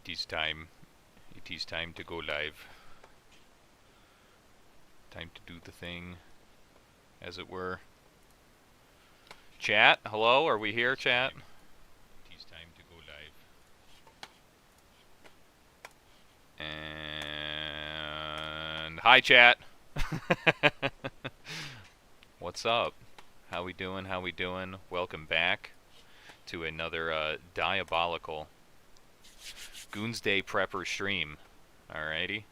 It is time. It is time to go live. Time to do the thing, as it were. Chat, hello? Are we here, chat? It is time to go live. And hi, chat. What's up? How we doing? How we doing? Welcome back to another diabolical Goonsday Preppers stream. Alrighty.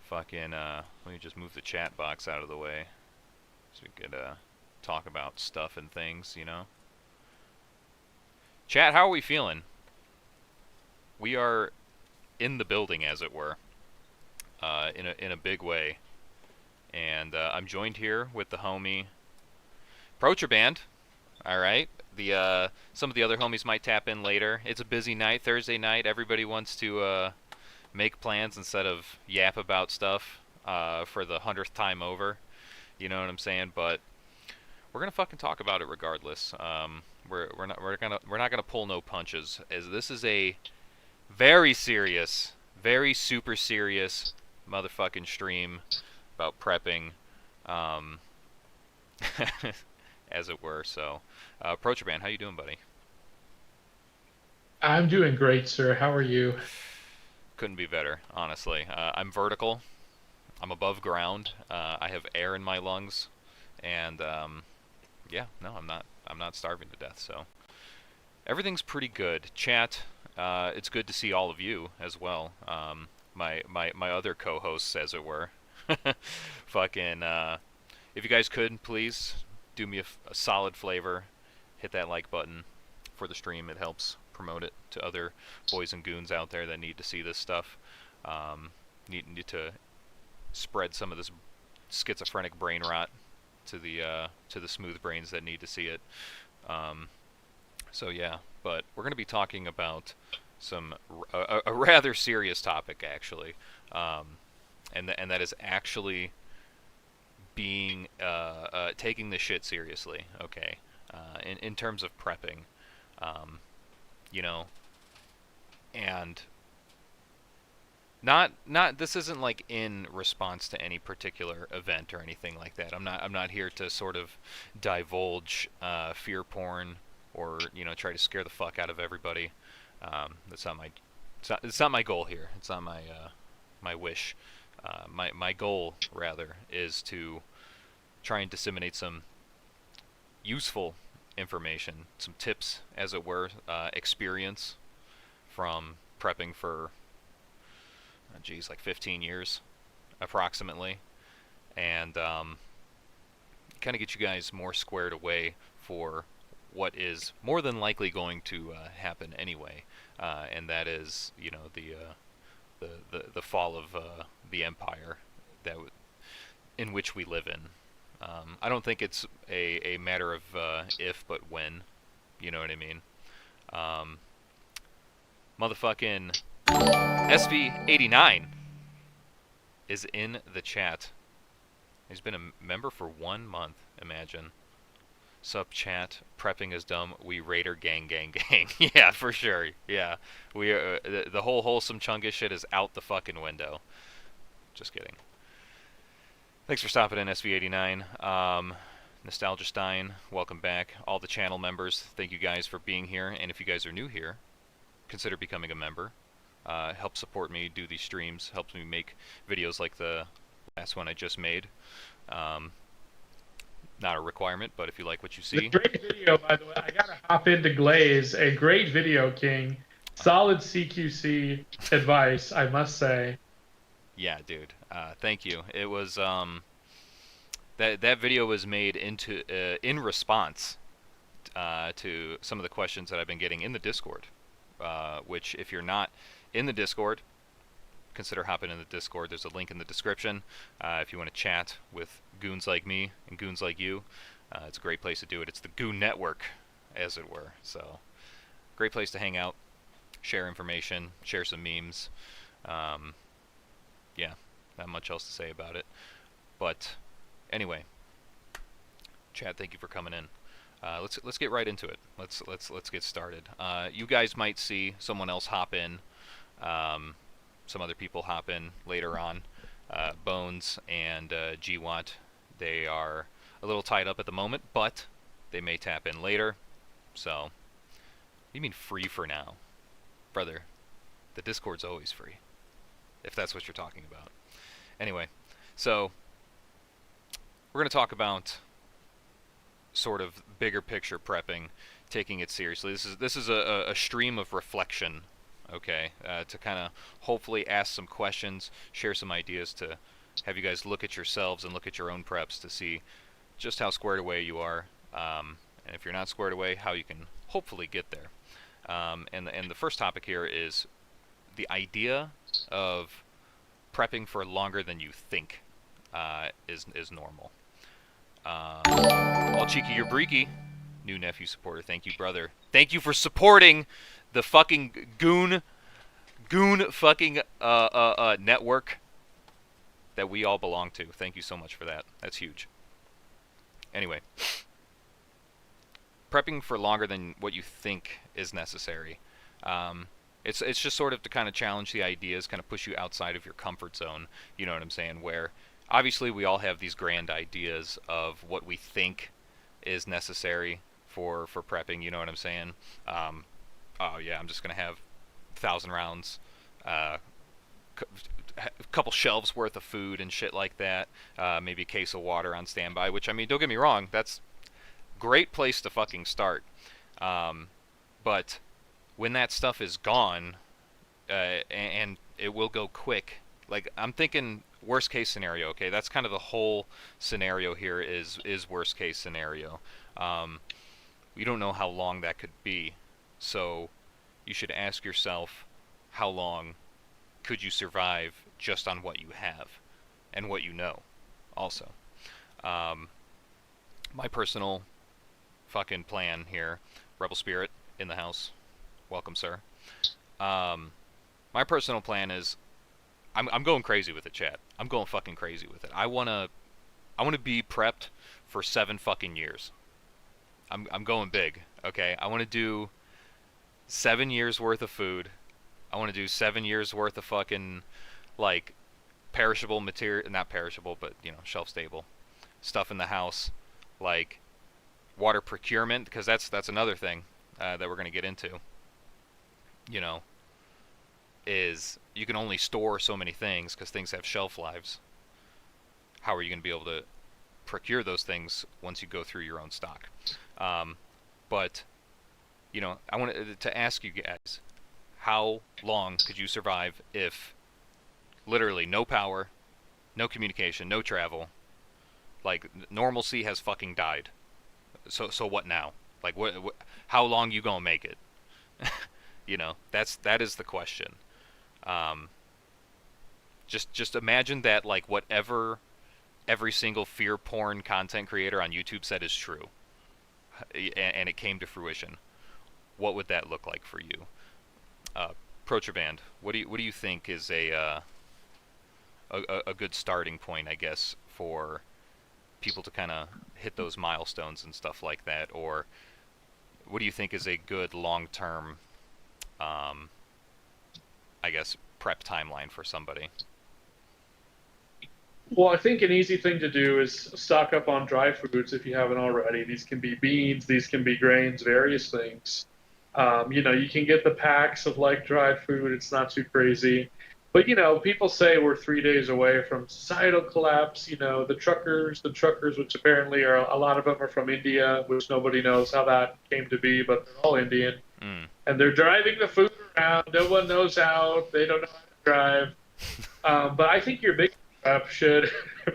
Fucking, let me just move the chat box out of the way so we could talk about stuff and things, you know. Chat, how are we feeling? We are in the building, as it were, in a big way. And I'm joined here with the homie Procher Band. All right. The some of the other homies might tap in later. It's a busy night, Thursday night. Everybody wants to make plans instead of yap about stuff for the 100th time over. You know what I'm saying? But we're gonna fucking talk about it regardless. We're not gonna pull no punches, as this is a very serious, very super serious motherfucking stream about prepping, as it were. So, Procher Band, how you doing, buddy? I'm doing great, sir. How are you? Couldn't be better, honestly. I'm vertical. I'm above ground. I have air in my lungs, and yeah, no, I'm not starving to death. So everything's pretty good. Chat. It's good to see all of you as well. My other co-hosts, as it were. Fucking. If you guys could, please do me a solid flavor. Hit that like button for the stream. It helps promote it to other boys and goons out there that need to see this stuff. Need to spread some of this schizophrenic brain rot to the smooth brains that need to see it. So yeah, but we're going to be talking about a rather serious topic, actually, and that is actually being taking this shit seriously. Okay, in terms of prepping, you know, and not this isn't like in response to any particular event or anything like that. I'm not here to sort of divulge fear porn or, you know, try to scare the fuck out of everybody. That's not my it's not my goal here. It's not my my wish. My goal, rather, is to try and disseminate some useful information, some tips, as it were, experience from prepping for, geez, like 15 years, approximately, and kind of get you guys more squared away for what is more than likely going to happen anyway, and that is, you know, the fall of the empire that in which we live in. I don't think it's a matter of if, but when. You know what I mean? Motherfucking SV89 is in the chat. He's been a member for 1 month. Imagine. Sup chat, prepping is dumb. We Raider gang gang gang. Yeah, for sure. Yeah, we the whole wholesome chungus shit is out the fucking window. Just kidding. Thanks for stopping in, SV89. Nostalgia Stein, welcome back. All the channel members, thank you guys for being here. And if you guys are new here, consider becoming a member. Help support me do these streams. Helps me make videos like the last one I just made. Not a requirement, but if you like what you The see. great video, by the way. I gotta hop into Glaze. A great video, King. Solid CQC advice, I must say. Yeah, dude. Thank you. It was that video was made in response to some of the questions that I've been getting in the Discord. Which, if you're not in the Discord, consider hopping in the Discord. There's a link in the description. If you want to chat with goons like me and goons like you, it's a great place to do it. It's the Goon Network, as it were. So, great place to hang out, share information, share some memes. Yeah, not much else to say about it. But anyway, Chad, thank you for coming in. Let's get right into it. Let's get started. You guys might see someone else hop in Some other people hop in later on. Bones and GWAT, they are a little tied up at the moment, but they may tap in later. So, you mean free for now? Brother, the Discord's always free, if that's what you're talking about. Anyway, so we're going to talk about sort of bigger picture prepping, taking it seriously. This is a stream of reflection, okay, to kind of hopefully ask some questions, share some ideas to have you guys look at yourselves and look at your own preps to see just how squared away you are, and if you're not squared away, how you can hopefully get there. And the first topic here is the idea of prepping for longer than you think is normal. All cheeky, you're breaky. New nephew supporter. Thank you, brother. Thank you for supporting the fucking goon fucking network that we all belong to. Thank you so much for that. That's huge. Anyway, prepping for longer than what you think is necessary. It's just sort of to kind of challenge the ideas, kind of push you outside of your comfort zone. You know what I'm saying? Where obviously we all have these grand ideas of what we think is necessary for prepping. You know what I'm saying? Oh yeah, I'm just gonna have 1,000 rounds, a couple shelves worth of food and shit like that. Maybe a case of water on standby. Which, I mean, don't get me wrong, that's great place to fucking start. But when that stuff is gone, and it will go quick. Like, I'm thinking worst case scenario. Okay, that's kind of the whole scenario here. Is worst case scenario. We don't know how long that could be, so you should ask yourself, how long could you survive just on what you have and what you know. Also, my personal fucking plan here, Rebel Spirit in the house. Welcome, sir. My personal plan is, I'm going crazy with it, chat. I'm going fucking crazy with it. I wanna be prepped for 7 fucking years. I'm going big, okay? I want to do 7 years worth of food. I want to do 7 years worth of fucking, like, perishable material, not perishable, but, you know, shelf stable stuff in the house, like water procurement, because that's another thing that we're going to get into. You know, is you can only store so many things because things have shelf lives. How are you going to be able to procure those things once you go through your own stock? But, you know, I wanted to ask you guys, how long could you survive if literally no power, no communication, no travel, like normalcy has fucking died? So what now? Like, what how long you gonna make it? You know, that is the question. Just imagine that, like, whatever every single fear porn content creator on YouTube said is true, and it came to fruition. What would that look like for you? Protraband, what do you think is a good starting point, I guess, for people to kind of hit those milestones and stuff like that? Or what do you think is a good long-term, I guess, prep timeline for somebody? Well, I think an easy thing to do is stock up on dry foods if you haven't already. These can be beans, these can be grains, various things. You know, you can get the packs of like dry food. It's not too crazy. But, you know, people say we're 3 days away from societal collapse. You know, the truckers, which apparently are a lot of them are from India, which nobody knows how that came to be, but they're all Indian. Mm. And they're driving the food around. No one knows how. They don't know how to drive. But I think your big prep should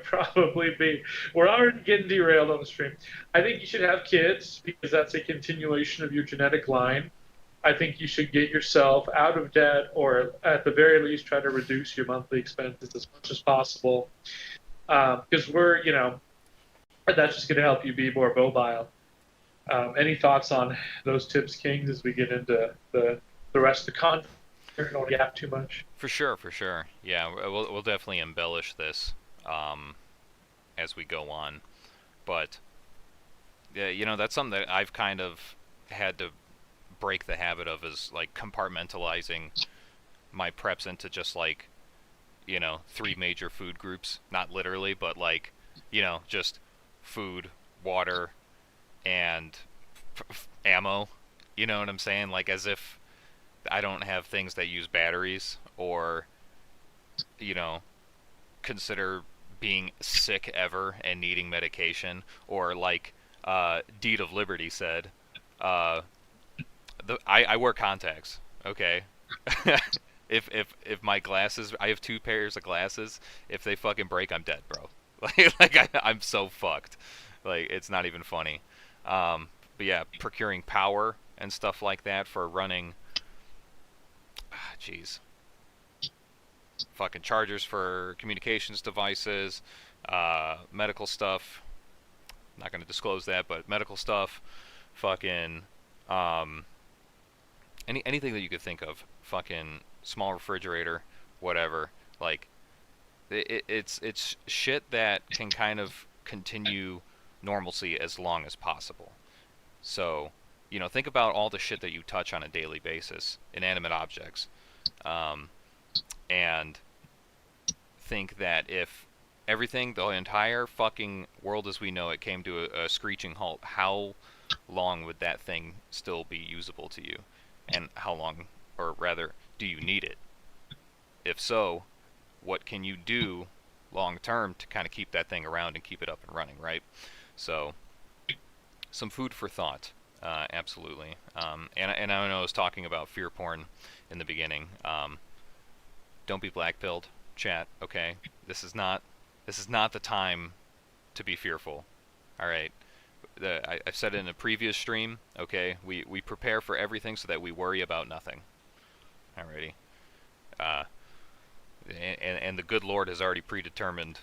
probably be. We're already getting derailed on the stream. I think you should have kids because that's a continuation of your genetic line. I think you should get yourself out of debt, or at the very least, try to reduce your monthly expenses as much as possible. Because you know, that's just going to help you be more mobile. Any thoughts on those tips, Kings, as we get into the rest of the content? I don't want to gap too much. For sure, for sure. Yeah, we'll definitely embellish this as we go on. But yeah, you know, that's something that I've kind of had to break the habit of, is like compartmentalizing my preps into just like, three major food groups. Not literally, but like, just food, water, and ammo. You know what I'm saying? Like as if I don't have things that use batteries or, you know, consider being sick ever and needing medication, or like Deed of Liberty said, uh, I wear contacts. Okay, if my glasses, I have two pairs of glasses. If they fucking break, I'm dead, bro. I'm so fucked. Like it's not even funny. Um, but yeah, procuring power and stuff like that for running. Jeez, fucking chargers for communications devices, medical stuff. Not going to disclose that, but medical stuff, fucking, um, anything that you could think of, fucking small refrigerator, whatever. Like, it's shit that can kind of continue normalcy as long as possible. So, think about all the shit that you touch on a daily basis, inanimate objects, um, and think that if everything, the entire fucking world as we know it, came to a screeching halt, how long would that thing still be usable to you? And how long, or rather, do you need it? If so, what can you do long term to kind of keep that thing around and keep it up and running, right? So, some food for thought, absolutely. And I know I was talking about fear porn in the beginning. Don't be black-pilled, chat. Okay, this is not the time to be fearful. All right. I've said it in a previous stream. Okay, we prepare for everything so that we worry about nothing. Alrighty. Uh, and the good Lord has already predetermined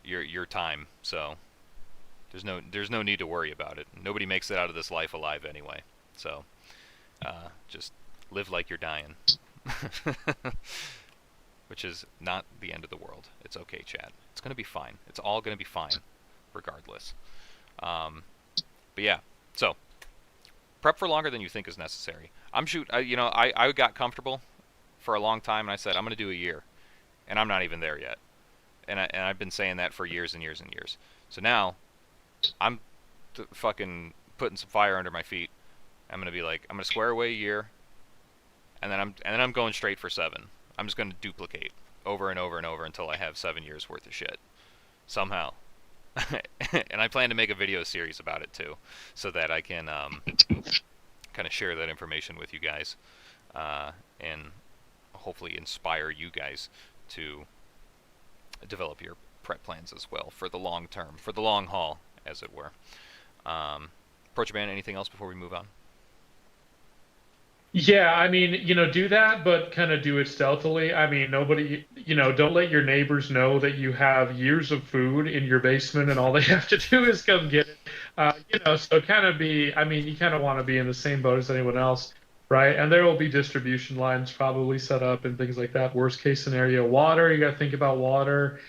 your time, so there's no need to worry about it. Nobody makes it out of this life alive anyway. So just live like you're dying. Which is not the end of the world. It's okay, Chad. It's gonna be fine. It's all gonna be fine, regardless. Um, but yeah, so prep for longer than you think is necessary. I got comfortable for a long time, and I said I'm gonna do a year, and I'm not even there yet. And I've been saying that for years and years and years. So now I'm fucking putting some fire under my feet. I'm gonna be like, I'm gonna square away a year, and then I'm going straight for 7. I'm just gonna duplicate over and over and over until I have 7 years worth of shit somehow. And I plan to make a video series about it too, so that I can kind of share that information with you guys, and hopefully inspire you guys to develop your prep plans as well for the long term, for the long haul, as it were. Approach band, anything else before we move on? Yeah, I mean, do that, but kind of do it stealthily. I mean, nobody, don't let your neighbors know that you have years of food in your basement and all they have to do is come get it. So kind of I mean, you kind of want to be in the same boat as anyone else, right? And there will be distribution lines probably set up and things like that. Worst case scenario, water, you got to think about water.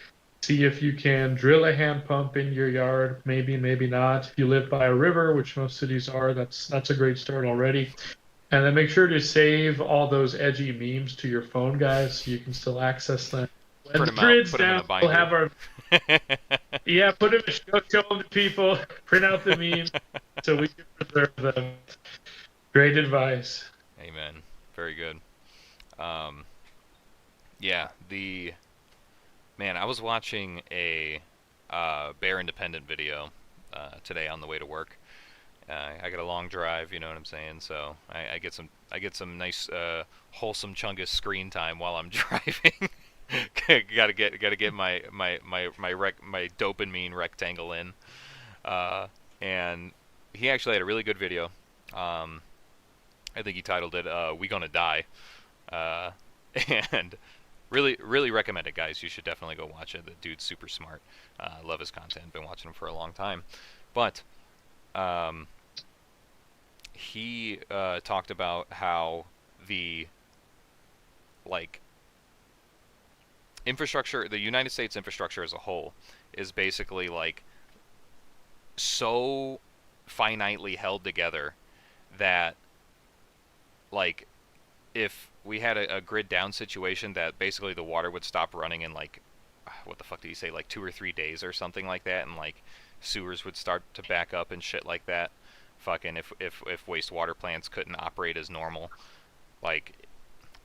See if you can drill a hand pump in your yard, maybe, maybe not. If you live by a river, which most cities are, that's a great start already. And then make sure to save all those edgy memes to your phone, guys, so you can still access them. When Print the them out, grid's put them in down, a we'll binder. have our yeah, put them, show them to people, print out the memes so we can preserve them. Great advice. Amen. Very good. Um, yeah, the man. I was watching a Bear Independent video today on the way to work. I got a long drive, you know what I'm saying. So I get some nice wholesome chungus screen time while I'm driving. gotta get my dopamine rectangle in. And he actually had a really good video. Um, I think he titled it "We Gonna Die," uh, and really recommend it, guys. You should definitely go watch it. The dude's super smart. Love his content. Been watching him for a long time. But um, he talked about how the like infrastructure, the United States infrastructure as a whole, is basically like so finitely held together that like if we had a grid down situation that basically the water would stop running in like, what the fuck did he say, like 2 or 3 days or something like that, and like sewers would start to back up and shit like that. Fucking if wastewater plants couldn't operate as normal, like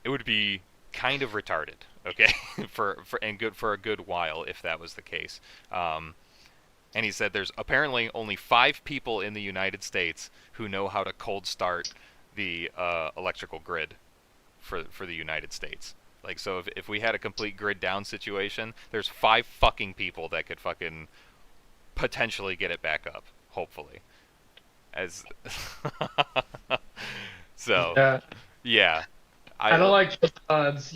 it would be kind of retarded, okay, for and good for a good while if that was the case. Um, and he said there's apparently only 5 people in the United States who know how to cold start the electrical grid for the United States. Like, so if we had a complete grid down situation, there's 5 fucking people that could fucking potentially get it back up, hopefully. As so, Yeah. yeah, I don't I like those odds,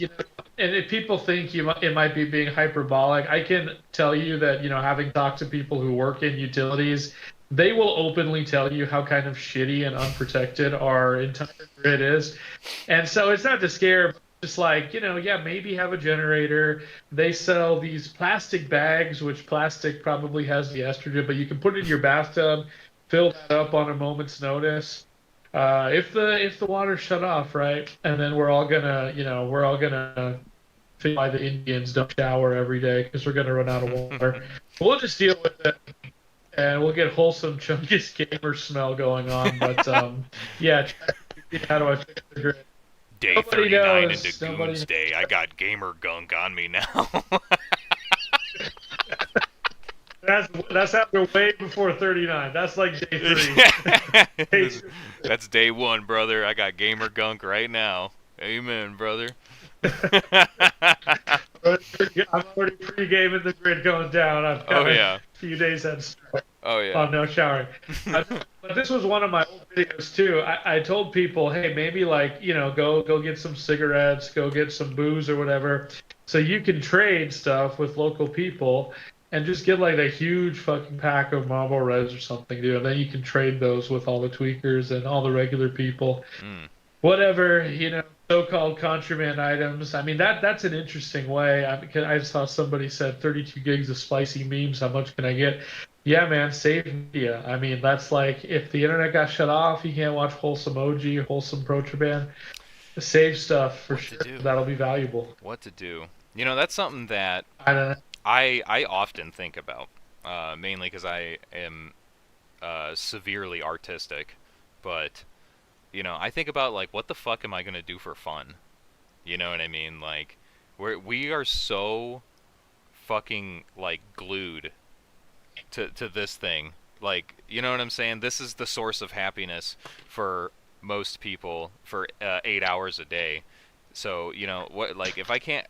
and if people think it might be being hyperbolic, I can tell you that, having talked to people who work in utilities, they will openly tell you how kind of shitty and unprotected our entire grid is. And so it's not to scare, but just like, yeah, maybe have a generator. They sell these plastic bags, which plastic probably has the estrogen, but you can put it in your bathtub, fill that up on a moment's notice. If the water shut off, right, and then we're all gonna feel why the Indians don't shower every day because we're gonna run out of water. We'll just deal with it, and we'll get wholesome Chungus gamer smell going on. But yeah, how do I fix the grid? day Nobody 39 into knows. Nobody knows. Goonsday. I got gamer gunk on me now. That's after way before 39. That's like day 3. Day That's day 1, brother. I got gamer gunk right now. Amen, brother. I'm already pre-gaming the grid going down. I've Oh got a yeah. few days head start. Oh Oh, yeah. no showering. But this was one of my old videos too. I told people, hey, maybe like, go get some cigarettes, go get some booze or whatever, so you can trade stuff with local people and just get like a huge fucking pack of Marlboro Reds or something, dude. And then you can trade those with all the tweakers and all the regular people. Mm. Whatever, so-called contraband items. I mean, that's an interesting way. I saw somebody said 32 gigs of spicy memes. How much can I get? Yeah, man, save media. I mean, that's like if the internet got shut off, you can't watch wholesome OG, wholesome Protraban. Save stuff for What to sure. do? That'll be valuable. What to do? That's something that I don't know. I often think about, mainly because I am severely artistic, but I think about like what the fuck am I gonna do for fun? You know what I mean? Like we are so fucking like glued to this thing. Like, you know what I'm saying? This is the source of happiness for most people for 8 hours a day. So, what, like, if I can't,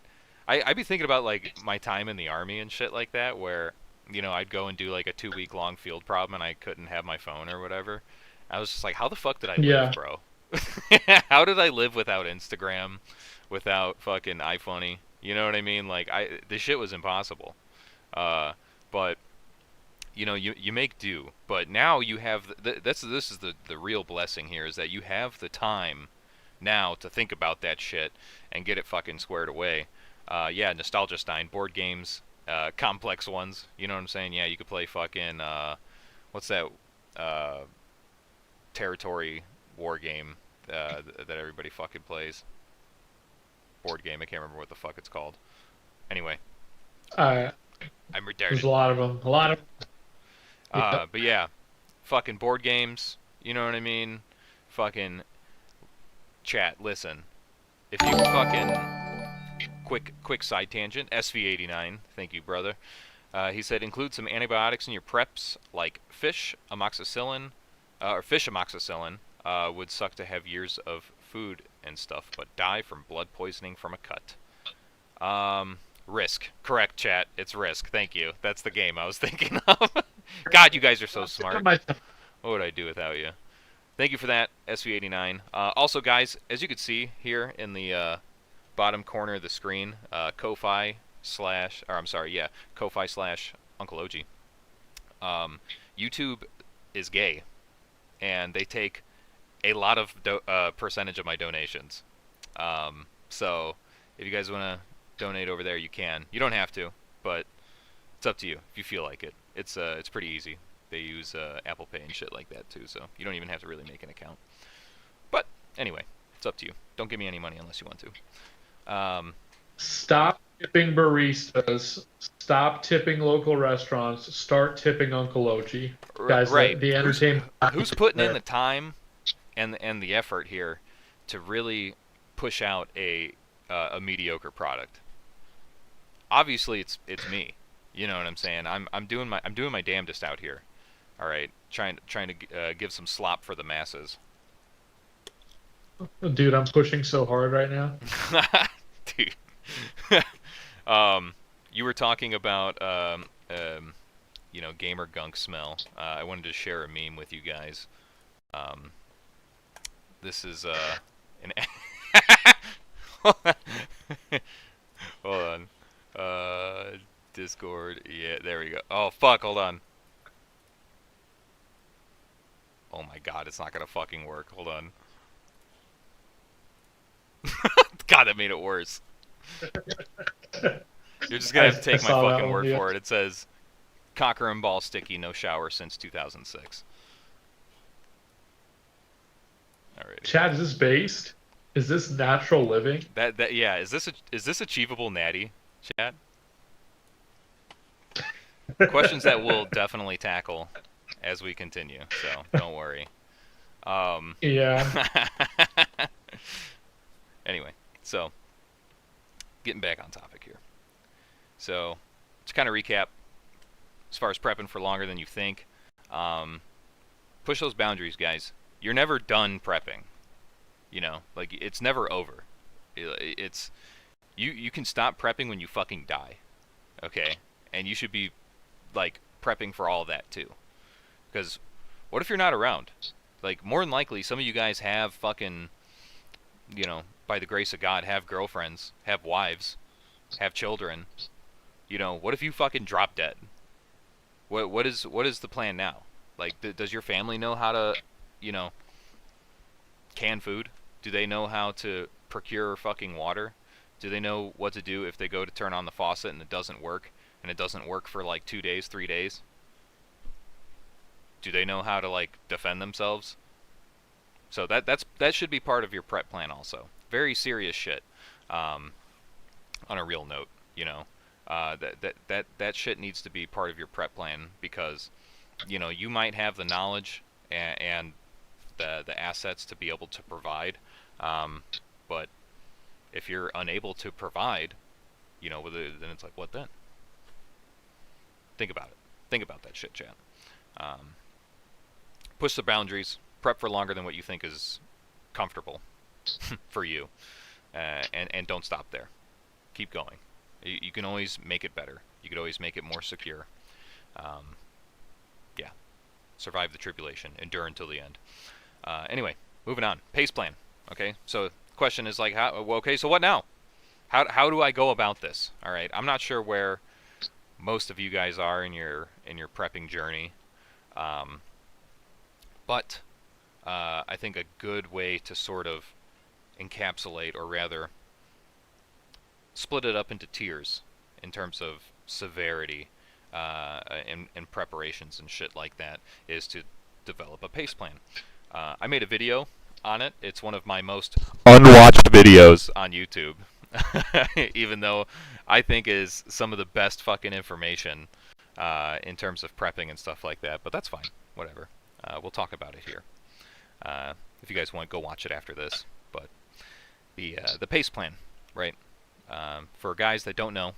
I'd be thinking about, like, my time in the army and shit like that, where, I'd go and do, like, a 2 week long field problem and I couldn't have my phone or whatever. I was just like, how the fuck did I live, Yeah. bro? How did I live without Instagram, without fucking iPhoney? You know what I mean? Like, this shit was impossible. But you make do, but now you have this is the real blessing here, is that you have the time now to think about that shit and get it fucking squared away. Yeah, Nostalgia Stein board games, complex ones. You know what I'm saying? Yeah, you could play fucking what's that territory war game that everybody fucking plays. Board game. I can't remember what the fuck it's called. Anyway, Uh, I'm there's retarded. a lot of them. A lot of. Yeah. But yeah, fucking board games. You know what I mean? Fucking chat. Listen, if you fucking quick side tangent. SV89. Thank you, brother. He said include some antibiotics in your preps, like fish amoxicillin, or fish amoxicillin. Would suck to have years of food and stuff, but die from blood poisoning from a cut. Risk. Correct, chat. It's Risk. Thank you. That's the game I was thinking of. God, you guys are so smart. What would I do without you? Thank you for that, SV89. Also, guys, as you can see here in the bottom corner of the screen, Ko-Fi slash, or I'm sorry, yeah, Ko-Fi slash Uncle OG. YouTube is gay, and they take a lot of percentage of my donations. So if you guys want to donate over there, you can. You don't have to, but it's up to you if you feel like it. It's pretty easy. They use Apple Pay and shit like that too, so you don't even have to really make an account. But anyway, it's It's up to you. Don't give me any money unless you want to. Stop tipping baristas. Stop tipping local restaurants. Start tipping Uncle Ochi. Guys, Right. the entertainment Who's is putting in there. the time and the effort here to really push out a mediocre product? Obviously, it's me. You know what I'm saying? I'm doing my damnedest out here. All right, trying to give some slop for the masses. Dude, I'm pushing so hard right now. Dude. You were talking about gamer gunk smell. I wanted to share a meme with you guys. Um, this is an hold on. Discord. Yeah, there we go. Oh fuck, hold on. Oh my god, it's not gonna fucking work. Hold on. God, that made it worse. You're just gonna have to I take my saw that fucking one. word Yeah. for it. It says cocker and ball sticky, no shower since 2006. Alrighty. Chad, is this based? Is this natural living? That yeah. Is this achievable, Natty? Chat. Questions that we'll definitely tackle as we continue. So don't worry. Um. Yeah. Anyway, so getting back on topic here. So to kind of recap, as far as prepping for longer than you think, um, push those boundaries, guys. You're never done prepping. You know, like it's never over. It's you can stop prepping when you fucking die. Okay, and you should be like prepping for all that too. Because what if you're not around? Like more than likely, some of you guys have fucking, by the grace of God, have girlfriends, have wives, have children. What if you fucking drop dead? What is the plan now? Like, does your family know how to, you know, can food? Do they know how to procure fucking water? Do they know what to do if they go to turn on the faucet and it doesn't work? And it doesn't work for like 2 days, 3 days? Do they know how to like defend themselves? So that should be part of your prep plan also. Very serious shit. Um, on a real note, that shit needs to be part of your prep plan because, you might have the knowledge and the assets to be able to provide, but if you're unable to provide, then it's like, what then? Think about it. Think about that shit, chat. Push the boundaries. Prep for longer than what you think is comfortable for you, and don't stop there. Keep going. You can always make it better. You could always make it more secure. Yeah. Survive the tribulation. Endure until the end. Anyway, moving on. Pace plan. Okay. So the question is like, okay, so what now? How do I go about this? All right. I'm not sure where most of you guys are in your prepping journey, but I think a good way to sort of encapsulate, or rather split it up into tiers in terms of severity and preparations and shit like that, is to develop a pace plan. I made a video on it. It's one of my most unwatched videos on YouTube, even though I think is some of the best fucking information in terms of prepping and stuff like that. But that's fine. Whatever. We'll talk about it here. If you guys want, go watch it after this. But the pace plan, right? For guys that don't know,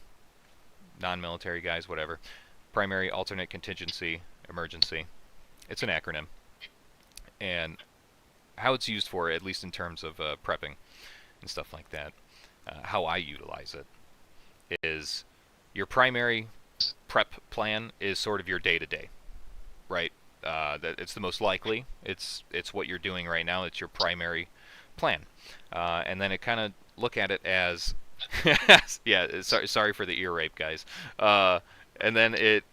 non-military guys, whatever, primary, alternate, contingency, emergency. It's an acronym. And how it's used for, at least in terms of prepping and stuff like that, how I utilize it, is your primary prep plan is sort of your day-to-day, right? That it's the most likely. It's what you're doing right now. It's your primary plan. And then it kind of look at it as yeah, sorry for the ear rape, guys. And then it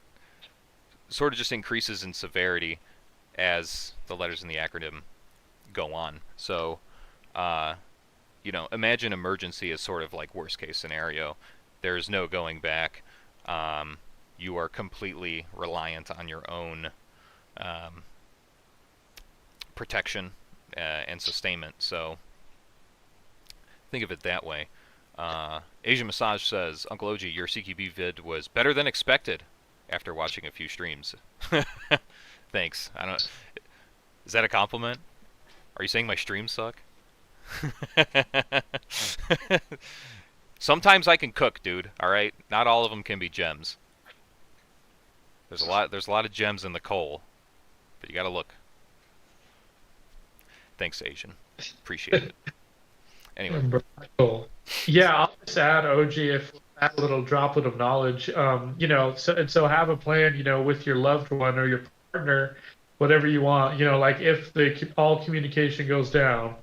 sort of just increases in severity as the letters in the acronym go on. So, imagine emergency as sort of like worst case scenario. There's no going back. You are completely reliant on your own protection and sustainment. So, think of it that way. Asian Massage says, Uncle OG, your CQB vid was better than expected after watching a few streams. Thanks. I don't. Is that a compliment? Are you saying my streams suck? Sometimes I can cook, dude. All right, not all of them can be gems. There's a lot. There's a lot of gems in the coal, but you gotta look. Thanks, Asian. Appreciate it. Anyway. Cool. Yeah, I'll just add, OG, if add a little droplet of knowledge. So have a plan, with your loved one or your partner, whatever you want. Like if all communication goes down,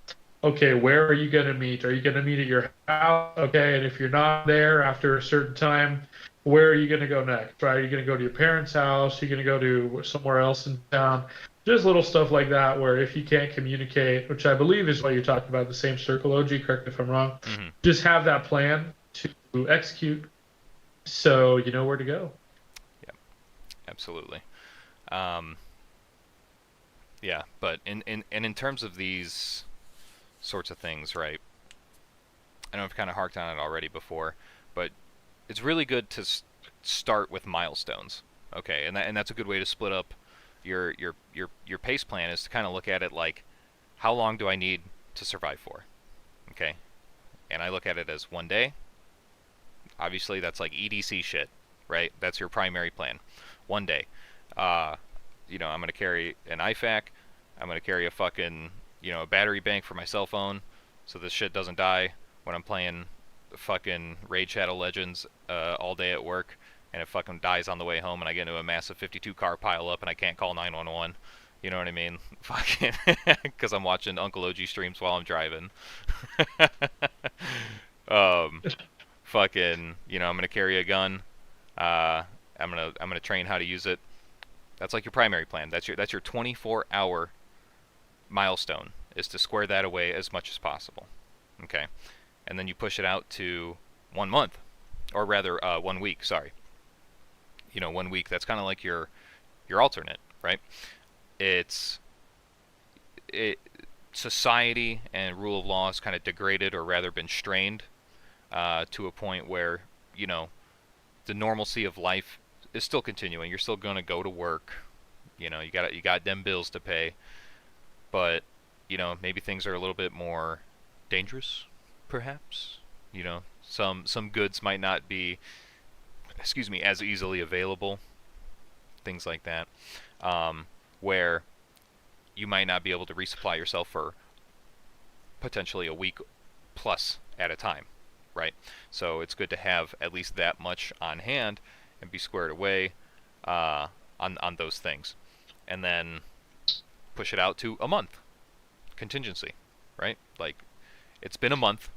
okay, where are you going to meet? Are you going to meet at your house? Okay, and if you're not there after a certain time, where are you going to go next? Right? Are you going to go to your parents' house? Are you going to go to somewhere else in town? Just little stuff like that, where if you can't communicate, which I believe is what you're talking about, the same circle, OG, correct me if I'm wrong, just have that plan to execute so you know where to go. Yeah, absolutely. Yeah, but in terms of these sorts of things, right? I know I've kind of harked on it already before, but it's really good to start with milestones. Okay, and that's a good way to split up your pace plan, is to kind of look at it like, how long do I need to survive for? Okay, and I look at it as 1 day. Obviously, that's like EDC shit, right? That's your primary plan. 1 day. I'm gonna carry an IFAC. I'm gonna carry a fucking a battery bank for my cell phone, so this shit doesn't die when I'm playing fucking Raid Shadow Legends all day at work, and it fucking dies on the way home, and I get into a massive 52 car pile up, and I can't call 911. You know what I mean? Fucking, because I'm watching Uncle OG streams while I'm driving. Fucking, I'm gonna carry a gun. I'm gonna train how to use it. That's like your primary plan. That's your 24-hour milestone, is to square that away as much as possible. Okay, and then you push it out to 1 month, or rather 1 week. Sorry. 1 week. That's kind of like your alternate, right? Society and rule of law has kind of degraded, or rather been strained, to a point where the normalcy of life is still continuing. You're still gonna go to work. You got them bills to pay, but maybe things are a little bit more dangerous, perhaps. Some goods might not be, as easily available. Things like that, where you might not be able to resupply yourself for potentially a week plus at a time, right? So it's good to have at least that much on hand and be squared away on those things, and then push it out to a month contingency, right? Like, it's been a month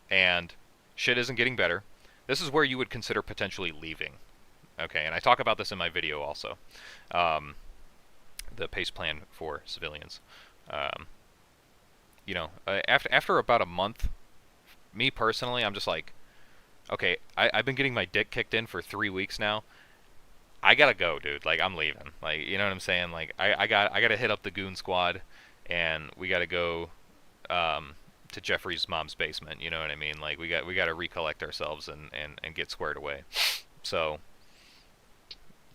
and shit isn't getting better. This is where you would consider potentially leaving. Okay, and I talk about this in my video also, the pace plan for civilians. After about a month, me personally, I'm just like, okay, I've been getting my dick kicked in for 3 weeks now. I gotta go, dude. Like, I'm leaving. Like, you know what I'm saying? Like, I gotta hit up the Goon Squad, and we gotta go to Jeffrey's mom's basement. You know what I mean? Like, we gotta recollect ourselves and get squared away. So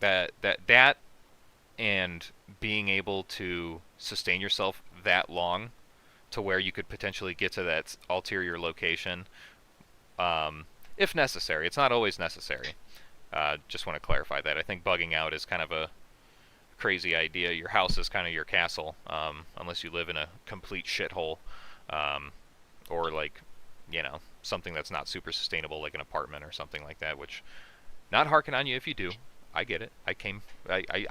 that and being able to sustain yourself that long, to where you could potentially get to that ulterior location, if necessary. It's not always necessary. Just want to clarify that. I think bugging out is kind of a crazy idea. Your house is kind of your castle, unless you live in a complete shithole, or like, something that's not super sustainable, like an apartment or something like that. Which, not harking on you if you do. I get it. I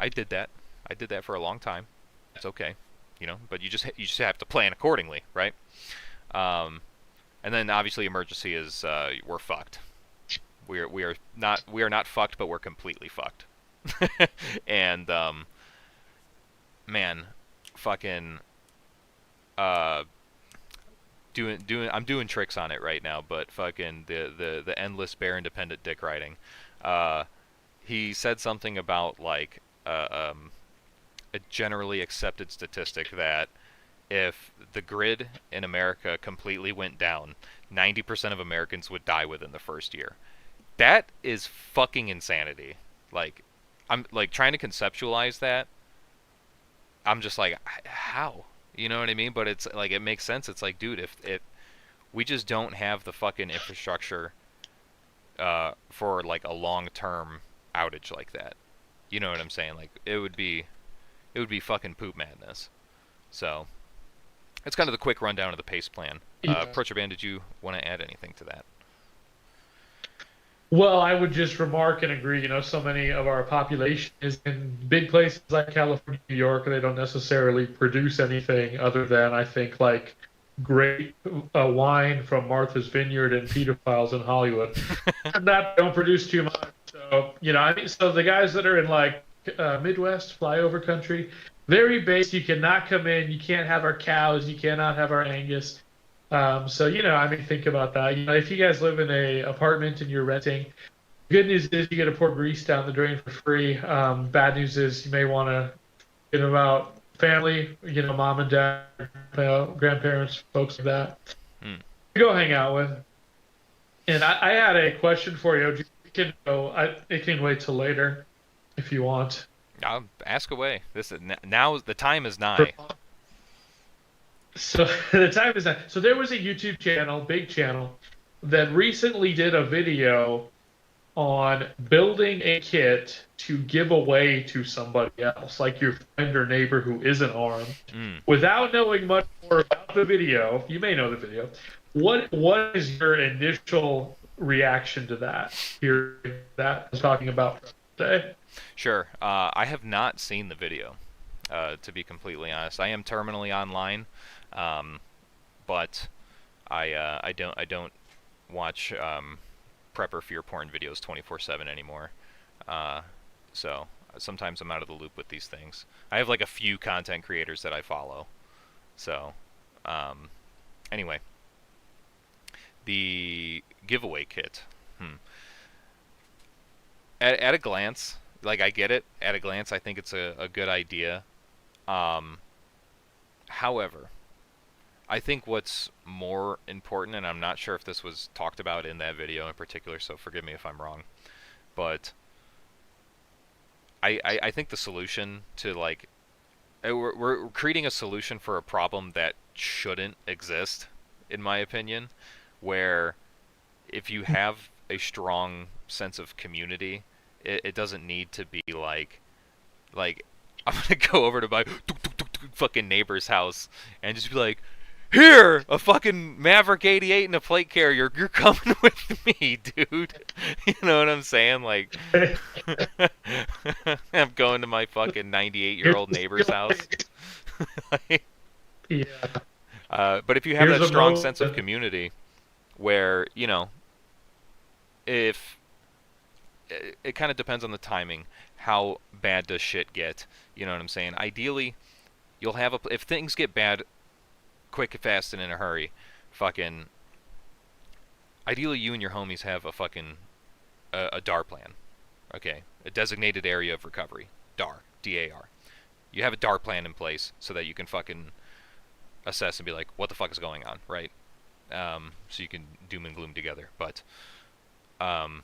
did that. I did that for a long time. It's okay, But you just have to plan accordingly, right? And then obviously emergency is we're fucked. We are not fucked, but we're completely fucked. And man, fucking I'm doing tricks on it right now, but fucking the endless bear independent dick riding. He said something about like a generally accepted statistic that if the grid in America completely went down, 90% of Americans would die within the first year. That is fucking insanity. Like, I'm like trying to conceptualize that. I'm just like, how? You know what I mean? But it's like it makes sense. It's like, dude, if we just don't have the fucking infrastructure for like a long-term outage like that. You know what I'm saying? Like it would be fucking poop madness. So that's kind of the quick rundown of the pace plan. Yeah. Prochaban, did you want to add anything to that? Well, I would just remark and agree. So many of our population is in big places like California, New York, and they don't necessarily produce anything other than, I think, like great wine from Martha's Vineyard and pedophiles in Hollywood. And that don't produce too much. So, I mean, so the guys that are in like Midwest flyover country, very base. You cannot come in. You can't have our cows. You cannot have our Angus. So I mean, think about that. If you guys live in a apartment and you're renting, good news is you get to pour grease down the drain for free. Bad news is you may want to get about family, mom and dad, grandparents, folks like that. Hmm. Go hang out with. And I had a question for you. You can go. It can wait till later if you want. I'll ask away. This is now. The time is nigh. So the time is now. So there was a YouTube channel, big channel, that recently did a video on building a kit to give away to somebody else, like your friend or neighbor who isn't armed. Mm. Without knowing much more about the video, you may know the video. What is your initial reaction to that? Hearing that I was talking about today. Sure. I have not seen the video. To be completely honest, I am terminally online, but I don't watch prepper fear porn videos 24/7 anymore. Uh, so sometimes I'm out of the loop with these things. I have like a few content creators that I follow. So um, anyway, the giveaway kit. Hmm. At a glance, like I get it. At a glance, I think it's a good idea. Um, However, I think what's more important, and I'm not sure if this was talked about in that video in particular, so forgive me if I'm wrong, but I think the solution to like we're creating a solution for a problem that shouldn't exist, in my opinion, where if you have a strong sense of community, it doesn't need to be like I'm gonna go over to my fucking neighbor's house and just be like, here, a fucking Maverick 88 and a plate carrier. You're coming with me, dude. You know what I'm saying? Like, I'm going to my fucking 98-year-old neighbor's house. Like, Yeah. but if you have Here's that a strong mo. sense of community, where if it kind of depends on the timing, how bad does shit get? You know what I'm saying? Ideally, you'll have if things get bad quick, fast, and in a hurry, fucking. Ideally, you and your homies have a fucking a DAR plan, okay? A designated area of recovery, DAR, DAR. You have a DAR plan in place so that you can fucking assess and be like, what the fuck is going on, right? So you can doom and gloom together. But um,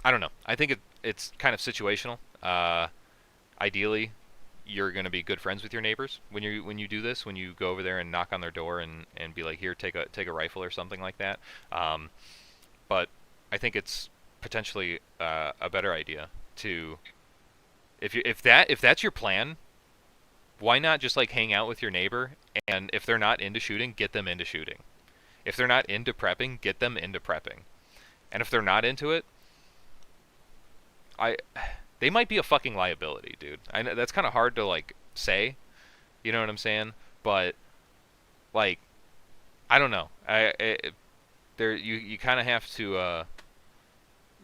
I don't know. I think it's kind of situational. Ideally, you're going to be good friends with your neighbors when you do this. When you go over there and knock on their door and be like, here, take a rifle or something like that. But I think it's potentially a better idea to if that's your plan, why not just like hang out with your neighbor, and if they're not into shooting, get them into shooting. If they're not into prepping, get them into prepping. And if they're not into it, I they might be a fucking liability, dude. I know that's kind of hard to like say, you know what I'm saying? But like I don't know. There you kind of have to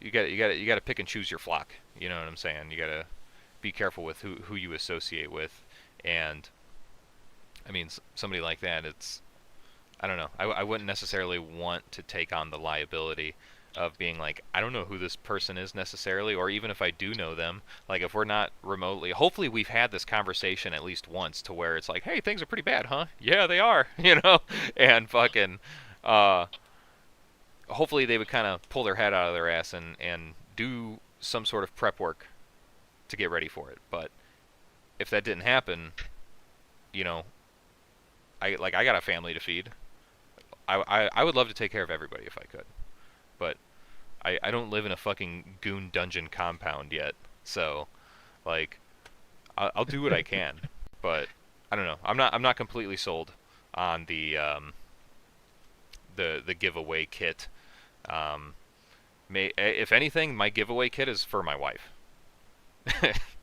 you got to pick and choose your flock, you know what I'm saying? You got to be careful with who you associate with, and I mean somebody like that, it's I don't know. I wouldn't necessarily want to take on the liability of being like, I don't know who this person is necessarily, or even if I do know them, like if we're not remotely, hopefully we've had this conversation at least once to where it's like, hey, things are pretty bad, huh? Yeah, they are, and fucking, uh, hopefully they would kind of pull their head out of their ass and do some sort of prep work to get ready for it. But if that didn't happen, you know, I got a family to feed. I would love to take care of everybody if I could, but I don't live in a fucking goon dungeon compound yet, so like I'll do what I can, but I don't know. I'm not completely sold on the giveaway kit. Um, if anything, my giveaway kit is for my wife.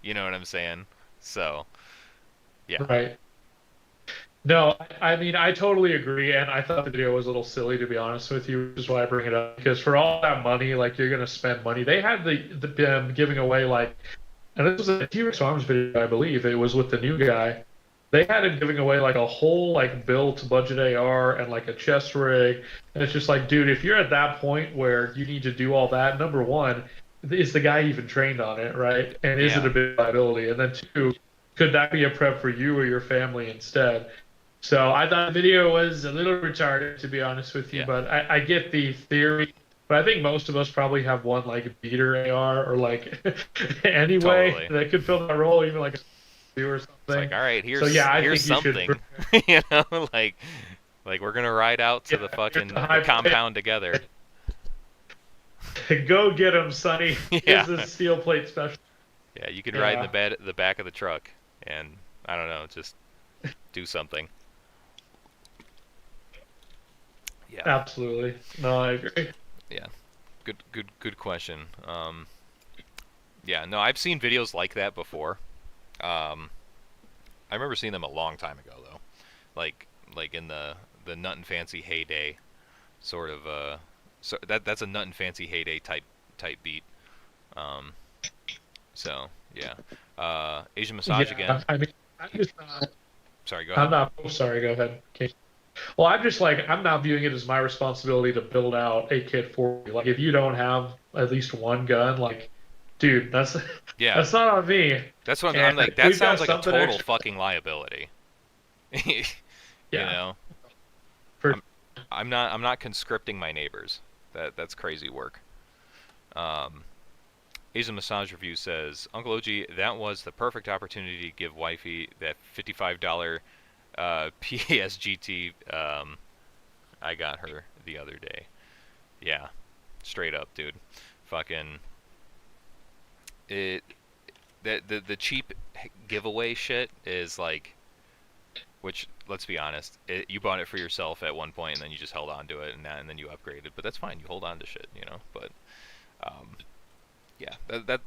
You know what I'm saying? So yeah, Right. No, I mean, I totally agree, and I thought the video was a little silly, to be honest with you, which is why I bring it up. Because for all that money, like you're gonna spend money. They had the giving away like, and this was a T-Rex Arms video, I believe. It was with the new guy. They had him giving away like a whole like built budget AR and like a chest rig, and it's just like, dude, if you're at that point where you need to do all that, number one, is the guy even trained on it, right? And is it yeah, a big liability? And then two, could that be a prep for you or your family instead? So I thought the video was a little retarded, to be honest with you, yeah, but I get the theory. But I think most of us probably have one like beater AR or like anyway totally. that could fill that role, even like a two or It's like, something. all right, So yeah, I here's think you should something, you know, like we're gonna ride out to yeah, the here's the fucking the high plate. compound together. Go get him, Sonny. Yeah, Here's the steel plate special. yeah, you could ride in Yeah, the back of the truck, and I don't know, just do something. Yeah, absolutely. No, I agree. yeah, good question. Yeah, no, I've seen videos like that before. Um, I remember seeing them a long time ago though, like in the Nut and Fancy heyday, sort of. So that's a Nut and Fancy heyday type beat. Um, so yeah, Asian massage Yeah, again. I mean, I'm just not. Sorry, go I'm ahead. not. Oh, sorry. Go ahead. Okay. Well, I'm just like I'm not viewing it as my responsibility to build out a kit for you. Like if you don't have at least one gun, like, dude, that's Yeah, that's not on me. that's what I'm And like. if That we've sounds got like a something total extra. fucking liability. you Yeah, know, for I'm I'm not conscripting my neighbors. That's crazy work. Um, Asian Massage Review says, Uncle OG, that was the perfect opportunity to give wifey that $55 PSGT I got her the other day. Yeah, straight up, dude. Fucking it. The cheap giveaway shit is like, which let's be honest, you bought it for yourself at one point and then you just held on to it and then you upgraded. But that's fine. You hold on to shit. But um, yeah, that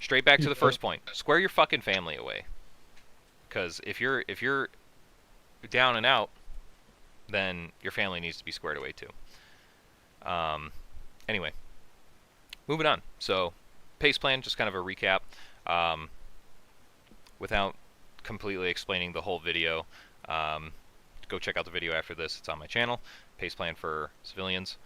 straight back to the yeah, first point. Square your fucking family away. Because if you're down and out, then your family needs to be squared away too. Um, anyway, moving on. So, pace plan, just kind of a recap. Um, without completely explaining the whole video, um, go check out the video after this. It's on my channel. Pace plan for civilians.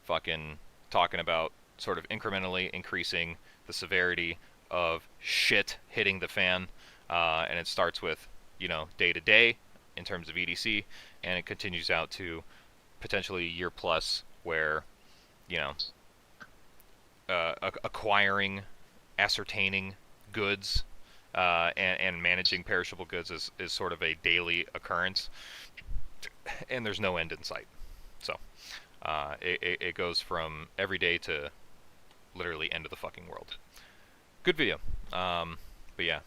Fucking talking about sort of incrementally increasing the severity of shit hitting the fan. And it starts with, day to day in terms of EDC, and it continues out to potentially a year plus where, you know, acquiring, ascertaining goods, and managing perishable goods is sort of a daily occurrence, and there's no end in sight. So it goes from every day to literally end of the fucking world. Good video. But yeah,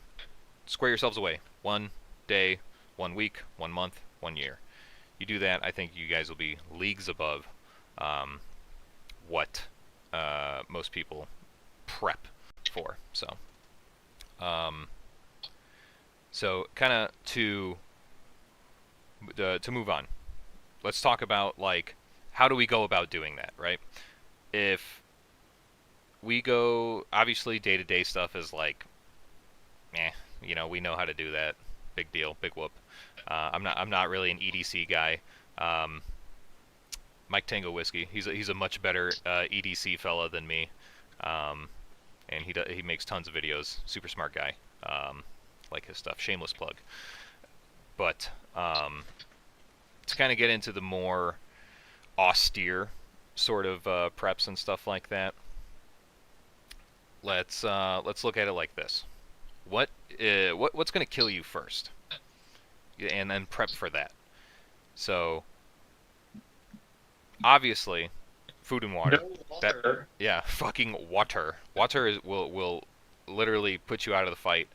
square yourselves away. 1 day, 1 week, 1 month, 1 year. You do that, I think you guys will be leagues above um, what most people prep for. Um, so kind of to move on. Let's talk about like how do we go about doing that, right? If we go, obviously day to day stuff is like, we know how to do that. Big deal, big whoop. I'm not really an EDC guy. Um, Mike Tango Whiskey. He's a much better EDC fella than me, um, and he makes tons of videos. Super smart guy. Like his stuff. Shameless plug. But to kind of get into the more austere sort of preps and stuff like that, let's look at it like this. What's going to kill you first, and then prep for that. So obviously, food and water. No water. Yeah, fucking water. Water will literally put you out of the fight.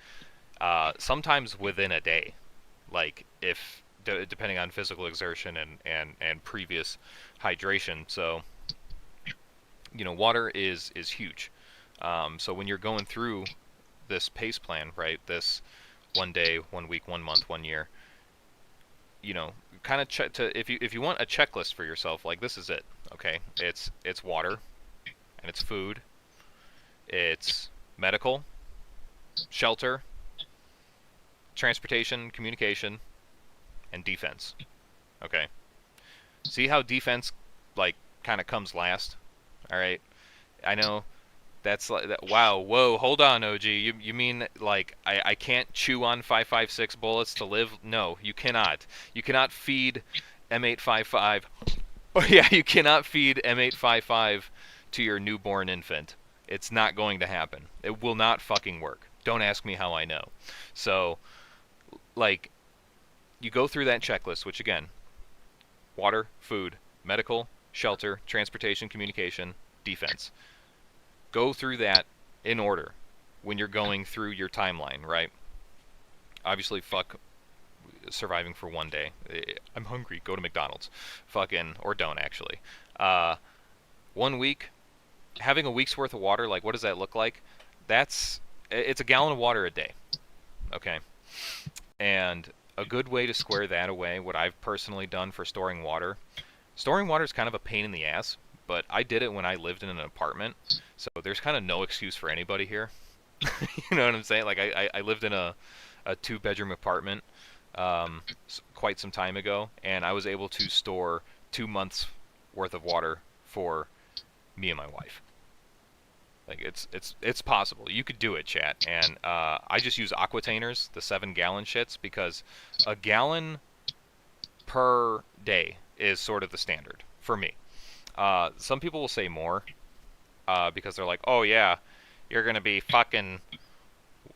Sometimes within a day, like if depending on physical exertion and previous hydration. So water is huge. So when you're going through this pace plan, right? This 1 day, 1 week, 1 month, 1 year. Kind of check to if you want a checklist for yourself, like this is it. Okay, it's water, and it's food, it's medical, shelter, transportation, communication, and defense. Okay, see how defense like kind of comes last. All right, I know that's like that. Wow, whoa, hold on, OG. You mean like I can't chew on 5.56 bullets to live? No, you cannot. You cannot feed M855. Oh yeah, you cannot feed M855 to your newborn infant. It's not going to happen. It will not fucking work. Don't ask me how I know. So, like, you go through that checklist, which again, water, food, medical, shelter, transportation, communication, defense. Go through that in order when you're going through your timeline, right? Obviously, fuck surviving for 1 day. I'm hungry. Go to McDonald's. Fucking, or don't actually. 1 week, having a week's worth of water, like what does that look like? It's a gallon of water a day. Okay. And a good way to square that away, what I've personally done for storing water is kind of a pain in the ass, but I did it when I lived in an apartment, so there's kind of no excuse for anybody here. You know what I'm saying? Like I lived in a 2-bedroom apartment quite some time ago, and I was able to store 2 months worth of water for me and my wife. Like it's possible. You could do it, chat. And I just use aquatainers, the 7-gallon shits, because a gallon per day is sort of the standard for me. Some people will say more because they're like, oh yeah, you're gonna be fucking,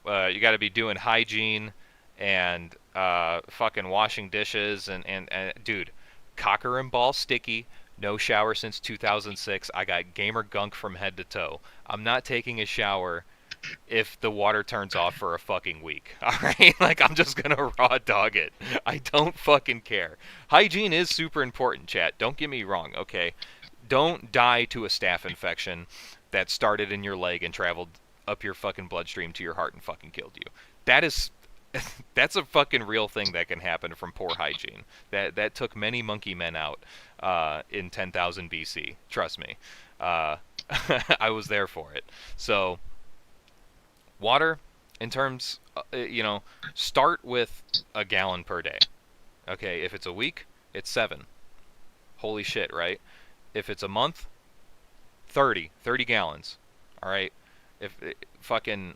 you got to be doing hygiene and fucking washing dishes and dude, cocker and ball sticky. No shower since 2006. I got gamer gunk from head to toe. I'm not taking a shower if the water turns off for a fucking week. Alright? Like, I'm just gonna raw dog it. I don't fucking care. Hygiene is super important, chat. Don't get me wrong, okay? Don't die to a staph infection that started in your leg and traveled up your fucking bloodstream to your heart and fucking killed you. That's a fucking real thing that can happen from poor hygiene. That took many monkey men out in 10,000 BC. Trust me. I was there for it. So, water, in terms, start with a gallon per day. Okay, if it's a week, it's 7. Holy shit, right? If it's a month, 30 gallons. All right? If fucking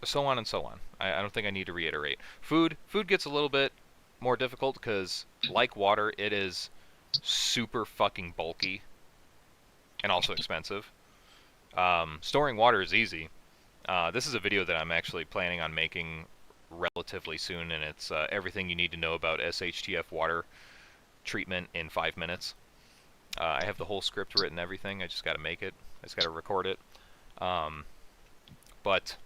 so on and so on. I don't think I need to reiterate. Food gets a little bit more difficult because, like water, it is super fucking bulky and also expensive. Storing water is easy. This is a video that I'm actually planning on making relatively soon, and it's everything you need to know about SHTF water treatment in 5 minutes. I have the whole script written, everything. I just got to make it. I just got to record it. But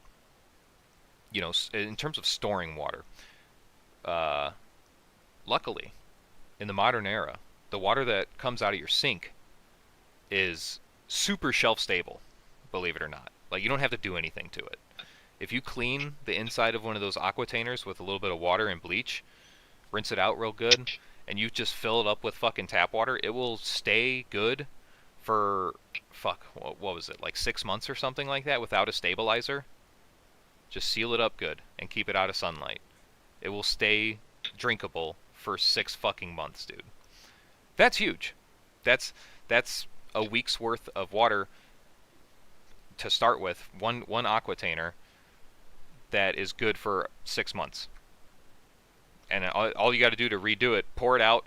in terms of storing water, luckily, in the modern era, the water that comes out of your sink is super shelf stable, believe it or not. Like, you don't have to do anything to it. If you clean the inside of one of those aquatainers with a little bit of water and bleach, rinse it out real good, and you just fill it up with fucking tap water, it will stay good for, what was it, like 6 months or something like that without a stabilizer. Just seal it up good and keep it out of sunlight. It will stay drinkable for 6 fucking months, dude. That's huge. That's a week's worth of water to start with. One aquatainer that is good for 6 months. And all you got to do to redo it, pour it out,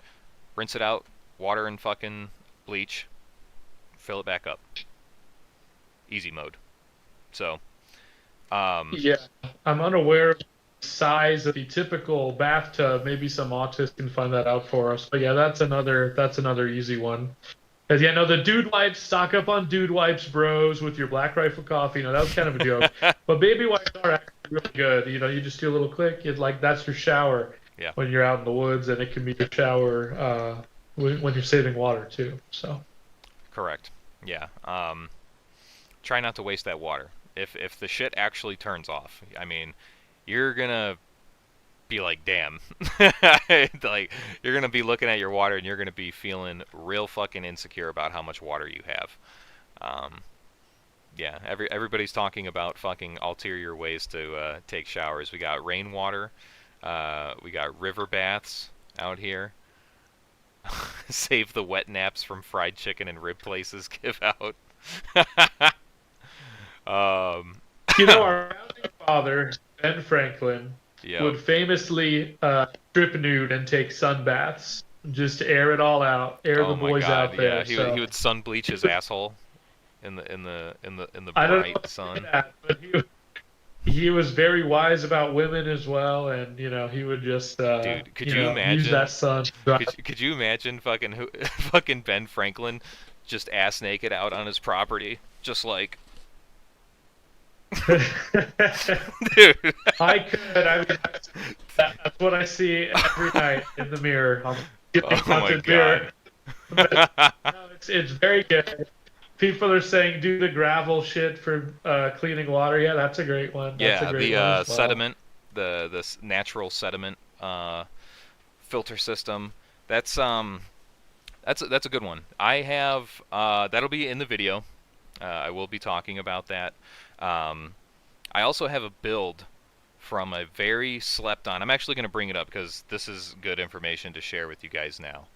rinse it out, water and fucking bleach, fill it back up. Easy mode. So, Yeah, I'm unaware of the size of the typical bathtub. Maybe some autists can find that out for us. But yeah, that's another easy one. Because yeah, no, the dude wipes, stock up on dude wipes, bros, with your Black Rifle coffee. You know, that was kind of a joke. But baby wipes are actually really good. You know, you just do a little click. It's like that's your shower yeah, when you're out in the woods, and it can be your shower when you're saving water too. So correct. Yeah. Try not to waste that water. If the shit actually turns off, I mean, you're gonna be like, damn. Like, you're gonna be looking at your water and you're gonna be feeling real fucking insecure about how much water you have. Um, yeah, everybody's talking about fucking ulterior ways to take showers. We got rainwater. We got river baths out here. Save the wet naps from fried chicken and rib places give out. um, you know, our founding father Ben Franklin yep. would famously strip nude and take sun baths just to air it all out, air the Oh my boys God, out yeah. there. He So would sun bleach his asshole in the I don't know bright if he did sun. that, but he was very wise about women as well, and you know he would just Dude, could you you know use imagine? that sun. To dry. Could you imagine fucking fucking Ben Franklin just ass naked out on his property, just like dude. I could. I mean, that's what I see every night in the mirror. I'm getting Oh my haunted God. mirror. But no, it's very good. People are saying do the gravel shit for cleaning water. Yeah, that's a great one. That's a Yeah, great the one as well. sediment, the natural sediment filter system. That's um that's a good one. I have that'll be in the video. I will be talking about that. Um, I also have a build from a very slept on. I'm actually going to bring it up because this is good information to share with you guys now.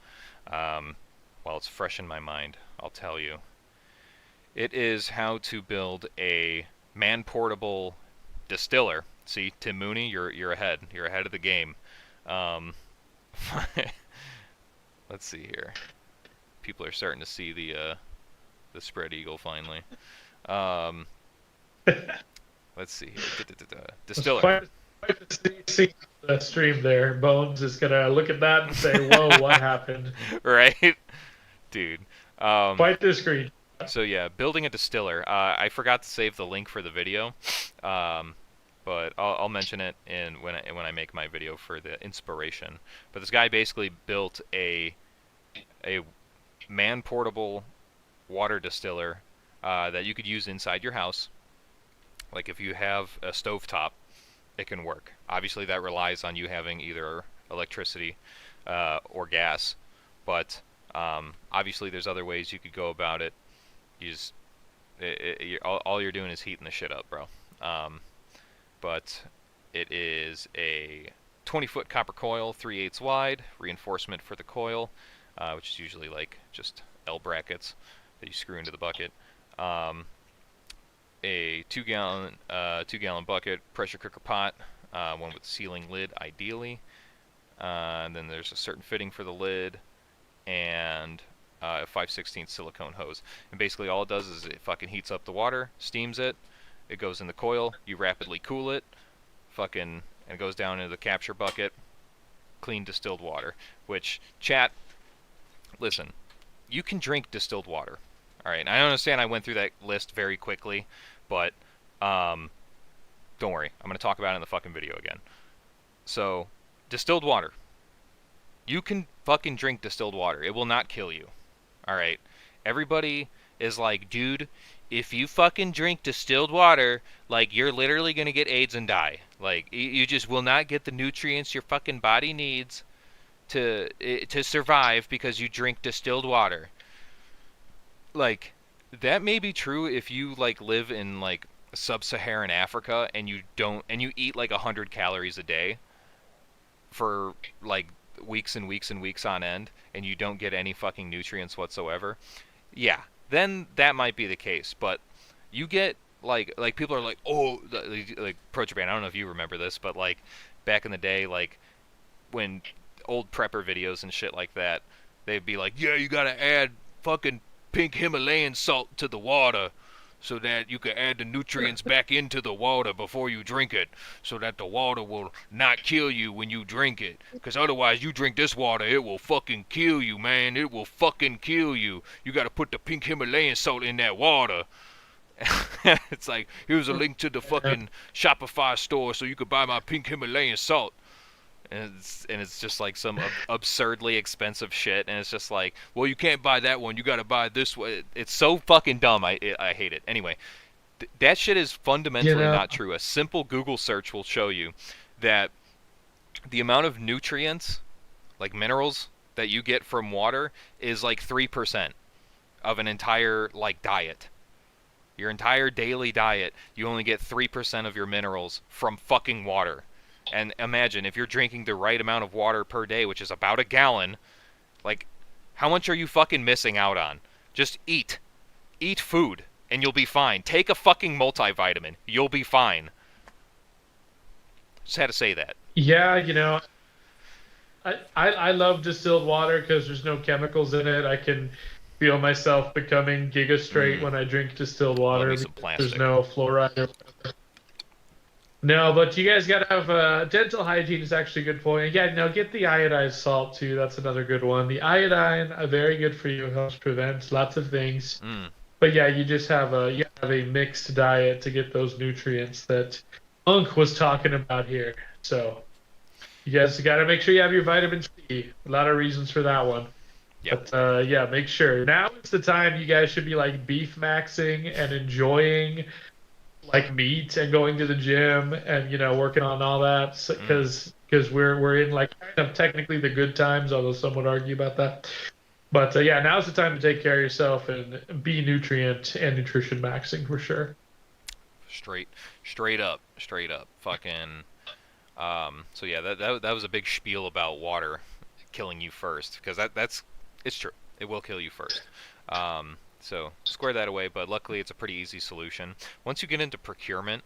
Um, while it's fresh in my mind, I'll tell you. It is how to build a man-portable distiller. See, Tim Mooney, you're ahead. You're ahead of the game. Um, let's see here. People are starting to see the spread eagle finally. Um, let's see here. It's Distiller. quite to see the stream there. Bones is gonna look at that and say, "Whoa, what happened?" Right, dude. Um, Quite the screen. so yeah, building a distiller. I forgot to save the link for the video, um, but I'll mention it in when I make my video for the inspiration. But this guy basically built a man portable water distiller that you could use inside your house. Like if you have a stovetop, it can work. Obviously, that relies on you having either electricity or gas, but obviously there's other ways you could go about it. You just all you're doing is heating the shit up, bro. But it is a 20-foot copper coil, 3/8 wide, reinforcement for the coil, which is usually like just L brackets that you screw into the bucket. A 2-gallon bucket, pressure cooker pot, one with sealing lid ideally. And then there's a certain fitting for the lid, and a 5/16 silicone hose. And basically all it does is it fucking heats up the water, steams it, it goes in the coil, you rapidly cool it, fucking, and it goes down into the capture bucket, clean distilled water. Which, chat, listen, you can drink distilled water. Alright, and I understand I went through that list very quickly, but don't worry, I'm going to talk about it in the fucking video again. So, distilled water. You can fucking drink distilled water. It will not kill you. Alright? Everybody is like, dude, if you fucking drink distilled water, like, you're literally gonna get AIDS and die. Like, you just will not get the nutrients your fucking body needs to survive because you drink distilled water. Like, that may be true if you, like, live in, like, sub-Saharan Africa and you eat, like, 100 calories a day for, like, weeks and weeks and weeks on end, and you don't get any fucking nutrients whatsoever, yeah, then that might be the case. But you get like people are like, oh, like Pro Japan. I don't know if you remember this, but like back in the day, like when old prepper videos and shit like that, they'd be like, yeah, you gotta add fucking pink Himalayan salt to the water so that you can add the nutrients back into the water before you drink it, so that the water will not kill you when you drink it. Because otherwise, you drink this water, it will fucking kill you, man. It will fucking kill you. You gotta put the pink Himalayan salt in that water. It's like, here's a link to the fucking Shopify store so you could buy my pink Himalayan salt. And it's just like some absurdly expensive shit, and it's just like, well, you can't buy that one, you gotta buy this one. It's so fucking dumb. I hate it. Anyway, that shit is fundamentally not true. A simple Google search will show you that the amount of nutrients, like minerals, that you get from water is like 3% of an entire like diet. Your entire daily diet, you only get 3% of your minerals from fucking water. And imagine, if you're drinking the right amount of water per day, which is about a gallon, like, how much are you fucking missing out on? Just eat. Eat food, and you'll be fine. Take a fucking multivitamin. You'll be fine. Just had to say that. Yeah, I love distilled water because there's no chemicals in it. I can feel myself becoming giga straight when I drink distilled Love water me some because plastic. there's no fluoride. No, but you guys gotta have dental hygiene is actually a good point. Yeah, no, get the iodized salt too. That's another good one. The iodine, very good for you. Helps prevent lots of things. But yeah, you have a mixed diet to get those nutrients that Unk was talking about here. So you guys got to make sure you have your vitamin C. A lot of reasons for that one. Yep. But yeah, make sure. Now is the time you guys should be like beef maxing and enjoying like meat and going to the gym and working on all that because we're in like kind of technically the good times, although some would argue about that. But yeah, now's the time to take care of yourself and be nutrient and nutrition maxing for sure. Straight up. Fucking. So yeah, that was a big spiel about water killing you first, because it's true. It will kill you first. So square that away, but luckily it's a pretty easy solution. Once you get into procurement,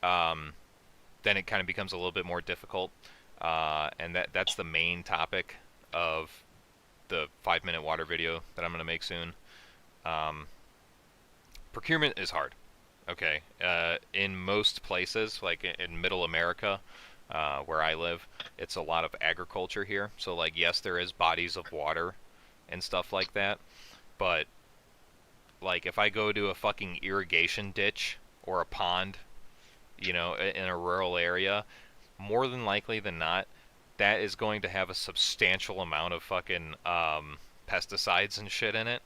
then it kind of becomes a little bit more difficult, and that's the main topic of the 5-minute water video that I'm going to make soon. Procurement is hard. Okay, in most places, like in Middle America, where I live, it's a lot of agriculture here. So like, yes, there is bodies of water and stuff like that, but like if I go to a fucking irrigation ditch or a pond, in a rural area, more than likely than not, that is going to have a substantial amount of fucking pesticides and shit in it,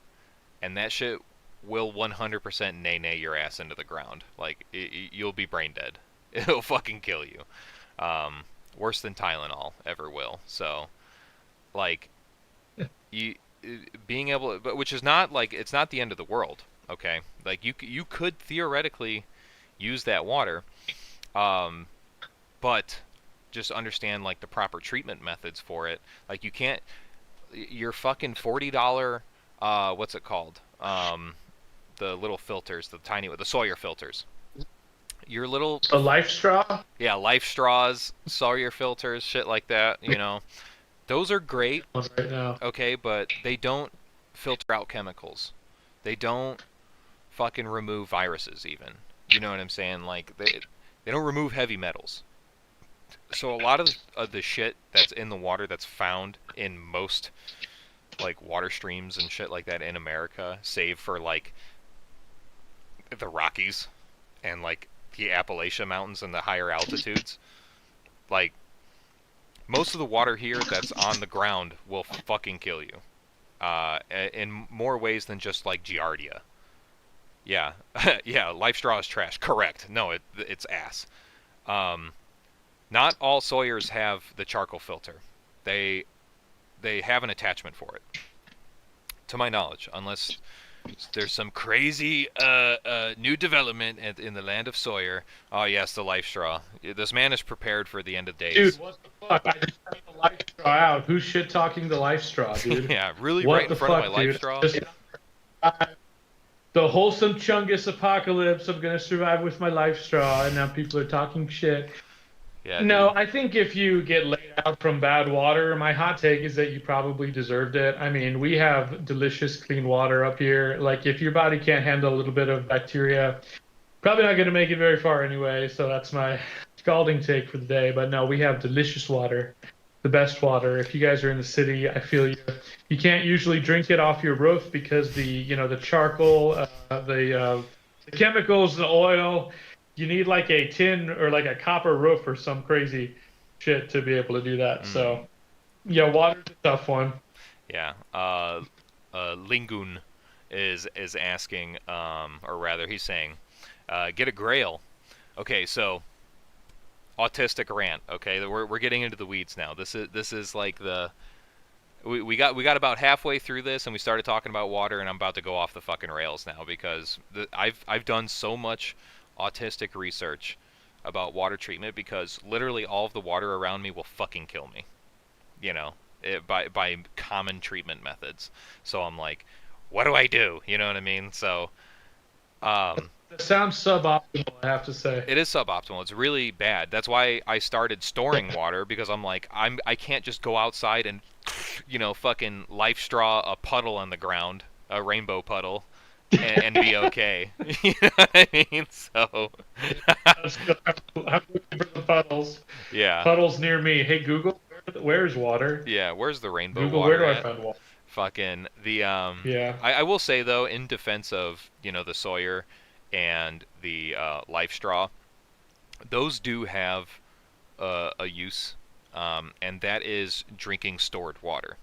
and that shit will 100% nay your ass into the ground. Like, you'll be brain dead. It'll fucking kill you. Worse than Tylenol ever will. So, like, you being able, but which is not like, it's not the end of the world. Okay, like you could theoretically use that water, but just understand like the proper treatment methods for it. Like, you can't, your fucking $40 what's it called, the little filters, the Sawyer filters, your little, A life straw. yeah, Life straws, Sawyer filters, shit like that, those are great, Right now. okay, but they don't filter out chemicals. They don't fucking remove viruses even. You know what I'm saying? Like, they don't remove heavy metals. So a lot of the shit that's in the water that's found in most like water streams and shit like that in America, save for like the Rockies and like the Appalachian Mountains and the higher altitudes, like most of the water here that's on the ground will fucking kill you. In more ways than just like Giardia. Yeah, yeah, Life straw is trash. Correct. No, it's ass. Not all Sawyers have the charcoal filter. They have an attachment for it, to my knowledge, unless There's some crazy new development in the land of Sawyer. Oh yes, the life straw. This man is prepared for the end of Dude, days. what the fuck? I just got the life straw out. Who's shit talking the life straw, dude? Yeah, really, right What in the front of my fuck, life dude? straw. Just the wholesome Chungus apocalypse. I'm gonna survive with my life straw, and now people are talking shit. Yeah, No, dude. I think if you get laid out from bad water, my hot take is that you probably deserved it. I mean, we have delicious clean water up here. Like, if your body can't handle a little bit of bacteria, probably not going to make it very far anyway. So that's my scalding take for the day. But no, we have delicious water, the best water. If you guys are in the city, I feel you. You can't usually drink it off your roof because the charcoal, the chemicals, the oil. You need like a tin or like a copper roof or some crazy shit to be able to do that. Mm, So yeah, water's a tough one. yeah. Lingun is asking, or rather, he's saying, get a Grail. Okay, so autistic rant. Okay, we're getting into the weeds now. This is like the we got about halfway through this and we started talking about water and I'm about to go off the fucking rails now because I've done so much autistic research about water treatment because literally all of the water around me will fucking kill me, you know, by common treatment methods. So I'm like, what do I do? You know what I mean? So um, It sounds suboptimal, I have to say. it is suboptimal. It's really bad. That's why I started storing water because I'm like I can't just go outside and fucking life straw a puddle on the ground, a rainbow puddle, and be okay. You know what I mean? So That's good. I'm looking for the puddles. yeah, Puddles near me. Hey Google, where's water? yeah. Where's the rainbow Google, where water do I at? find water? Fucking the Yeah. I will say though, in defense of the Sawyer and the life straw, those do have a use, and that is drinking stored water.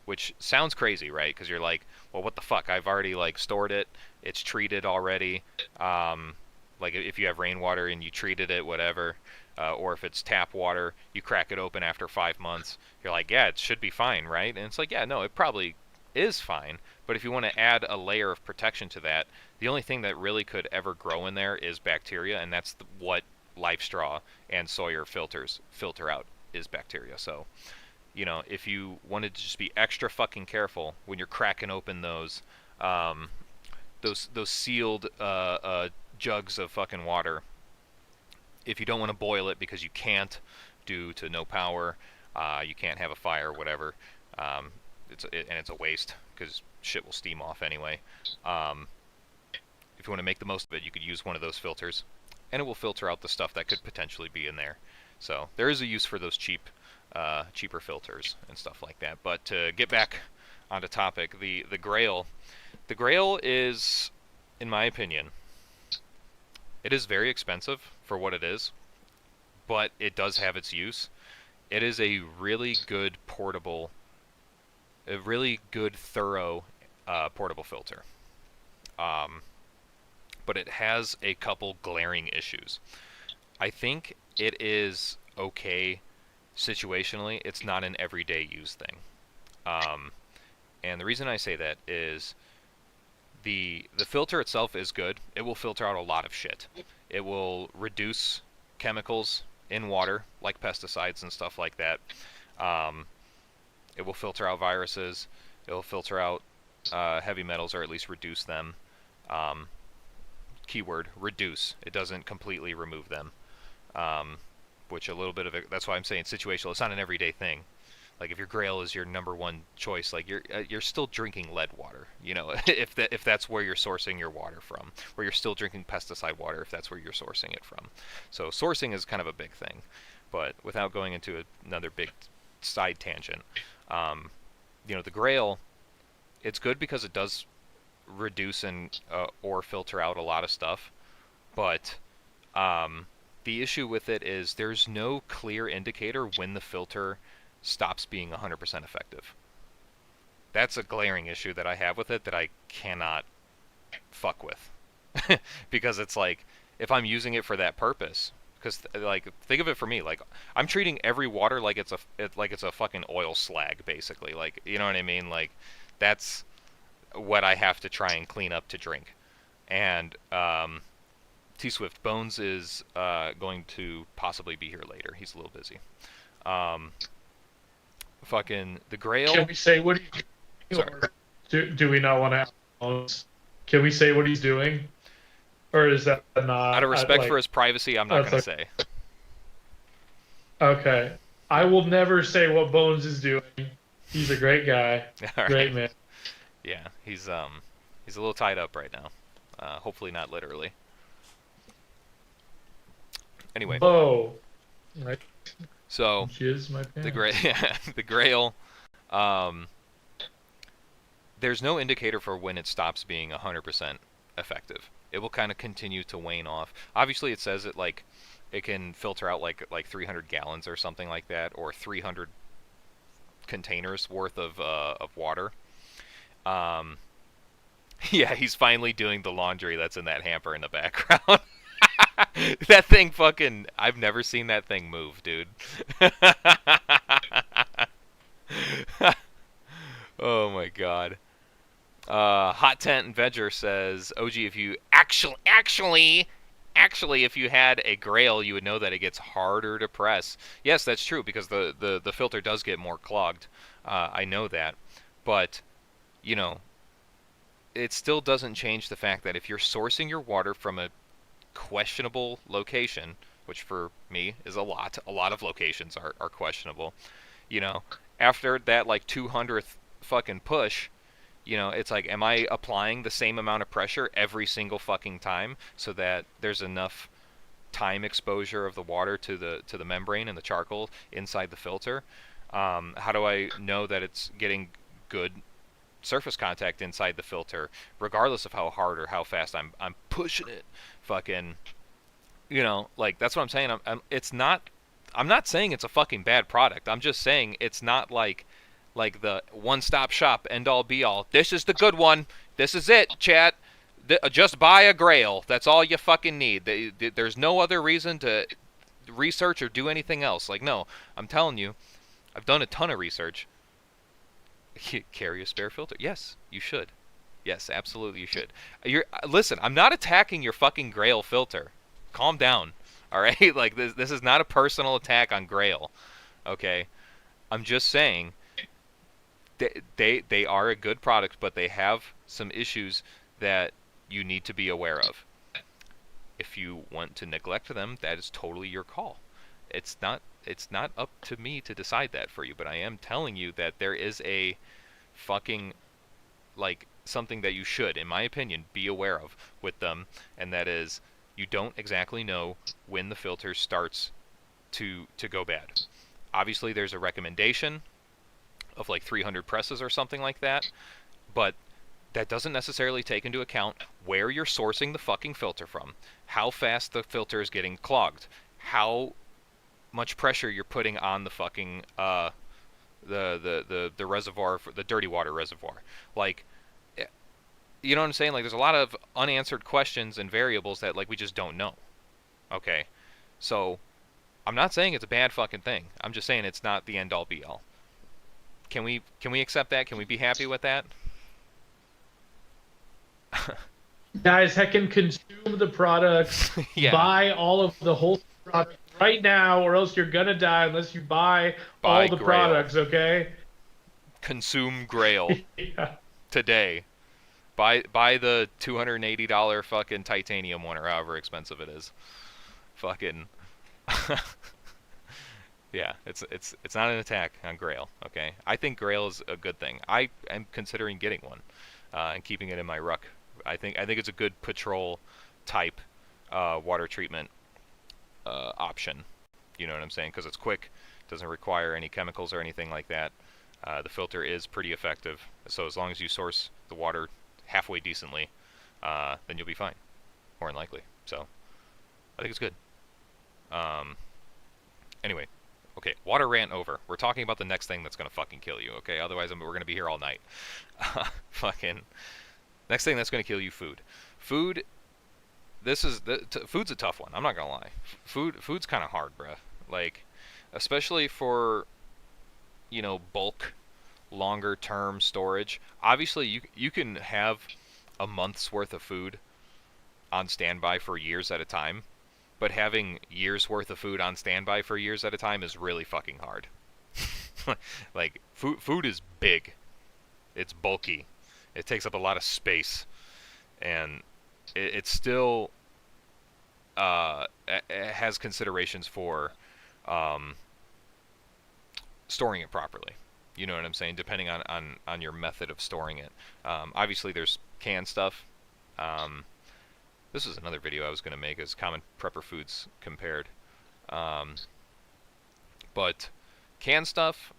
Which sounds crazy, right? Because you're like, well, what the fuck? I've already like stored it. It's treated already. Like if you have rainwater and you treated it, whatever, or if it's tap water, you crack it open after 5 months. You're like, yeah, it should be fine, right? And it's like, yeah, no, it probably is fine. But if you want to add a layer of protection to that, the only thing that really could ever grow in there is bacteria, and that's what Life Straw and Sawyer filters filter out is bacteria. So if you wanted to just be extra fucking careful when you're cracking open um, those sealed jugs of fucking water, if you don't want to boil it because you can't due to no power, you can't have a fire, whatever, um, and it's a waste because shit will steam off anyway. Um, if you want to make the most of it, you could use one of those filters, and it will filter out the stuff that could potentially be in there. So there is a use for those cheaper filters and stuff like that. But to get back onto topic, the Grail is, in my opinion, it is very expensive for what it is, but it does have its use. It is a really good a really good thorough portable filter. Um, but it has a couple glaring issues. I think it is okay situationally. It's not an everyday use thing. Um, and the reason I say that is the filter itself is good. It will filter out a lot of shit. It will reduce chemicals in water, like pesticides and stuff like that. Um, it will filter out viruses. It will filter out heavy metals, or at least reduce them. Um, Keyword reduce. It doesn't completely remove them. Um, which a little bit of it, that's why I'm saying situational. It's not an everyday thing. Like if your Grail is your number one choice, like you're still drinking lead water, if that's where you're sourcing your water from, or you're still drinking pesticide water if that's where you're sourcing it from. So sourcing is kind of a big thing, but without going into another big side tangent, um, the Grail, it's good because it does reduce and or filter out a lot of stuff, but um, the issue with it is there's no clear indicator when the filter stops being 100% effective. That's a glaring issue that I have with it that I cannot fuck with. Because it's like, if I'm using it for that purpose, because like think of it for me, like I'm treating every water like it's a fucking oil slag basically, like you know what I mean, like that's what I have to try and clean up to drink. And T Swift Bones is going to possibly be here later. He's a little busy. Um, fucking the Can Grail. we say what he's doing, Sorry. or do we not want to have? Can we say what he's doing, or is that Out of not respect for like? his privacy, I'm not That's gonna like say. okay. I will never say what Bones is doing. He's a great guy, All right. great man. Yeah, he's a little tied up right now. Hopefully not literally. Anyway, Bo, right? so Jizz my the pants. the Grail. Um, there's no indicator for when it stops being 100% effective. It will kind of continue to wane off. Obviously, it says it like it can filter out like 300 gallons or something like that, or 300 containers worth of water. Um, yeah, he's finally doing the laundry that's in that hamper in the background. That thing fucking. I've never seen that thing move, dude. Oh my god. Hot Tent and Vegger says, "OG, if you actually, if you had a Grail, you would know that it gets harder to press." Yes, that's true because the filter does get more clogged. I know that, but you know, it still doesn't change the fact that if you're sourcing your water from a questionable location, which for me is a lot of locations are questionable. You know, after that like 200th fucking push, you know, it's like, am I applying the same amount of pressure every single fucking time so that there's enough time exposure of the water to the membrane and the charcoal inside the filter? How do I know that it's getting good surface contact inside the filter, regardless of how hard or how fast I'm pushing it? Fucking, you know, like that's what I'm saying. It's not. I'm not saying it's a fucking bad product. I'm just saying it's not like the one-stop shop, end-all be-all. This is the good one. This is it, chat. Just buy a Grail. That's all you fucking need. There's no other reason to research or do anything else. Like, no, I'm telling you, I've done a ton of research. Carry a spare filter. Yes, you should. Yes, absolutely you should. Listen, I'm not attacking your fucking Grail filter. Calm down. All right? Like this is not a personal attack on Grail. Okay? I'm just saying they are a good product, but they have some issues that you need to be aware of. If you want to neglect them, that is totally your call. It's not up to me to decide that for you, but I am telling you that there is a fucking like something that you should, in my opinion, be aware of with them, and that is you don't exactly know when the filter starts to go bad. Obviously, there's a recommendation of like 300 presses or something like that, but that doesn't necessarily take into account where you're sourcing the fucking filter from, how fast the filter is getting clogged, how much pressure you're putting on the fucking the reservoir, for the dirty water reservoir. Like, you know what I'm saying? Like, there's a lot of unanswered questions and variables that like we just don't know. Okay, so I'm not saying it's a bad fucking thing. I'm just saying it's not the end all be all. Can we accept that? Can we be happy with that? Guys, heckin' consume the products. Yeah. Buy all of the whole product right now, or else you're gonna die unless you buy Buy all the Grail. products. Okay? Consume Grail Yeah. today. Buy the $280 fucking titanium one or however expensive it is. Fucking yeah, it's not an attack on Grail, okay? I think Grail is a good thing. I am considering getting one and keeping it in my ruck. I think it's a good patrol type water treatment option. You know what I'm saying? Because it's quick, doesn't require any chemicals or anything like that. The filter is pretty effective, so as long as you source the water halfway decently, then you'll be fine, more than likely. So I think it's good. Um, anyway, okay, water rant over. We're talking about the next thing that's gonna fucking kill you. Okay, otherwise we're gonna be here all night. Fucking next thing that's gonna kill you: food. Food. Food's a tough one. I'm not gonna lie. Food's kind of hard, bruh. Like, especially for bulk longer term storage. Obviously, you can have a month's worth of food on standby for years at a time, but having years worth of food on standby for years at a time is really fucking hard. Like food is big. It's bulky. It takes up a lot of space, and it still has considerations for um, storing it properly. You know what I'm saying? Depending on your method of storing it. Obviously, there's canned stuff. This is another video I was going to make, is common prepper foods compared. Um, but canned stuff,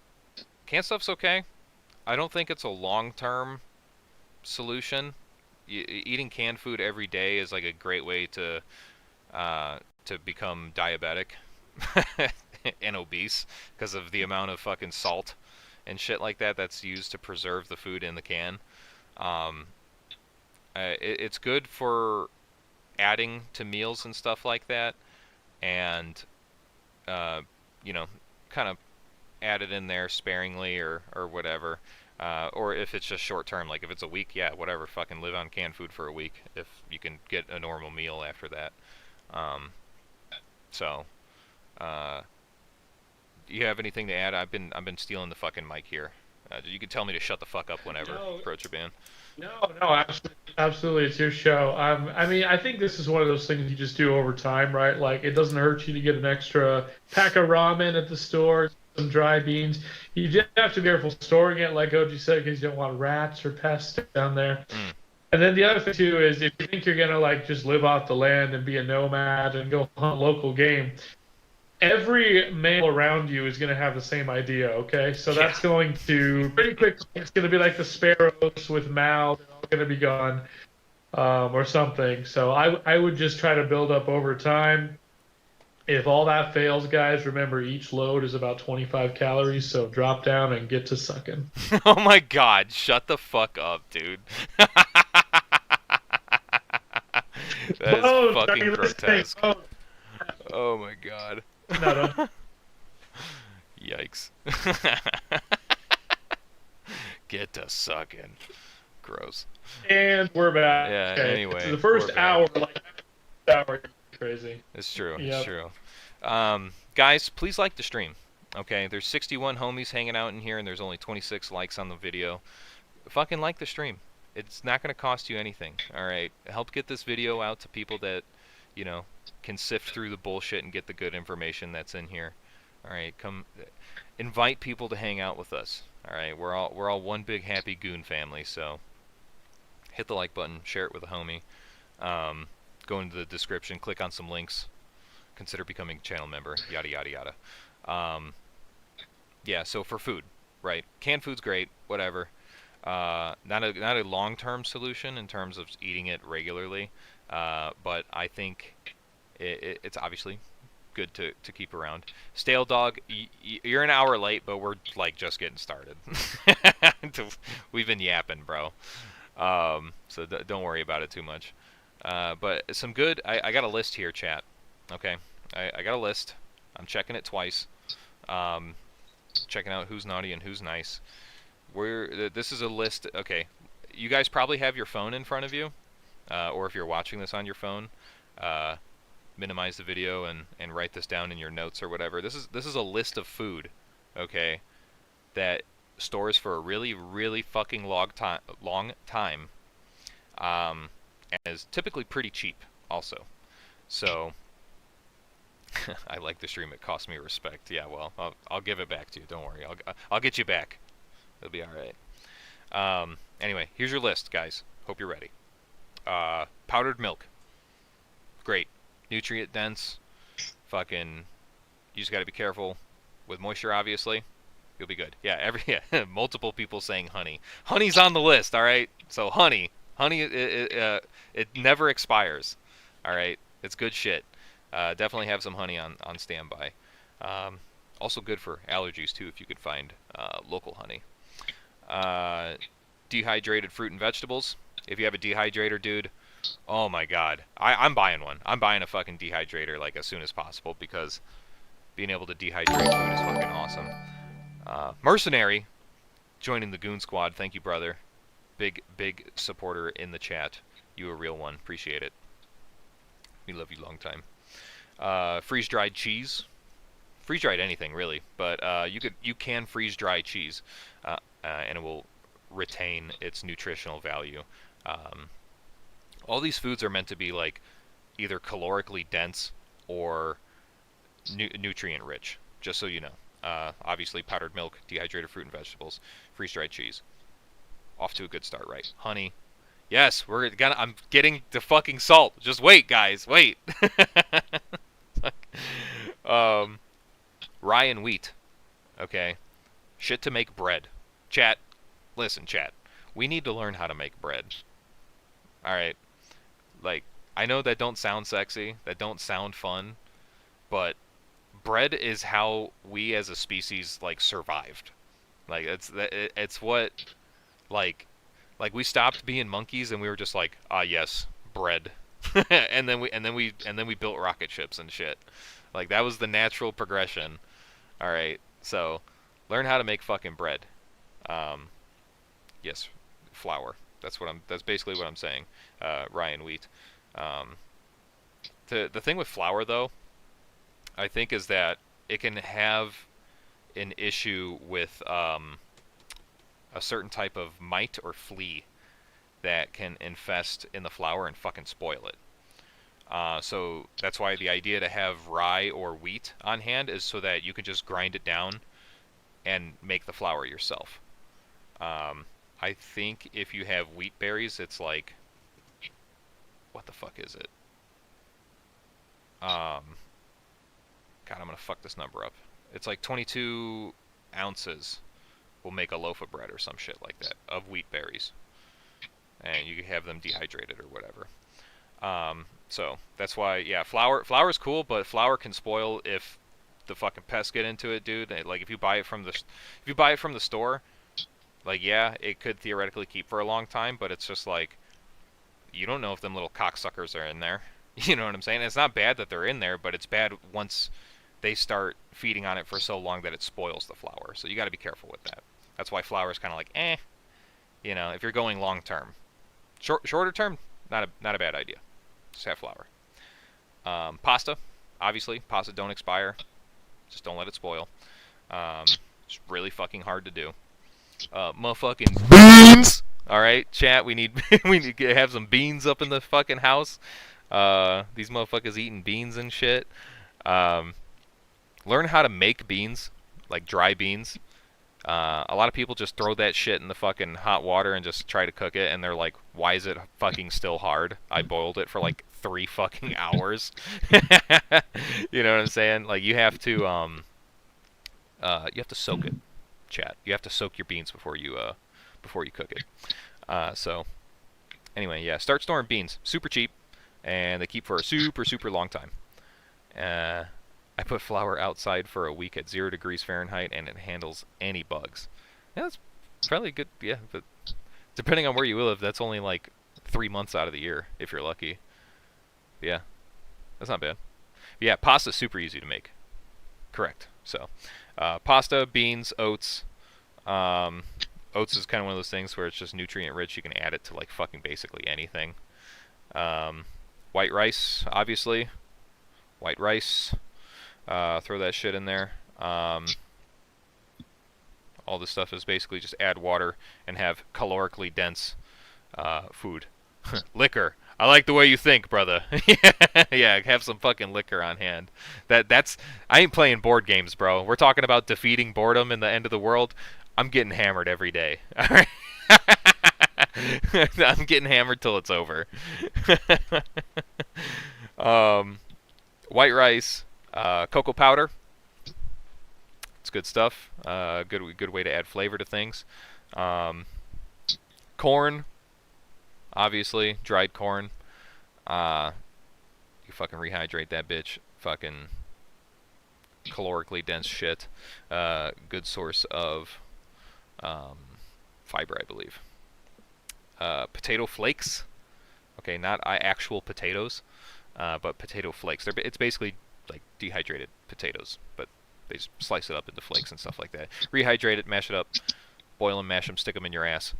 canned stuff's okay. I don't think it's a long-term solution. Eating canned food every day is like a great way to become diabetic and obese because of the amount of fucking salt and shit like that that's used to preserve the food in the can. Um, it's good for adding to meals and stuff like that, and uh, you know, kind of add it in there sparingly or whatever. Or if it's just short term, like if it's a week, yeah, whatever, fucking live on canned food for a week if you can get a normal meal after that. Um, so, uh, do you have anything to add? I've been stealing the fucking mic here. You can tell me to shut the fuck up whenever, No, Approacher Band. no, no, absolutely, it's your show. I mean, I think this is one of those things you just do over time, right? Like, it doesn't hurt you to get an extra pack of ramen at the store, some dry beans. You just have to be careful storing it, like OG said, because you don't want rats or pests down there. Mm. And then the other thing too is if you think you're gonna like just live off the land and be a nomad and go hunt local game, every male around you is going to have the same idea, okay? So Yeah. that's going to pretty quickly, it's going to be like the sparrows with mouths, they're all going to be gone, or something. So I would just try to build up over time. If all that fails, guys, remember each load is about 25 calories, so drop down and get to sucking. Oh my god, shut the fuck up, dude. That is Bones, are fucking you listening? grotesque. Bones. Oh my god. No, no. Yikes. Get to sucking. Gross. And we're back. Yeah, Okay. anyway, So the first we're back. hour, like, hour, crazy. It's true. It's Yep. true. Guys, please like the stream. Okay, there's 61 homies hanging out in here, and there's only 26 likes on the video. Fucking like the stream. It's not going to cost you anything. All right, help get this video out to people that, you know, can sift through the bullshit and get the good information that's in here. All right, come, invite people to hang out with us. All right, we're all one big happy goon family. So hit the like button, share it with a homie. Go into the description, click on some links, consider becoming a channel member, yada yada yada. Yeah, so for food, right? Canned food's great, whatever. Not a long-term solution in terms of eating it regularly, but I think it's obviously good to keep around. Stale dog, you're an hour late, but we're like just getting started. We've been yapping, bro. So don't worry about it too much. But some good. I got a list here, chat. Okay, I got a list. I'm checking it twice. Checking out who's naughty and who's nice. This is a list. Okay, you guys probably have your phone in front of you, or if you're watching this on your phone, minimize the video and write this down in your notes or whatever. This is a list of food, okay, that stores for a really fucking long time, and is typically pretty cheap also. So I like the stream. It cost me respect. Yeah, well, I'll give it back to you. Don't worry. I'll get you back. It'll be all right. Anyway, here's your list, guys. Hope you're ready. Powdered milk. Great. Nutrient dense. Fucking. You just got to be careful with moisture, obviously. You'll be good. Yeah, multiple people saying honey. Honey's on the list, all right? So honey, it never expires. All right? It's good shit. Definitely have some honey on standby. Also good for allergies too if you could find local honey. Dehydrated fruit and vegetables. If you have a dehydrator, dude, oh my god, I'm buying one. I'm buying a fucking dehydrator like as soon as possible because being able to dehydrate food is fucking awesome. Mercenary, joining the Goon Squad. Thank you, brother. Big supporter in the chat. You a real one. Appreciate it. We love you long time. Freeze-dried cheese. Freeze-dried anything, really. But you can freeze-dry cheese, and it will retain its nutritional value. All these foods are meant to be like either calorically dense or nutrient rich, just so you know. Obviously, powdered milk, dehydrated fruit and vegetables, freeze-dried cheese. Off to a good start, right? Honey. Yes, I'm getting the fucking salt. Just wait, guys. Wait. Rye and wheat. Okay. Shit to make bread. Chat. Listen, chat. We need to learn how to make bread. Alright. Like, I know that don't sound sexy, that don't sound fun, but bread is how we as a species like survived. Like it's what like we stopped being monkeys and we were just like, ah yes, bread. and then we built rocket ships and shit. Like that was the natural progression. All right. So, learn how to make fucking bread. Yes, flour. That's basically what I'm saying. Rye and wheat. The thing with flour though, I think, is that it can have an issue with a certain type of mite or flea that can infest in the flour and fucking spoil it. So that's why the idea to have rye or wheat on hand is so that you can just grind it down and make the flour yourself. I think if you have wheat berries, it's like, what the fuck is it? God, I'm gonna fuck this number up. It's like 22 ounces will make a loaf of bread or some shit like that of wheat berries, and you can have them dehydrated or whatever. So that's why, yeah, flour's cool, but flour can spoil if the fucking pests get into it, dude. Like if you buy it from the store, like yeah, it could theoretically keep for a long time, but it's just like you don't know if them little cocksuckers are in there. You know what I'm saying? It's not bad that they're in there, but it's bad once they start feeding on it for so long that it spoils the flour. So you got to be careful with that. That's why flour is kind of like, you know, if you're going long term. Shorter term, not a bad idea. Just have flour. Pasta, obviously, pasta don't expire. Just don't let it spoil. It's really fucking hard to do. Motherfucking beans. All right, chat. We need to have some beans up in the fucking house. These motherfuckers eating beans and shit. Learn how to make beans, like dry beans. A lot of people just throw that shit in the fucking hot water and just try to cook it, and they're like, why is it fucking still hard? I boiled it for like 3 fucking hours. You know what I'm saying? Like you have to soak it, chat. You have to soak your beans before you cook it. So anyway, yeah, start storing beans. Super cheap, and they keep for a super long time. I put flour outside for a week at 0 degrees Fahrenheit, and it handles any bugs. Yeah, that's fairly good. Yeah, but depending on where you live, that's only like 3 months out of the year if you're lucky. But yeah, that's not bad. But yeah, pasta's super easy to make. Correct. So, pasta, beans, oats. Oats is kind of one of those things where it's just nutrient rich. You can add it to like fucking basically anything. White rice, obviously. White rice. Throw that shit in there. All this stuff is basically just add water and have calorically dense food. Liquor. I like the way you think, brother. Yeah, have some fucking liquor on hand. That's I ain't playing board games, bro. We're talking about defeating boredom in the end of the world. I'm getting hammered every day. All right. I'm getting hammered till it's over. White rice. Cocoa powder. It's good stuff. Good way to add flavor to things. Corn. Obviously, dried corn. You fucking rehydrate that bitch. Fucking calorically dense shit. Good source of fiber, I believe. Potato flakes. Okay, not actual potatoes, but potato flakes. It's basically like dehydrated potatoes, but they slice it up into flakes and stuff like that. Rehydrate it, mash it up, boil them, mash them, stick them in your ass.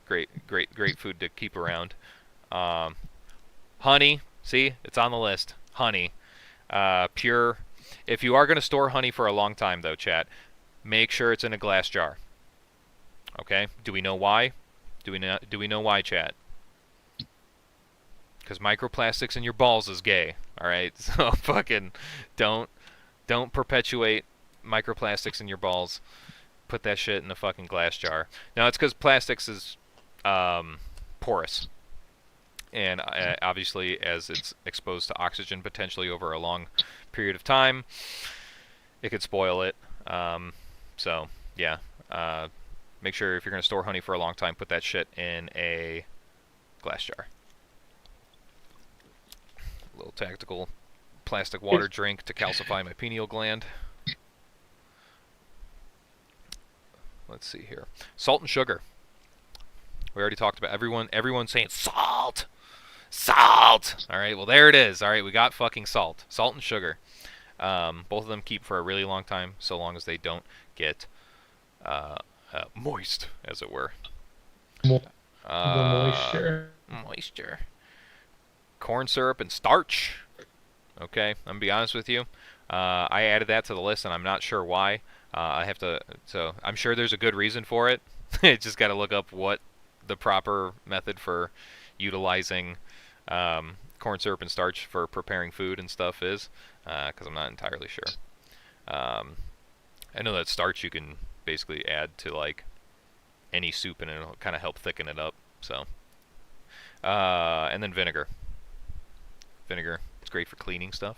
Great food to keep around. Um, honey, see, it's on the list. Honey, pure. If you are going to store honey for a long time, though, chat, make sure it's in a glass jar. Okay? Do we know why? Do we know why, chat? Because microplastics in your balls is gay. All right, so fucking don't perpetuate microplastics in your balls. Put that shit in a fucking glass jar. Now it's because plastics is porous, and obviously as it's exposed to oxygen potentially over a long period of time, it could spoil it. So yeah, make sure if you're gonna store honey for a long time, put that shit in a glass jar. A little tactical plastic water drink to calcify my pineal gland. Let's see here. Salt and sugar. We already talked about everyone saying salt. Salt. All right, well there it is. All right, we got fucking salt. Salt and sugar. Both of them keep for a really long time, so long as they don't get moist, as it were. The moisture. Moisture. Corn syrup and starch. Okay, I'm gonna be honest with you. I added that to the list, and I'm not sure why. I have to. So I'm sure there's a good reason for it. Just got to look up what the proper method for utilizing corn syrup and starch for preparing food and stuff is, because I'm not entirely sure. I know that starch you can basically add to like any soup, and it'll kind of help thicken it up. So, and then vinegar. Vinegar, it's great for cleaning stuff.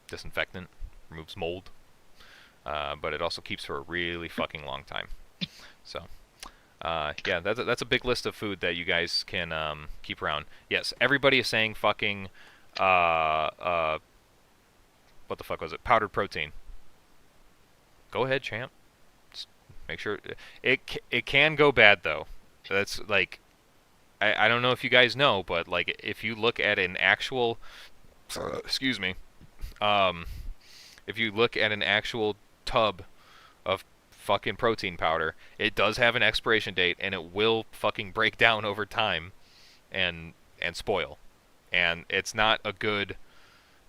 Disinfectant, removes mold, but it also keeps for a really fucking long time. So, yeah, that's a big list of food that you guys can keep around. Yes, everybody is saying fucking, what the fuck was it? Powdered protein. Go ahead, champ. Just make sure it can go bad though. That's like, I don't know if you guys know, but like if you look at an actual, excuse me, if you look at an actual tub of fucking protein powder, it does have an expiration date, and it will fucking break down over time, and spoil, and it's not a good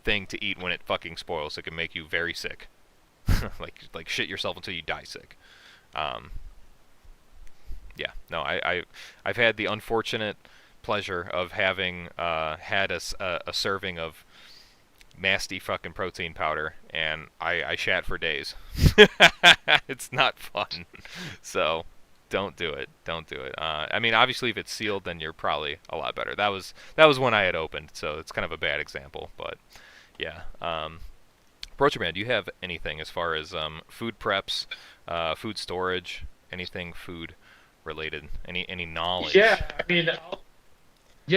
thing to eat when it fucking spoils. It can make you very sick, like shit yourself until you die sick. Yeah, no, I've had the unfortunate pleasure of having had a serving of nasty fucking protein powder, and I shat for days. It's not fun. So don't do it. Don't do it. I mean, obviously, if it's sealed, then you're probably a lot better. That was one I had opened, so it's kind of a bad example. But yeah, Brocher Man, do you have anything as far as food preps, food storage, anything food related? Any knowledge? Yeah, I mean,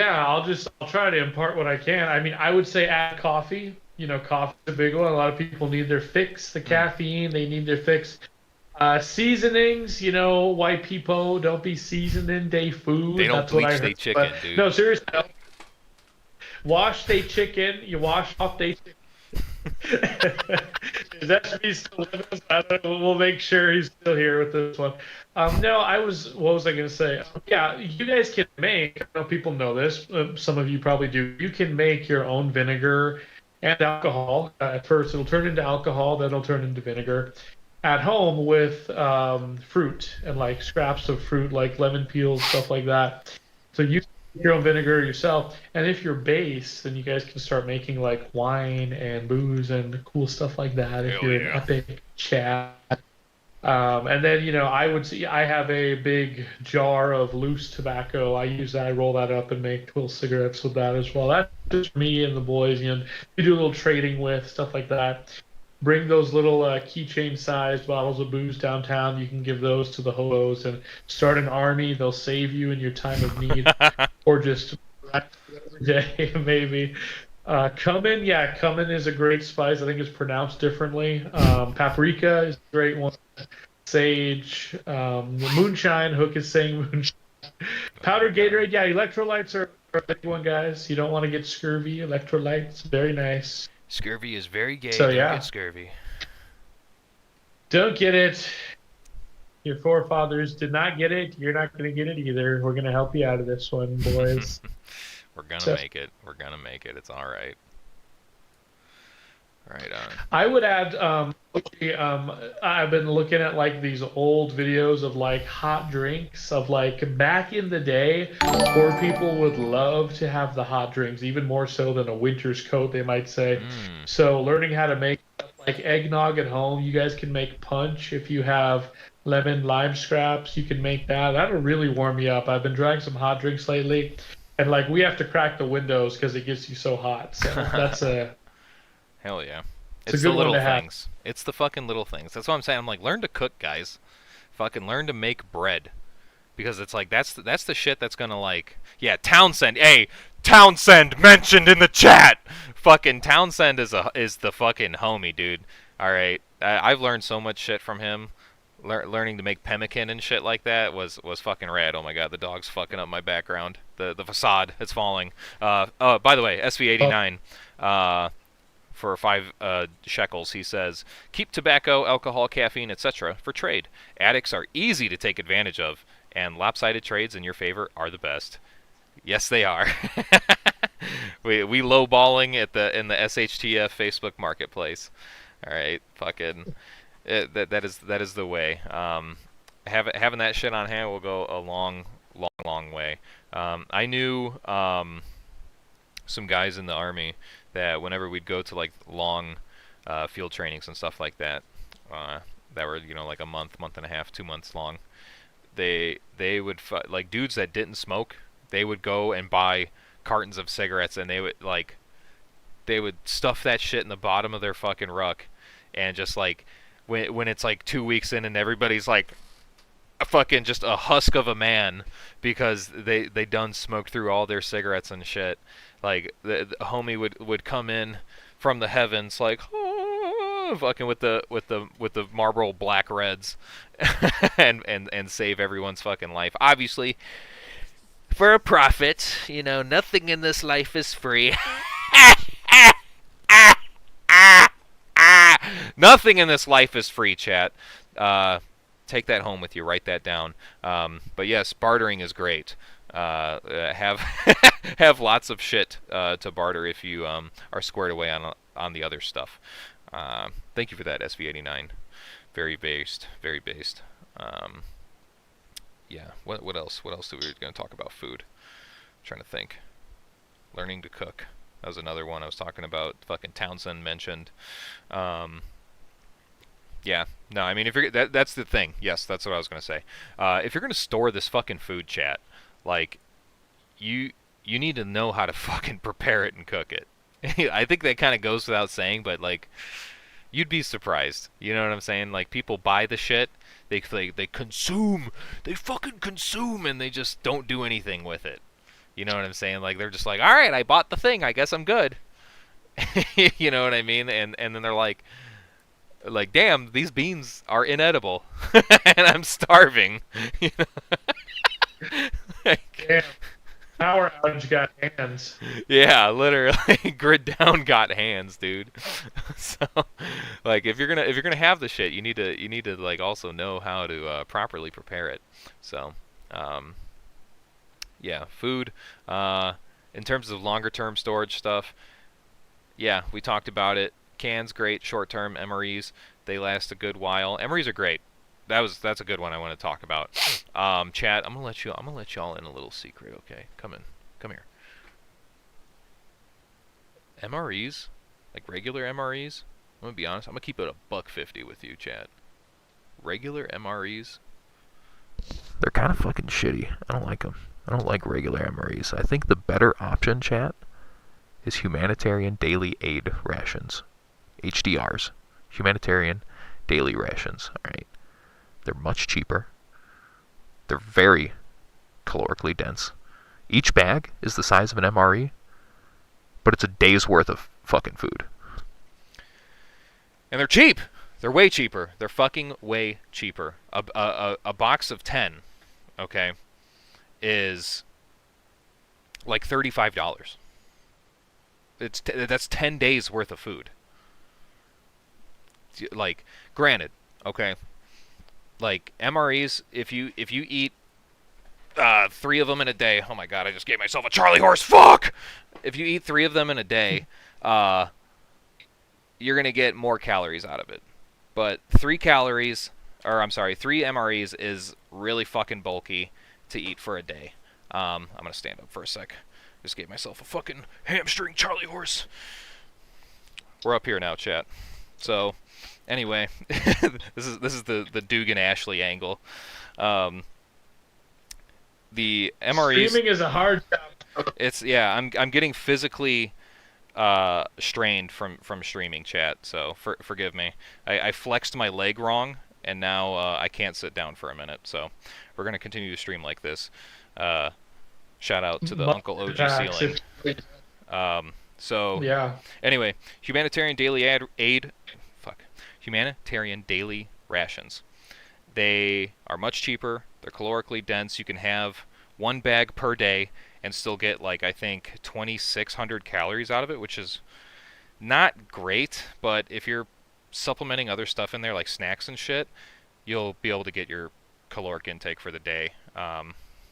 I'll try to impart what I can. I mean, I would say add coffee. You know, coffee's a big one. A lot of people need their fix, the caffeine. They need their fix. Seasonings, you know, white people don't be seasoning their food. They don't That's what I bleach heard. they chicken, But, dude. no, seriously, wash they chicken. You wash off they chicken. Is that me still with us? I don't know. We'll make sure he's still here with this one. No, what was I going to say? Yeah, you guys can make, I know people know this, some of you probably do. You can make your own vinegar and alcohol. At first, it'll turn into alcohol, then it'll turn into vinegar at home with fruit and like scraps of fruit, like lemon peels, stuff like that. So you make your own vinegar yourself, and if you're base, then you guys can start making like wine and booze and cool stuff like that. If Hell you're an yeah. epic chat. And then, you know, I have a big jar of loose tobacco. I use that, I roll that up and make 12 cigarettes with that as well. That's just me and the boys, you know, you do a little trading with, stuff like that. Bring those little keychain sized bottles of booze downtown. You can give those to the hobos and start an army. They'll save you in your time of need, or just every day, maybe. Cumin, yeah, cumin is a great spice. I think it's pronounced differently. Paprika is a great one. Sage, moonshine. Hook is saying moonshine. Powdered Gatorade, yeah, electrolytes are a big one, guys. You don't want to get scurvy. Electrolytes, very nice. Scurvy is very gay. So, Don't yeah. get scurvy. Don't get it. Your forefathers did not get it. You're not going to get it either. We're going to help you out of this one, boys. We're gonna So make it. We're gonna make it. It's all right. Right on. I would add, okay, I've been looking at like these old videos of like hot drinks of like back in the day, poor people would love to have the hot drinks, even more so than a winter's coat, they might say. Mm. So learning how to make like eggnog at home, you guys can make punch if you have lemon lime scraps, you can make that. That'll really warm you up. I've been trying some hot drinks lately, and like we have to crack the windows because it gets you so hot. So Hell yeah. it's a It's the good one little to have. things. It's the fucking little things. That's what I'm saying. I'm like, learn to cook, guys. Fucking learn to make bread. Because it's like that's the shit that's gonna like yeah, Townsend. Hey, Townsend mentioned in the chat. Fucking Townsend is the fucking homie, dude. All right, I've learned so much shit from him. Learning to make pemmican and shit like that was fucking rad. Oh my god, the dog's fucking up my background. The facade, it's falling. Oh, by the way, Oh, SV89. For 5 shekels, he says, keep tobacco, alcohol, caffeine, etc. for trade. Addicts are easy to take advantage of, and lopsided trades in your favor are the best. Yes, they are. we lowballing at in the SHTF Facebook Marketplace. All right, fucking that is the way. Having that shit on hand will go a long way. I knew some guys in the army that whenever we'd go to like long field trainings and stuff like that, that were like a month and a half, 2 months long, they would like dudes that didn't smoke, they would go and buy cartons of cigarettes and they would stuff that shit in the bottom of their fucking ruck, and just like when it's like 2 weeks in and everybody's like a fucking just a husk of a man because they done smoked through all their cigarettes and shit. Like the homie would come in from the heavens like fucking with the Marlboro Black Reds and save everyone's fucking life. Obviously, for a profit, nothing in this life is free. Nothing in this life is free, chat. Take that home with you. Write that down. But yes, bartering is great. Have have lots of shit to barter if you are squared away on the other stuff. Thank you for that, SV89. Very based. Very based. Yeah. What else? What else are we going to talk about? Food. I'm trying to think. Learning to cook. That was another one I was talking about. Fucking Townsend mentioned. Yeah. No, I mean, if you're that's the thing. Yes, that's what I was gonna say. If you're gonna store this fucking food, chat, like you need to know how to fucking prepare it and cook it. I think that kind of goes without saying, but like you'd be surprised. You know what I'm saying? Like people buy the shit, they consume, they fucking consume, and they just don't do anything with it. You know what I'm saying? Like they're just like, all right, I bought the thing, I guess I'm good. You know what I mean? And then they're like, damn, these beans are inedible, and I'm starving. You know? Like, damn. Power outage got hands. yeah, literally, grid down got hands, dude. So, like, if you're gonna have the shit, you need to like also know how to properly prepare it. So, yeah, food. In terms of longer term storage stuff, yeah, we talked about it. Cans great, short term MREs, they last a good while. MREs are great. That's a good one I want to talk about. Chat, I'm gonna let y'all in a little secret, okay? Come here. MREs, like regular MREs. I'm gonna be honest. I'm gonna keep it $1.50 with you, chat. Regular MREs, they're kind of fucking shitty. I don't like them. I don't like regular MREs. I think the better option, chat, is humanitarian daily aid rations. HDRs. Humanitarian daily rations. Alright. They're much cheaper. They're very calorically dense. Each bag is the size of an MRE, but it's a day's worth of fucking food. And they're cheap! They're way cheaper. They're fucking way cheaper. A box of 10, okay, is like $35. That's 10 days worth of food. Like, granted, okay, like MREs, if you eat three of them in a day, oh my god, I just gave myself a Charlie horse. Fuck. If you eat three of them in a day, uh, you're gonna get more calories out of it. But 3 calories, or I'm sorry, 3 MREs is really fucking bulky to eat for a day. I'm gonna stand up for a sec. Just gave myself a fucking hamstring Charlie horse. We're up here now, chat. So, anyway, this is the Dugan Ashley angle. Um, the MREs, Streaming is a hard job. it's yeah, I'm getting physically strained from streaming, chat. So forgive me. I flexed my leg wrong, and now I can't sit down for a minute. So we're gonna continue to stream like this. Shout out to the Uncle OG ceiling. So Yeah. anyway, humanitarian daily humanitarian daily rations. They are much cheaper. They're calorically dense. You can have one bag per day and still get, like, I think 2,600 calories out of it, which is not great. But if you're supplementing other stuff in there, like snacks and shit, you'll be able to get your caloric intake for the day.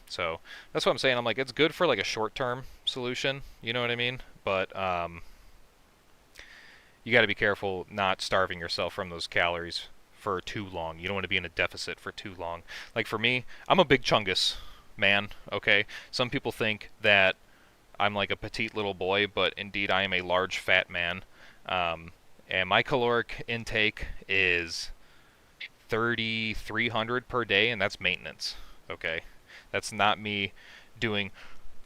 So that's what I'm saying. I'm like, it's good for like a short-term solution. You know what I mean? But you got to be careful not starving yourself from those calories for too long. You don't want to be in a deficit for too long. Like for me, I'm a big chungus man, okay? Some people think that I'm like a petite little boy, but indeed I am a large fat man. And my caloric intake is 3,300 per day, and that's maintenance, okay? That's not me doing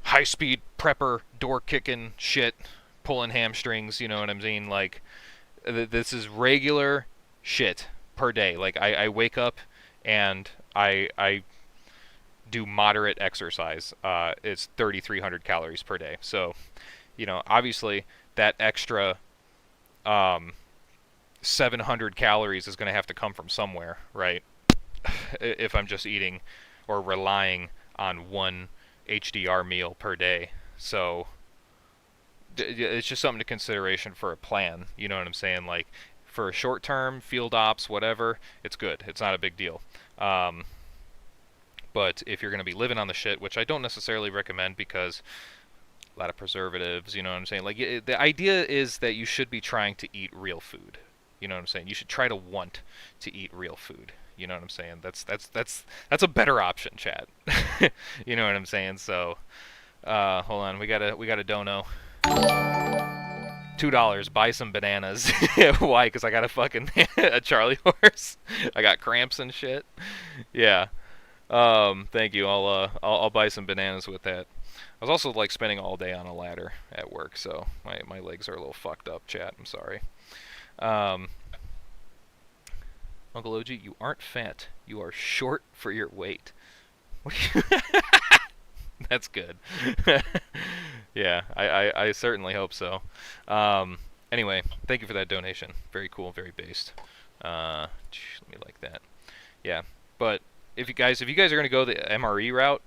high-speed prepper, door-kicking shit, pulling hamstrings, you know what I'm saying? Like, this is regular shit per day. Like, I wake up and I do moderate exercise. It's 3,300 calories per day. So, you know, obviously that extra 700 calories is going to have to come from somewhere, right? If I'm just eating or relying on one HDR meal per day. So it's just something to consideration for a plan. You know what I'm saying? Like for a short term field ops, whatever, it's good. It's not a big deal. But if you're going to be living on the shit, which I don't necessarily recommend because a lot of preservatives, you know what I'm saying? Like the idea is that you should be trying to eat real food. You know what I'm saying? You should try to want to eat real food. You know what I'm saying? That's a better option, chat. You know what I'm saying? So, hold on, we got a dono. $2. Buy some bananas. Why? Because I got a fucking a Charlie horse. I got cramps and shit. Yeah. Thank you. I'll buy some bananas with that. I was also like spending all day on a ladder at work, so my legs are a little fucked up, chat. I'm sorry. Uncle OG, you aren't fat. You are short for your weight. That's good. Yeah, I certainly hope so. Anyway, thank you for that donation. Very cool, very based. Let me like that. Yeah, but if you guys are gonna go the MRE route,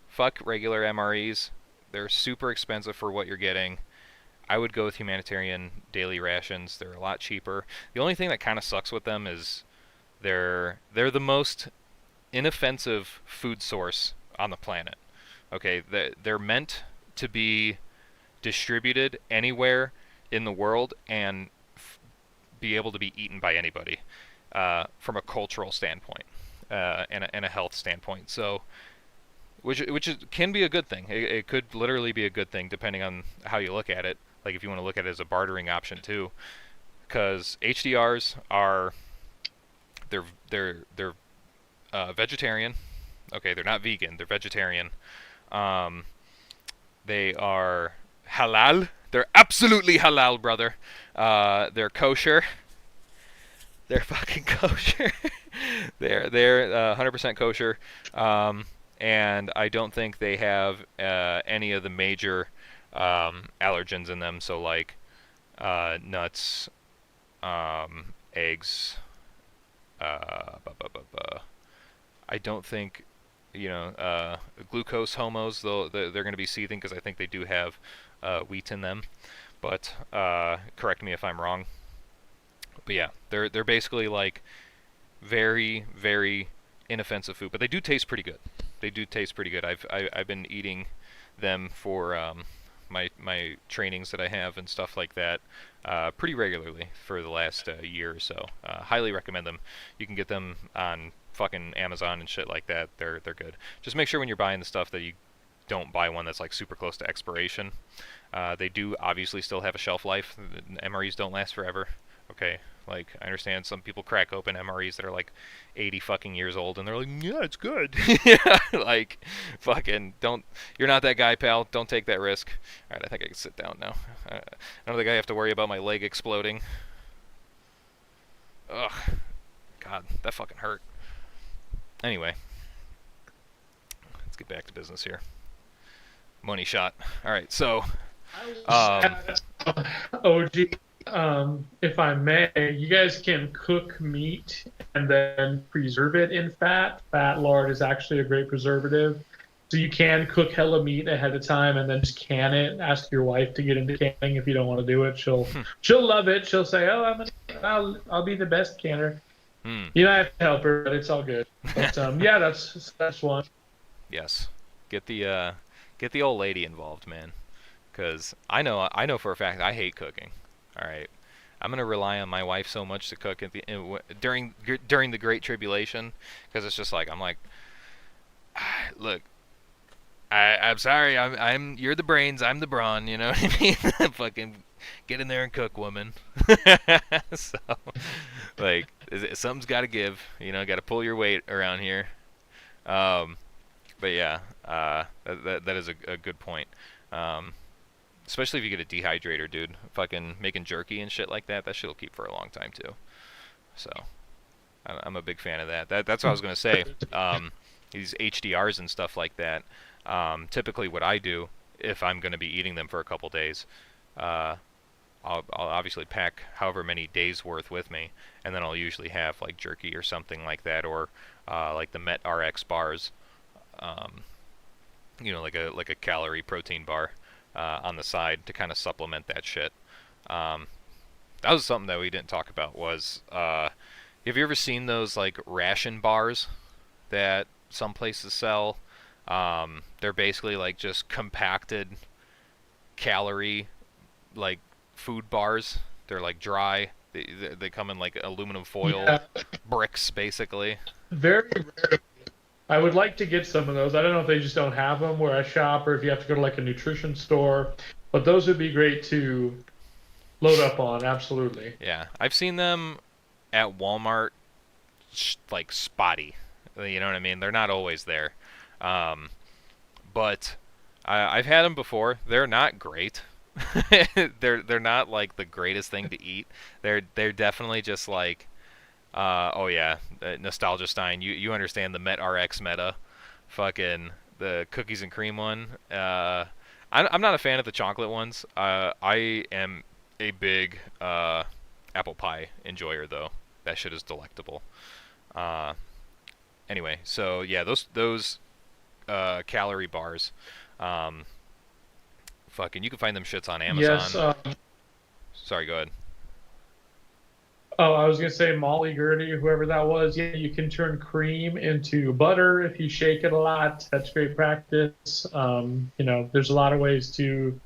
fuck regular MREs. They're super expensive for what you're getting. I would go with humanitarian daily rations. They're a lot cheaper. The only thing that kind of sucks with them is they're the most inoffensive food source on the planet. Okay, they're meant to be distributed anywhere in the world and be able to be eaten by anybody from a cultural standpoint and a health standpoint. So, can be a good thing. It could literally be a good thing depending on how you look at it. Like if you want to look at it as a bartering option too, because HDRs are they're vegetarian. Okay, they're not vegan. They're vegetarian. They are halal. They're absolutely halal, brother. They're kosher. They're fucking kosher. they're 100% kosher. And I don't think they have any of the major allergens in them. So like nuts, eggs. I don't think, glucose homos, though they're going to be seething because I think they do have wheat in them. But correct me if I'm wrong. But yeah, they're basically like very, very inoffensive food, but they do taste pretty good. They do taste pretty good. I've been eating them for my trainings that I have and stuff like that pretty regularly for the last year or so. Highly recommend them. You can get them on fucking Amazon and shit like that. They're good. Just make sure when you're buying the stuff that you don't buy one that's like super close to expiration. They do obviously still have a shelf life. The MREs don't last forever. Okay, like I understand some people crack open MREs that are like 80 fucking years old and they're like, yeah, it's good. Yeah, like fucking don't. You're not that guy, pal. Don't take that risk. All right, I think I can sit down now. I don't think I have to worry about my leg exploding. Ugh, God, that fucking hurt. Anyway, let's get back to business here. Money shot. All right, so um, OG, if I may, you guys can cook meat and then preserve it in fat. Fat lard is actually a great preservative. So you can cook hella meat ahead of time and then just can it. Ask your wife to get into canning if you don't want to do it. She'll love it. She'll say, "Oh, I'll be the best canner." hmm, You know, I have to help her, but it's all good. But yeah, that's one. yes, get the old lady involved, man. Because I know for a fact I hate cooking. All right, I'm gonna rely on my wife so much to cook at during the Great Tribulation, because it's just like I'm like, look, I'm sorry, I'm you're the brains, I'm the brawn, you know what I mean? Fucking get in there and cook, woman. So, like, something's got to give, you know, got to pull your weight around here. Um, but yeah, that is a good point. Um, Especially if you get a dehydrator, dude. Fucking making jerky and shit like that, that shit'll keep for a long time too. So I'm a big fan of that. That's what I was gonna say. These HDRs and stuff like that. Typically, what I do if I'm gonna be eating them for a couple days, uh, I'll obviously pack however many days worth with me, and then I'll usually have like jerky or something like that, or like the Met RX bars. Um, you know, like a calorie protein bar on the side to kind of supplement that shit. Um, that was something that we didn't talk about. Was have you ever seen those like ration bars that some places sell? They're basically like just compacted calorie like food bars. They're like dry. They come in like aluminum foil Yeah, bricks basically. very rare. I would like to get some of those. I don't know if they just don't have them where I shop or if you have to go to like a nutrition store, but those would be great to load up on. Absolutely. Yeah, I've seen them at Walmart like spotty. You know what I mean? They're not always there. Um, but I've had them before. They're not great. They're not like the greatest thing to eat. They're definitely just like oh yeah, Nostalgia Stein. You understand the Met RX meta, fucking the cookies and cream one. I'm not a fan of the chocolate ones. I am a big apple pie enjoyer though. That shit is delectable. Uh, anyway, so yeah, those calorie bars. Um, Fucking, you can find them shits on Yes. Amazon. Sorry, go ahead. Oh, I was gonna say Molly Gurdy, whoever that was. Yeah, you can turn cream into butter if you shake it a lot. That's great practice. There's a lot of ways to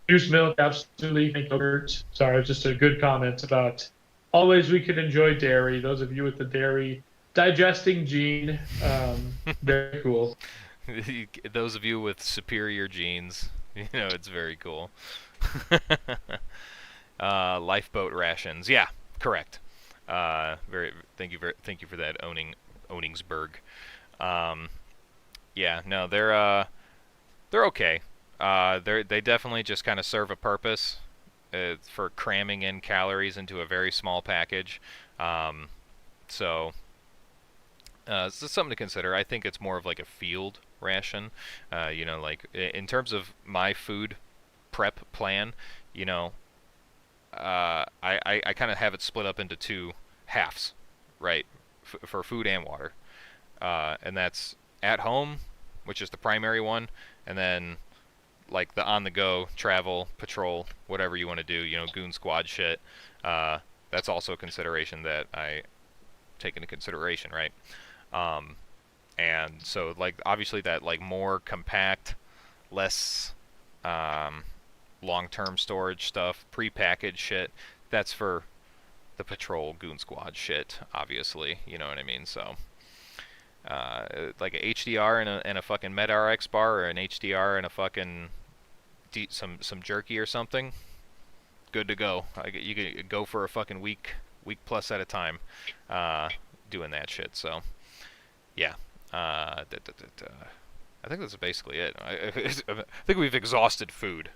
use milk. Absolutely, make yogurt. Sorry, it's just a good comment about all ways we could enjoy dairy. Those of you with the dairy digesting gene, very cool. Those of you with superior genes, you know, it's very cool. Lifeboat rations. Yeah, correct. Very. Thank you for that Owningsburg. Um, yeah, no, they're okay. They definitely just kind of serve a purpose for cramming in calories into a very small package. Um, so it's just something to consider. I think it's more of like a field ration. You know, like in terms of my food prep plan, you know, I kind of have it split up into two halves, right, for food and water. And that's at home, which is the primary one, and then like the on-the-go travel, patrol, whatever you want to do, you know, goon squad shit. That's also a consideration that I take into consideration, right? Um, and so like obviously that like more compact, less um, long-term storage stuff, pre-packaged shit. That's for the patrol goon squad shit, obviously. You know what I mean? So, like a HDR and a fucking MedRx bar, or an HDR and a fucking some jerky or something. Good to go. You can go for a fucking week plus at a time, doing that shit. So, yeah. I think that's basically it. I think we've exhausted food,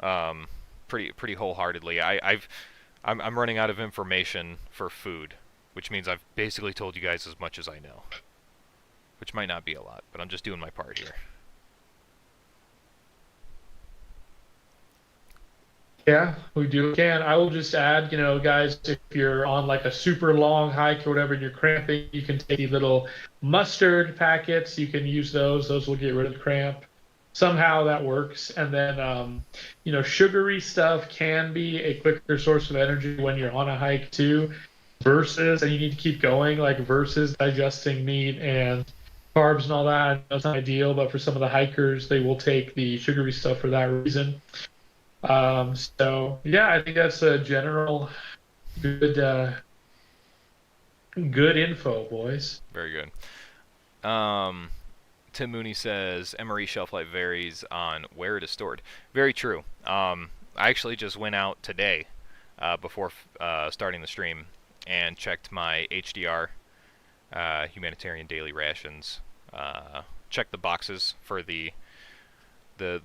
um, pretty wholeheartedly. I'm running out of information for food, which means I've basically told you guys as much as I know, which might not be a lot, but I'm just doing my part here. Yeah, we do can. I will just add, guys, if you're on like a super long hike or whatever and you're cramping, you can take the little mustard packets. You can use those. Those will get rid of the cramp. Somehow that works. And then, sugary stuff can be a quicker source of energy when you're on a hike too, versus, and you need to keep going, like versus digesting meat and carbs and all that. I know it's not ideal, but for some of the hikers, they will take the sugary stuff for that reason. So yeah, I think that's a general good info, boys. Very good. Tim Mooney says MRE shelf life varies on where it is stored. Very true. I actually just went out today, before starting the stream, and checked my HDR, humanitarian daily rations. Checked the boxes for the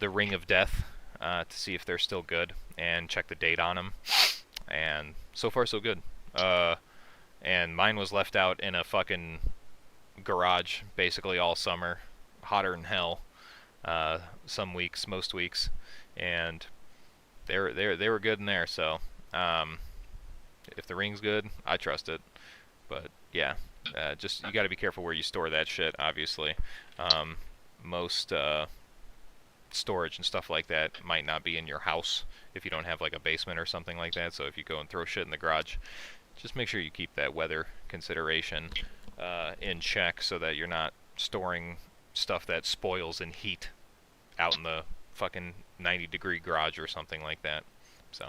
ring of death, to see if they're still good, and check the date on them. And so far so good. And mine was left out in a fucking garage basically all summer, hotter than hell. Some weeks, most weeks, and they were good in there. So, if the ring's good, I trust it. But yeah, just you got to be careful where you store that shit. Obviously, most storage and stuff like that might not be in your house if you don't have like a basement or something like that. So if you go and throw shit in the garage, just make sure you keep that weather consideration in check, so that you're not storing stuff that spoils in heat out in the fucking 90-degree garage or something like that. So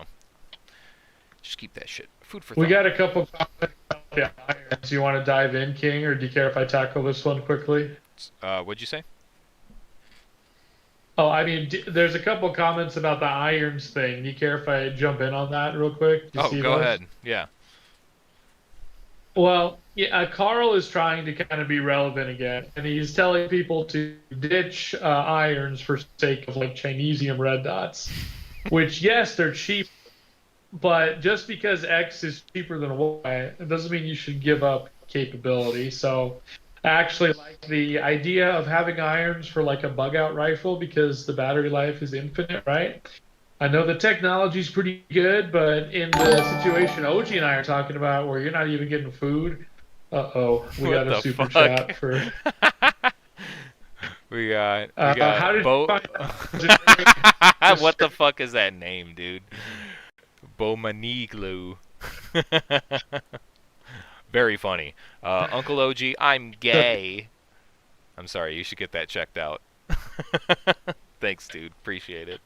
just keep that shit. Food for thought. We got a couple comments about the irons. Do you want to dive in, King, or do you care if I tackle this one quickly? What'd you say? Oh, I mean, there's a couple comments about the irons thing. Do you care if I jump in on that real quick? Do you Oh, see go those? ahead. Yeah. Well, yeah, Carl is trying to kind of be relevant again, and he's telling people to ditch irons for sake of like Chinesium red dots, which yes, they're cheap, but just because X is cheaper than Y, it doesn't mean you should give up capability. So I actually like the idea of having irons for like a bug out rifle because the battery life is infinite, right? I know the technology's pretty good, but in the situation OG and I are talking about where you're not even getting food, uh-oh, we What got a the super fuck? chat for. We How got did Bo. you find that? Was it What the fuck is that name, dude? Bomaniglu. Very funny. Uncle OG, I'm gay. I'm sorry, you should get that checked out. Thanks, dude. Appreciate it.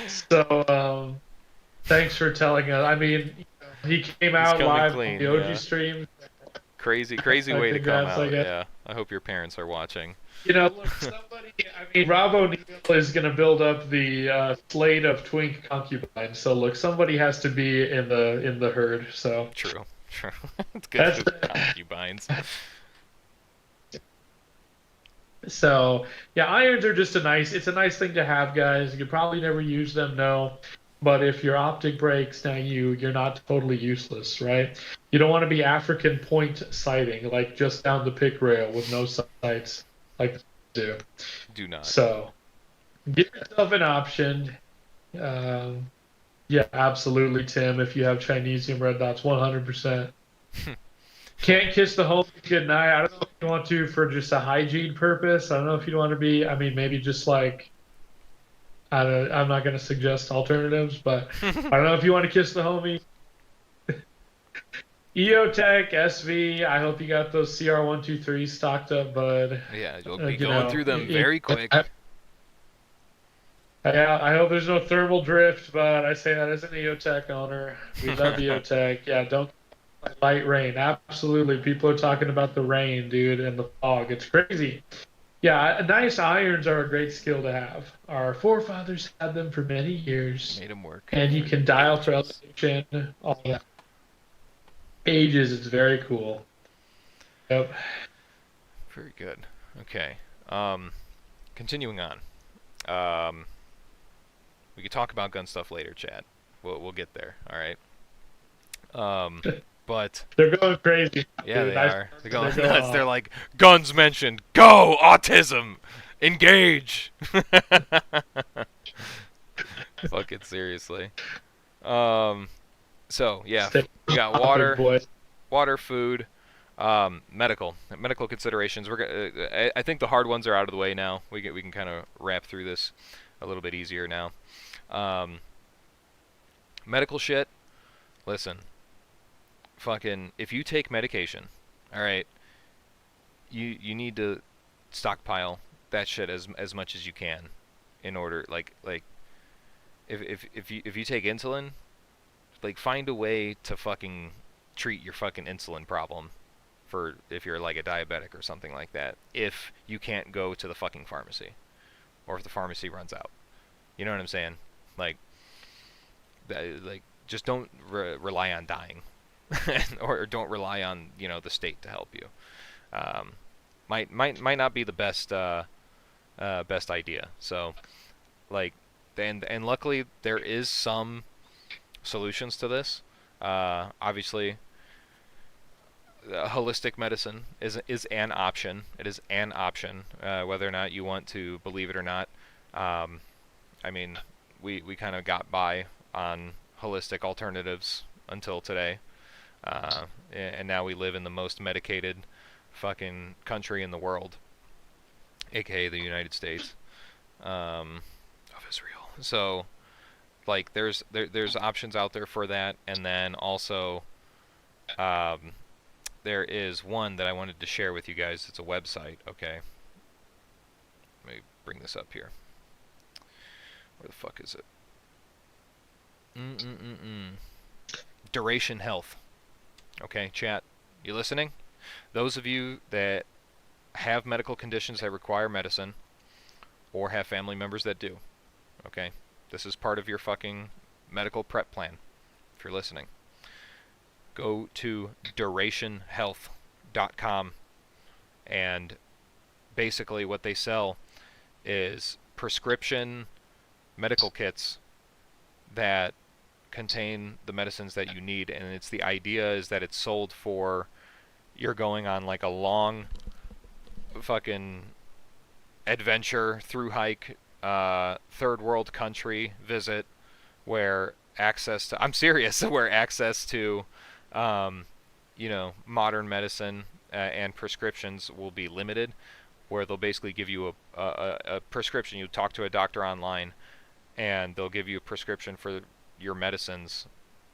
So, thanks for telling us. I mean, he came He's out coming live clean, on the OG yeah. stream. Crazy I way to think come that's like out. it. Yeah. I hope your parents are watching. Look, somebody. I mean, Rob O'Neill is going to build up the slate of twink concubines. So, look, somebody has to be in the herd. So True. True. It's good that's for concubines. so. Yeah, irons are just it's a nice thing to have, guys. You probably never use them, no. But if your optic breaks, now you're not totally useless, right? You don't want to be African point sighting, like just down the pick rail with no sights, like they do. Do not. So give yourself an option. Um, yeah, absolutely, Tim. If you have Chinesium red dots, 100%. Can't kiss the homie goodnight. I don't know if you want to for just a hygiene purpose. I don't know if you want to be. I mean, maybe just like I'm not going to suggest alternatives, but I don't know if you want to kiss the homie. EOTech, SV. I hope you got those CR123 stocked up, bud. Yeah, you'll be You going know, through them very quick. I hope there's no thermal drift, but I say that as an EOTech owner. We love EOTech. Yeah, don't light rain. Absolutely. People are talking about the rain, dude, and the fog. It's crazy. Yeah, nice irons are a great skill to have. Our forefathers had them for many years, Made them work and you for can dial for ages. elevation, all that. Ages, it's very cool. Yep. Very good. Okay. Um, Continuing on. Um, we could talk about gun stuff later, Chad. We'll get there. All right. Um, but They're going crazy, yeah, dude. they Nice. are. They're They're going going nuts. They're off. like guns mentioned. Go autism. Engage. Fuck it seriously. Um, so yeah, Stay we got on topic, boys. water, food, medical considerations. I think the hard ones are out of the way now. We can kind of wrap through this a little bit easier now. Um, Medical shit. Listen, fucking, if you take medication, all right, you need to stockpile that shit as much as you can, in order like if you take insulin, like find a way to fucking treat your fucking insulin problem for if you're like a diabetic or something like that. If you can't go to the fucking pharmacy, or if the pharmacy runs out, you know what I'm saying? Like, like just don't rely on dying, or don't rely on the state to help you. Um, might not be the best idea. So like, and luckily there is some solutions to this. Obviously, holistic medicine is an option. It is an option, whether or not you want to believe it or not. Um, I mean, we kind of got by on holistic alternatives until today, and now we live in the most medicated fucking country in the world, aka the United States of Israel. So like, there's options out there for that, and then also um, there is one that I wanted to share with you guys. It's a website. Okay, let me bring this up here. Where the fuck is it? Duration Health. Okay, chat, you listening? Those of you that have medical conditions that require medicine, or have family members that do, okay, this is part of your fucking medical prep plan. If you're listening, go to durationhealth.com, and basically what they sell is prescription medical kits that contain the medicines that you need, and the idea is that it's sold for, you're going on like a long fucking adventure through hike, third world country visit, where access to, I'm serious, where access to modern medicine and prescriptions will be limited, where they'll basically give you a prescription. You talk to a doctor online, and they'll give you a prescription for your medicines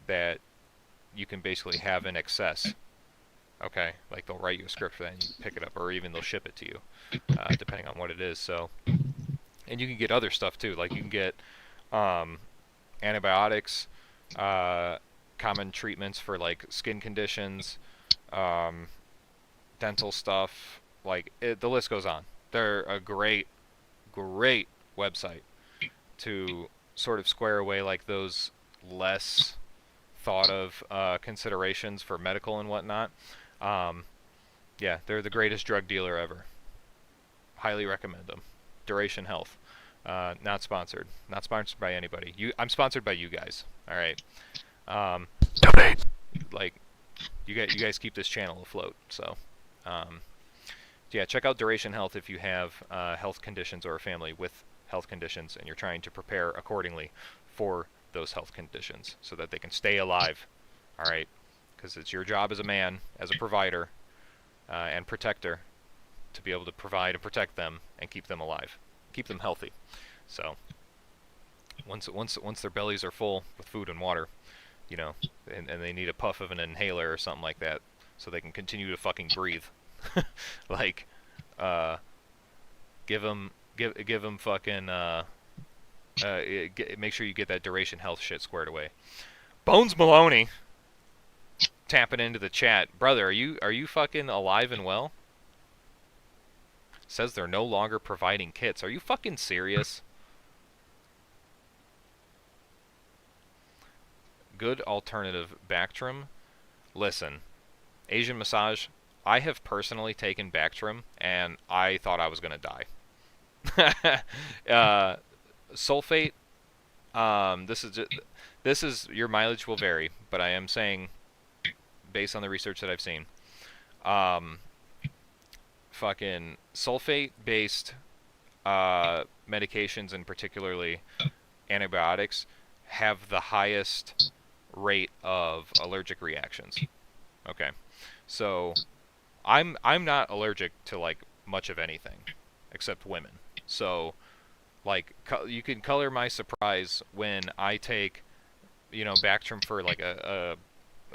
that you can basically have in excess. Okay, like they'll write you a script for that, and you pick it up, or even they'll ship it to you, depending on what it is. So, and you can get other stuff too. Like, you can get um, antibiotics, common treatments for like skin conditions, um, dental stuff. Like, the list goes on. They're a great website to sort of square away like those less thought of considerations for medical and whatnot. Um, yeah, they're the greatest drug dealer ever. Highly recommend them. Duration Health. Not sponsored. Not sponsored by anybody. I'm sponsored by you guys. All right. Donate. Like, you guys keep this channel afloat. So, yeah, check out Duration Health if you have health conditions, or a family with health conditions, and you're trying to prepare accordingly for those health conditions so that they can stay alive. All right, because it's your job as a man, as a provider and protector, to be able to provide and protect them and keep them alive, keep them healthy. So once their bellies are full with food and water, you know, and they need a puff of an inhaler or something like that so they can continue to fucking breathe. Like, uh, give them fucking make sure you get that duration health shit squared away. Bones Maloney tapping into the chat, brother. Are you fucking alive and well? Says they're no longer providing kits. Are you fucking serious? Good alternative Bactrim. Listen, Asian massage. I have personally taken Bactrim, and I thought I was gonna die. Sulfate. This is your mileage will vary, but I am saying, based on the research that I've seen, um, fucking sulfate-based medications, and particularly antibiotics, have the highest rate of allergic reactions. Okay, so I'm not allergic to like much of anything except women. So like you can color my surprise when I take, Bactrim for like a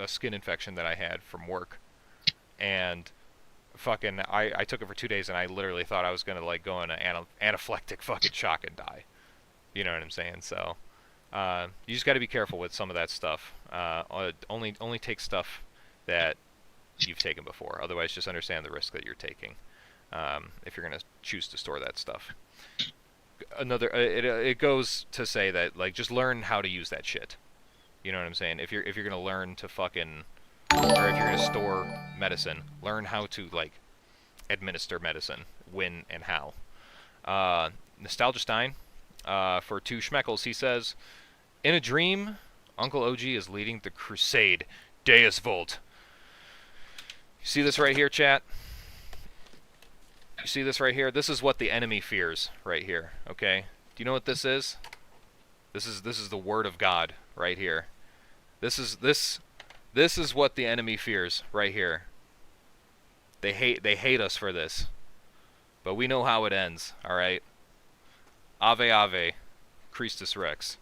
skin infection that I had from work, and fucking I took it for 2 days and I literally thought I was gonna like go in an anaphylactic fucking shock and die. You know what I'm saying? So you just got to be careful with some of that stuff. Only take stuff that you've taken before. Otherwise, just understand the risk that you're taking if you're gonna choose to store that stuff. It goes to say that like just learn how to use that shit. You know what I'm saying? If you're gonna learn to fucking, or if you're gonna store medicine, learn how to like administer medicine, when and how. Nostalgia Stein, for 2 schmeckles, he says, in a dream, Uncle OG is leading the crusade. Deus Volt. You see this right here, chat? You see this right here? This is what the enemy fears right here, okay? Do you know what this is? This is the word of God right here. This is what the enemy fears right here. They hate us for this. But we know how it ends, all right? Ave Ave, Christus Rex.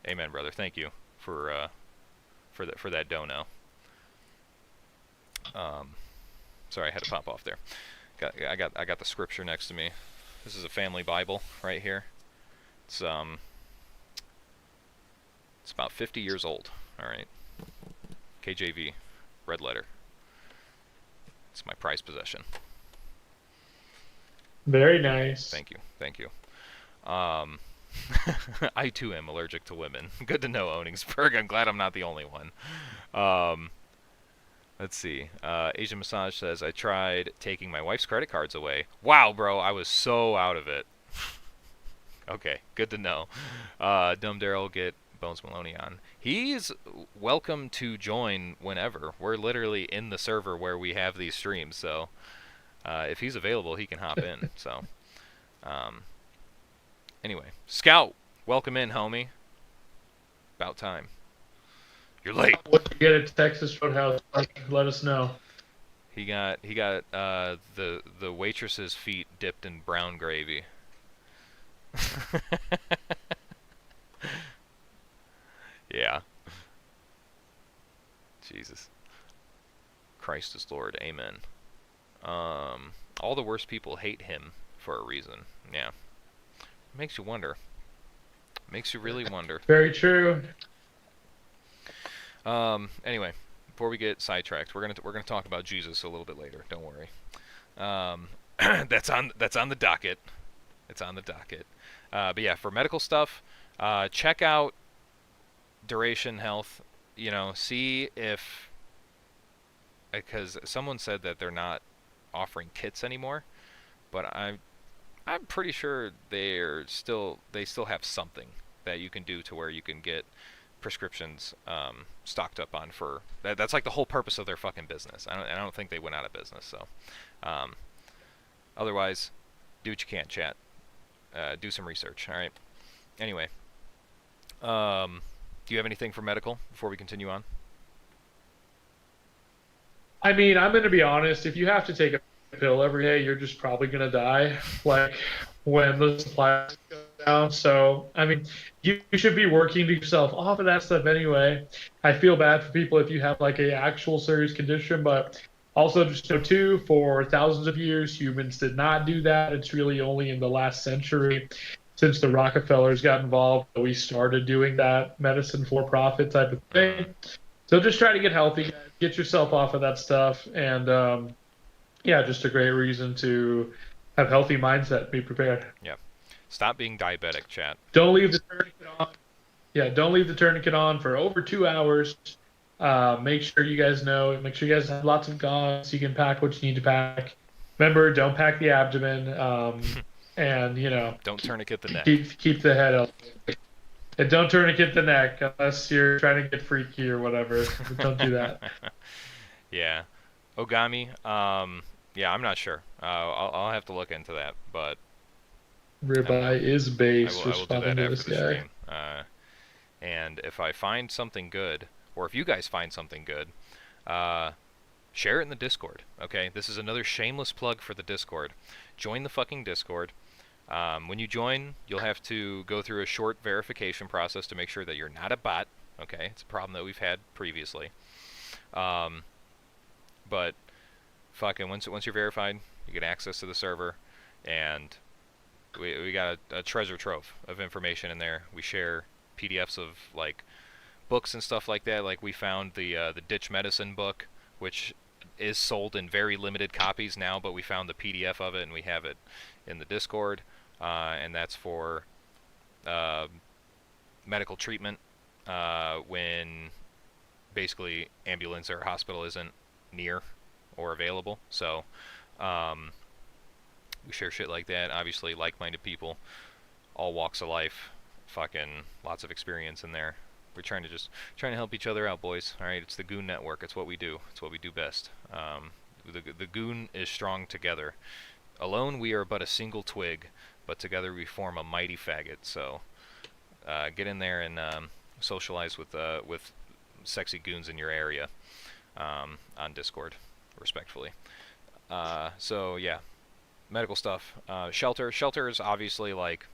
Amen, brother. Thank you for that dono. Sorry, I had to pop off there. I got the scripture next to me. This is a family Bible right here. It's about 50 years old. All right. KJV, red letter. It's my prized possession. Very nice. Thank you. I too am allergic to women. Good to know, Oningsberg. I'm glad I'm not the only one. Let's see. Asian Massage says, I tried taking my wife's credit cards away. Wow, bro, I was so out of it. Okay, good to know. Dumb Daryl, get Bones Maloney on. He's welcome to join whenever. We're literally in the server where we have these streams, so if he's available, he can hop in. So, anyway, Scout, welcome in, homie. About time. You're late. What you get at Texas Roadhouse? Let us know. He got the waitress's feet dipped in brown gravy. Yeah. Jesus. Christ is Lord. Amen. All the worst people hate him for a reason. Yeah. Makes you wonder. Makes you really wonder. Very true. Anyway, before we get sidetracked, we're gonna talk about Jesus a little bit later. Don't worry. That's on the docket. It's on the docket. But yeah, for medical stuff, check out Duration Health. See if, because someone said that they're not offering kits anymore, but I'm pretty sure they still have something that you can do to where you can get prescriptions stocked up on for that's like the whole purpose of their fucking business. I don't think they went out of business. So otherwise, do what you can, chat. Do some research. All right. Anyway, do you have anything for medical before we continue on? I mean, I'm going to be honest. If you have to take a pill every day, you're just probably going to die. Like when the supplies go now. So, I mean, you should be working to yourself off of that stuff anyway. I feel bad for people if you have like a actual serious condition, but also just know too, for thousands of years, humans did not do that. It's really only in the last century, since the Rockefellers got involved, that we started doing that medicine for profit type of Mm-hmm. thing. So just try to get healthy, guys. Get yourself off of that stuff, and yeah, just a great reason to have healthy mindset, be prepared. Yeah. Stop being diabetic, chat. Don't leave the tourniquet on. Yeah, don't leave the tourniquet on for over 2 hours. Make sure you guys know. Make sure you guys have lots of gauze. So you can pack what you need to pack. Remember, don't pack the abdomen. And Don't tourniquet the neck. keep the head up. And don't tourniquet the neck unless you're trying to get freaky or whatever. Don't do that. Yeah. Ogami, yeah, I'm not sure. I'll have to look into that, but I will, Ribeye is base, I will do responding that to after this the guy. stream. And if I find something good, or if you guys find something good, uh, share it in the Discord. Okay, this is another shameless plug for the Discord. Join the fucking Discord. When you join, you'll have to go through a short verification process to make sure that you're not a bot. Okay, it's a problem that we've had previously. Um, but fucking once you're verified, you get access to the server, and we got a treasure trove of information in there. We share PDFs of like books and stuff like that. Like we found the ditch medicine book, which is sold in very limited copies now, but we found the PDF of it and we have it in the Discord, and that's for uh, medical treatment when basically ambulance or hospital isn't near or available. So um, we share shit like that. Obviously, like-minded people, all walks of life, fucking lots of experience in there. We're trying to help each other out, boys. All right, it's the Goon Network. It's what we do. It's what we do best. The Goon is strong together. Alone we are but a single twig, but together we form a mighty faggot. So get in there and socialize with sexy goons in your area on Discord, respectfully. So yeah, medical stuff. Shelter is obviously like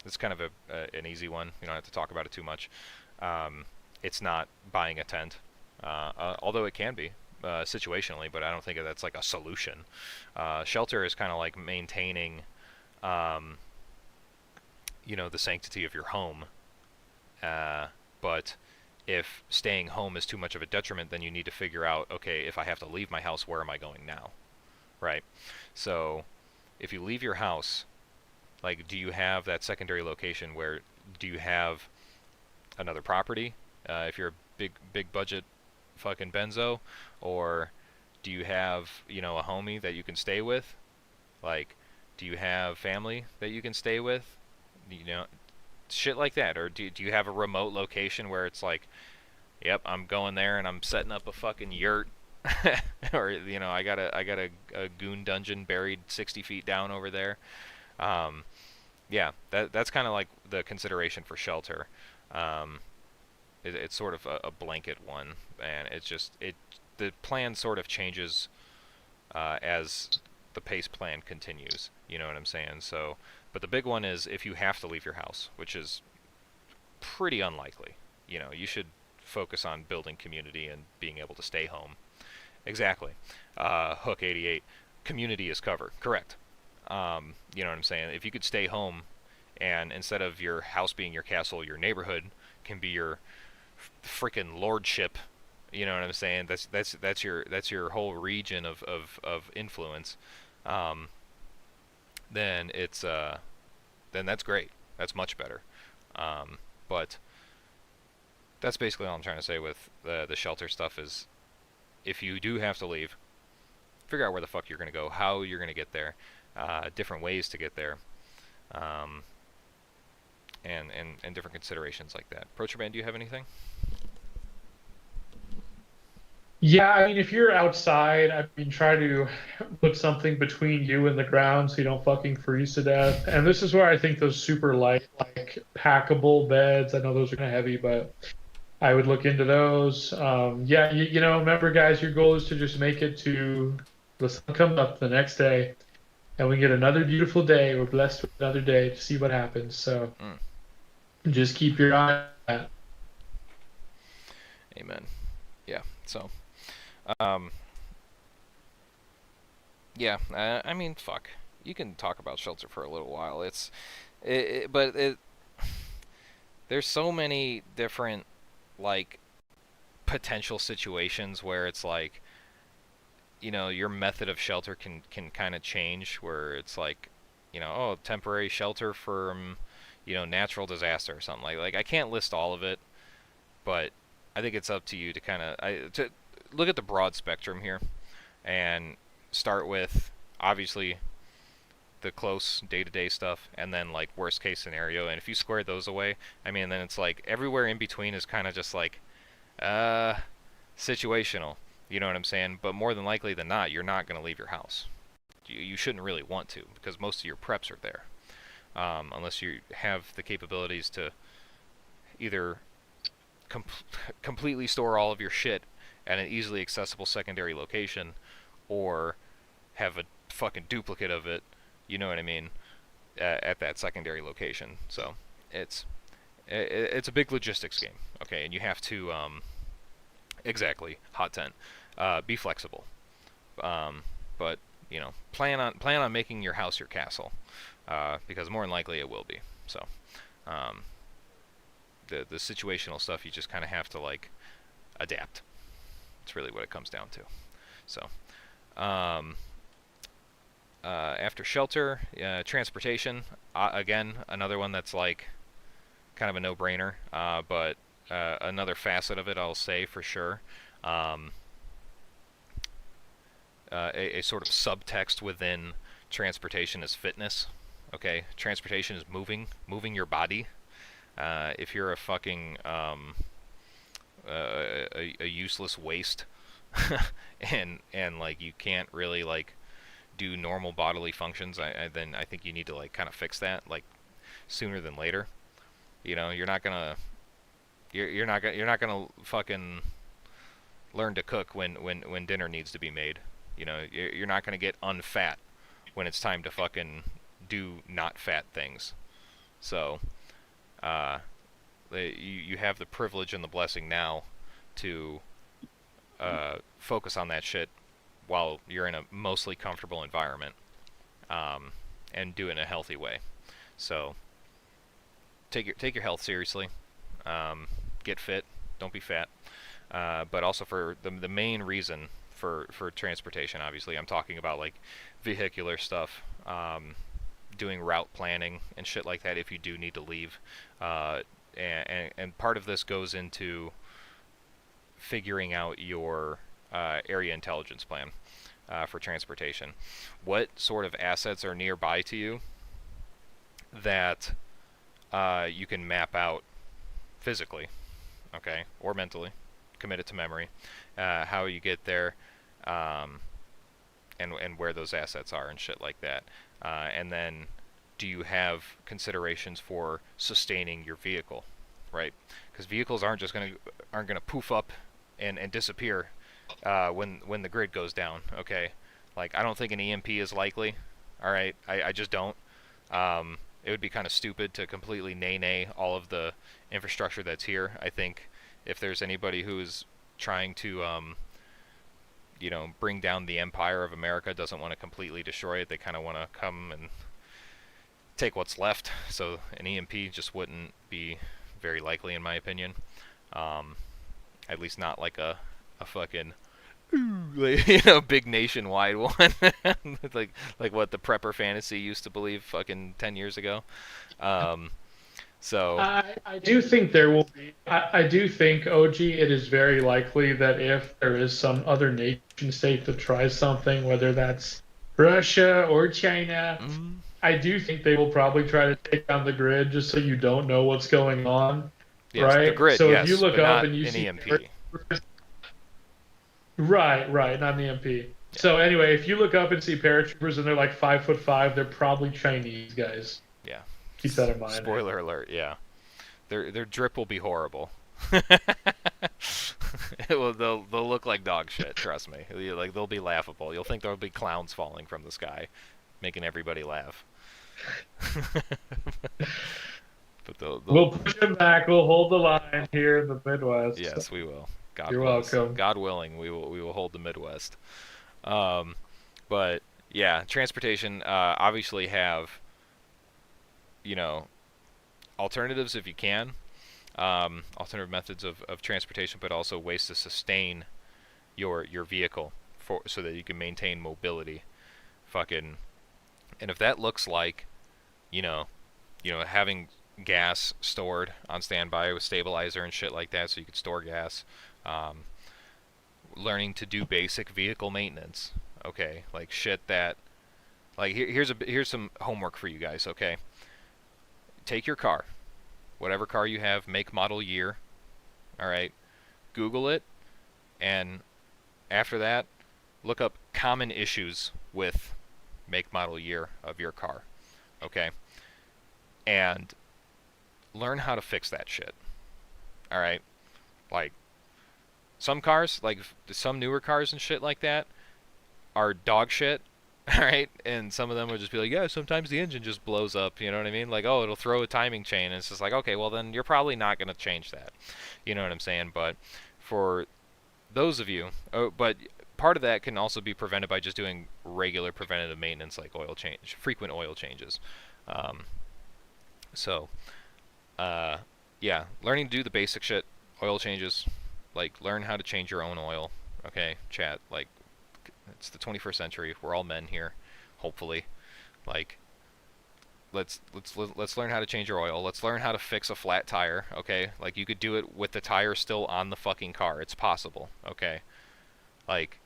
it's kind of an easy one. You don't have to talk about it too much. It's not buying a tent, although it can be situationally, but I don't think that's like a solution. Shelter is kind of like maintaining, um, the sanctity of your home. But if staying home is too much of a detriment, then you need to figure out, okay, if I have to leave my house, where am I going now? Right? So if you leave your house, like, do you have that secondary location where do you have another property? If you're a big budget fucking benzo, or do you have a homie that you can stay with? Like, do you have family that you can stay with? You know, shit like that. Or do you have a remote location where it's like, yep, I'm going there and I'm setting up a fucking yurt, or I got a goon dungeon buried 60 feet down over there. Um, yeah, that's kind of like the consideration for shelter. Um, it's sort of a blanket one, and it's just the plan sort of changes as the pace plan continues. You know what I'm saying? So, but the big one is if you have to leave your house, which is pretty unlikely. You should focus on building community and being able to stay home. Exactly. Hook 88. Community is cover. Correct. You know what I'm saying? If you could stay home, and instead of your house being your castle, your neighborhood can be your freaking lordship. You know what I'm saying? That's your whole region of influence. Um, then then that's great. That's much better. But that's basically all I'm trying to say with the shelter stuff is if you do have to leave, figure out where the fuck you're gonna go, how you're gonna get there, different ways to get there, um, and different considerations like that. Protraban, do you have anything? Yeah, I mean, if you're outside, I mean, try to put something between you and the ground so you don't fucking freeze to death. And this is where I think those super light, like packable beds, I know those are kind of heavy, but I would look into those. Yeah, remember, guys, your goal is to just make it to the sun comes up the next day. and we get another beautiful day. We're blessed with another day to see what happens. So Mm, just keep your eye on that. amen. Yeah. So, um, yeah. I mean, fuck. You can talk about shelter for a little while. But there's so many different like potential situations where it's like, your method of shelter can kind of change, where it's like, oh, temporary shelter from, natural disaster or something like I can't list all of it, but I think it's up to you to to look at the broad spectrum here and start with obviously the close day-to-day stuff, and then like worst case scenario, and if you square those away, I mean, then it's like everywhere in between is kind of just like uh situational. You know what I'm saying? But more than likely than not, you're not going to leave your house. You shouldn't really want to, because most of your preps are there, unless you have the capabilities to either com- completely store all of your shit at an easily accessible secondary location, or have a fucking duplicate of it. You know what I mean? At that secondary location. So it's it's a big logistics game. Okay, and you have to exactly hot tent. Be flexible. But plan on making your house your castle, because more than likely it will be. So um, the situational stuff, you just kind of have to like adapt. It's really what it comes down to. So um, after shelter, transportation, again, another one that's like kind of a no-brainer, but another facet of it, I'll say for sure. Um, a sort of subtext within transportation is fitness. Okay, transportation is moving your body. If you're a fucking a useless waste, and like you can't really like do normal bodily functions, then I think you need to like kind of fix that like sooner than later. You're not gonna you're not gonna fucking learn to cook when dinner needs to be made. You're not gonna get unfat when it's time to fucking do not fat things. So uh, you have the privilege and the blessing now to focus on that shit while you're in a mostly comfortable environment, and do it in a healthy way. So take your health seriously. Get fit. Don't be fat. But also for the main reason for transportation, obviously, I'm talking about like vehicular stuff, doing route planning and shit like that if you do need to leave. And part of this goes into figuring out your area intelligence plan for transportation. What sort of assets are nearby to you that you can map out physically, okay, or mentally, commit it to memory, how you get there, um, and where those assets are and shit like that. And then, do you have considerations for sustaining your vehicle, right? Because vehicles aren't gonna poof up and disappear when the grid goes down. Okay, like I don't think an EMP is likely. All right, I just don't. It would be kind of stupid to completely nay all of the infrastructure that's here. I think if there's anybody who's trying to bring down the empire of America, doesn't want to completely destroy it, they kind of want to come and take what's left. So an EMP just wouldn't be very likely, in my opinion. Um, at least not like a fucking big nationwide one, like what the prepper fantasy used to believe fucking 10 years ago. Um, so I do think there will be. I do think, OG, it is very likely that if there is some other nation state that tries something, whether that's Russia or China, mm, I do think they will probably try to take down the grid just so you don't know what's going on, yes, the right? grid, So if you yes, look but up not and you an see EMP. right, not the MP. Yeah, So anyway, if you look up and see paratroopers and they're like 5'5", they're probably Chinese guys. yeah. Keep that in mind. Spoiler alert. Yeah, their drip will be horrible. They'll look like dog shit. Trust me. Like they'll be laughable. You'll think there'll be clowns falling from the sky. making everybody laugh. But We'll push him back. We'll hold the line here in the Midwest. yes, we will. God You're wills. welcome. God willing, we will hold the Midwest. Um, but yeah, transportation obviously have, you know, alternatives if you can, alternative methods of transportation, but also ways to sustain your vehicle for so that you can maintain mobility. Fucking, and if that looks like, you know, having gas stored on standby with stabilizer and shit like that, so you could store gas. Um, Learning to do basic vehicle maintenance. Okay, like shit that, like here's some homework for you guys. Okay, take your car, whatever car you have, make, model, year. All right, Google it, and after that, look up common issues with make, model, year of your car. Okay, and learn how to fix that shit. All right, like some cars, like some newer cars and shit like that, are dog shit. All right, and some of them would just be like, yeah, sometimes the engine just blows up. You know what I mean? Like, oh, it'll throw a timing chain, and it's just like, okay, well then you're probably not gonna change that. You know what I'm saying? But for those of you, but part of that can also be prevented by just doing regular preventative maintenance, like oil change, frequent oil changes. Um, so, uh, yeah, learning to do the basic shit, oil changes, like learn how to change your own oil. Okay, chat. Like, it's the 21st century. We're all men here, hopefully. Like, let's learn how to change your oil. Let's learn how to fix a flat tire. Okay, like you could do it with the tire still on the fucking car. It's possible. Okay, like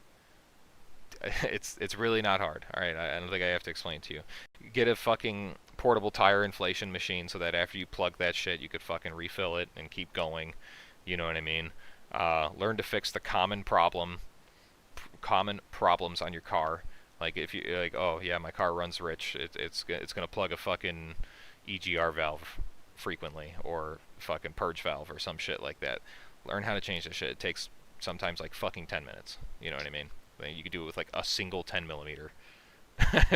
it's really not hard. All right, I don't think I have to explain to you. Get a fucking portable tire inflation machine so that after you plug that shit, you could fucking refill it and keep going. You know what I mean? Learn to fix the common problems on your car. Like if you like, oh yeah, my car runs rich. It's gonna plug a fucking EGR valve frequently, or fucking purge valve or some shit like that. Learn how to change that shit. It takes sometimes like fucking 10 minutes. You know what I mean? Like, you could do it with like a single 10 millimeter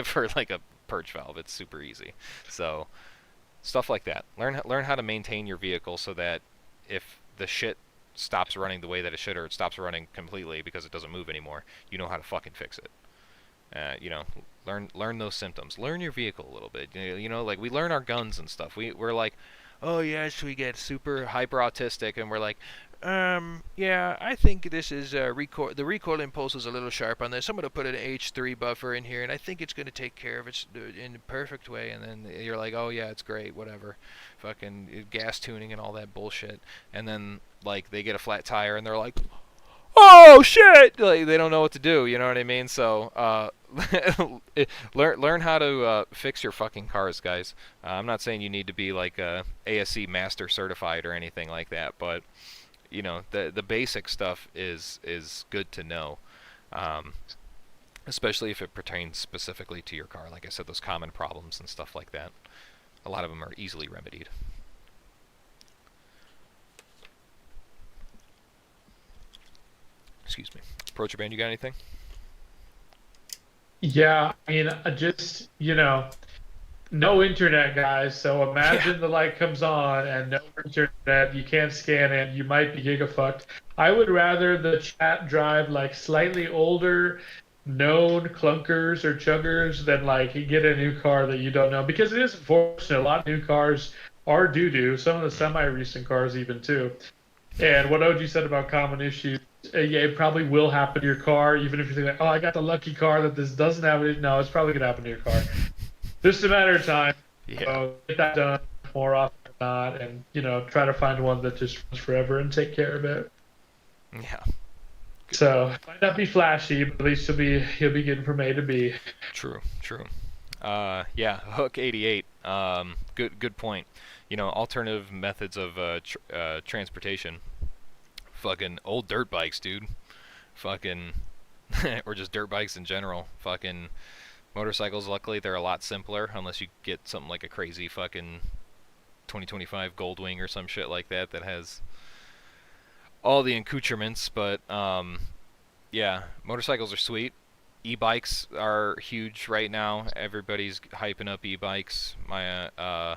for like a purge valve. It's super easy. So stuff like that. Learn how to maintain your vehicle so that if the shit stops running the way that it should, or it stops running completely because it doesn't move anymore, you know how to fucking fix it. You know, learn those symptoms. Learn your vehicle a little bit. You know, like we learn our guns and stuff. We're like, oh yes, we get super hyper autistic, and we're like, yeah, I think this is recoil. The recoil impulse is a little sharp on this. I'm gonna put an H3 buffer in here, and I think it's gonna take care of it in a perfect way. And then you're like, oh yeah, it's great, whatever, fucking gas tuning and all that bullshit. And then like they get a flat tire, and they're like, oh shit, like they don't know what to do. You know what I mean? So learn how to fix your fucking cars, guys. I'm not saying you need to be like ASC master certified or anything like that, but you know the basic stuff is good to know, especially if it pertains specifically to your car. Like I said, those common problems and stuff like that, a lot of them are easily remedied. Excuse me. Approacher Band, you got anything? Yeah, I mean, just, no internet, guys. So imagine the light comes on and no internet, you can't scan it, you might be gigafucked. I would rather the chat drive like slightly older, known clunkers or chuggers than like you get a new car that you don't know. Because it is unfortunate, a lot of new cars are doo-doo, some of the semi-recent cars even too. And what OG said about common issues, yeah, it probably will happen to your car, even if you think like, oh, I got the lucky car that this doesn't happen. No, it's probably gonna happen to your car. Just a matter of time. Yeah. So get that done more often than not, and try to find one that just runs forever and take care of it. Yeah. So it might not be flashy, but at least you'll be getting from A to B. True. Yeah. Hook 88. Good point. You know, alternative methods of transportation. Fucking old dirt bikes, dude. Fucking, or just dirt bikes in general. Fucking motorcycles. Luckily, they're a lot simpler, unless you get something like a crazy fucking 2025 Goldwing or some shit like that has all the accoutrements. But yeah, motorcycles are sweet, E-bikes are huge right now. Everybody's hyping up e-bikes. My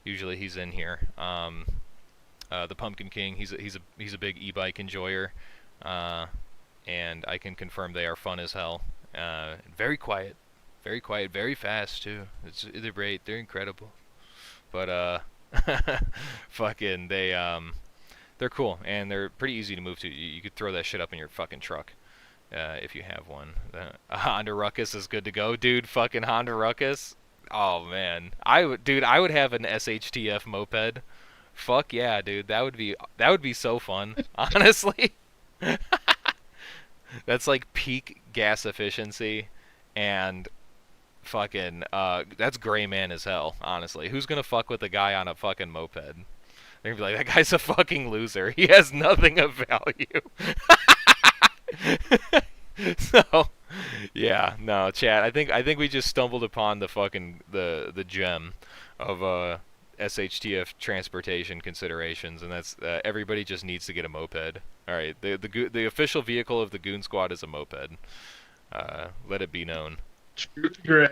usually he's in here. The Pumpkin King. He's a big e-bike enjoyer, and I can confirm they are fun as hell. Very quiet, very fast too. They're great. They're incredible. But fucking they're cool and they're pretty easy to move to. You could throw that shit up in your fucking truck. If you have one. A Honda Ruckus is good to go, dude. Fucking Honda Ruckus. Oh man, I would have an SHTF moped. Fuck yeah, dude. That would be so fun. Honestly, that's like peak gas efficiency, and fucking that's gray man as hell. Honestly, who's gonna fuck with a guy on a fucking moped? They're gonna be like, that guy's a fucking loser. He has nothing of value. So, yeah, no, chat. I think we just stumbled upon the fucking the gem of SHTF transportation considerations, and that's everybody just needs to get a moped. All right, the official vehicle of the Goon Squad is a moped. Let it be known. True to gray.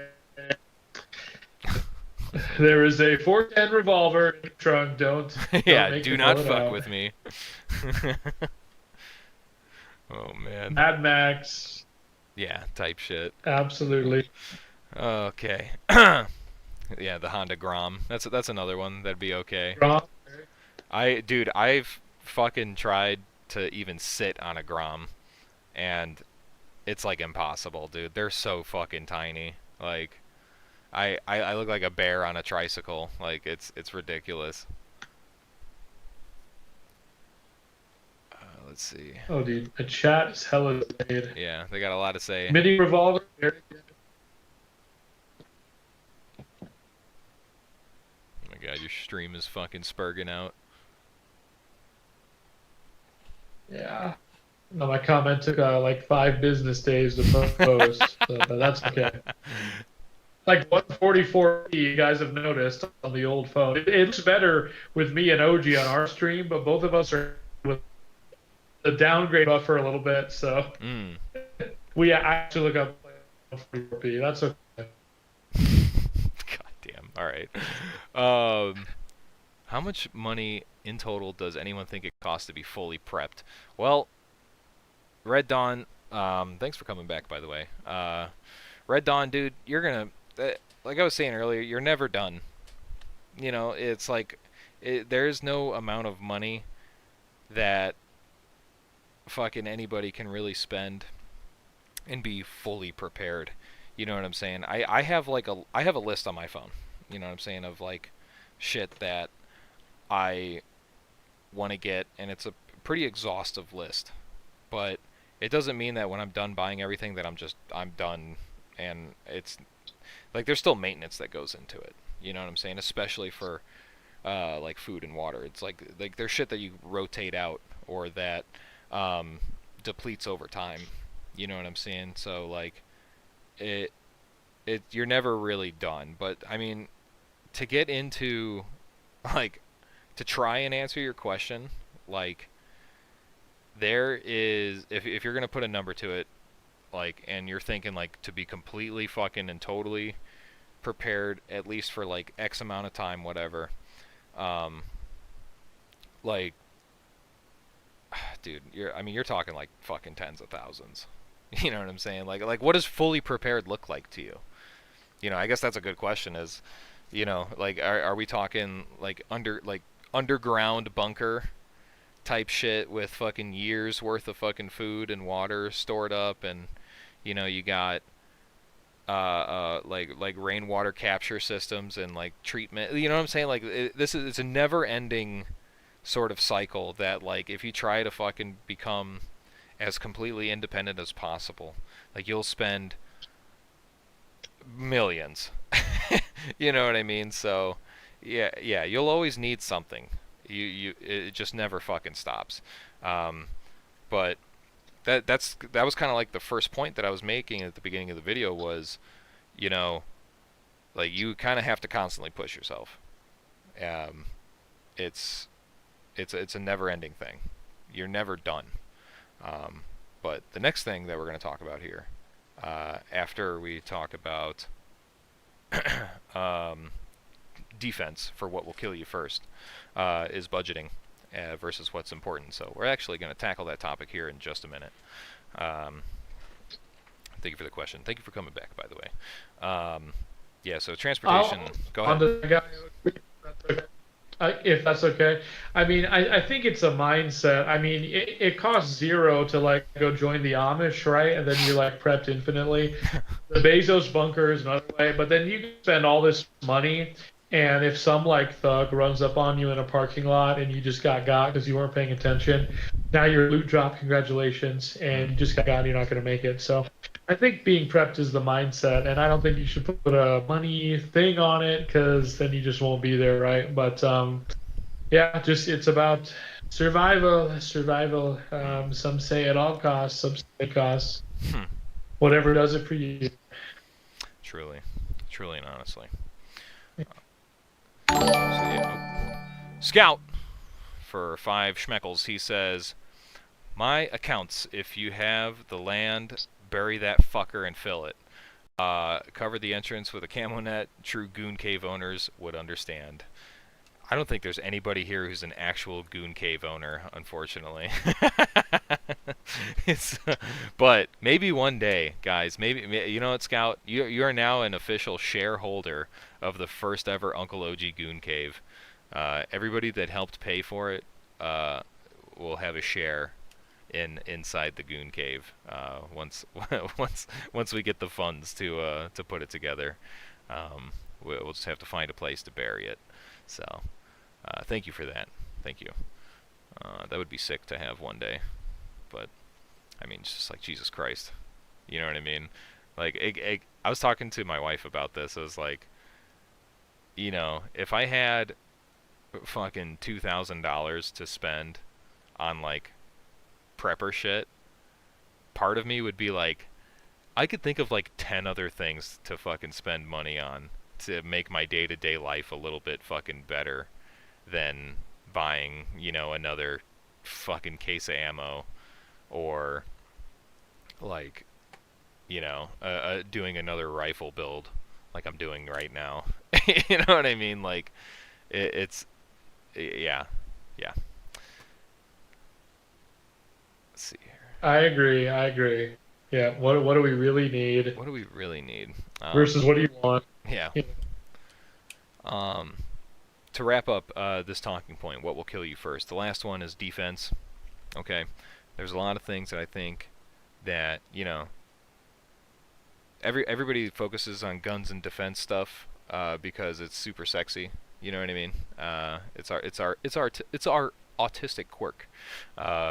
There is a 410 revolver in the trunk. Don't Yeah, make do me not pull it fuck out. with me. Oh man. Mad Max. Yeah, type shit. Absolutely. Okay. Yeah, the Honda Grom. That's another one that'd be okay. Wrong. Dude, I've fucking tried to even sit on a Grom, and it's like impossible, dude. They're so fucking tiny. Like, I look like a bear on a tricycle. Like, it's ridiculous. Let's see. Oh, dude, the chat is hella delayed. Yeah, they got a lot to say. Mini revolver. Very good. Oh my god, your stream is fucking spurging out. Yeah. No, my comment took like 5 business days to post, but that's okay. Like 144p, you guys have noticed on the old phone. It looks better with me and OG on our stream, but both of us are with the downgrade buffer a little bit, so we actually look up 144p. That's okay. God damn. All right. How much money in total does anyone think it costs to be fully prepped? Well, Red Dawn, thanks for coming back, by the way. Red Dawn, dude, you're gonna, like I was saying earlier, you're never done. You know, it's like, there's no amount of money that fucking anybody can really spend and be fully prepared. You know what I'm saying? I have like I have a list on my phone. You know what I'm saying, of like shit that I want to get, and it's a pretty exhaustive list. But it doesn't mean that when I'm done buying everything that I'm done, and it's like there's still maintenance that goes into it. You know what I'm saying? Especially for like food and water. It's like there's shit that you rotate out or that depletes over time. You know what I'm saying? So like it you're never really done. But I mean, to get into like to try and answer your question, like there is if you're gonna put a number to it, like, and you're thinking like to be completely fucking and totally prepared at least for like X amount of time, whatever. Like, dude, you're talking like fucking tens of thousands. You know what I'm saying? Like what does fully prepared look like to you? You know, I guess that's a good question. Is, you know, like are we talking like underground bunker type shit with fucking years worth of fucking food and water stored up, and you know you got like rainwater capture systems and like treatment. You know what I'm saying? Like it's a never ending sort of cycle that like if you try to fucking become as completely independent as possible, like you'll spend millions. You know what I mean? So yeah, you'll always need something. It just never fucking stops. But that was kind of like the first point that I was making at the beginning of the video was, you know, like you kind of have to constantly push yourself. It's a never-ending thing. You're never done. But the next thing that we're going to talk about here after we talk about um, defense for what will kill you first, is budgeting versus what's important. So we're actually going to tackle that topic here in just a minute. Thank you for the question. Thank you for coming back, by the way. Yeah, so transportation. Go On ahead. the guy, if that's okay. I mean, I think it's a mindset. I mean, it costs zero to like go join the Amish, right? And then you're like prepped infinitely. The Bezos bunker is another way, but then you spend all this money, and if some like thug runs up on you in a parking lot and you just got because you weren't paying attention, now your loot drop. Congratulations, and you just got. You're not going to make it. So I think being prepped is the mindset, and I don't think you should put a money thing on it because then you just won't be there, right? But yeah, just it's about survival, survival. Some say at all costs, some say it costs. Hmm. Whatever does it for you. Truly, truly and honestly. So yeah. Scout for 5 schmeckles. He says, "My accounts. If you have the land, bury that fucker and fill it. Cover the entrance with a camo net. True goon cave owners would understand." I don't think there's anybody here who's an actual goon cave owner, unfortunately. it's, but maybe one day, guys. Maybe you know what, Scout? You are now an official shareholder of the first ever Uncle OG Goon Cave. Everybody that helped pay for it will have a share inside the Goon Cave once once we get the funds to put it together. We'll just have to find a place to bury it. So. Thank you for that. Thank you. That would be sick to have one day. But, I mean, it's just like Jesus Christ. You know what I mean? Like, I was talking to my wife about this. I was like, you know, if I had fucking $2,000 to spend on, like, prepper shit, part of me would be like, I could think of, like, 10 other things to fucking spend money on to make my day-to-day life a little bit fucking better than buying, you know, another fucking case of ammo, or like, you know, doing another rifle build like I'm doing right now. You know what I mean? Like, yeah, yeah. Let's see here. I agree. I agree. Yeah. What do we really need What do we really need? versus what do you want? Yeah. Yeah. To wrap up this talking point, what will kill you first? The last one is defense. Okay, there's a lot of things that I think that, you know, everybody focuses on guns and defense stuff because it's super sexy. You know what I mean? It's our autistic quirk.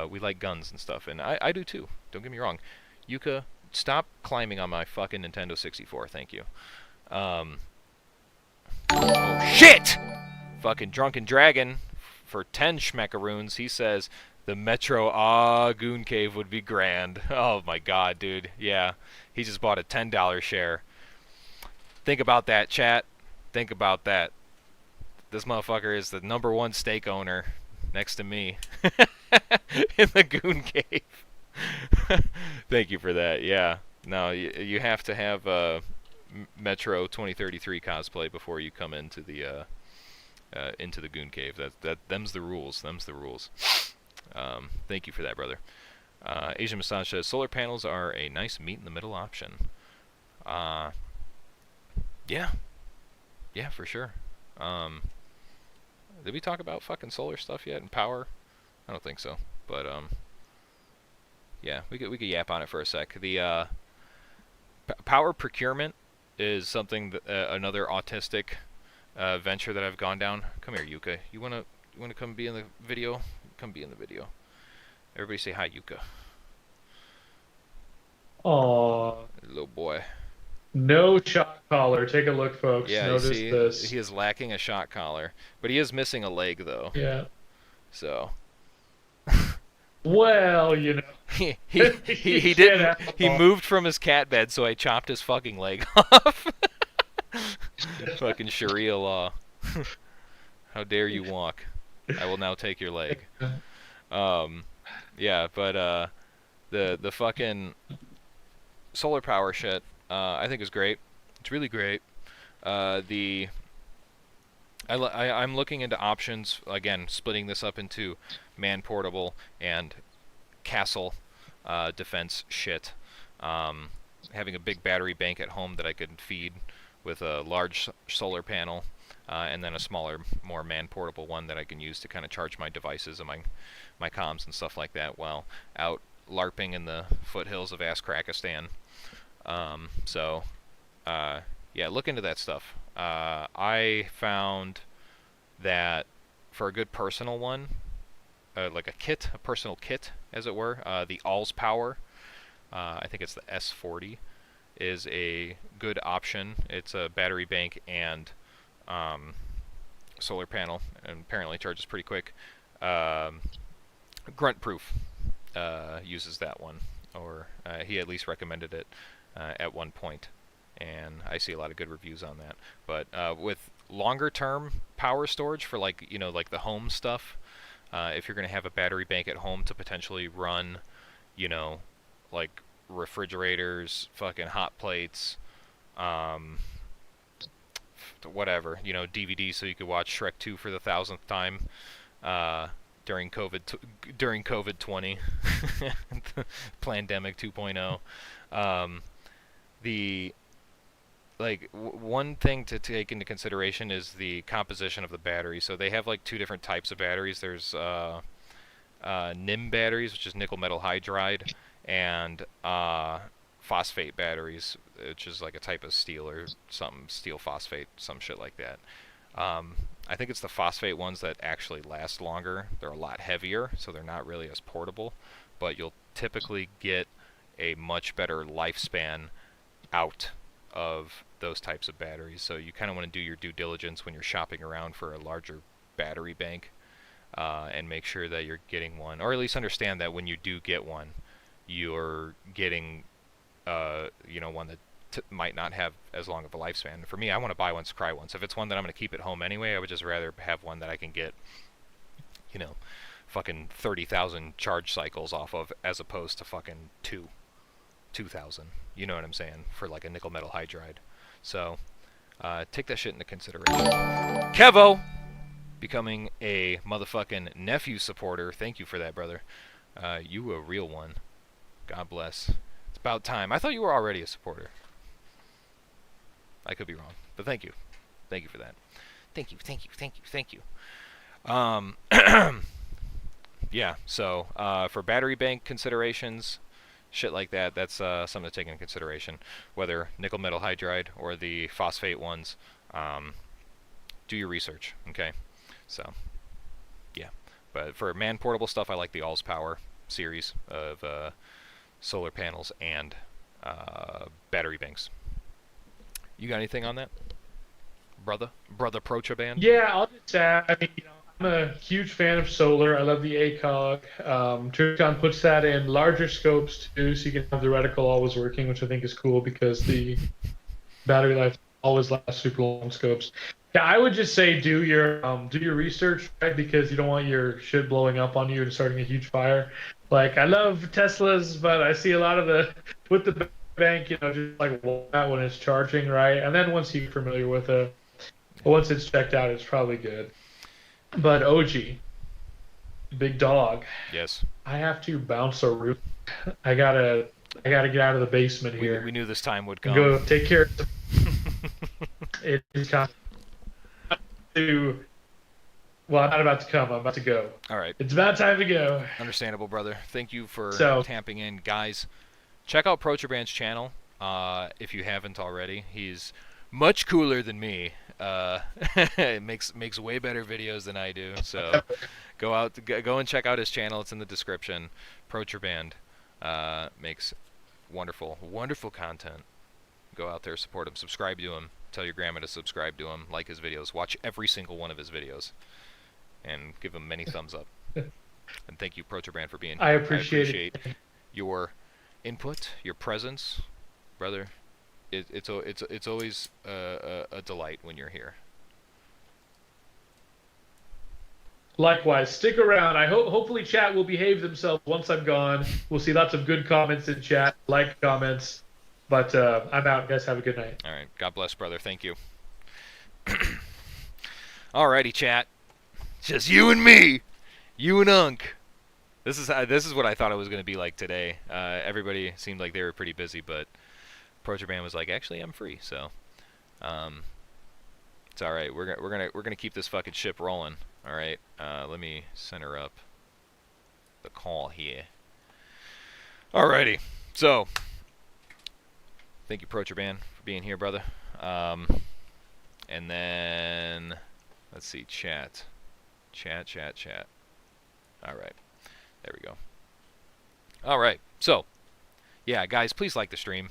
We like guns and stuff, and I do too. Don't get me wrong. Yuka, stop climbing on my fucking Nintendo 64. Thank you. Oh shit! Fucking Drunken Dragon for 10 schmeckaroons. He says the Metro Goon Cave would be grand. Oh my god, dude. Yeah. He just bought a $10 share. Think about that, chat. Think about that. This motherfucker is the #1 stake owner next to me in the Goon Cave. Thank you for that. Yeah. No, you have to have Metro 2033 cosplay before you come into the Goon Cave. Them's the rules. Them's the rules. Thank you for that, brother. Asian Massage says solar panels are a nice meet in the middle option. Yeah, yeah, for sure. Did we talk about fucking solar stuff yet and power? I don't think so, but yeah, we could yap on it for a sec. The power procurement is something that, another autistic venture that I've gone down. Come here, Yuka. You wanna come be in the video? Come be in the video. Everybody say hi, Yuka. Aw. Little boy. No shot collar. Take a look, folks. Yeah, Notice you see, this. he is lacking a shot collar, but he is missing a leg though. Yeah. So. Well, you know. He didn't. He moved from his cat bed, so I chopped his fucking leg off. Fucking Sharia law. How dare you walk? I will now take your leg. Yeah, but the fucking solar power shit, I think is great. It's really great. The I'm looking into options again, splitting this up into man portable and castle defense shit. Um, Having a big battery bank at home that I could feed with a large solar panel, and then a smaller, more man portable one that I can use to kind of charge my devices and my comms and stuff like that while out LARPing in the foothills of Askrakistan. So yeah, look into that stuff. I found that for a good personal one, like a personal kit, as it were, the Alls Power, I think it's the S40, is a good option. It's a battery bank and solar panel, and apparently charges pretty quick. Grunt Proof uses that one, or he at least recommended it at one point, and I see a lot of good reviews on that. But with longer term power storage for like like the home stuff, if you're going to have a battery bank at home to potentially run, like refrigerators, fucking hot plates, whatever, DVD so you could watch Shrek 2 for the 1000th time during COVID 20, Plandemic 2.0. The one thing to take into consideration is the composition of the battery. So they have like two different types of batteries. There's NIM batteries, which is nickel metal hydride, and phosphate batteries, which is like a type of steel or something, steel phosphate, some shit like that. I think it's the phosphate ones that actually last longer. They're a lot heavier, so they're not really as portable, but you'll typically get a much better lifespan out of those types of batteries. So you kind of want to do your due diligence when you're shopping around for a larger battery bank, and make sure that you're getting one, or at least understand that when you do get one, you're getting one that might not have as long of a lifespan. For me, I want to buy once, cry once. If it's one that I'm going to keep at home anyway, I would just rather have one that I can get, fucking 30,000 charge cycles off of, as opposed to fucking 2,000. You know what I'm saying? For like a nickel metal hydride. So, take that shit into consideration. Kevo! Becoming a motherfucking nephew supporter. Thank you for that, brother. You a real one. God bless. It's about time. I thought you were already a supporter. I could be wrong, but thank you. Thank you for that. Thank you, thank you, thank you, thank you. Yeah, so for battery bank considerations, shit like that, that's something to take into consideration. Whether nickel metal hydride or the phosphate ones, do your research, okay? So, yeah. But for man portable stuff, I like the Alls Power series of solar panels and battery banks. You got anything on that, brother Protraband? Yeah, I'll just add. I mean, I'm a huge fan of solar. I love the ACOG. Turcon puts that in larger scopes too, so you can have the reticle always working, which I think is cool because the battery life always lasts super long scopes. Yeah, I would just say do your research, right? Because you don't want your shit blowing up on you and starting a huge fire. Like I love Teslas, but I see a lot of the with the bank, just like that when it's charging, right? And then once you're familiar with it, once it's checked out, it's probably good. But OG, big dog. Yes. I have to bounce a roof. I gotta get out of the basement here. We knew this time would come. Go take care of it. It's coming. Well, I'm not about to come. I'm about to go. All right. It's about time to go. Understandable, brother. Thank you for So, tapping in, guys. Check out Protraband's channel if you haven't already. He's much cooler than me. Makes way better videos than I do. So go and check out his channel. It's in the description. Protraband makes wonderful content. Go out there, support him, subscribe to him. Tell your grandma to subscribe to him, like his videos, watch every single one of his videos, and give him many thumbs up. And thank you, Protraband, for being here. I appreciate your input, your presence, brother. It's always a delight when you're here. Likewise, stick around. Hopefully chat will behave themselves once I'm gone. We'll see lots of good comments in chat, like comments. But I'm out. You guys have a good night. All right. God bless, brother. Thank you. Alrighty, chat. Just you and me. You and Unk. This is what I thought it was going to be like today. Everybody seemed like they were pretty busy, but Protoban was like, actually, I'm free, so it's all right. We're gonna keep this fucking ship rolling. All right. Let me center up the call here. Alrighty. So, thank you, Protoban, for being here, brother. And then let's see, chat. All right. There we go. All right. So, yeah, guys, please like the stream.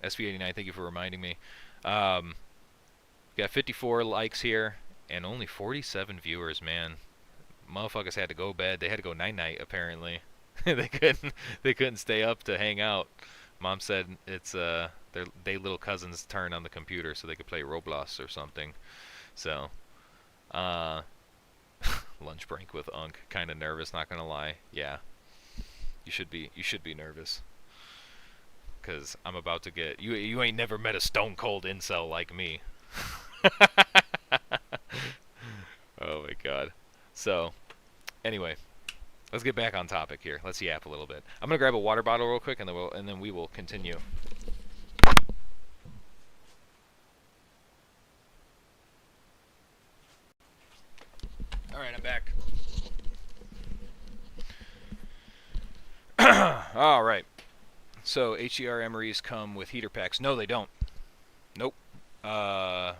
SV89, thank you for reminding me. Got 54 likes here and only 47 viewers, man. Motherfuckers had to go bed. They had to go night-night, apparently. they couldn't stay up to hang out. Mom said it's they little cousin's turn on the computer so they could play Roblox or something. So, lunch break with Unk. Kind of nervous, not gonna lie. Yeah, you should be nervous. Cause I'm about to get you. You ain't never met a stone cold incel like me. Oh my god. So, anyway, let's get back on topic here. Let's yap a little bit. I'm gonna grab a water bottle real quick, and then we will continue. All right, I'm back. All right. So HER emeries come with heater packs. No, they don't. Nope. Mr.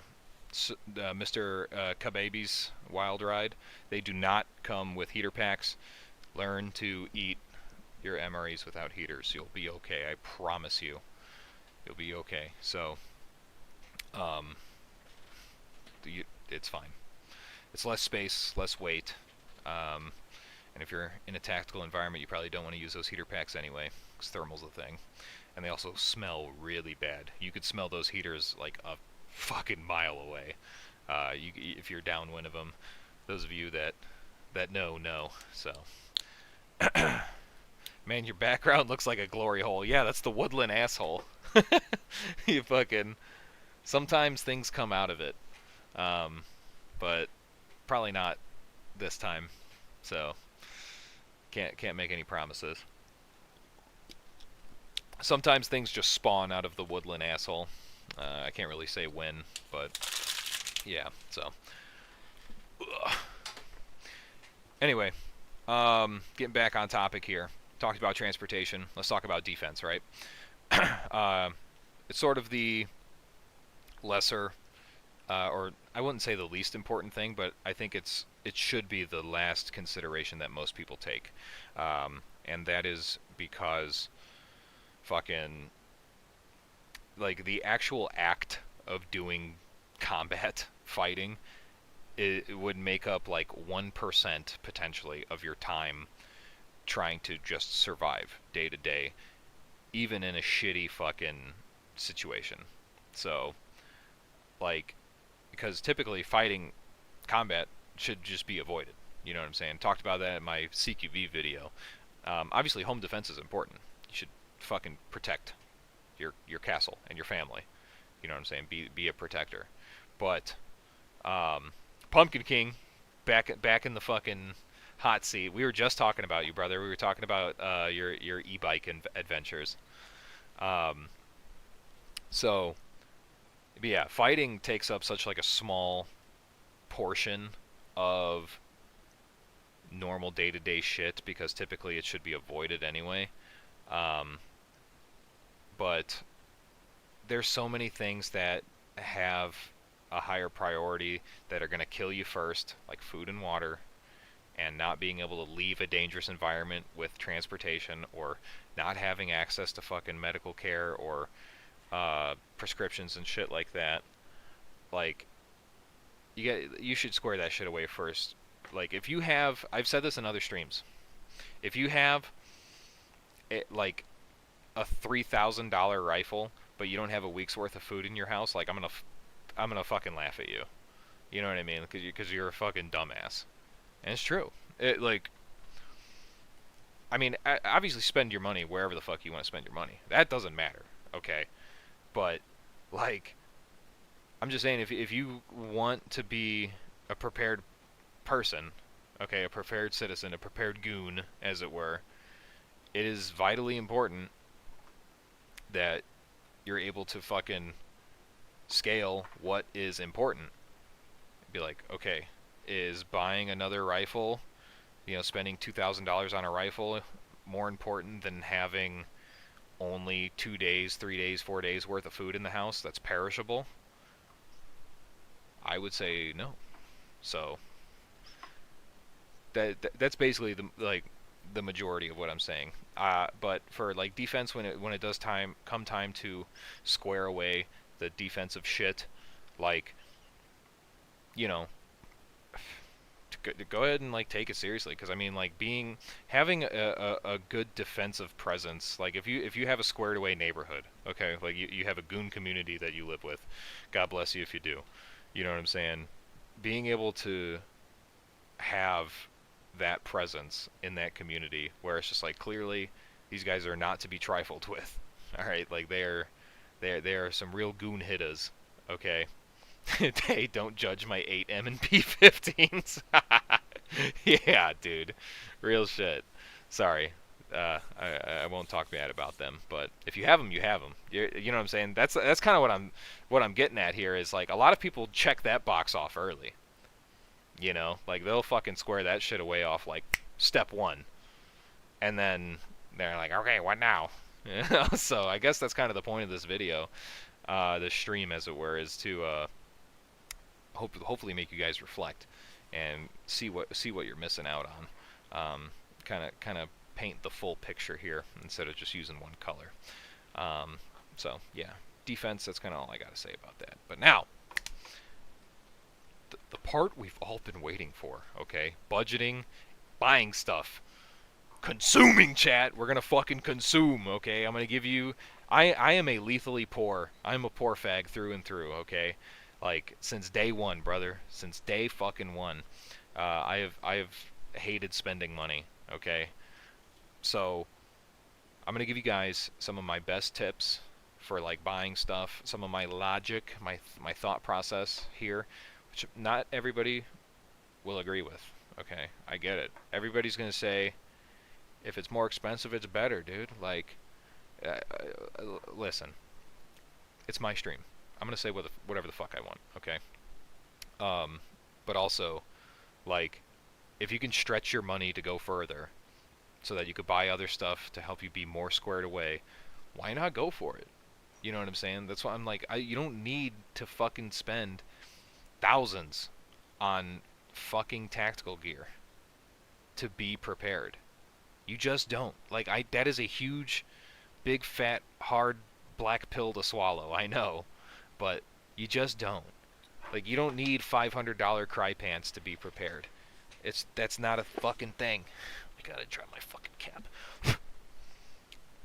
Kababy's Wild Ride. They do not come with heater packs. Learn to eat your MREs without heaters. You'll be okay. I promise you. You'll be okay. So, it's fine. It's less space, less weight. And if you're in a tactical environment, you probably don't want to use those heater packs anyway, because thermal's a thing. And they also smell really bad. You could smell those heaters like a fucking mile away. If you're downwind of them. Those of you that know. So, man, your background looks like a glory hole. Yeah, that's the woodland asshole. You fucking. Sometimes things come out of it, but probably not this time. So, can't make any promises. Sometimes things just spawn out of the woodland asshole. I can't really say when, but yeah. So, anyway, getting back on topic here. Talked about transportation. Let's talk about defense, right? It's sort of the lesser, or I wouldn't say the least important thing, but I think it should be the last consideration that most people take, and that is because fucking like the actual act of doing combat fighting, it would make up like 1% potentially of your time trying to just survive day to day, even in a shitty fucking situation. So, like, because typically fighting combat should just be avoided. You know what I'm saying? Talked about that in my CQV video. Obviously, home defense is important. You should fucking protect your castle and your family. You know what I'm saying? Be a protector. But Pumpkin King, back in the fucking hot seat. We were just talking about you, brother. We were talking about your e-bike adventures. So, but yeah, fighting takes up such like a small portion of normal day-to-day shit because typically it should be avoided anyway. But there's so many things that have a higher priority that are going to kill you first, like food and water, and not being able to leave a dangerous environment with transportation, or not having access to fucking medical care or prescriptions and shit like that. Like, you should square that shit away first. Like, if you have, I've said this in other streams, if you have like a $3,000 rifle, but you don't have a week's worth of food in your house, like, I'm gonna fucking laugh at you. You know what I mean? Because you're a fucking dumbass. And it's true. I mean, obviously spend your money wherever the fuck you want to spend your money. That doesn't matter, okay? But like, I'm just saying, if you want to be a prepared person, okay, a prepared citizen, a prepared goon, as it were, it is vitally important that you're able to fucking scale what is important. Be like, okay, is buying another rifle, spending $2,000 on a rifle more important than having only 2 days, 3 days, 4 days worth of food in the house that's perishable? I would say no. So that's basically the majority of what I'm saying. But for like defense, when it does come time to square away the defensive shit, like, you know, to go ahead and like take it seriously, because I mean, like, having a good defensive presence, like if you have a squared away neighborhood, okay, like you have a goon community that you live with, God bless you if you do, you know what I'm saying, being able to have that presence in that community where it's just like, clearly these guys are not to be trifled with. All right, like they are some real goon hitters, okay? They don't judge my 8M and P15s. Yeah, dude. Real shit. Sorry. I won't talk bad about them, but if you have them, you have them. You know what I'm saying? That's kind of what I'm getting at here, is like, a lot of people check that box off early. Like, they'll fucking square that shit away off like step 1. And then they're like, "Okay, what now?" So I guess that's kind of the point of this video, this stream, as it were, is to hopefully make you guys reflect and see what you're missing out on. Kind of paint the full picture here instead of just using one color. So yeah, defense. That's kind of all I got to say about that. But now, the part we've all been waiting for. Okay, budgeting, buying stuff, consuming, chat. We're gonna fucking consume. Okay, I'm gonna give you. I am a lethally poor. I'm a poor fag through and through. Okay. Like, since day one, brother. Since day fucking one. I have hated spending money, okay? So, I'm going to give you guys some of my best tips for, like, buying stuff. Some of my logic, my thought process here, which not everybody will agree with, okay? I get it. Everybody's going to say, if it's more expensive, it's better, dude. Like, listen. It's my stream. I'm going to say whatever the fuck I want, okay? But also, like, if you can stretch your money to go further so that you could buy other stuff to help you be more squared away, why not go for it? You know what I'm saying? That's why I'm like, you don't need to fucking spend thousands on fucking tactical gear to be prepared. You just don't. Like, that is a huge, big, fat, hard, black pill to swallow, I know. But you just don't. Like, you don't need $500 cry pants to be prepared. That's not a fucking thing. I gotta drop my fucking cap.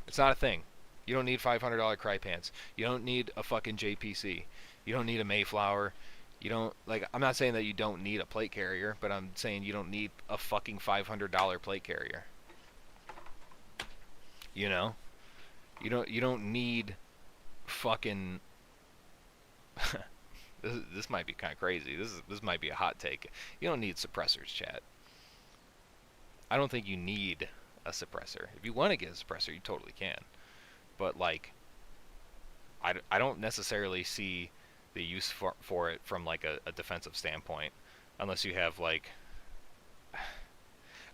It's not a thing. You don't need $500 cry pants. You don't need a fucking JPC. You don't need a Mayflower. You don't, like, I'm not saying that you don't need a plate carrier, but I'm saying you don't need a fucking $500 plate carrier. You know? You don't need fucking this might be kind of crazy. This might be a hot take. You don't need suppressors, chat. I don't think you need a suppressor. If you want to get a suppressor, you totally can. But, like, I don't necessarily see the use for it from, like, a defensive standpoint, unless you have, like,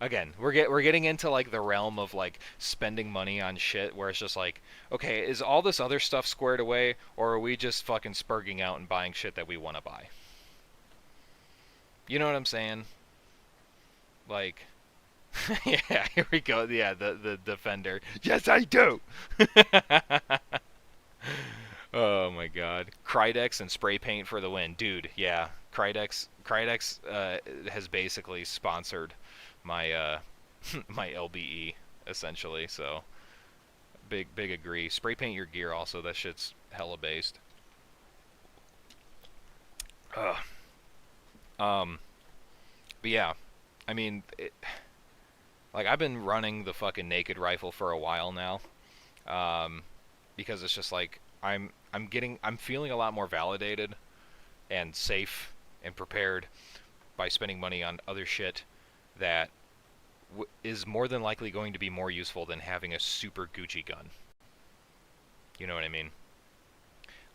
again, we're getting into, like, the realm of, like, spending money on shit where it's just like, okay, is all this other stuff squared away, or are we just fucking spurging out and buying shit that we want to buy? You know what I'm saying? Like, yeah, here we go. Yeah, the defender. Yes, I do. Oh my god. Krydex and spray paint for the win. Dude, yeah. Krydex has basically sponsored my my LBE, essentially, so big agree. Spray paint your gear also. That shit's hella based. Ugh. But yeah, I mean, like, I've been running the fucking naked rifle for a while now, because it's just like, I'm feeling a lot more validated and safe and prepared by spending money on other shit that is more than likely going to be more useful than having a super Gucci gun. You know what I mean?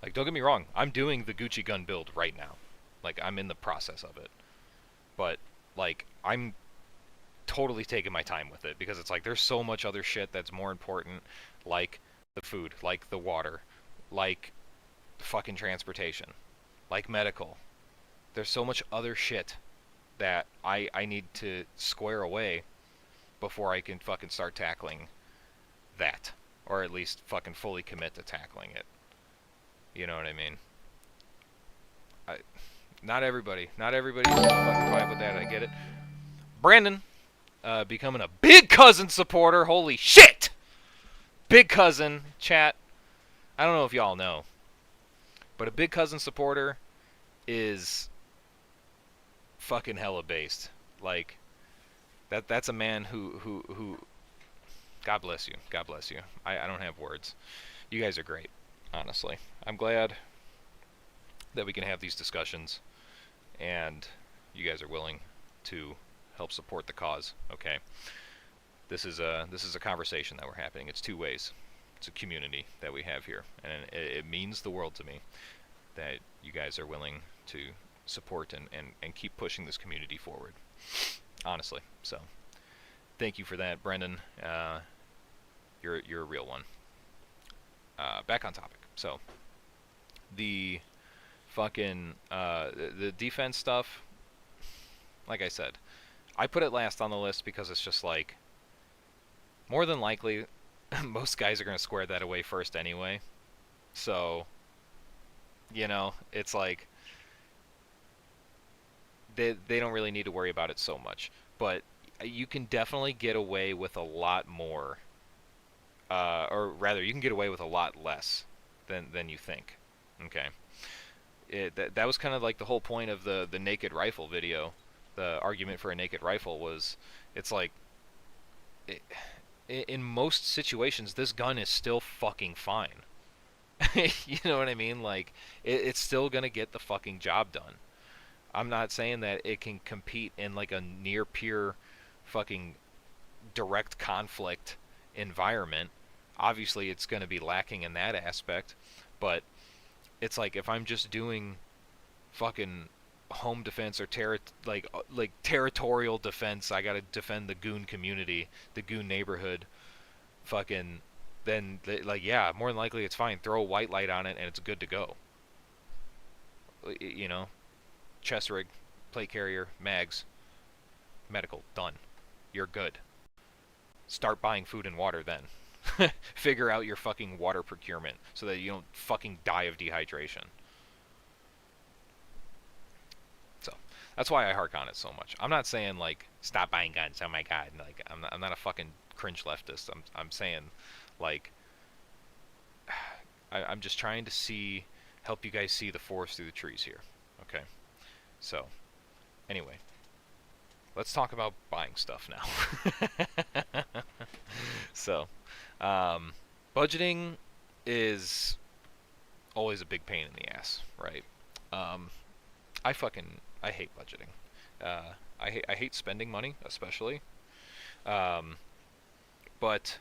Like, don't get me wrong, I'm doing the Gucci gun build right now. Like, I'm in the process of it. But, like, I'm totally taking my time with it because it's like there's so much other shit that's more important, like the food, like the water, like fucking transportation, like medical. There's so much other shit that I need to square away before I can fucking start tackling that. Or at least fucking fully commit to tackling it. You know what I mean? Not everybody's fucking fine with that, I get it. Brandon, becoming a big cousin supporter, holy shit! Big cousin, chat, I don't know if y'all know, but a big cousin supporter is fucking hella based. Like, that's a man who God bless you. God bless you. I don't have words. You guys are great, honestly. I'm glad that we can have these discussions and you guys are willing to help support the cause, okay? This is a conversation that we're having. It's two ways. It's a community that we have here, and it means the world to me that you guys are willing to support and keep pushing this community forward. Honestly. So, thank you for that, Brendan. You're a real one. Back on topic. So, the fucking the defense stuff, like I said, I put it last on the list because it's just like, more than likely most guys are going to square that away first anyway. So, you know, it's like they don't really need to worry about it so much. But you can definitely get away with a lot more, or rather, you can get away with a lot less than you think. Okay, that was kind of like the whole point of the naked rifle video. The argument for a naked rifle was, it's like, in most situations, this gun is still fucking fine. You know what I mean? Like, it's still gonna get the fucking job done. I'm not saying that it can compete in like a near pure fucking direct conflict environment. Obviously, it's gonna be lacking in that aspect, but it's like if I'm just doing fucking home defense or like territorial defense, I gotta defend the goon community, the goon neighborhood, fucking, then like, yeah, more than likely it's fine. Throw a white light on it and it's good to go. You know, chest rig, plate carrier, mags, medical, done. You're good. Start buying food and water then. Figure out your fucking water procurement so that you don't fucking die of dehydration. So that's why I hark on it so much. I'm not saying like stop buying guns. Oh my god, like I'm not a fucking cringe leftist. I'm saying like I'm just trying to help you guys see the forest through the trees here. Okay, so anyway, let's talk about buying stuff now. So, budgeting is always a big pain in the ass, right? I hate budgeting. I hate spending money, especially. But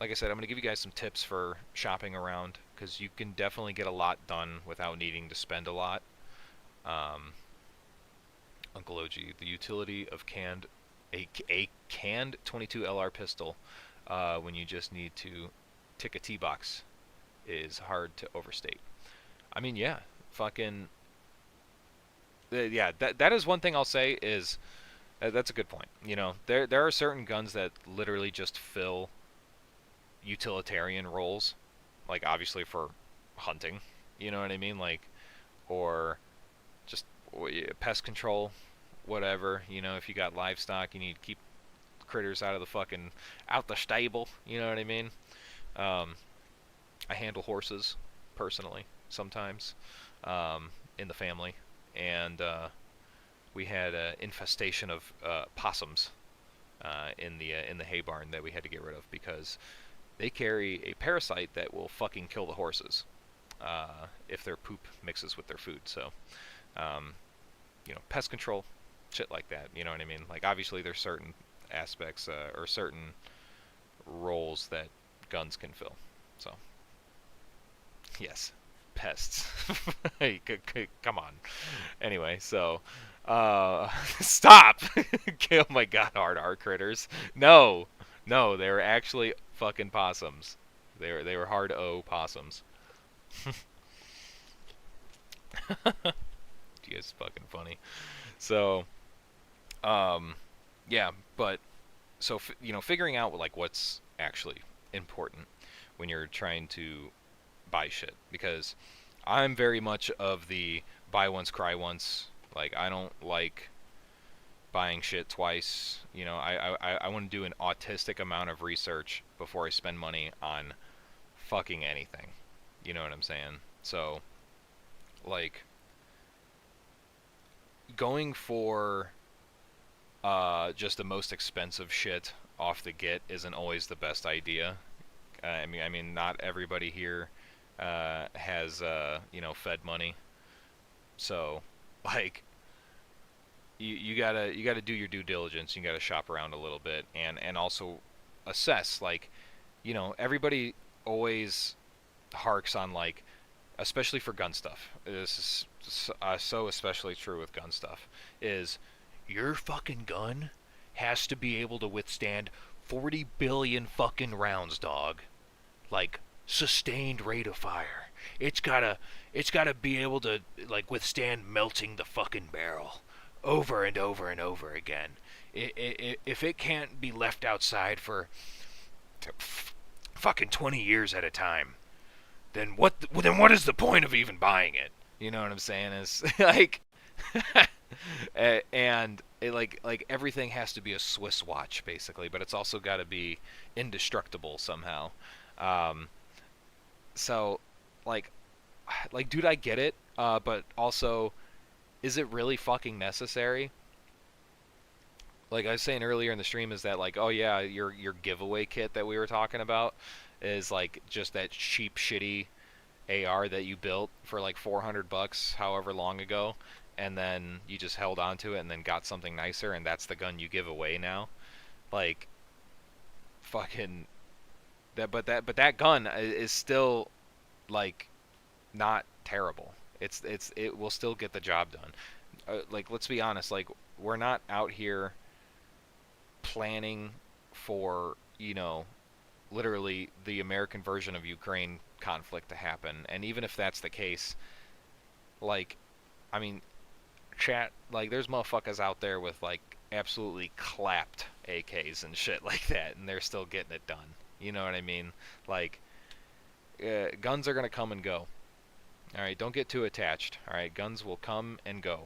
like I said, I'm going to give you guys some tips for shopping around, because you can definitely get a lot done without needing to spend a lot. Uncle OG, the utility of a canned 22 LR pistol when you just need to tick a T-box is hard to overstate. I mean, yeah, fucking, yeah, that is one thing I'll say is, that's a good point. You know, there are certain guns that literally just fill utilitarian roles, like obviously for hunting, you know what I mean, like, or just pest control, whatever. You know, if you got livestock, you need to keep critters out the stable, you know what I mean. I handle horses personally sometimes, in the family, and we had an infestation of possums in the hay barn that we had to get rid of because they carry a parasite that will fucking kill the horses if their poop mixes with their food. So, um, pest control, shit like that. You know what I mean? Like, obviously, there's certain aspects or certain roles that guns can fill. So, yes, pests. Come on. Anyway, so, stop! Oh my god, hard critters. No, no, they were actually fucking possums. They were hard O possums. You guys fucking funny. So, um, yeah, but so figuring out like what's actually important when you're trying to buy shit, because I'm very much of the buy once cry once. Like, I don't like buying shit twice. I want to do an autistic amount of research before I spend money on fucking anything. You know what I'm saying? So, like, going for just the most expensive shit off the get isn't always the best idea. I mean, not everybody here has Fed money, so like you gotta do your due diligence. You gotta shop around a little bit and also assess. Like, everybody always harks on, like, especially for gun stuff. This is so especially true with gun stuff. Is your fucking gun has to be able to withstand 40 billion fucking rounds, dog. Like, sustained rate of fire. It's gotta be able to, like, withstand melting the fucking barrel over and over and over again. If it can't be left outside for fucking 20 years at a time, then what is the point of even buying it? You know what I'm saying? Is like, and like everything has to be a Swiss watch basically, but it's also got to be indestructible somehow. Um, so, like, dude, I get it, but also, is it really fucking necessary? Like I was saying earlier in the stream, is that, like, oh yeah, your giveaway kit that we were talking about is like just that cheap shitty AR that you built for like $400 however long ago, and then you just held on to it and then got something nicer, and that's the gun you give away now. Like, fucking that gun is still, like, not terrible. It will still get the job done. Like, let's be honest, like, we're not out here planning for, literally the American version of Ukraine conflict to happen. And even if that's the case, like, I mean, chat, like, there's motherfuckers out there with, like, absolutely clapped AKs and shit like that, and they're still getting it done. You know what I mean? Like, guns are gonna come and go. All right, don't get too attached. All right, guns will come and go.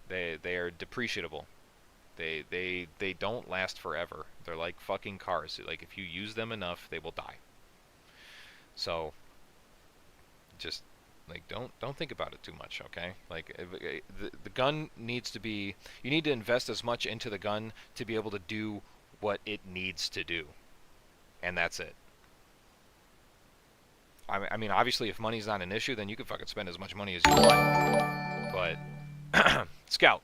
They are depreciable. They don't last forever. They're like fucking cars. Like, if you use them enough, they will die. So, just, like, don't think about it too much, okay? Like, the gun needs to be, you need to invest as much into the gun to be able to do what it needs to do, and that's it. I mean, obviously, if money's not an issue, then you can fucking spend as much money as you want. But Scout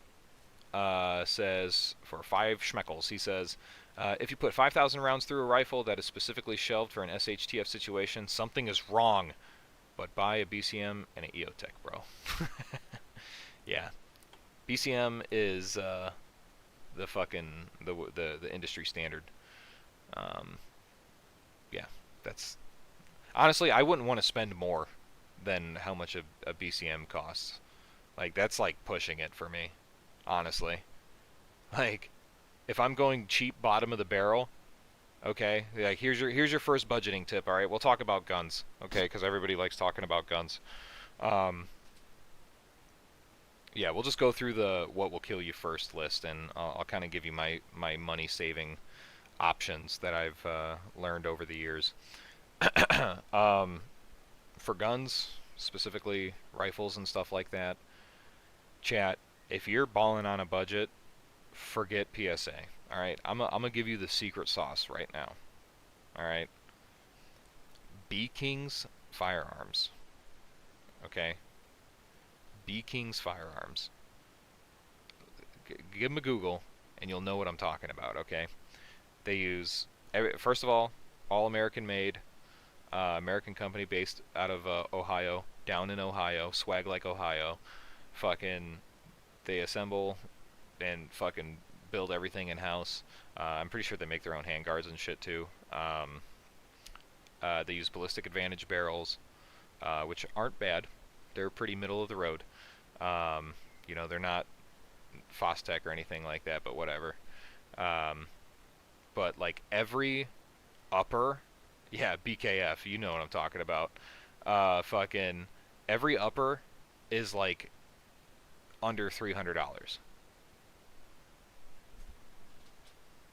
says, for 5 schmeckles, he says, if you put 5,000 rounds through a rifle that is specifically shelved for an SHTF situation, something is wrong. But buy a BCM and an EOTech, bro. Yeah, BCM is the fucking the industry standard. Yeah, that's, honestly, I wouldn't want to spend more than how much a BCM costs. Like, that's like pushing it for me, honestly. Like, if I'm going cheap bottom of the barrel, okay, like, here's your first budgeting tip. All right, we'll talk about guns, okay, because everybody likes talking about guns. Yeah, we'll just go through the what will kill you first list, and I'll kind of give you my money saving options that I've learned over the years. For guns, specifically rifles and stuff like that, chat, if you're balling on a budget, forget PSA. All right, I'm gonna give you the secret sauce right now. All right, B King's Firearms. Okay? B King's Firearms. Give them a Google, and you'll know what I'm talking about, okay? They use, first of all American made, American company based out of Ohio, down in Ohio, swag like Ohio. Fucking, they assemble and fucking build everything in house. I'm pretty sure they make their own handguards and shit too. They use ballistic advantage barrels, which aren't bad. They're pretty middle of the road. They're not Fostech or anything like that, but whatever. But like every upper, yeah, BKF, you know what I'm talking about. Fucking every upper is like under $300.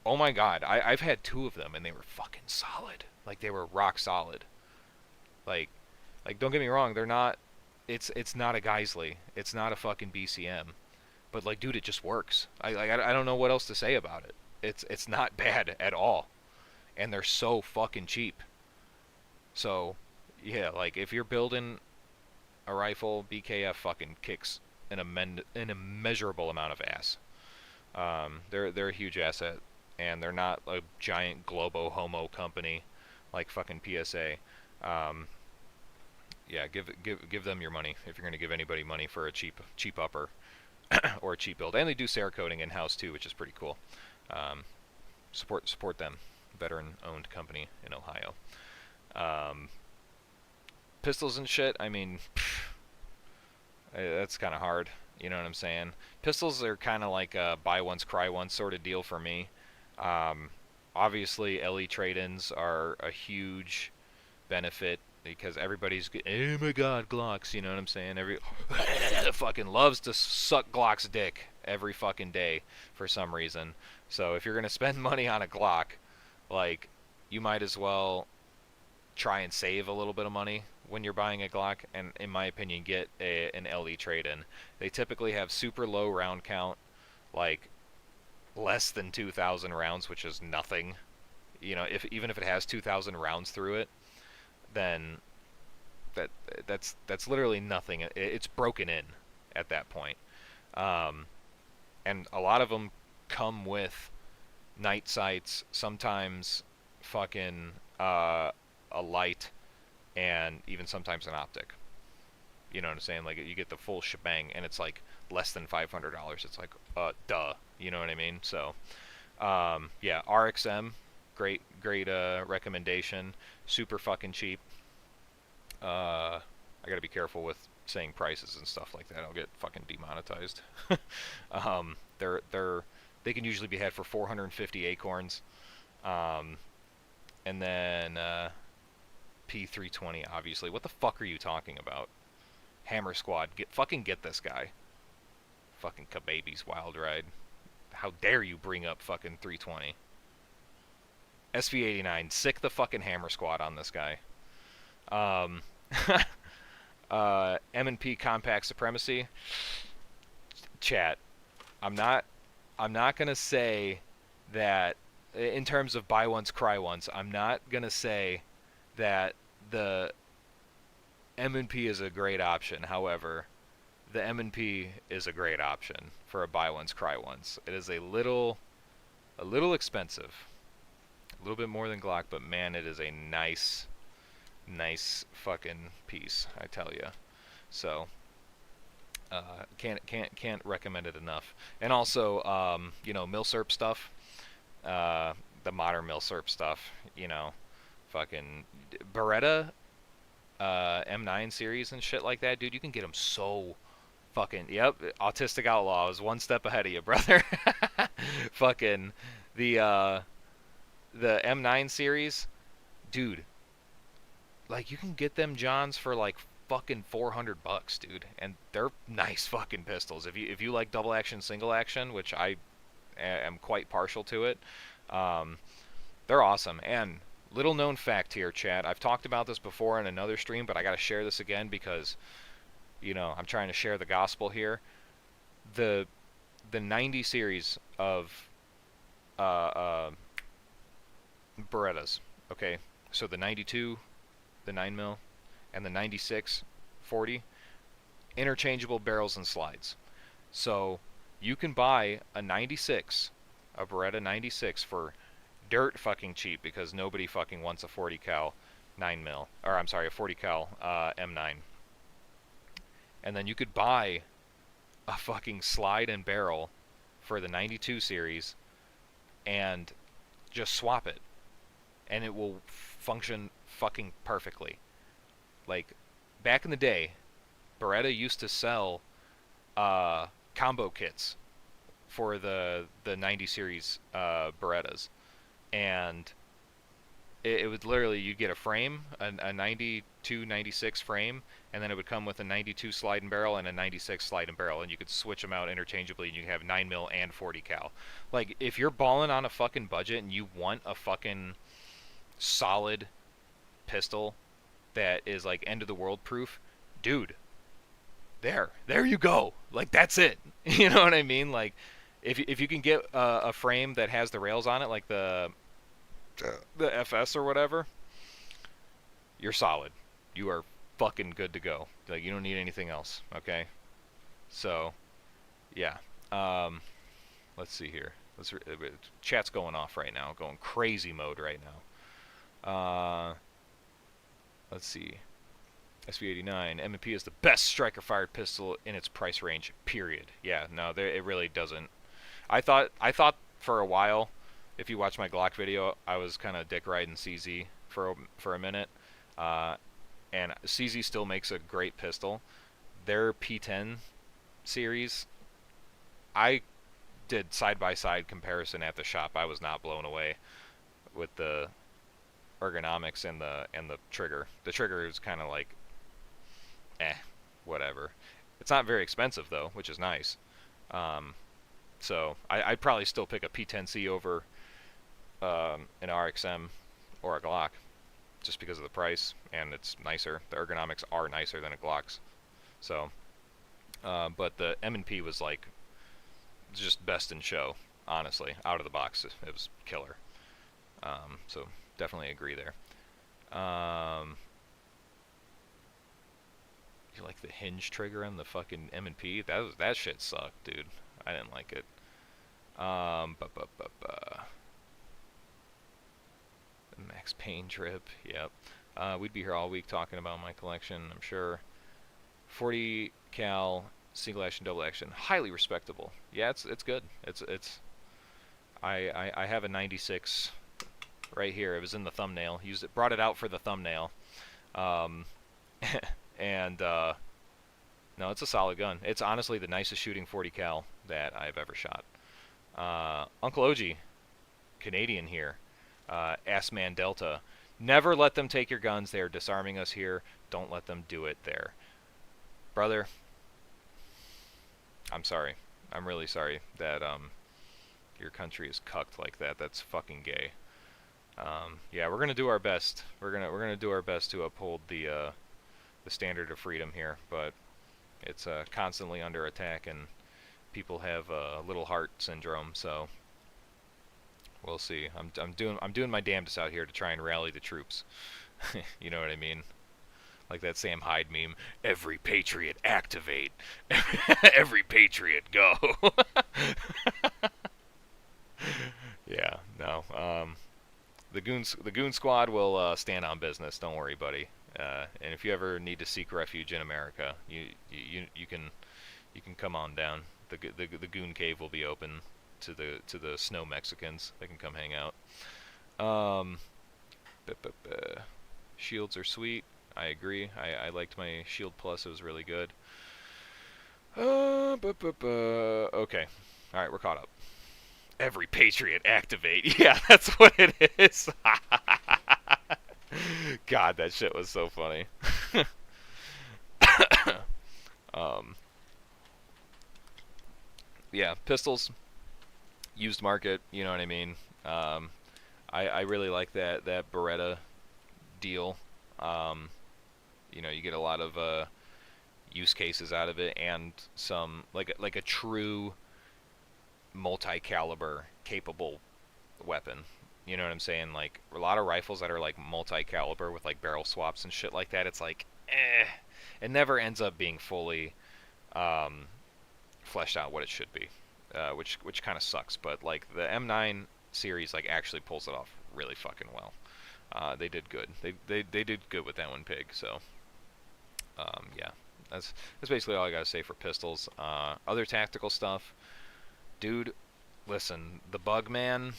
Oh my god, I've had two of them and they were fucking solid. Like they were rock solid. Like don't get me wrong, they're not. It's not a Geisley. It's not a fucking BCM. But like, dude, it just works. I don't know what else to say about it. It's not bad at all, and they're so fucking cheap. So, yeah, like if you're building a rifle, BKF fucking kicks an immeasurable amount of ass. They're a huge asset, and they're not a giant globo homo company like fucking PSA. Yeah, give them your money if you're gonna give anybody money for a cheap upper or a cheap build. And they do Cerakoting in house too, which is pretty cool. Support them, veteran owned company in Ohio. Pistols and shit. I mean, that's kind of hard. You know what I'm saying? Pistols are kind of like a buy once cry once sort of deal for me. Obviously, LE trade-ins are a huge benefit because everybody's, oh my god, Glocks, you know what I'm saying? Every fucking loves to suck Glock's dick every fucking day for some reason. So if you're gonna spend money on a Glock, like, you might as well try and save a little bit of money when you're buying a Glock, and in my opinion, get an LE trade-in. They typically have super low round count, like less than 2,000 rounds, which is nothing. You know, even if it has 2,000 rounds through it, then that's literally nothing. It's broken in at that point. And a lot of them come with night sights, sometimes fucking a light, and even sometimes an optic. You know what I'm saying? Like, you get the full shebang, and it's like less than $500. It's like, duh. You know what I mean? So, yeah, RXM, great recommendation. Super fucking cheap. I gotta be careful with saying prices and stuff like that. I'll get fucking demonetized. They can usually be had for 450 acorns. And then P320, obviously. What the fuck are you talking about? Hammer Squad, get this guy. Fucking Kababy's Wild Ride. How dare you bring up fucking 320? SV89, sick the fucking Hammer Squad on this guy. M&P Compact Supremacy. Chat. I'm not gonna say that in terms of buy once cry once. I'm not gonna say that the M&P is a great option. However, the M&P is a great option for a buy once cry once. It is a little expensive, a little bit more than Glock, but man, it is a nice fucking piece, I tell you. So can't recommend it enough. And also, Milsurp stuff, the modern Milsurp stuff, fucking Beretta M9 series and shit like that, dude. You can get them so fucking, yep, Autistic Outlaw is one step ahead of you, brother. Fucking the M9 series, dude. Like, you can get them Johns for like fucking $400, dude, and they're nice fucking pistols. If you like double action, single action, which I am quite partial to it, they're awesome. And little known fact here, chat. I've talked about this before in another stream, but I gotta share this again because, I'm trying to share the gospel here. The 90 series of Berettas, okay? So the 92, the 9 mil, and the 96 40, interchangeable barrels and slides. So you can buy a 96, a Beretta 96 for dirt fucking cheap because nobody fucking wants a 40 cal 9 mil, or I'm sorry, a 40 cal M9. And then you could buy a fucking slide and barrel for the 92 series and just swap it, and it will function fucking perfectly. Like, back in the day, Beretta used to sell combo kits for the 90 series Berettas, and it would literally, you'd get a frame, a 92, 96 frame, and then it would come with a 92 slide and barrel and a 96 slide and barrel, and you could switch them out interchangeably, and you have 9 mil and 40 cal. Like, if you're balling on a fucking budget and you want a fucking solid pistol that is like end of the world proof, dude, there you go. Like, that's it. You know what I mean? Like, if you can get a frame that has the rails on it, like the FS or whatever, you're solid. You are fucking good to go. Like, you don't need anything else. Okay. So, yeah. Let's see here. Chat's going off right now, going crazy mode right now. Let's see. SV89 M&P is the best striker-fired pistol in its price range. Period. Yeah, no, it really doesn't. I thought for a while, if you watch my Glock video, I was kind of dick riding CZ for a minute, and CZ still makes a great pistol. Their P10 series, I did side-by-side comparison at the shop. I was not blown away with the ergonomics and the trigger. The trigger is kind of like, whatever. It's not very expensive though, which is nice. So I'd probably still pick a P10C over an RXM or a Glock, just because of the price, and it's nicer. The ergonomics are nicer than a Glock's. So, but the M&P was like just best in show, honestly. Out of the box, it was killer. So definitely agree there. You like the hinge trigger on the fucking M&P? That shit sucked, dude. I didn't like it. Max Payne trip. Yep. We'd be here all week talking about my collection, I'm sure. 40 cal single action, double action, highly respectable. Yeah, it's good. I have a 96 right here. It was in the thumbnail. Brought it out for the thumbnail. And no, it's a solid gun. It's honestly the nicest shooting 40 cal that I've ever shot. Uncle OG, Canadian here, Assman Delta. Never let them take your guns. They are disarming us here. Don't let them do it there. Brother, I'm sorry. I'm really sorry that your country is cucked like that. That's fucking gay. Yeah, we're gonna do our best. We're gonna do our best to uphold the standard of freedom here, but it's constantly under attack, and people have little heart syndrome. So we'll see. I'm doing my damnedest out here to try and rally the troops. You know what I mean? Like that Sam Hyde meme. Every patriot activate. Every patriot go. Yeah. No. The goon squad will stand on business. Don't worry, buddy. And if you ever need to seek refuge in America, you can come on down. The goon cave will be open to the snow Mexicans. They can come hang out. Shields are sweet. I agree. I liked my Shield Plus. It was really good. Okay. All right, we're caught up. Every patriot activate. Yeah, that's what it is. God, that shit was so funny. Yeah, pistols, used market, you know what I mean. I really like that Beretta deal. You know, you get a lot of use cases out of it, and some like a true multi-caliber capable weapon. You know what I'm saying? Like a lot of rifles that are like multi-caliber with like barrel swaps and shit like that. It's like, it never ends up being fully um, fleshed out what it should be, which kind of sucks. But like the M9 series like actually pulls it off really fucking well. They did good. They did good with that one pig. So yeah, that's basically all I gotta say for pistols. Other tactical stuff, dude. Listen, the bug man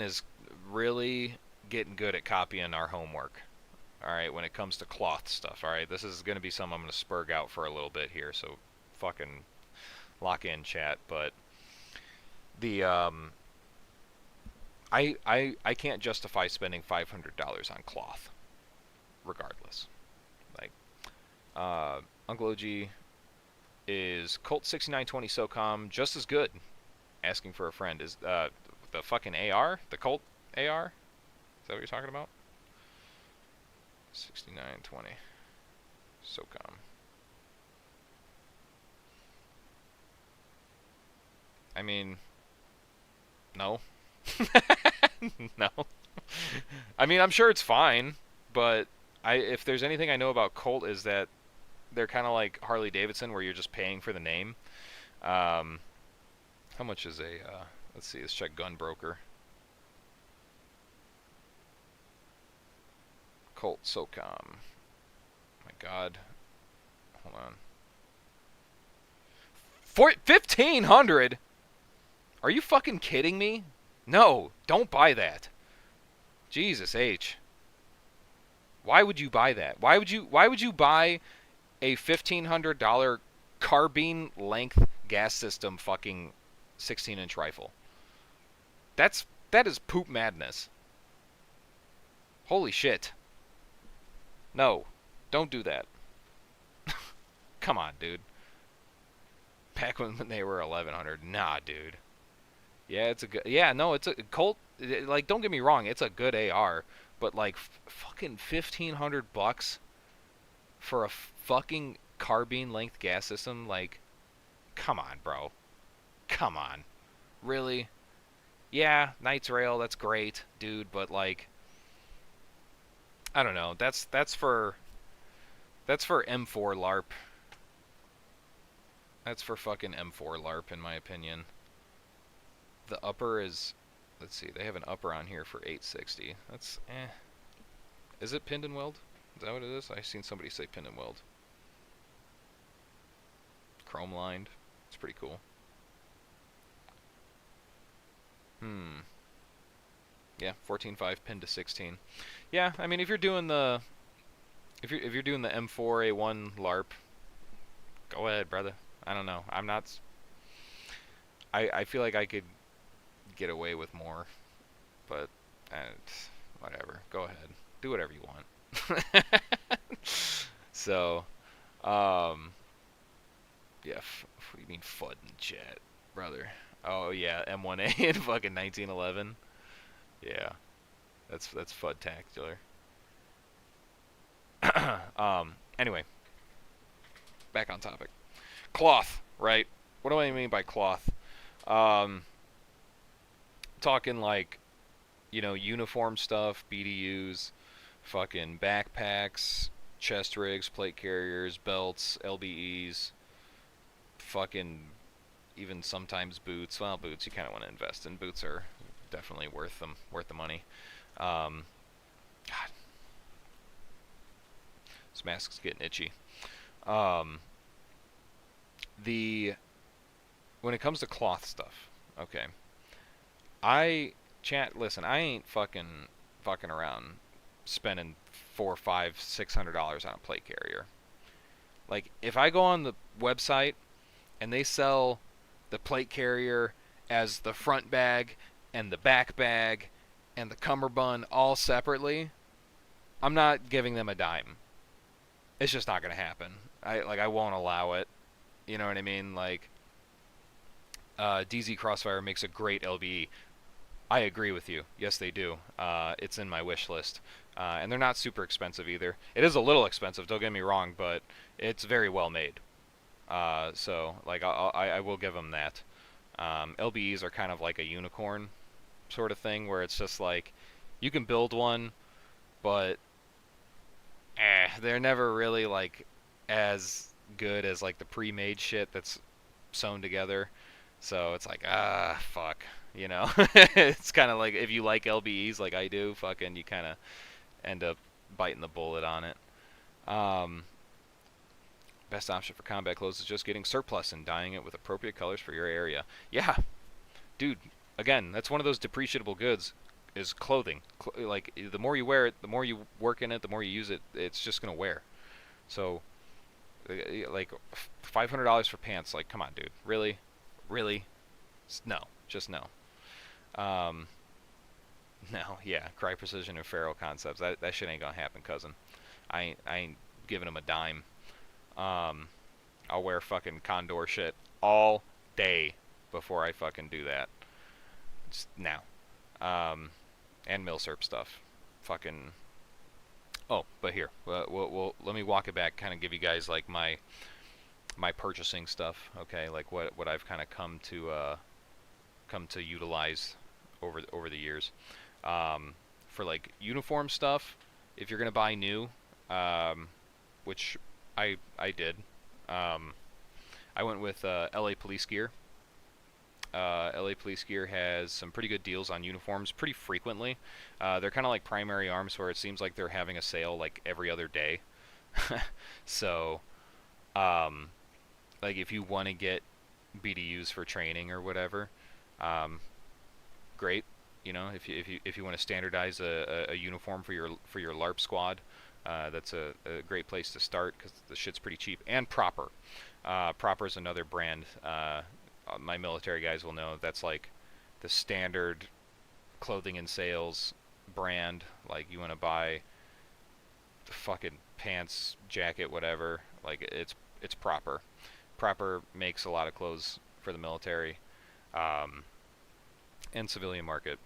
is really getting good at copying our homework. All right, when it comes to cloth stuff. All right, this is gonna be something I'm gonna spurg out for a little bit here. So fucking lock in, chat. But the I can't justify spending $500 on cloth, regardless. Like, Uncle OG is Colt 6920 SOCOM just as good? Asking for a friend. Is the fucking AR, the Colt AR? Is that what you're talking about? 6920 SOCOM. I mean, no. No. I mean, I'm sure it's fine, but if there's anything I know about Colt is that they're kind of like Harley Davidson, where you're just paying for the name. How much is a? Let's see. Let's check Gun Broker. Colt SOCOM. My God. Hold on. 1,500. Are you fucking kidding me? No, don't buy that. Jesus H. Why would you buy that? Why would you buy a $1,500 carbine length gas system fucking 16-inch rifle? That is poop madness. Holy shit. No, don't do that. Come on, dude. Back when they were 1,100. Nah, dude. Yeah, it's a good. Yeah, no, it's a Colt. Like, don't get me wrong, it's a good AR, but like, fucking $1,500 for a fucking carbine length gas system. Like, come on, bro. Come on. Really? Yeah, Knight's Rail, that's great, dude, but like, I don't know. That's for M4 LARP. That's for fucking M4 LARP, in my opinion. The upper is, let's see, they have an upper on here for 860. That's Is it pinned and weld? Is that what it is? I've seen somebody say pinned and weld. Chrome lined. It's pretty cool. Yeah, 14.5 pinned to 16. Yeah, I mean, if you're doing the if you're doing the M4A1 LARP, go ahead, brother. I don't know. I'm not. I feel like I could get away with more, but whatever. Go ahead. Do whatever you want. So, yeah. What do you mean FUD in chat, brother? Oh yeah, M1A in fucking 1911. Yeah, that's FUD-tacular. Anyway, back on topic. Cloth, right? What do I mean by cloth? Talking like, uniform stuff, BDUs, fucking backpacks, chest rigs, plate carriers, belts, LBEs, fucking even sometimes boots. Well, boots you kind of want to invest in. Boots are definitely worth the money. God, this mask's getting itchy. When it comes to cloth stuff, okay. Listen, I ain't fucking around spending $400, $500, $600 on a plate carrier. Like, if I go on the website and they sell the plate carrier as the front bag and the back bag and the cummerbund all separately, I'm not giving them a dime. It's just not gonna happen. I won't allow it. You know what I mean? Like, DZ Crossfire makes a great LBE. I agree with you. Yes, they do. It's in my wish list. And they're not super expensive either. It is a little expensive, don't get me wrong, but it's very well made. So, like, I will give them that. LBEs are kind of like a unicorn sort of thing, where it's just like you can build one, but they're never really like as good as like the pre-made shit that's sewn together. So it's like, fuck, you know. It's kind of like if you like LBEs like I do, fucking, you kind of end up biting the bullet on it. Um, Best option for combat clothes is just getting surplus and dyeing it with appropriate colors for your area. Yeah, dude. Again, that's one of those depreciable goods. Is clothing. Like the more you wear it, the more you work in it, the more you use it, it's just gonna wear. So, like, $500 for pants. Like, come on, dude. Really, really? No, just no. Um, no, yeah. Cry Precision and Feral Concepts. That shit ain't gonna happen, cousin. I ain't giving him a dime. Um, I'll wear fucking Condor shit all day before I fucking do that. Just now. And Milsurp stuff. Fucking. Oh, but here, we'll let me walk it back. Kind of give you guys like my purchasing stuff. Okay, like what I've kind of come to utilize over the years. For like uniform stuff, if you're gonna buy new, which I did, I went with LA Police Gear. LA Police Gear has some pretty good deals on uniforms pretty frequently. They're kind of like Primary Arms, where it seems like they're having a sale like every other day. So, like if you want to get BDUs for training or whatever, great. You know, if you want to standardize a uniform for your LARP squad, that's a great place to start because the shit's pretty cheap. And Proper. Proper is another brand. My military guys will know that's like the standard clothing and sales brand. Like you want to buy the fucking pants, jacket, whatever. Like it's Proper. Proper makes a lot of clothes for the military and civilian market,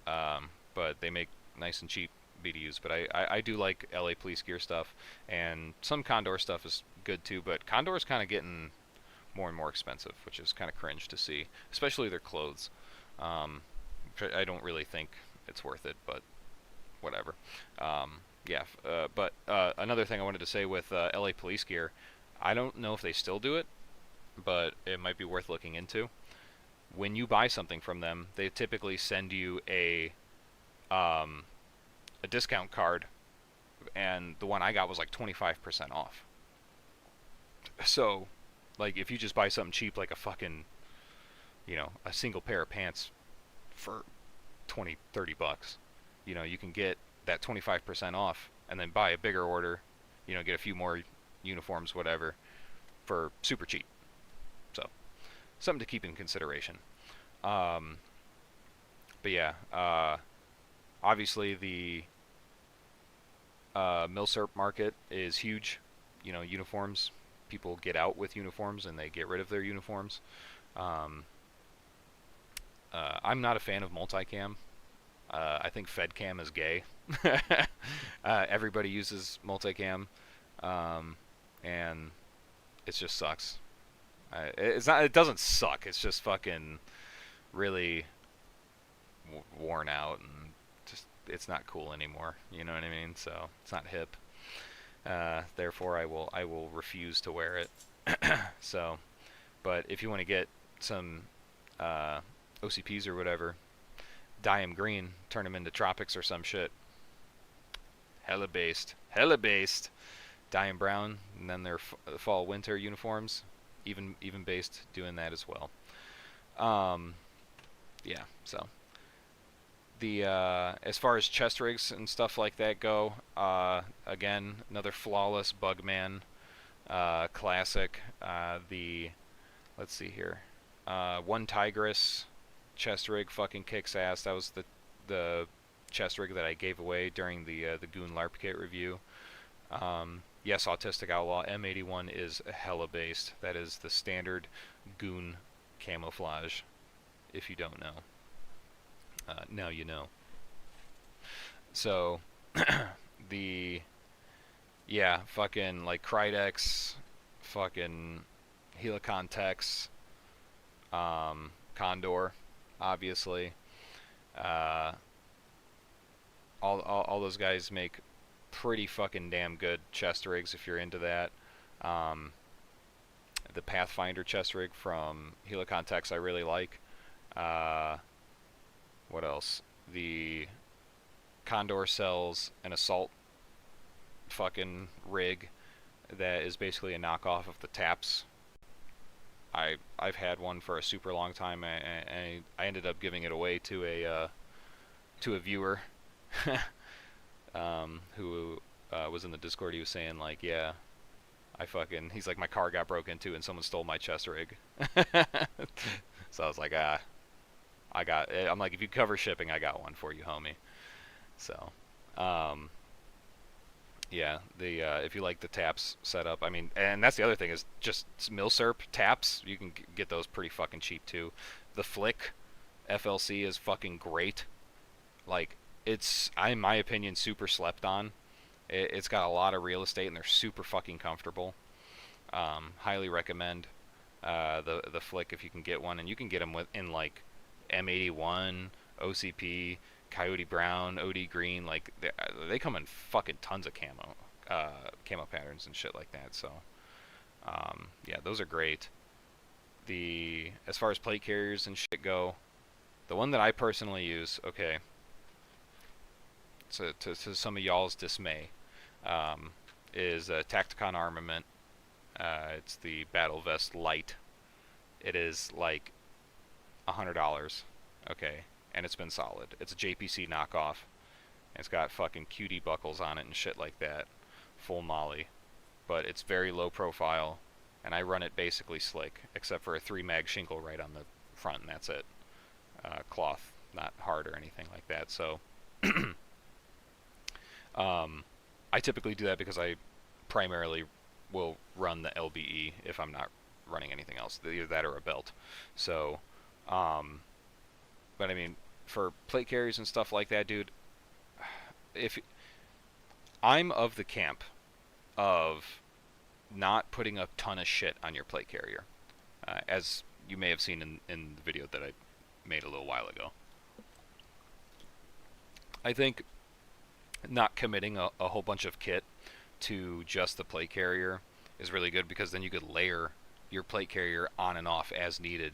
but they make nice and cheap BDUs. But I do like LA Police Gear stuff, and some Condor stuff is good too. But Condor's kind of getting more and more expensive, which is kind of cringe to see, especially their clothes. I don't really think it's worth it, but whatever. Yeah, but another thing I wanted to say with LA Police Gear, I don't know if they still do it, but it might be worth looking into. When you buy something from them, they typically send you a discount card, and the one I got was like 25% off. So, like, if you just buy something cheap, like a fucking, you know, a single pair of pants for 20, 30 bucks, you know, you can get that 25% off and then buy a bigger order, you know, get a few more uniforms, whatever, for super cheap. So, something to keep in consideration. But yeah, obviously the Milsurp market is huge. You know, uniforms. People get out with uniforms and they get rid of their uniforms. I'm not a fan of multicam. I think FedCam is gay. Everybody uses multicam, and it just sucks. It's not. It doesn't suck. It's just fucking really worn out and just it's not cool anymore. You know what I mean? So it's not hip. Therefore, I will refuse to wear it. So, but if you want to get some OCPs or whatever, dye them green, turn them into tropics or some shit. Hella based, dye them brown, and then their fall winter uniforms, even based, doing that as well. Yeah. So the as far as chest rigs and stuff like that go, again, another flawless Bugman classic. Let's see here, One Tigress chest rig fucking kicks ass. That was the chest rig that I gave away during the Goon LARP kit review. Yes, Autistic Outlaw M81 is hella based. That is the standard Goon camouflage. If you don't know, now you know. So yeah, fucking like Krydex, fucking Helicon Tex, Condor, obviously. Uh, all those guys make pretty fucking damn good chest rigs if you're into that. Um, the Pathfinder chest rig from Helicon Techs I really like. Uh, what else? The Condor sells an assault fucking rig that is basically a knockoff of the Taps. I've had one for a super long time, and I ended up giving it away to a viewer who was in the Discord. He was saying like, yeah, he's like, my car got broke into and someone stole my chest rig. So I was like, I'm like, if you cover shipping, I got one for you, homie. So, um, yeah, the if you like the taps setup, I mean, and that's the other thing is just Milsurp taps. You can get those pretty fucking cheap too. The Flick FLC is fucking great. Like, it's, in my opinion, super slept on. It's got a lot of real estate and they're super fucking comfortable. Highly recommend the Flick if you can get one, and you can get them in like M81, OCP, Coyote Brown, OD Green. Like they come in fucking tons of camo patterns and shit like that. So yeah, those are great. As far as plate carriers and shit go, the one that I personally use, okay, to some of y'all's dismay, is Tacticon Armament. It's the Battle Vest Light. It is like $100, okay, and it's been solid. It's a JPC knockoff. It's got fucking QD buckles on it and shit like that, full molly, but it's very low profile, and I run it basically slick, except for a 3-mag shingle right on the front, and that's it. Cloth, not hard or anything like that. So I typically do that because I primarily will run the LBE if I'm not running anything else, either that or a belt. So, but I mean, for plate carriers and stuff like that, dude, if I'm of the camp of not putting a ton of shit on your plate carrier, as you may have seen in the video that I made a little while ago. I think not committing a whole bunch of kit to just the plate carrier is really good, because then you could layer your plate carrier on and off as needed,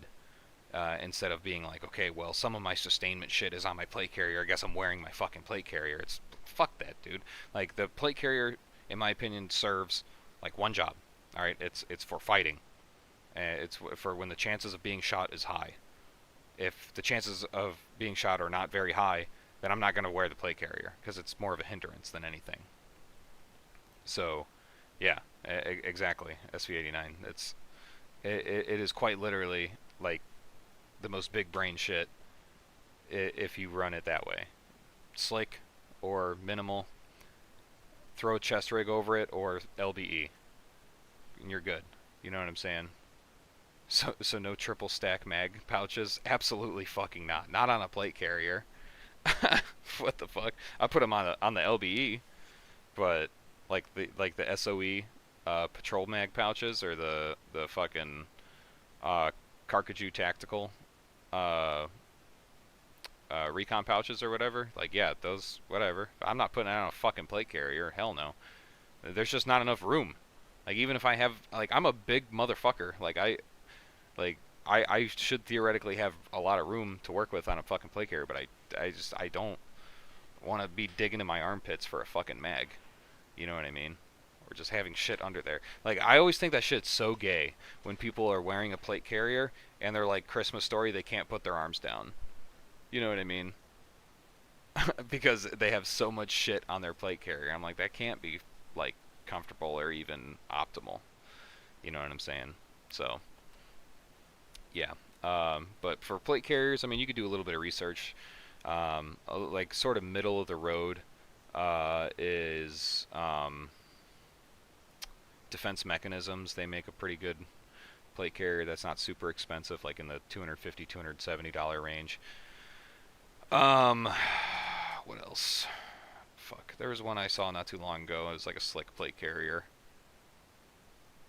instead of being like, okay, well, some of my sustainment shit is on my plate carrier, I guess I'm wearing my fucking plate carrier. It's, fuck that, dude. Like, the plate carrier, in my opinion, serves like one job. Alright, it's for fighting. It's for when the chances of being shot is high. If the chances of being shot are not very high, then I'm not going to wear the plate carrier, because it's more of a hindrance than anything. So, yeah, exactly. SV89. It is quite literally like the most big brain shit if you run it that way. Slick or minimal. Throw a chest rig over it or LBE, and you're good. You know what I'm saying? So no triple stack mag pouches? Absolutely fucking not. Not on a plate carrier. What the fuck? I put them on the LBE, but like the SOE patrol mag pouches, or the fucking Carcajou tactical recon pouches or whatever. Like, yeah, those, whatever. I'm not putting that on a fucking plate carrier. Hell no. There's just not enough room. Like, even if I have, like, I'm a big motherfucker. I should theoretically have a lot of room to work with on a fucking plate carrier, but I don't want to be digging in my armpits for a fucking mag. You know what I mean? Or just having shit under there. Like, I always think that shit's so gay when people are wearing a plate carrier and they're like Christmas Story, they can't put their arms down. You know what I mean? Because they have so much shit on their plate carrier. I'm like, that can't be, like, comfortable or even optimal. You know what I'm saying? So, yeah. But for plate carriers, I mean, you could do a little bit of research. Like, sort of middle of the road is Defense Mechanisms. They make a pretty good plate carrier that's not super expensive, like in the $250, $270 range. What else? Fuck, there was one I saw not too long ago. It was like a slick plate carrier.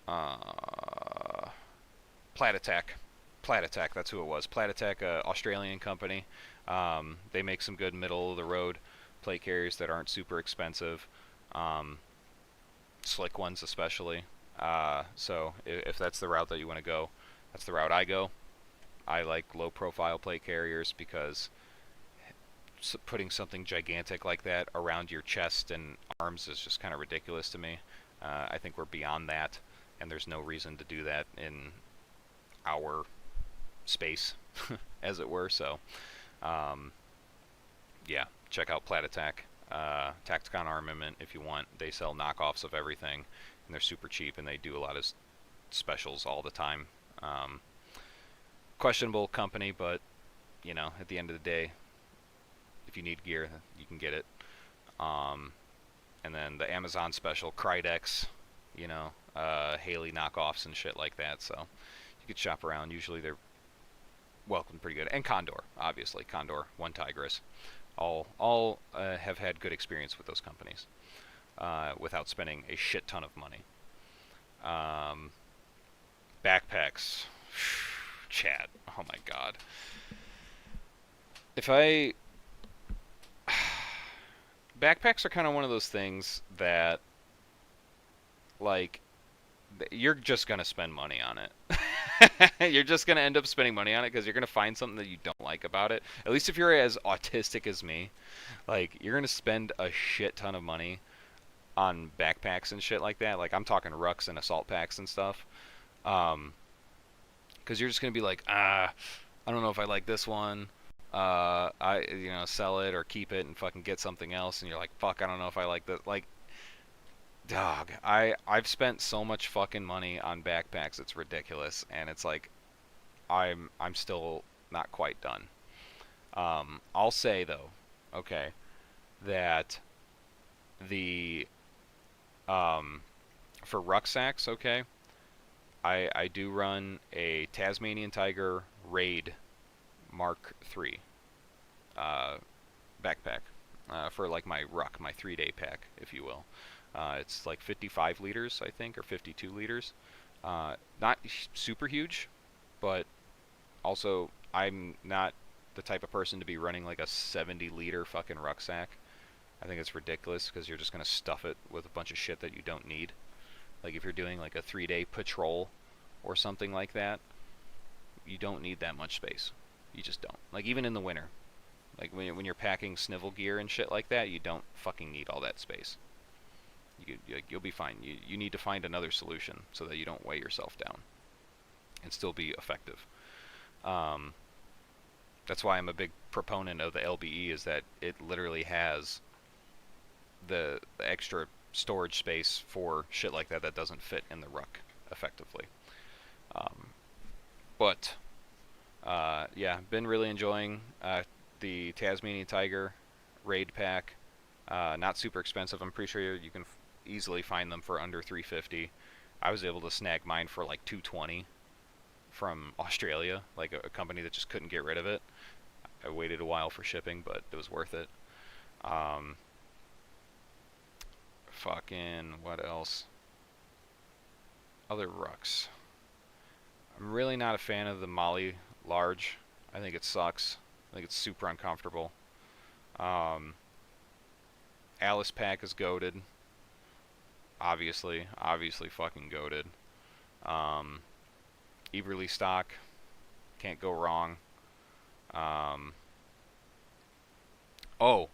Plat Attack. Plat Attack, that's who it was. Plat Attack, Australian company. They make some good middle of the road plate carriers that aren't super expensive, um, slick ones especially. So if that's the route that you want to go, that's the route I go. I like low profile plate carriers because putting something gigantic like that around your chest and arms is just kind of ridiculous to me. I think we're beyond that, and there's no reason to do that in our space, as it were. So, um, yeah, check out Plat Attack, Tacticon Armament if you want. They sell knockoffs of everything, and they're super cheap, and they do a lot of specials all the time. Questionable company, but you know, at the end of the day, if you need gear, you can get it. Um, and then the Amazon special, Krydex, you know, Haley knockoffs and shit like that. So you could shop around. Usually they're welcomed pretty good. And Condor, obviously, Condor, One Tigris, all have had good experience with those companies without spending a shit ton of money. Um, Backpacks, Chad. Oh my god. If I backpacks are kind of one of those things that, like, you're just gonna spend money on it. You're just gonna end up spending money on it because you're gonna find something that you don't like about it. At least if you're as autistic as me, like, you're gonna spend a shit ton of money on backpacks and shit like that. Like, I'm talking rucks and assault packs and stuff. Because you're just gonna be like, I don't know if I like this one. Sell it or keep it and fucking get something else. And you're like, fuck, I don't know if I like that. Like, dog, I've spent so much fucking money on backpacks, it's ridiculous, and it's like I'm still not quite done. I'll say though, okay, that the for rucksacks, okay, I do run a Tasmanian Tiger Raid Mark III backpack for like my ruck, my 3-day pack, if you will. It's like 55 liters, I think, or 52 liters. Not super huge, but also I'm not the type of person to be running like a 70-liter fucking rucksack. I think it's ridiculous because you're just going to stuff it with a bunch of shit that you don't need. Like if you're doing like a 3-day patrol or something like that, you don't need that much space. You just don't. Like even in the winter. Like when you're packing snivel gear and shit like that, you don't fucking need all that space. You'll be fine. You need to find another solution so that you don't weigh yourself down and still be effective. That's why I'm a big proponent of the LBE, is that it literally has the extra storage space for shit like that that doesn't fit in the ruck effectively. Yeah, been really enjoying the Tasmanian Tiger Raid Pack. Not super expensive. I'm pretty sure you can easily find them for under $350. I was able to snag mine for like $220 from Australia, like a company that just couldn't get rid of it. I waited a while for shipping, but it was worth it. Fucking what else? Other rucks. I'm really not a fan of the Molly Large. I think it sucks. I think it's super uncomfortable. Alice Pack is goated. Obviously fucking goated. Eberly stock, can't go wrong. Oh,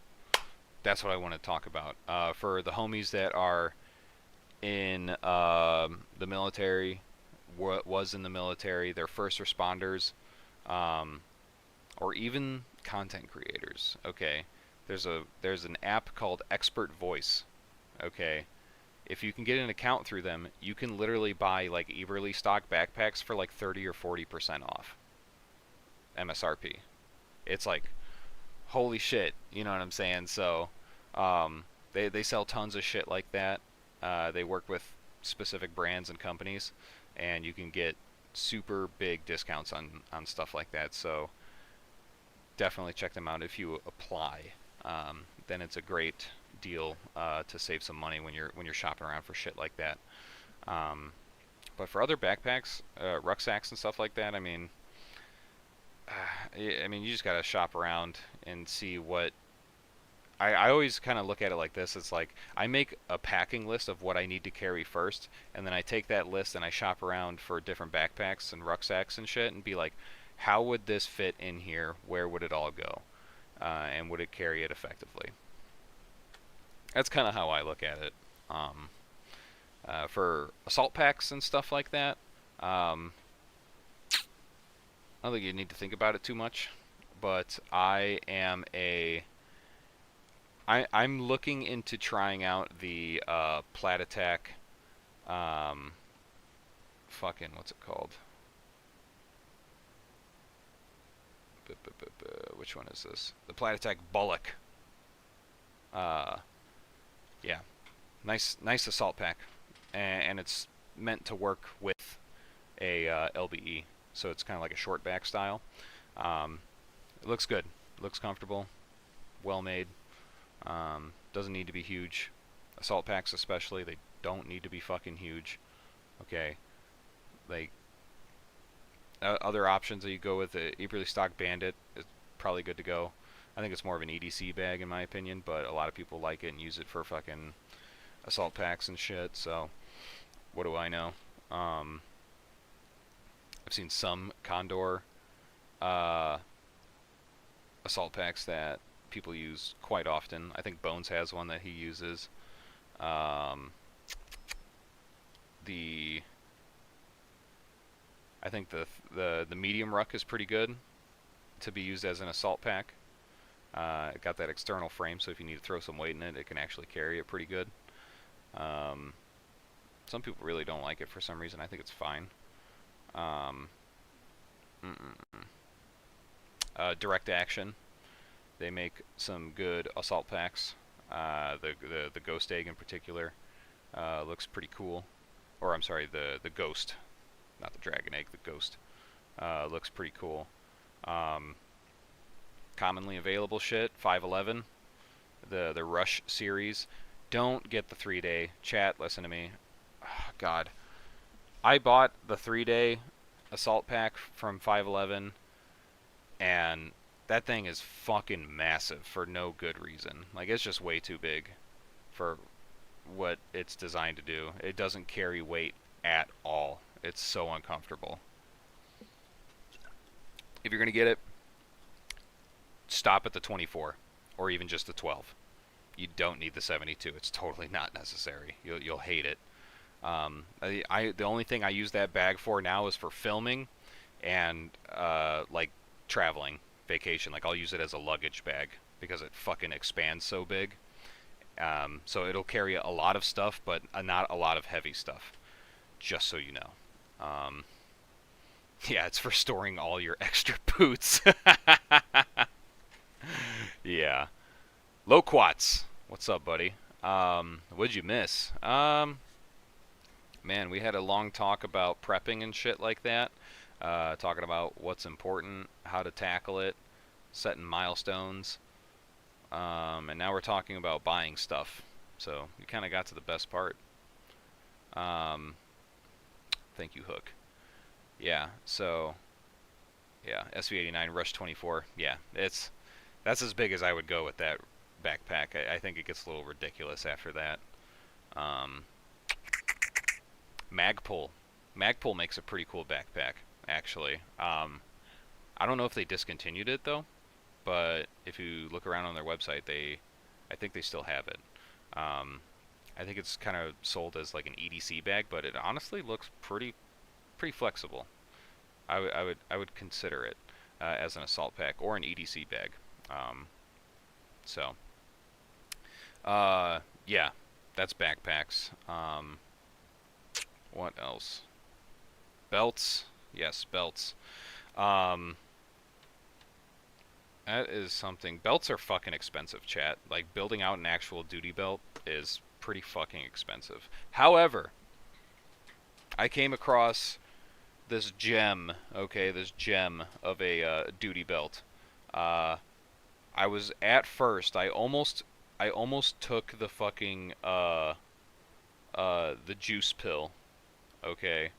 that's what I want to talk about. For the homies that are in the military, was in the military, they're first responders, or even content creators. Okay, there's an app called Expert Voice. Okay, if you can get an account through them, you can literally buy like Eberly stock backpacks for like 30 or 40% off MSRP. It's like, holy shit, you know what I'm saying? So they sell tons of shit like that. They work with specific brands and companies, and you can get super big discounts on stuff like that. So definitely check them out if you apply. Then it's a great deal to save some money when you're shopping around for shit like that. But for other backpacks, rucksacks and stuff like that, I mean, I mean, you just gotta shop around and see what. I always kind of look at it like this. It's like I make a packing list of what I need to carry first, and then I take that list and I shop around for different backpacks and rucksacks and shit, and be like, how would this fit in here? Where would it all go? And would it carry it effectively? That's kind of how I look at it. Um, for assault packs and stuff like that, I don't think you need to think about it too much. But I'm looking into trying out the Plat Attack. Um, fucking what's it called? Which one is this? The Plat Attack Bullock. Uh, yeah, nice assault pack, and it's meant to work with a LBE, so it's kind of like a short back style. Um, it looks good, looks comfortable, well made. Doesn't need to be huge. Assault packs especially, they don't need to be fucking huge. Okay, like other options that you go with, the Eberly Stock Bandit is probably good to go. I think it's more of an EDC bag in my opinion, but a lot of people like it and use it for fucking assault packs and shit. So what do I know? I've seen some Condor uh, assault packs that people use quite often. I think Bones has one that he uses. Um, the I think the medium ruck is pretty good to be used as an assault pack. It got that external frame, so if you need to throw some weight in it, it can actually carry it pretty good. Um, some people really don't like it for some reason. I think it's fine. Um, Direct Action. They make some good assault packs. The Ghost Egg in particular looks pretty cool. Or I'm sorry, the Ghost, not the Dragon Egg. The Ghost looks pretty cool. Commonly available shit, 511, the Rush series. Don't get the 3-day. Chat, listen to me. Oh, God, I bought the 3-day assault pack from 511, and that thing is fucking massive for no good reason. Like, it's just way too big for what it's designed to do. It doesn't carry weight at all. It's so uncomfortable. If you're gonna get it, stop at the 24 or even just the 12. You don't need the 72. It's totally not necessary. You'll hate it. The only thing I use that bag for now is for filming and like traveling, vacation. Like, I'll use it as a luggage bag because it fucking expands so big. So it'll carry a lot of stuff, but not a lot of heavy stuff. Just so you know. Yeah, it's for storing all your extra boots. Yeah. Loquats, what's up, buddy? What'd you miss? Man, we had a long talk about prepping and shit like that. Talking about what's important, how to tackle it, setting milestones. And now we're talking about buying stuff. So we kind of got to the best part. Thank you, Hook. Yeah, so yeah, SV89 Rush 24. Yeah, that's as big as I would go with that backpack. I think it gets a little ridiculous after that. Magpul. Magpul makes a pretty cool backpack, actually. I don't know if they discontinued it though, but if you look around on their website, I think they still have it. I think it's kind of sold as like an EDC bag, but it honestly looks pretty flexible. I would consider it as an assault pack or an EDC bag. So yeah, that's backpacks. What else? Belts. Yes, belts. That is something. Belts are fucking expensive, chat. Like, building out an actual duty belt is pretty fucking expensive. However, I came across this gem, okay, this gem of a duty belt. I was at first, I almost took the fucking the juice pill, okay,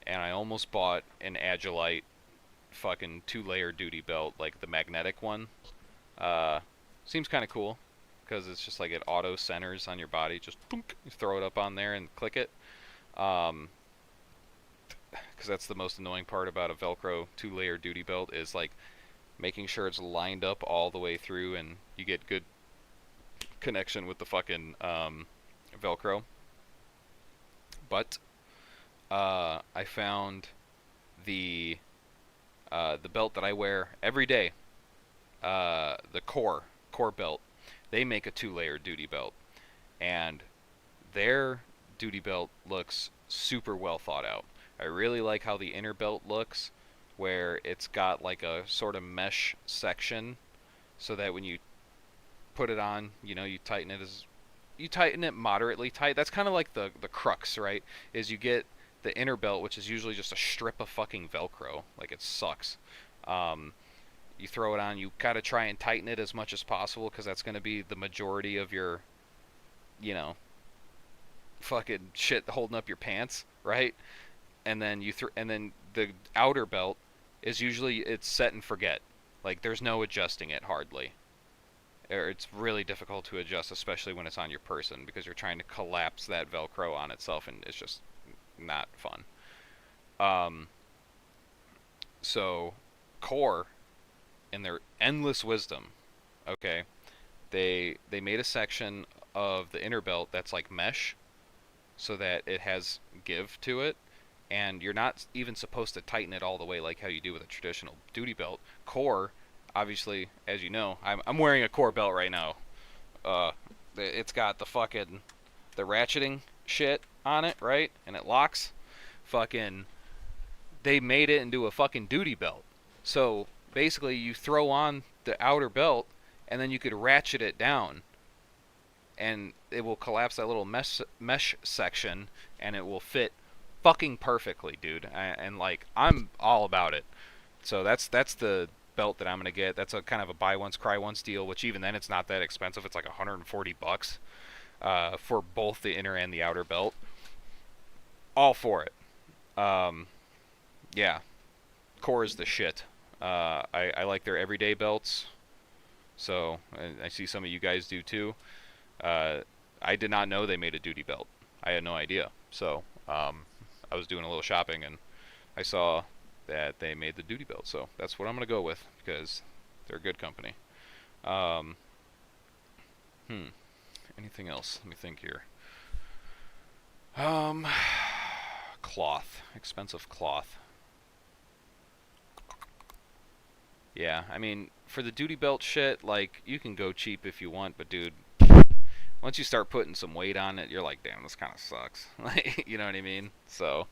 and I almost bought an Agilite fucking 2-layer duty belt, like the magnetic one. Uh, Seems kind of cool because it's just like it auto centers on your body. Just boonk, you throw it up on there and click it. Um, because that's the most annoying part about a Velcro 2-layer duty belt is like making sure it's lined up all the way through and you get good connection with the fucking Velcro. But I found the belt that I wear every day, the core belt. They make a 2-layer duty belt, and their duty belt looks super well thought out. I really like how the inner belt looks, where it's got like a sort of mesh section, so that when you put it on, you tighten it moderately tight. That's kind of like the crux, right? Is you get the inner belt, which is usually just a strip of fucking Velcro, like it sucks. You throw it on, you gotta try and tighten it as much as possible because that's gonna be the majority of your, you know, fucking shit holding up your pants, right? And then and then the outer belt is usually it's set and forget. Like there's no adjusting it hardly. Or it's really difficult to adjust, especially when it's on your person because you're trying to collapse that Velcro on itself, and it's just not fun. Um, so Core, in their endless wisdom, okay, they made a section of the inner belt that's like mesh, so that it has give to it, and you're not even supposed to tighten it all the way like how you do with a traditional duty belt. Core, obviously, as you know, I'm wearing a Core belt right now. It's got the ratcheting shit on it, right? And it locks. Fucking, they made it into a fucking duty belt. So basically, you throw on the outer belt, and then you could ratchet it down, and it will collapse that little mesh section, and it will fit fucking perfectly, dude. And like, I'm all about it. So that's the belt that I'm gonna get. That's a kind of a buy once cry once deal, which even then it's not that expensive. It's like $140 for both the inner and the outer belt. All for it. Yeah, Core is the shit. I like their everyday belts, so I see some of you guys do too. I did not know they made a duty belt. I had no idea. So I was doing a little shopping and I saw that they made the duty belt. So that's what I'm gonna go with because they're a good company. Um, Anything else? Let me think here. Cloth, expensive cloth. Yeah, I mean, for the duty belt shit, like, you can go cheap if you want, but dude, once you start putting some weight on it, you're like, damn, this kind of sucks. Like, you know what I mean? So,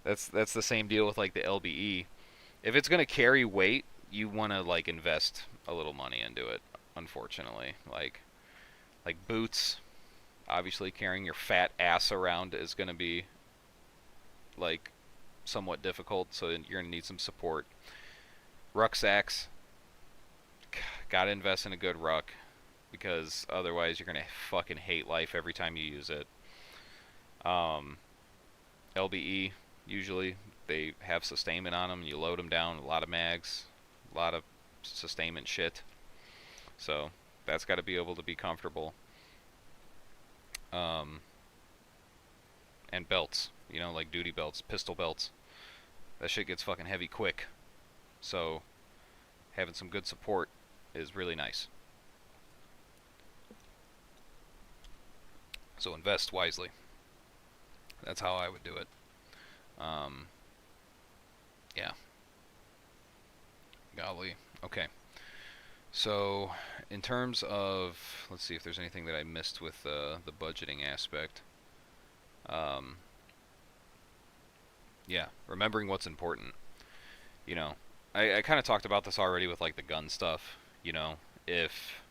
that's the same deal with, like, the LBE. If it's gonna carry weight, you want to, like, invest a little money into it, unfortunately. Like boots, obviously carrying your fat ass around is gonna be, like, somewhat difficult, so you're gonna need some support. Rucksacks, gotta invest in a good ruck because otherwise you're gonna fucking hate life every time you use it. LBE, usually they have sustainment on them. You load them down, a lot of mags, a lot of sustainment shit. So that's got to be able to be comfortable. And belts, like duty belts, pistol belts. That shit gets fucking heavy quick. So having some good support is really nice. So invest wisely. That's how I would do it. Yeah. Golly. Okay. So, in terms of, let's see if there's anything that I missed with the budgeting aspect. Yeah, remembering what's important. I kind of talked about this already with like the gun stuff. If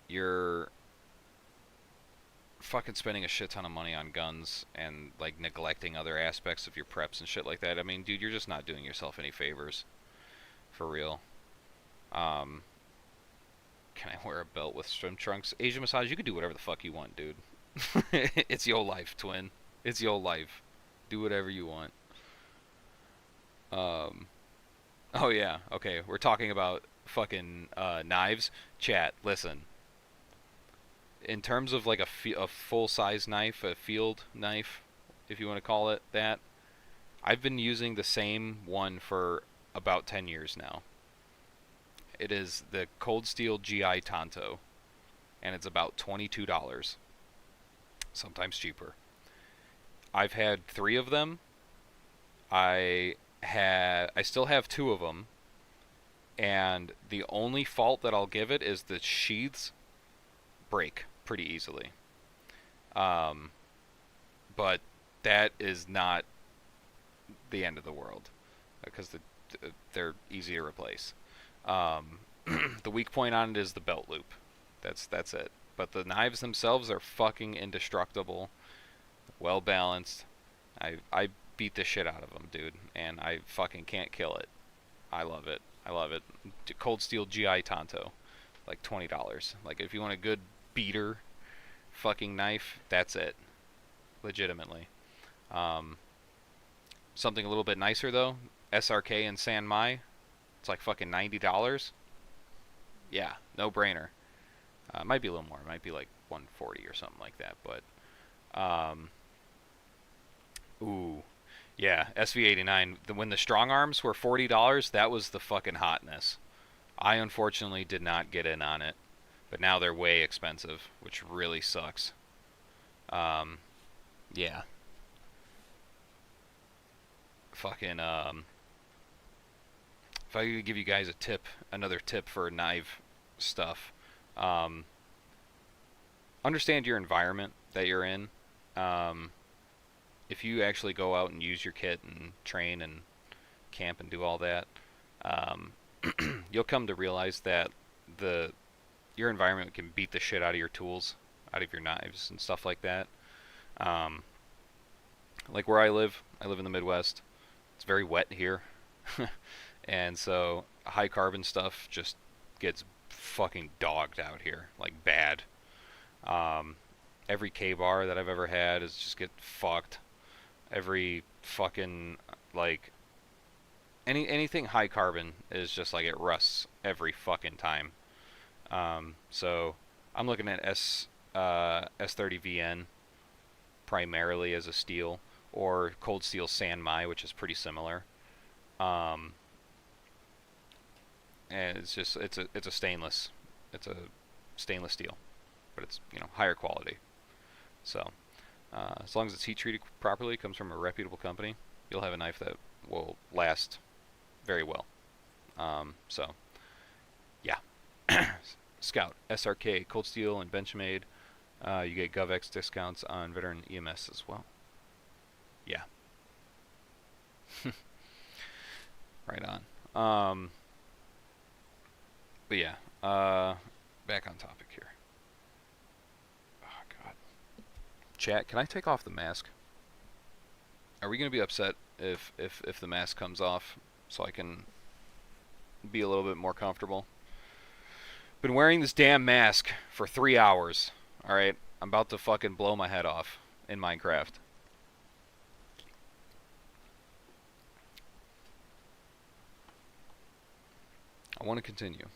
you're fucking spending a shit ton of money on guns and like neglecting other aspects of your preps and shit like that, I mean, dude, you're just not doing yourself any favors. For real. Can I wear a belt with swim trunks? Asian massage, you can do whatever the fuck you want, dude. It's your life, twin. It's your life. Do whatever you want. Um, oh yeah, okay. We're talking about fucking knives. Chat, listen. In terms of like a full size knife, a field knife, if you want to call it that, I've been using the same one for about 10 years now. It is the Cold Steel GI Tonto, and it's about $22, sometimes cheaper. I've had 3 of them. I still have 2 of them, and the only fault that I'll give it is the sheaths break pretty easily. Um, but that is not the end of the world because they're easy to replace. Um, the weak point on it is the belt loop. That's it. But the knives themselves are fucking indestructible, well balanced. I beat the shit out of them, dude, and I fucking can't kill it. I love it. I love it. Cold Steel GI Tonto, like $20. Like if you want a good beater fucking knife, that's it. Legitimately. Um, Something a little bit nicer though, SRK and San Mai. It's like fucking $90. Yeah, no brainer. Might be a little more. It might be like 140 or something like that. But ooh, yeah, SV89. When the strong arms were $40, that was the fucking hotness. I unfortunately did not get in on it, but now they're way expensive, which really sucks. Yeah. Fucking if I could give you guys a tip, another tip for knife stuff, um, understand your environment that you're in. Um, if you actually go out and use your kit and train and camp and do all that, um, you'll come to realize that the your environment can beat the shit out of your tools, out of your knives and stuff like that. Um, like where I live in the Midwest. It's very wet here, and so high carbon stuff just gets fucking dogged out here, like bad. Um, every K-bar that I've ever had is just get fucked. Every fucking like anything high carbon is just like it rusts every fucking time. So I'm looking at S30VN primarily as a steel, or Cold Steel San Mai, which is pretty similar. Um, and it's a stainless steel, but it's higher quality. So as long as it's heat treated properly, comes from a reputable company, you'll have a knife that will last very well. So yeah, Scout, SRK, Cold Steel, and Benchmade. You get GovX discounts on veteran EMS as well. Yeah. Right on. But yeah, back on topic here. Oh god. Chat, can I take off the mask? Are we gonna be upset if the mask comes off so I can be a little bit more comfortable? Been wearing this damn mask for 3 hours. All right, I'm about to fucking blow my head off in Minecraft. I want to continue.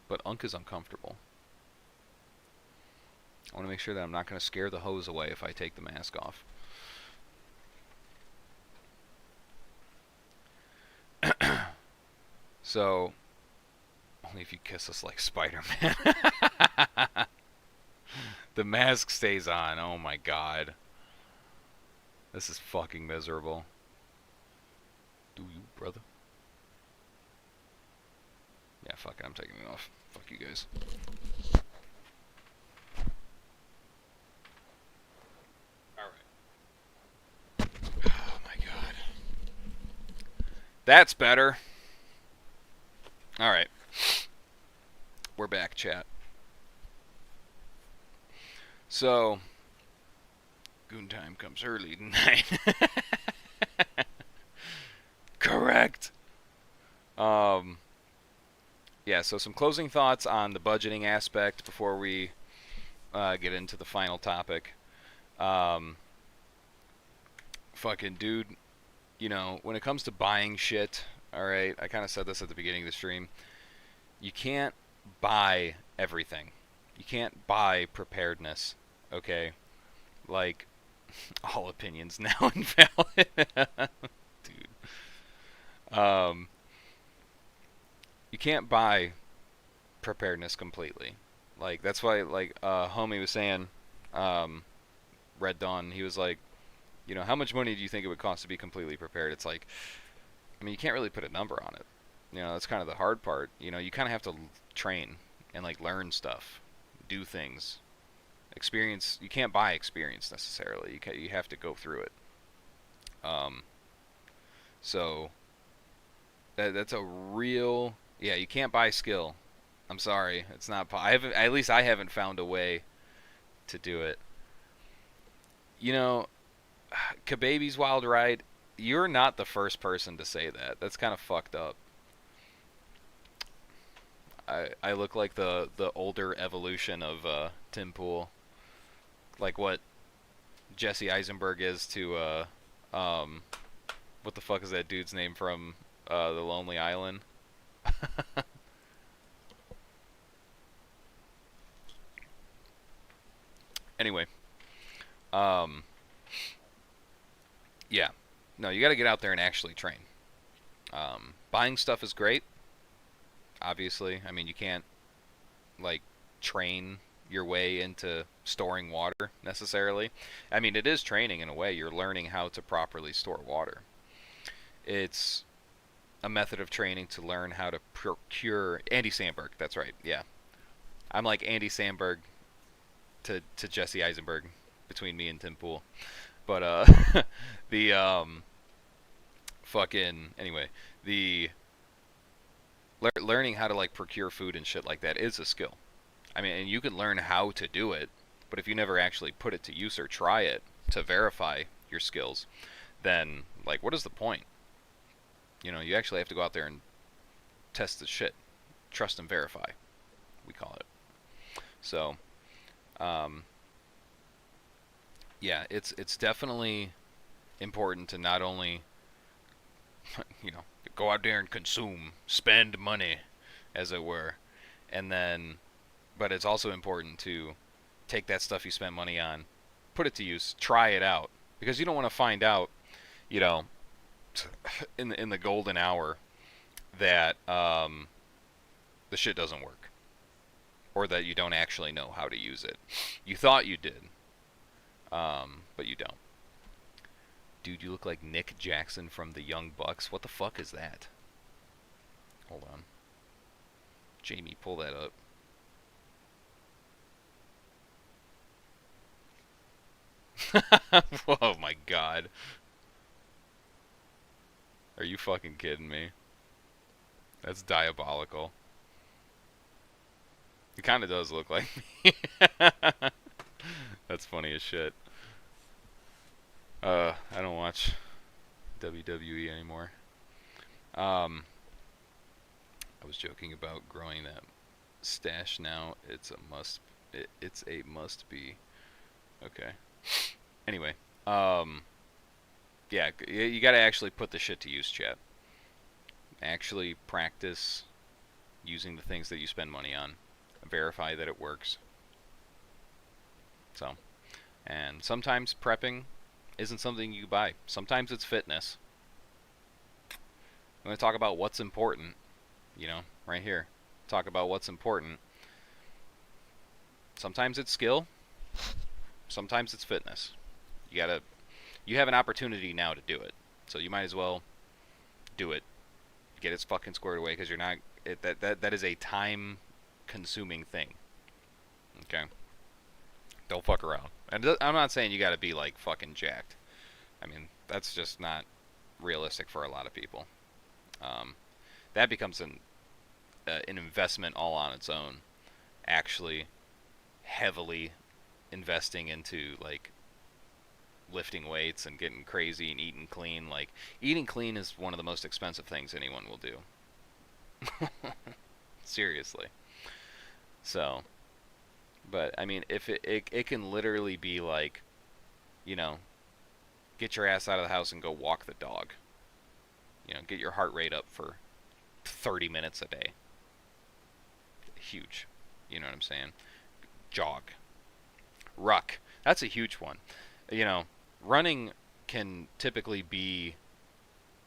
But Unk is uncomfortable. I want to make sure that I'm not going to scare the hose away if I take the mask off. So, only if you kiss us like Spider-Man. The mask stays on. Oh my god. This is fucking miserable. Do you, brother? Yeah, fuck it, I'm taking it off. Fuck you guys. Alright. Oh my god. That's better. Alright. We're back, chat. So, goon time comes early tonight. Correct. Yeah, so some closing thoughts on the budgeting aspect before we get into the final topic. Fucking dude, you know, when it comes to buying shit, all right, I kind of said this at the beginning of the stream. You can't buy everything. You can't buy preparedness. Okay, like all opinions now invalid, dude. Um, you can't buy preparedness completely. Like that's why, like homie was saying, um, Red Dawn. He was like, you know, how much money do you think it would cost to be completely prepared? It's like, I mean, you can't really put a number on it. You know, that's kind of the hard part. You know, you kind of have to train and like learn stuff, do things, experience. You can't buy experience necessarily. You have to go through it. Um, so that's a real, yeah. You can't buy skill. I'm sorry, it's not. I haven't, at least I haven't found a way to do it. You know, Kababy's Wild Ride. You're not the first person to say that. That's kind of fucked up. I look like the older evolution of Tim Pool, like what Jesse Eisenberg is to what the fuck is that dude's name from the Lonely Island? Anyway, um, yeah, no, you got to get out there and actually train. Buying stuff is great, obviously. I mean, you can't like train your way into storing water necessarily. I mean, it is training in a way. You're learning how to properly store water. It's a method of training to learn how to procure. Andy Samberg, that's right. Yeah, I'm like Andy Samberg to Jesse Eisenberg between me and Tim Pool. But the fucking anyway, the learning how to like procure food and shit like that is a skill. I mean, and you can learn how to do it, but if you never actually put it to use or try it to verify your skills, then like what is the point? You know, you actually have to go out there and test the shit, trust and verify, we call it. So, um, yeah, it's definitely important to not only you know go out there and consume, spend money, as it were, and then, but it's also important to take that stuff you spend money on, put it to use, try it out, because you don't want to find out, you know, in the golden hour that the shit doesn't work, or that you don't actually know how to use it. You thought you did, but you don't. Dude, you look like Nick Jackson from the Young Bucks. What the fuck is that? Hold on. Jamie, pull that up. Oh my god. Are you fucking kidding me? That's diabolical. It kind of does look like me. That's funny as shit. I don't watch WWE anymore. I was joking about growing that stash now. It's a must. It's a must be. Okay. Anyway, yeah, you gotta actually put the shit to use, chat. Actually practice using the things that you spend money on. Verify that it works. So, and sometimes prepping isn't something you buy. Sometimes it's fitness. I'm going to talk about what's important, you know, right here. Talk about what's important. Sometimes it's skill. Sometimes it's fitness. You have an opportunity now to do it. So you might as well do it. Get it fucking squared away, because you're not, that is a time consuming thing. Okay? Don't fuck around. And I'm not saying you got to be like fucking jacked. I mean, that's just not realistic for a lot of people. That becomes an investment all on its own. Actually, heavily investing into like lifting weights and getting crazy and eating clean. Like, eating clean is one of the most expensive things anyone will do. Seriously. So, but I mean, if it can literally be like, you know, get your ass out of the house and go walk the dog. get your heart rate up for 30 minutes a day. Huge. You know what I'm saying? Jog. Ruck. That's a huge one. Running can typically be,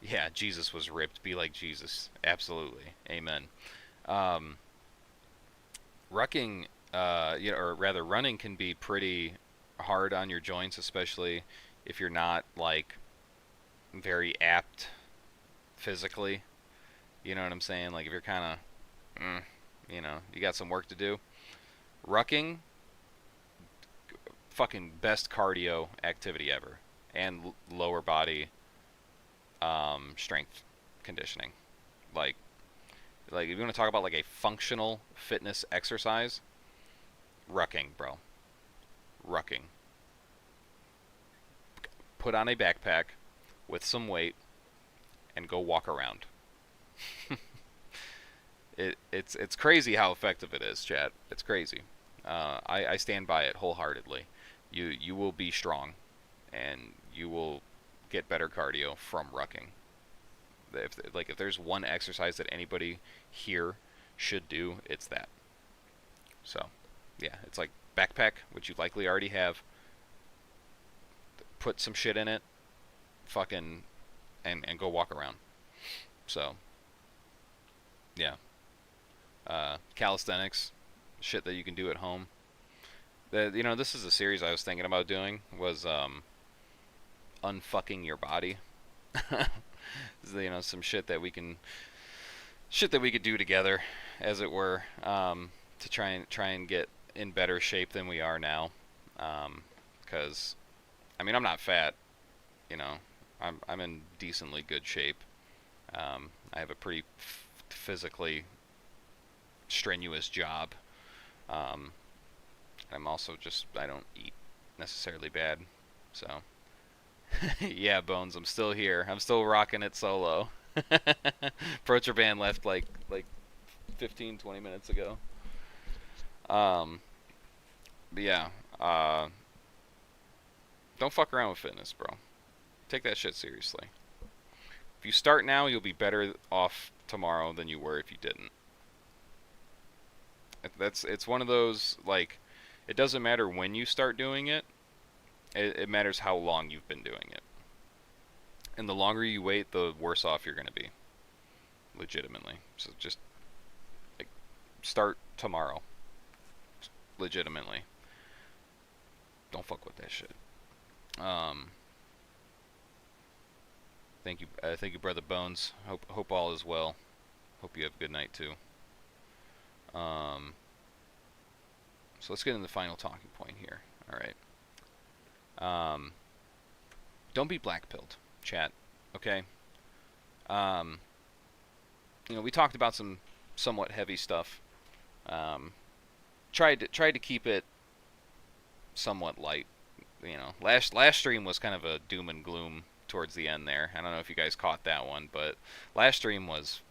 yeah, Jesus was ripped. Be like Jesus. Absolutely. Amen. Um, Rucking, or rather, running can be pretty hard on your joints, especially if you're not like very apt physically. You know what I'm saying? Like if you're kind of, you got some work to do. Rucking, fucking best cardio activity ever, and lower body strength conditioning. Like, if you want to talk about like a functional fitness exercise, rucking, bro. Rucking. Put on a backpack with some weight and go walk around. It's crazy how effective it is, chat. It's crazy. I stand by it wholeheartedly. You will be strong, and you will get better cardio from rucking. If there's one exercise that anybody here should do, it's that. So, yeah, it's like backpack, which you likely already have. Put some shit in it, fucking, and go walk around. So, yeah. Calisthenics, shit that you can do at home. This is a series I was thinking about doing, was unfucking your body. Some shit that we could do together, as it were, to try and get in better shape than we are now. Because I'm not fat, I'm in decently good shape. I have a pretty physically strenuous job. I'm also I don't eat necessarily bad, so. Yeah, Bones, I'm still here. I'm still rocking it solo. Procher Band left like 15, 20 minutes ago. But yeah, don't fuck around with fitness, bro. Take that shit seriously. If you start now, you'll be better off tomorrow than you were if you didn't. It's one of those, like, it doesn't matter when you start doing it. It matters how long you've been doing it. And the longer you wait, the worse off you're going to be. Legitimately. So just, like, start tomorrow. Legitimately. Don't fuck with that shit. Thank you, Brother Bones. Hope all is well. Hope you have a good night, too. So let's get into the final talking point here. Alright. Don't be black-pilled, chat. Okay? We talked about some somewhat heavy stuff. Tried to keep it somewhat light. Last stream was kind of a doom and gloom towards the end there. I don't know if you guys caught that one, but last stream was...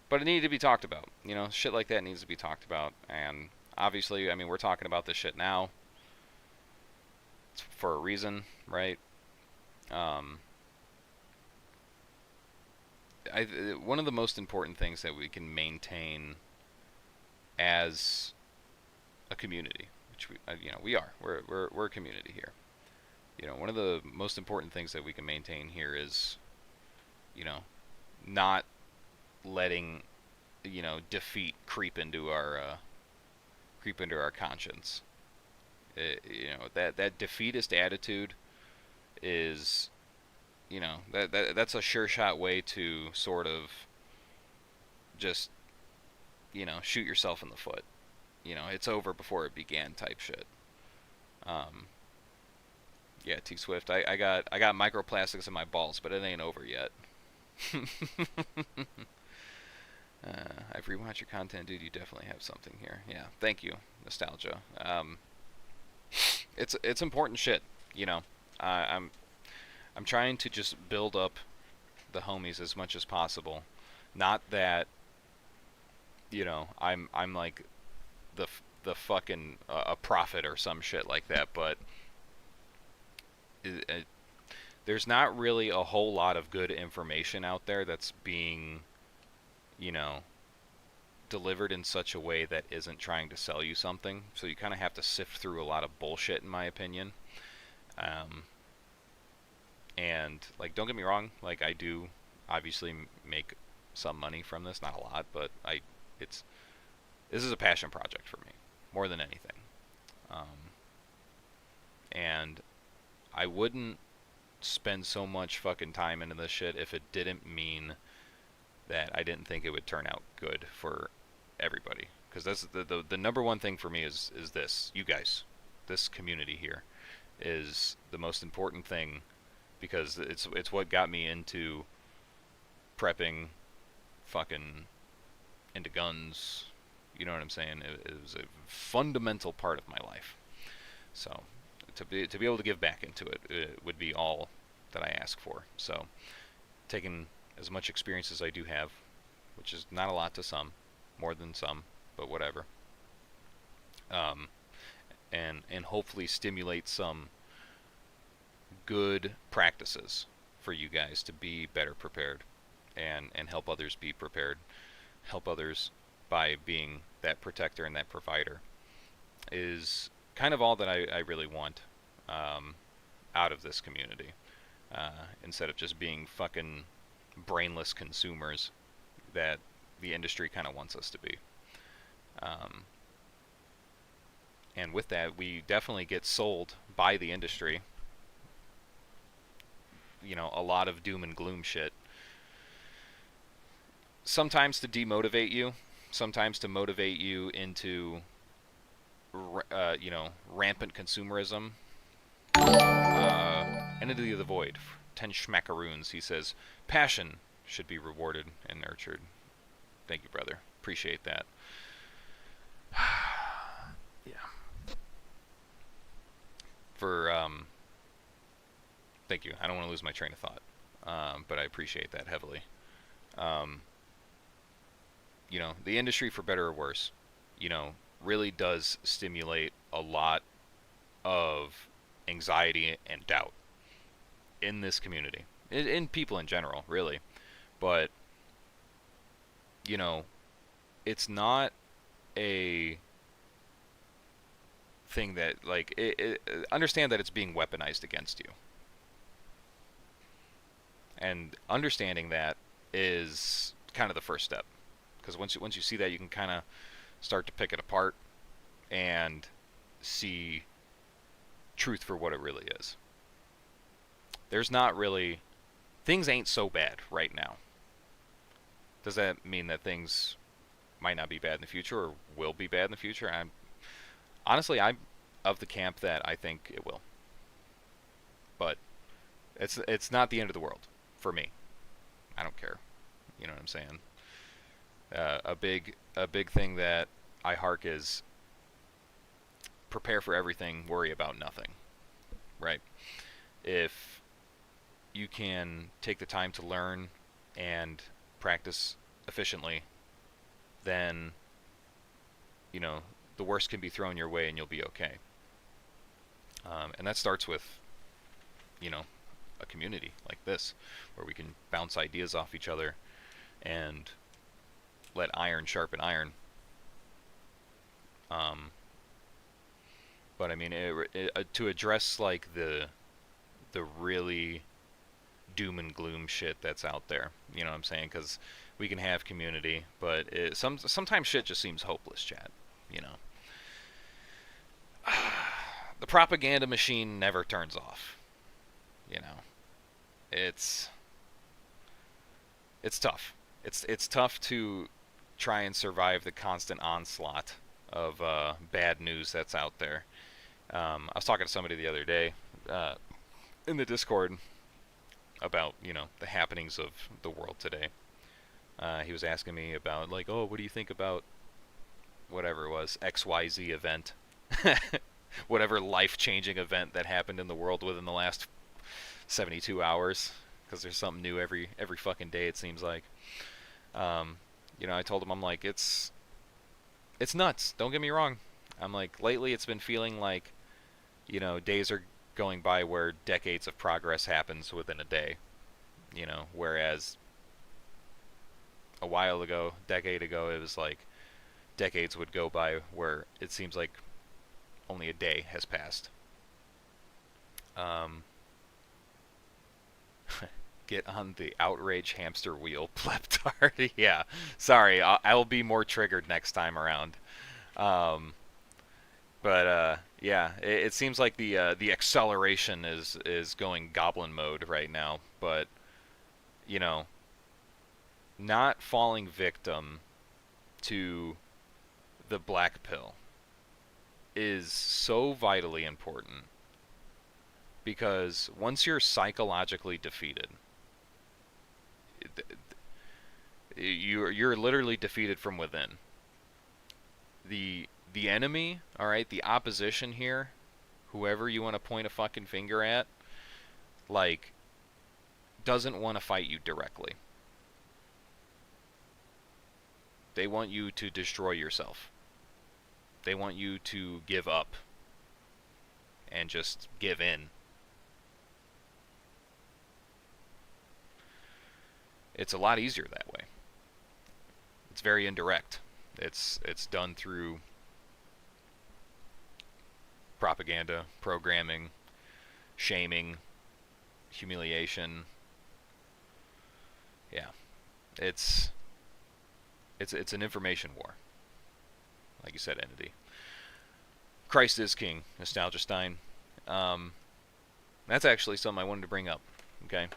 But it needed to be talked about. Shit like that needs to be talked about. And obviously, we're talking about this shit now. It's for a reason, right? One of the most important things that we can maintain as a community, which we are. We're a community here. One of the most important things that we can maintain here is, not letting, defeat creep into our conscience. That defeatist attitude is, that's a sure shot way to sort of just, shoot yourself in the foot. It's over before it began type shit. Yeah, T Swift, I got microplastics in my balls, but it ain't over yet. I've rewatched your content, dude. You definitely have something here. Yeah, thank you, nostalgia. It's important shit. I'm trying to just build up the homies as much as possible. Not that, I'm like the fucking a prophet or some shit like that, but there's not really a whole lot of good information out there that's being, you know, delivered in such a way that isn't trying to sell you something. So you kind of have to sift through a lot of bullshit, in my opinion. Um, and like, don't get me wrong, like I do obviously make some money from this, not a lot, but it's this is a passion project for me more than anything. Um, and I wouldn't spend so much fucking time into this shit if it didn't mean that I didn't think it would turn out good for everybody. Because that's the number one thing for me is this. You guys, this community here, is the most important thing because it's what got me into prepping, fucking into guns. You know what I'm saying? It was a fundamental part of my life. So to be able to give back into it, it would be all that I ask for. So taking as much experience as I do have, which is not a lot to some, more than some, but whatever. And hopefully stimulate some good practices for you guys to be better prepared and help others be prepared, help others by being that protector and that provider is kind of all that I really want out of this community. Instead of just being fucking brainless consumers that the industry kind of wants us to be. And with that, we definitely get sold by the industry, you know, a lot of doom and gloom shit. Sometimes to demotivate you, sometimes to motivate you into, you know, rampant consumerism. Entity of the Void, 10 schmackaroons, he says, passion should be rewarded and nurtured. Thank you, brother. Appreciate that. Yeah. Thank you. I don't want to lose my train of thought, but I appreciate that heavily. You know, the industry, for better or worse, you know, really does stimulate a lot of anxiety and doubt in this community, in people in general, really. But, you know, it's not a thing that, like, understand that it's being weaponized against you. And understanding that is kind of the first step. Because once you see that, you can kind of start to pick it apart and see truth for what it really is. There's not really... Things ain't so bad right now. Does that mean that things might not be bad in the future or will be bad in the future? Honestly, I'm of the camp that I think it will. But it's not the end of the world for me. I don't care. You know what I'm saying? A big thing that I hark is prepare for everything, worry about nothing. Right? If you can take the time to learn and practice efficiently, then, you know, the worst can be thrown your way and you'll be okay. And that starts with, you know, a community like this, where we can bounce ideas off each other and let iron sharpen iron. But I mean, to address like the really doom and gloom shit that's out there, you know what I'm saying? Because we can have community, but sometimes shit just seems hopeless, Chad. You know, the propaganda machine never turns off. You know, it's tough. It's tough to try and survive the constant onslaught of bad news that's out there. I was talking to somebody the other day in the Discord about, you know, the happenings of the world today. He was asking me about, like, oh, what do you think about whatever it was, XYZ event, whatever life-changing event that happened in the world within the last 72 hours, because there's something new every fucking day, it seems like. You know, I told him, I'm like, it's nuts. Don't get me wrong. I'm like, lately it's been feeling like, you know, days are going by where decades of progress happens within a day. Whereas a while ago, decade ago, it was like decades would go by where it seems like only a day has passed. Get on the outrage hamster wheel, pleptard. Yeah, sorry, I'll be more triggered next time around. Um, but yeah, it seems like the acceleration is going goblin mode right now. But you know, not falling victim to the black pill is so vitally important, because once you're psychologically defeated, you're literally defeated from within. The enemy, all right, the opposition here, whoever you want to point a fucking finger at, like, doesn't want to fight you directly. They want you to destroy yourself. They want you to give up and just give in. It's a lot easier that way. It's very indirect. It's done through propaganda, programming, shaming, humiliation. Yeah. It's an information war. Like you said, Entity. Christ is King, Nostalgia Stein. That's actually something I wanted to bring up. Okay.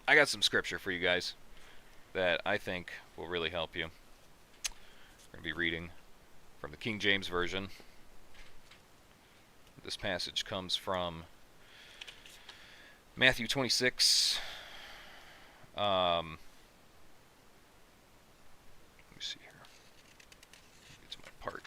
I got some scripture for you guys that I think will really help you. We're going to be reading from the King James Version. This passage comes from Matthew 26. Let me see here. Get to my part.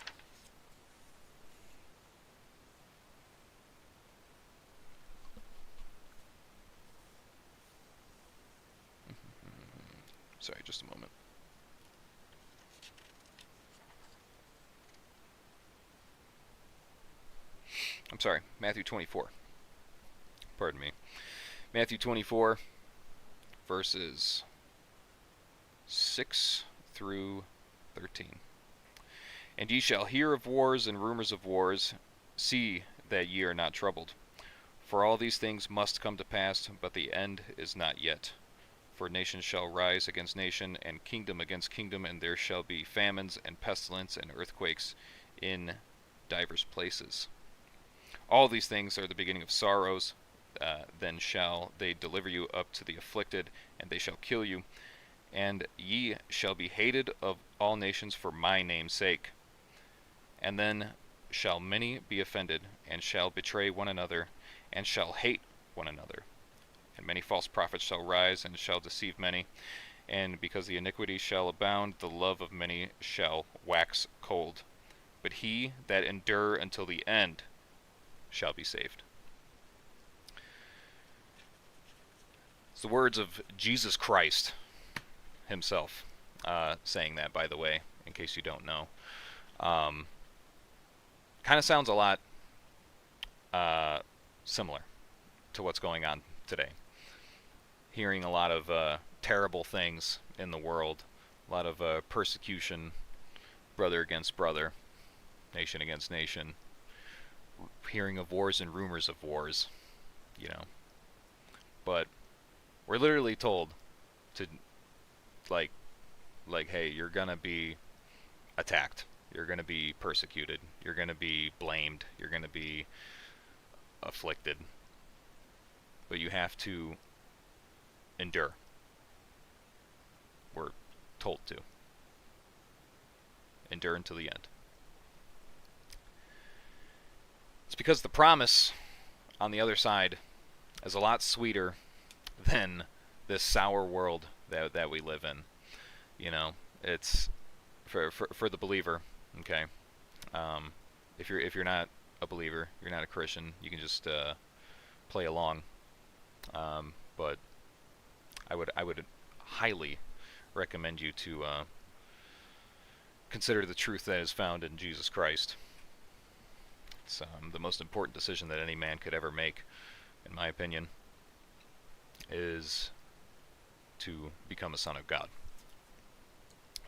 Sorry, just a moment. I'm sorry, Matthew 24. Pardon me. Matthew 24, verses 6 through 13. And ye shall hear of wars and rumors of wars. See that ye are not troubled. For all these things must come to pass, but the end is not yet. For nation shall rise against nation, and kingdom against kingdom, and there shall be famines and pestilence and earthquakes in divers places. All these things are the beginning of sorrows. Then shall they deliver you up to the afflicted, and they shall kill you. And ye shall be hated of all nations for my name's sake. And then shall many be offended, and shall betray one another, and shall hate one another. And many false prophets shall rise, and shall deceive many. And because the iniquity shall abound, the love of many shall wax cold. But he that endure until the end shall be saved. It's the words of Jesus Christ himself saying that, by the way, in case you don't know. Kind of sounds a lot similar to what's going on today. Hearing a lot of terrible things in the world, a lot of persecution, brother against brother, nation against nation, hearing of wars and rumors of wars, But we're literally told to, like, hey, you're gonna be attacked, you're gonna be persecuted, you're gonna be blamed, you're gonna be afflicted, but you have to endure. We're told to endure until the end. It's because the promise on the other side is a lot sweeter than this sour world that we live in. It's for the believer. Okay, if you're not a believer, you're not a Christian, you can just play along. But I would highly recommend you to consider the truth that is found in Jesus Christ. It's the most important decision that any man could ever make, in my opinion, is to become a son of God.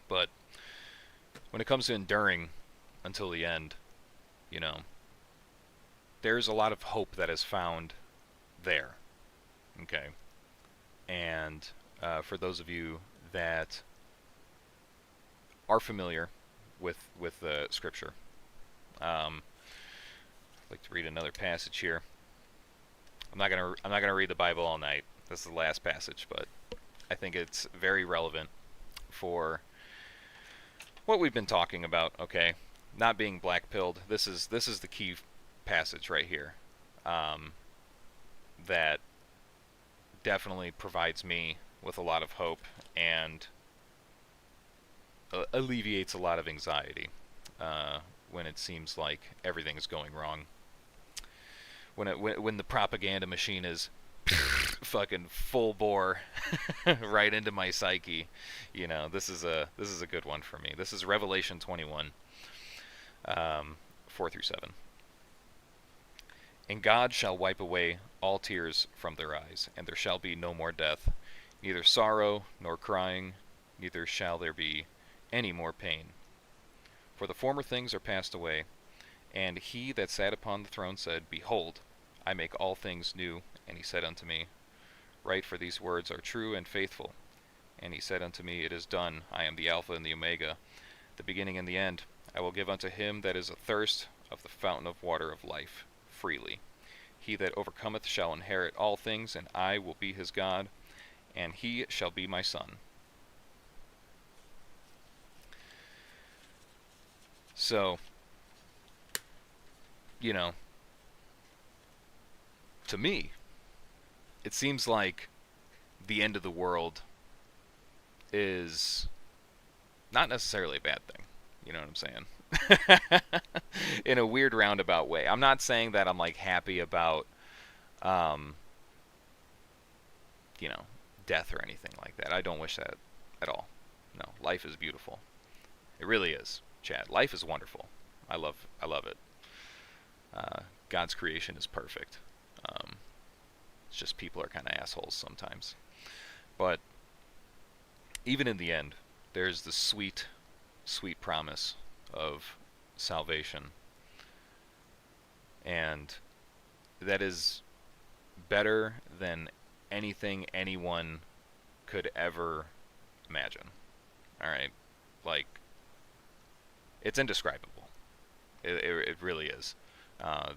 But when it comes to enduring until the end, you know, there's a lot of hope that is found there. Okay? And for those of you that are familiar with Scripture, I'd like to read another passage here. I'm not gonna read the Bible all night. This is the last passage, but I think it's very relevant for what we've been talking about. Okay, not being black-pilled. This is the key passage right here. That definitely provides me with a lot of hope and alleviates a lot of anxiety when it seems like everything's going wrong. When the propaganda machine is fucking full bore right into my psyche, you know, this is a good one for me. This is Revelation 21, 4 through 7. And God shall wipe away all tears from their eyes, and there shall be no more death, neither sorrow nor crying, neither shall there be any more pain. For the former things are passed away. And he that sat upon the throne said, Behold, I make all things new. And he said unto me, Write, for these words are true and faithful. And he said unto me, It is done. I am the Alpha and the Omega, the beginning and the end. I will give unto him that is athirst of the fountain of water of life freely. He that overcometh shall inherit all things, and I will be his God, and he shall be my son. So, you know, to me, it seems like the end of the world is not necessarily a bad thing. You know what I'm saying? In a weird roundabout way. I'm not saying that I'm like happy about, you know, death or anything like that. I don't wish that at all. No, life is beautiful. It really is, Chad. Life is wonderful. I love it. God's creation is perfect. It's just people are kind of assholes sometimes. But even in the end, there's the sweet, sweet promise of salvation. And that is better than anything anyone could ever imagine. Alright? Like, it's indescribable. It really is.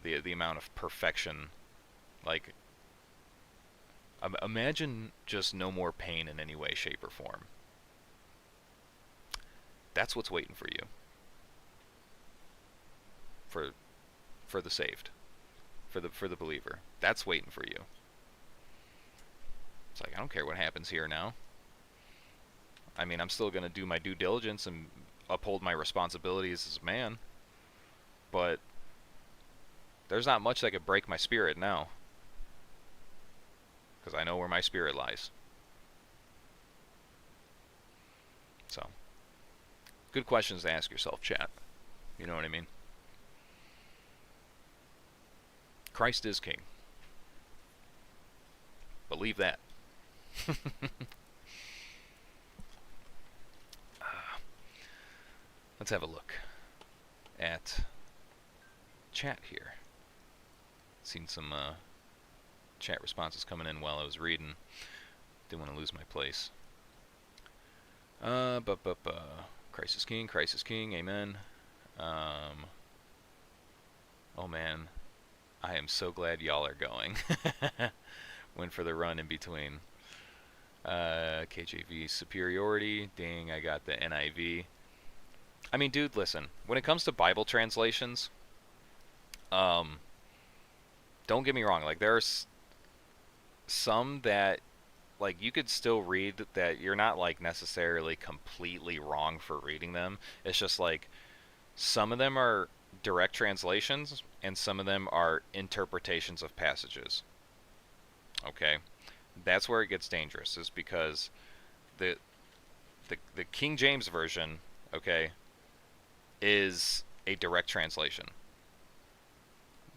The amount of perfection. Like, imagine just no more pain in any way, shape, or form. That's what's waiting for you. For the saved. For the believer. That's waiting for you. It's like, I don't care what happens here now. I mean, I'm still going to do my due diligence and uphold my responsibilities as a man. But there's not much that could break my spirit now. Because I know where my spirit lies. So, good questions to ask yourself, chat. You know what I mean? Christ is king. Believe that. Let's have a look at chat here. Seen some chat responses coming in while I was reading. Didn't want to lose my place. Christ is king, amen. Oh man, I am so glad y'all are going. Went for the run in between. KJV superiority, dang, I got the NIV. I mean, dude, listen, when it comes to Bible translations, don't get me wrong, like, there's some that, like, you could still read that you're not, like, necessarily completely wrong for reading them. It's just, like, some of them are direct translations, and some of them are interpretations of passages. Okay? That's where it gets dangerous, is because the King James Version, okay, is a direct translation.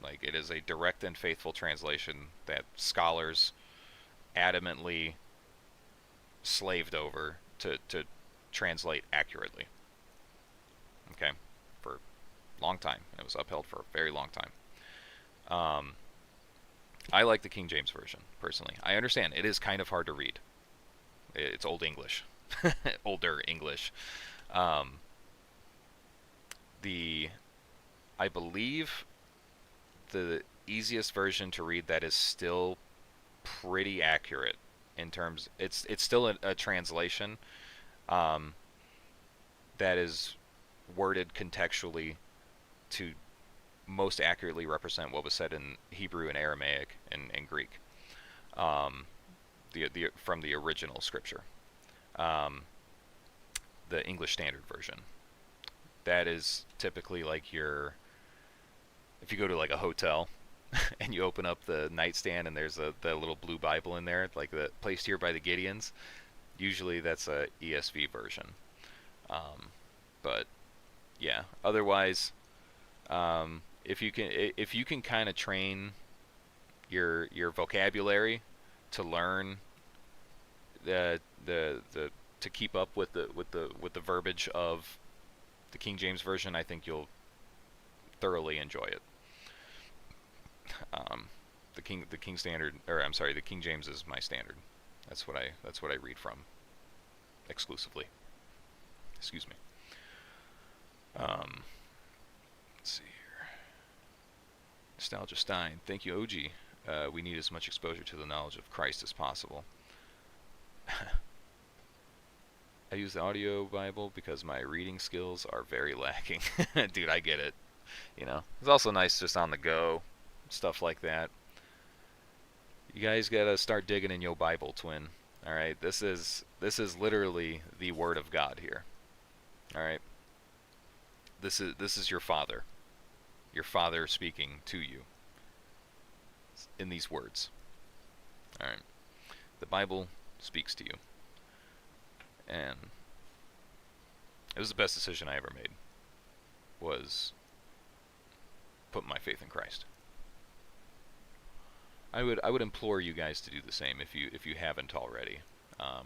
Like, it is a direct and faithful translation that scholars adamantly slaved over to translate accurately. Okay, for a long time. It was upheld for a very long time. Um, I like the King James version personally. I understand it is kind of hard to read. It's Old English, older English. Um, the I believe the easiest version to read that is still pretty accurate in terms. It's still a translation um, that is worded contextually to most accurately represent what was said in Hebrew and Aramaic and Greek, um, the from the original scripture, um, the English Standard Version. That is typically like your, if you go to like a hotel and you open up the nightstand and there's the little blue Bible in there, like the placed here by the Gideons. Usually that's a ESV version. But yeah, otherwise, if you can kind of train your vocabulary to learn the to keep up with the verbiage of the King James version, I think you'll thoroughly enjoy it. The King Standard, or I'm sorry, the King James is my standard. That's what I read from exclusively. Excuse me. Let's see here. Nostalgia Stein, thank you, OG. We need as much exposure to the knowledge of Christ as possible. I use the audio Bible because my reading skills are very lacking. Dude, I get it. You know, it's also nice just on the go, stuff like that. You guys gotta start digging in your Bible, twin. All right, this is literally the Word of God here. All right, this is your Father speaking to you in these words. All right, the Bible speaks to you, and it was the best decision I ever made. Was put my faith in Christ. I would implore you guys to do the same if you haven't already. I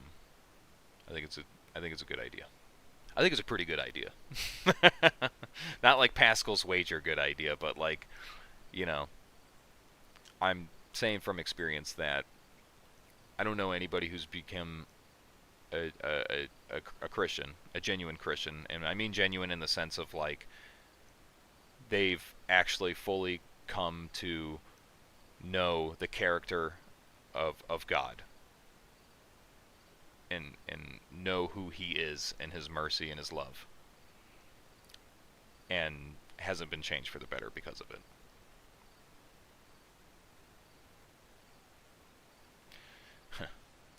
think it's a good idea. I think it's a pretty good idea. Not like Pascal's wager good idea, but like, you know, I'm saying from experience that I don't know anybody who's become a Christian, a genuine Christian, and I mean genuine in the sense of like they've actually fully come to know the character of God and know who he is and his mercy and his love, and hasn't been changed for the better because of it.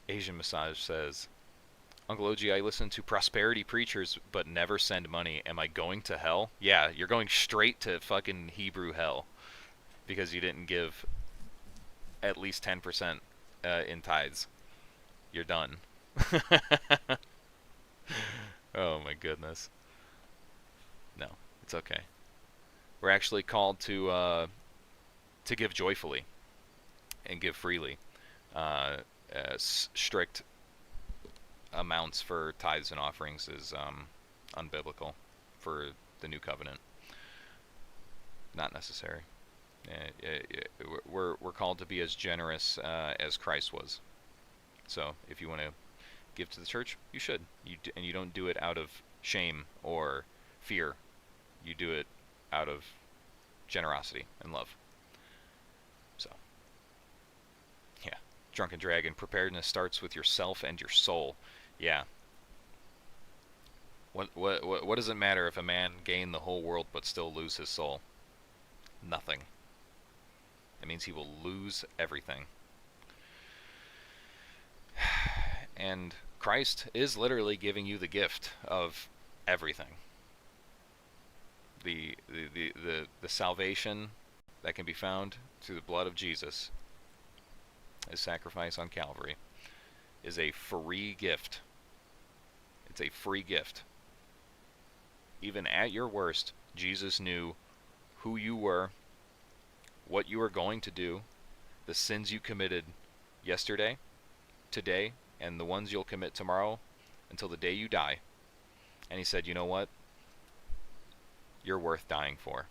Asian Massage says, Uncle OG, I listen to prosperity preachers but never send money. Am I going to hell? Yeah, you're going straight to fucking Hebrew hell because you didn't give at least 10% in tithes. You're done. Oh my goodness. No, it's okay. We're actually called to give joyfully and give freely. Strict amounts for tithes and offerings is unbiblical for the new covenant. Not necessary. We're called to be as generous as Christ was. So if you want to give to the church, you should. And you don't do it out of shame or fear. You do it out of generosity and love. So, yeah. Drunken Dragon, preparedness starts with yourself and your soul. Yeah. What does it matter if a man gain the whole world but still lose his soul? Nothing. It means he will lose everything. And Christ is literally giving you the gift of everything. The salvation that can be found through the blood of Jesus, his sacrifice on Calvary, is a free gift. It's a free gift. Even at your worst, Jesus knew who you were, what you are going to do, the sins you committed yesterday, today, and the ones you'll commit tomorrow until the day you die. And he said, you know what? You're worth dying for.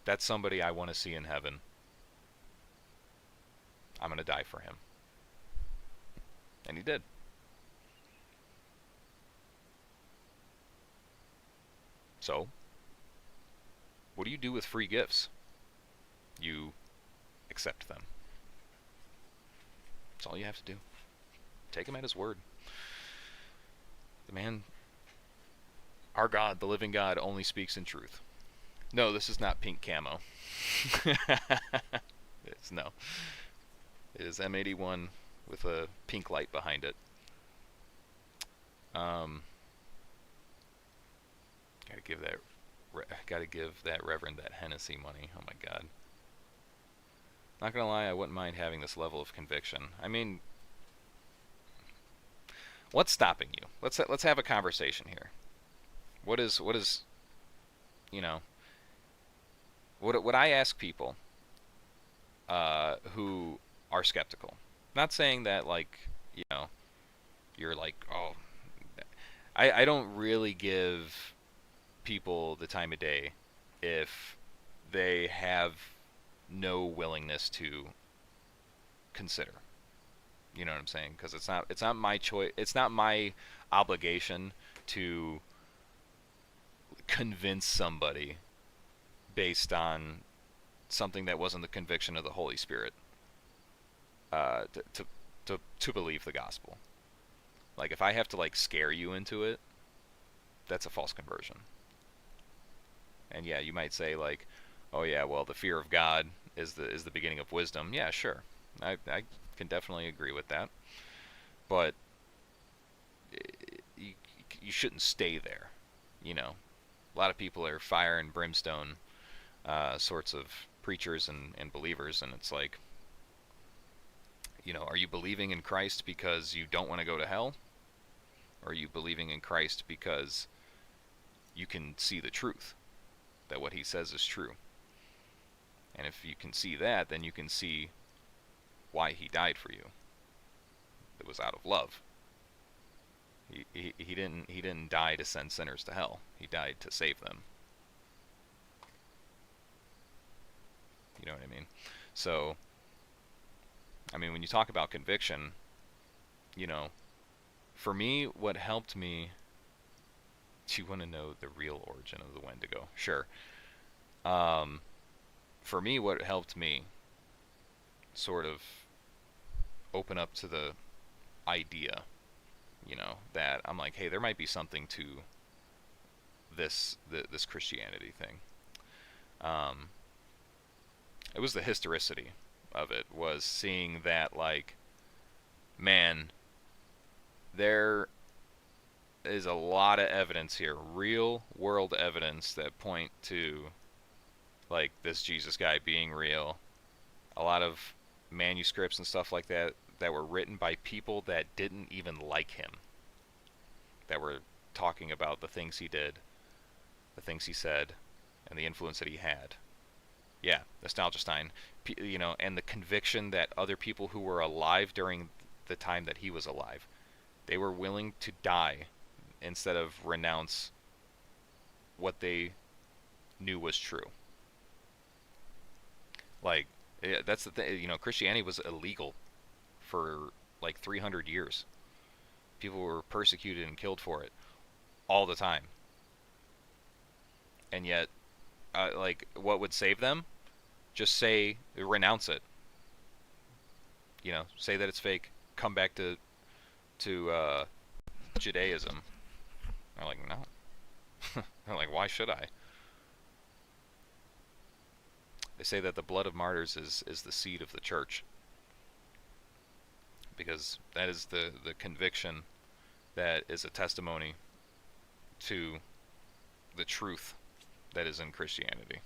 That's somebody I want to see in heaven. I'm going to die for him. And he did. So, what do you do with free gifts? You accept them. That's all you have to do. Take him at his word. The man, our God, the living God, only speaks in truth. No, this is not pink camo. No. It is M81 with a pink light behind it. Gotta give that Reverend that Hennessy money. Oh my God. Not gonna lie, I wouldn't mind having this level of conviction. I mean, what's stopping you? Let's have a conversation here. What is you know, what I ask people who are skeptical. Not saying that, like, you know, you're like, oh, I don't really give people the time of day if they have no willingness to consider. You know what I'm saying? Because it's not my choice. It's not my obligation to convince somebody based on something that wasn't the conviction of the Holy Spirit to believe the gospel. Like, if I have to, like, scare you into it, that's a false conversion. And yeah, you might say, like, oh yeah, well, the fear of God is the beginning of wisdom. Yeah, sure, I can definitely agree with that. But you shouldn't stay there. You know, a lot of people are fire and brimstone sorts of preachers and believers, and it's like, you know, are you believing in Christ because you don't want to go to hell? Or are you believing in Christ because you can see the truth, that what he says is true? And if you can see that, then you can see why he died for you. It was out of love. He didn't die to send sinners to hell. He died to save them. You know what I mean? So, I mean, when you talk about conviction, you know, for me, what helped me... Do you want to know the real origin of the Wendigo? Sure. For me, what helped me sort of open up to the idea, you know, that I'm like, hey, there might be something to this Christianity thing. It was the historicity of it, was seeing that, like, man, there is a lot of evidence here, real world evidence, that point to, like, this Jesus guy being real. A lot of manuscripts and stuff like that that were written by people that didn't even like him, that were talking about the things he did, the things he said, and the influence that he had. Yeah, Nostalgia Stein, you know, and the conviction that other people who were alive during the time that he was alive, they were willing to die instead of renounce what they knew was true. Like, yeah, that's the thing, you know, Christianity was illegal for like 300 years. People were persecuted and killed for it all the time. And yet, like, what would save them? Just say, renounce it. You know, say that it's fake. Come back to Judaism. They're like, no. They're like, why should I? They say that the blood of martyrs is the seed of the church, because that is the conviction that is a testimony to the truth that is in Christianity.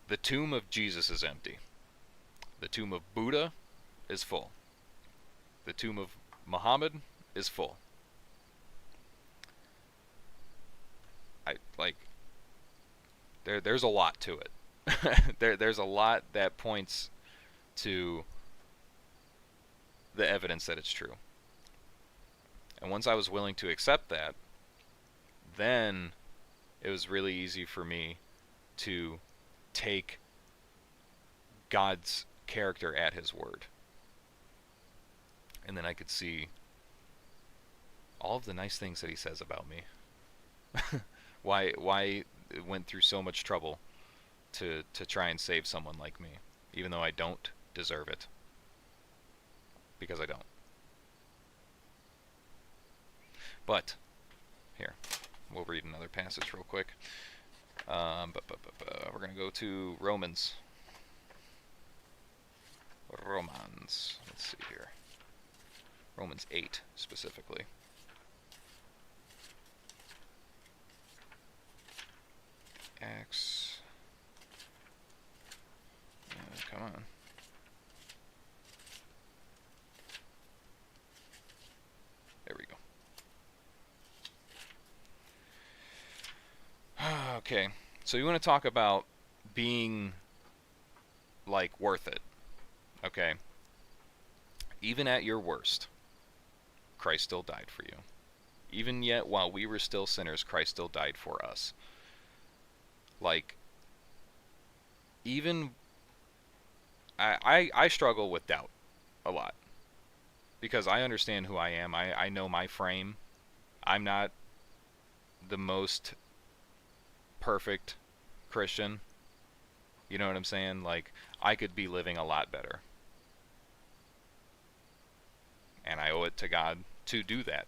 The tomb of Jesus is empty. The tomb of Buddha is full. The tomb of Muhammad is full. there's a lot to it. There's a lot that points to the evidence that it's true. And once I was willing to accept that, then it was really easy for me to take God's character at his word. And then I could see all of the nice things that he says about me. why it went through so much trouble to try and save someone like me, even though I don't deserve it. Because I don't. But here, we'll read another passage real quick. We're going to go to Romans. Romans. Let's see here. Romans 8 specifically. Acts. Come on. There we go. Okay, so you want to talk about being, like, worth it, okay? Even at your worst, Christ still died for you. Even yet, while we were still sinners, Christ still died for us. Like, even, I struggle with doubt a lot. Because I understand who I am. I know my frame. I'm not the most perfect Christian. You know what I'm saying? Like, I could be living a lot better. And I owe it to God to do that.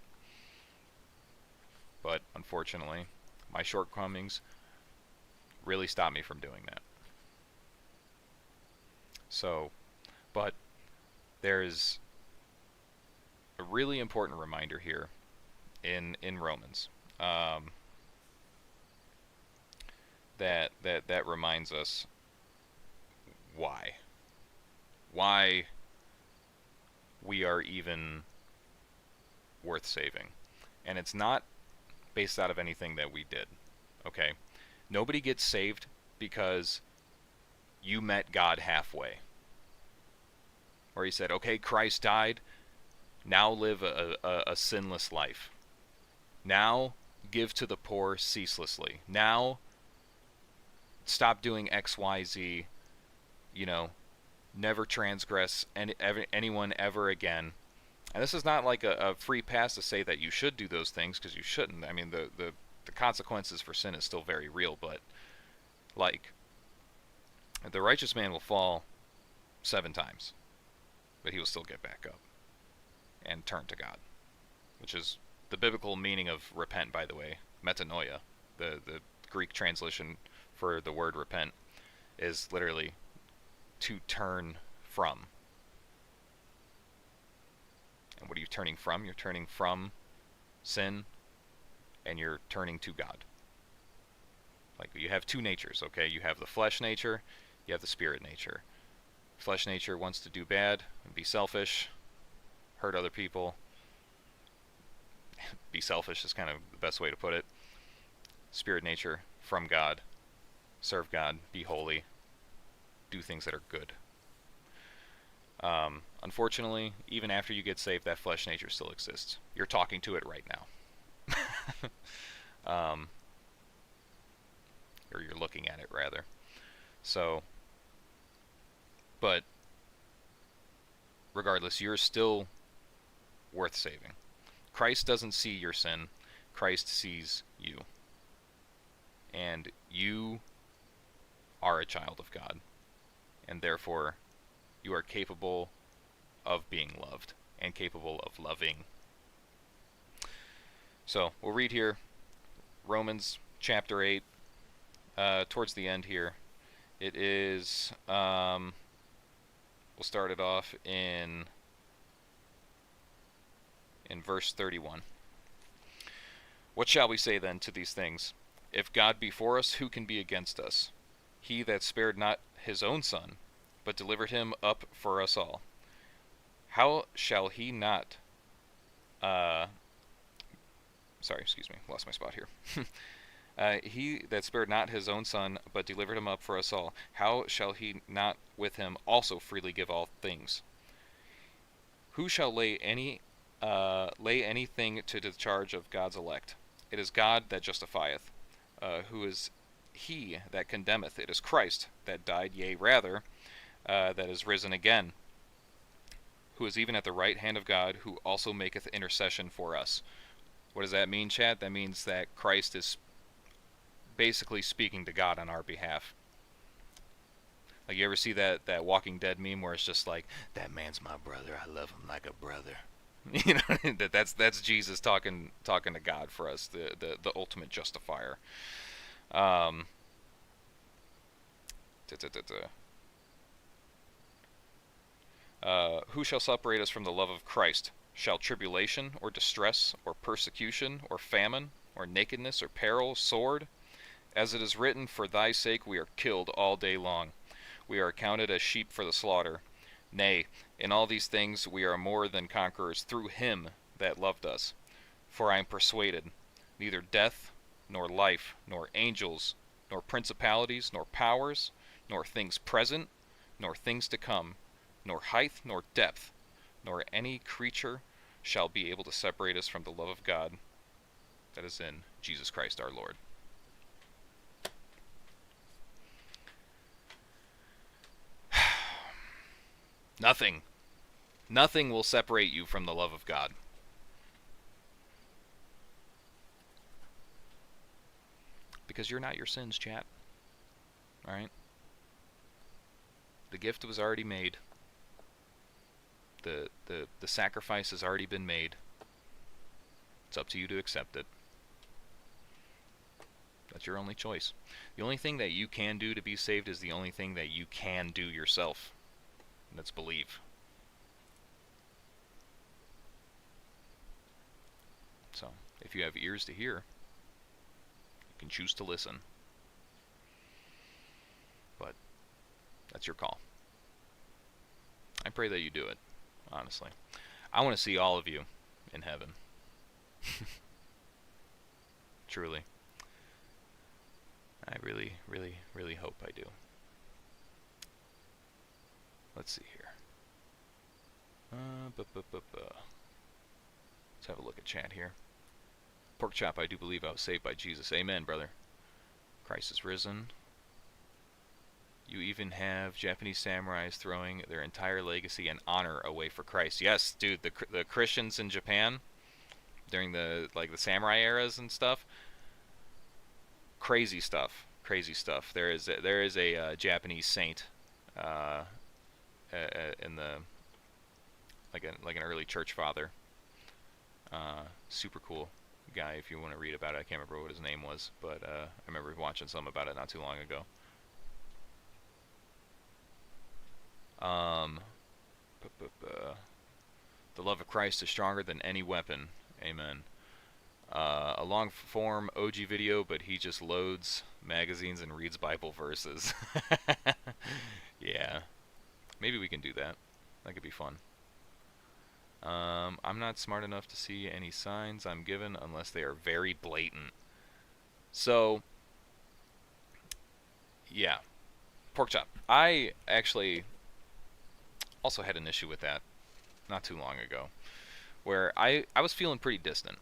But unfortunately, my shortcomings really stop me from doing that. So, but there's a really important reminder here in Romans. That reminds us why we are even worth saving. And it's not based out of anything that we did. Okay? Nobody gets saved because you met God halfway. Or he said, okay, Christ died, now live a sinless life. Now give to the poor ceaselessly. Now stop doing X, Y, Z. You know, never transgress anyone ever again. And this is not like a free pass to say that you should do those things, because you shouldn't. I mean, the consequences for sin is still very real, but, like, the righteous man will fall 7 times, but he will still get back up and turn to God, which is the biblical meaning of repent, by the way. Metanoia, the Greek translation for the word repent, is literally to turn from. And what are you turning from? You're turning from sin, and you're turning to God. Like, you have 2 natures, okay? You have the flesh nature, you have the spirit nature. Flesh nature wants to do bad, and be selfish, hurt other people. Be selfish is kind of the best way to put it. Spirit nature, from God, serve God, be holy, do things that are good. Unfortunately, even after you get saved, that flesh nature still exists. You're talking to it right now. Or you're looking at it, rather. So, but regardless, you're still worth saving. Christ doesn't see your sin. Christ sees you. And you are a child of God. And therefore, you are capable of being loved and capable of loving. So, we'll read here Romans chapter 8, towards the end here. It is, we'll start it off in verse 31. What shall we say then to these things? If God be for us, who can be against us? He that spared not his own son, but delivered him up for us all, how shall he not, lost my spot here. He that spared not his own son, but delivered him up for us all, how shall he not with him also freely give all things? Who shall lay anything to the charge of God's elect? It is God that justifieth. Who is he that condemneth? It is Christ that died, yea rather, that is risen again, who is even at the right hand of God, who also maketh intercession for us. What does that mean, chat? That means that Christ is basically speaking to God on our behalf. Like, you ever see that Walking Dead meme where it's just like, that man's my brother, I love him like a brother. You know, that's Jesus talking to God for us, the ultimate justifier. Um, who shall separate us from the love of Christ? Shall tribulation, or distress, or persecution, or famine, or nakedness, or peril, sword? As it is written, for thy sake we are killed all day long. We are accounted as sheep for the slaughter. Nay, in all these things we are more than conquerors through him that loved us. For I am persuaded, neither death, nor life, nor angels, nor principalities, nor powers, nor things present, nor things to come, nor height, nor depth, nor any creature shall be able to separate us from the love of God that is in Jesus Christ our Lord. Nothing will separate you from the love of God. Because you're not your sins, chat. Alright? The gift was already made. The sacrifice has already been made. It's up to you to accept it. That's your only choice. The only thing that you can do to be saved is the only thing that you can do yourself. And that's believe. So, if you have ears to hear, you can choose to listen. But that's your call. I pray that you do it, honestly. I want to see all of you in heaven. Truly. I really, really, really hope I do. Let's see here. Let's have a look at chat here. Pork chop, I do believe I was saved by Jesus. Amen, brother. Christ is risen. You even have Japanese samurais throwing their entire legacy and honor away for Christ. Yes, dude, the Christians in Japan during the samurai eras and stuff. Crazy stuff. Crazy stuff. There is a Japanese saint in the like an early church father. Super cool guy. If you want to read about it, I can't remember what his name was, but I remember watching some about it not too long ago. The love of Christ is stronger than any weapon. Amen. A long form OG video, but he just loads magazines and reads Bible verses. Yeah. Maybe we can do that. That could be fun. I'm not smart enough to see any signs I'm given unless they are very blatant. So, yeah. Pork chop. I actually also had an issue with that not too long ago, where I was feeling pretty distant.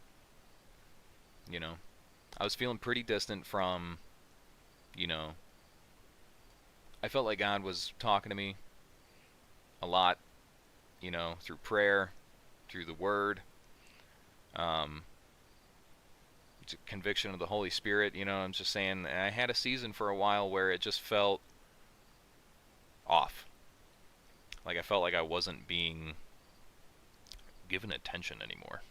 You know, I was feeling pretty distant from, I felt like God was talking to me a lot, through prayer, through the Word, it's a conviction of the Holy Spirit. I'm just saying, and I had a season for a while where it just felt off. Like I felt like I wasn't being given attention anymore.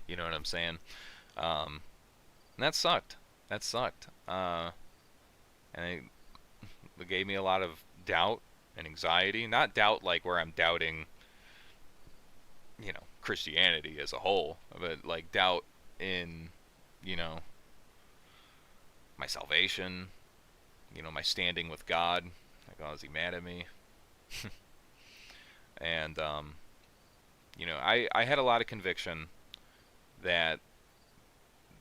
You know what I'm saying? And that sucked. And it gave me a lot of doubt and anxiety. Not doubt like where I'm doubting, Christianity as a whole, but like doubt in, my salvation, my standing with God. Like, oh, is he mad at me? And, I had a lot of conviction that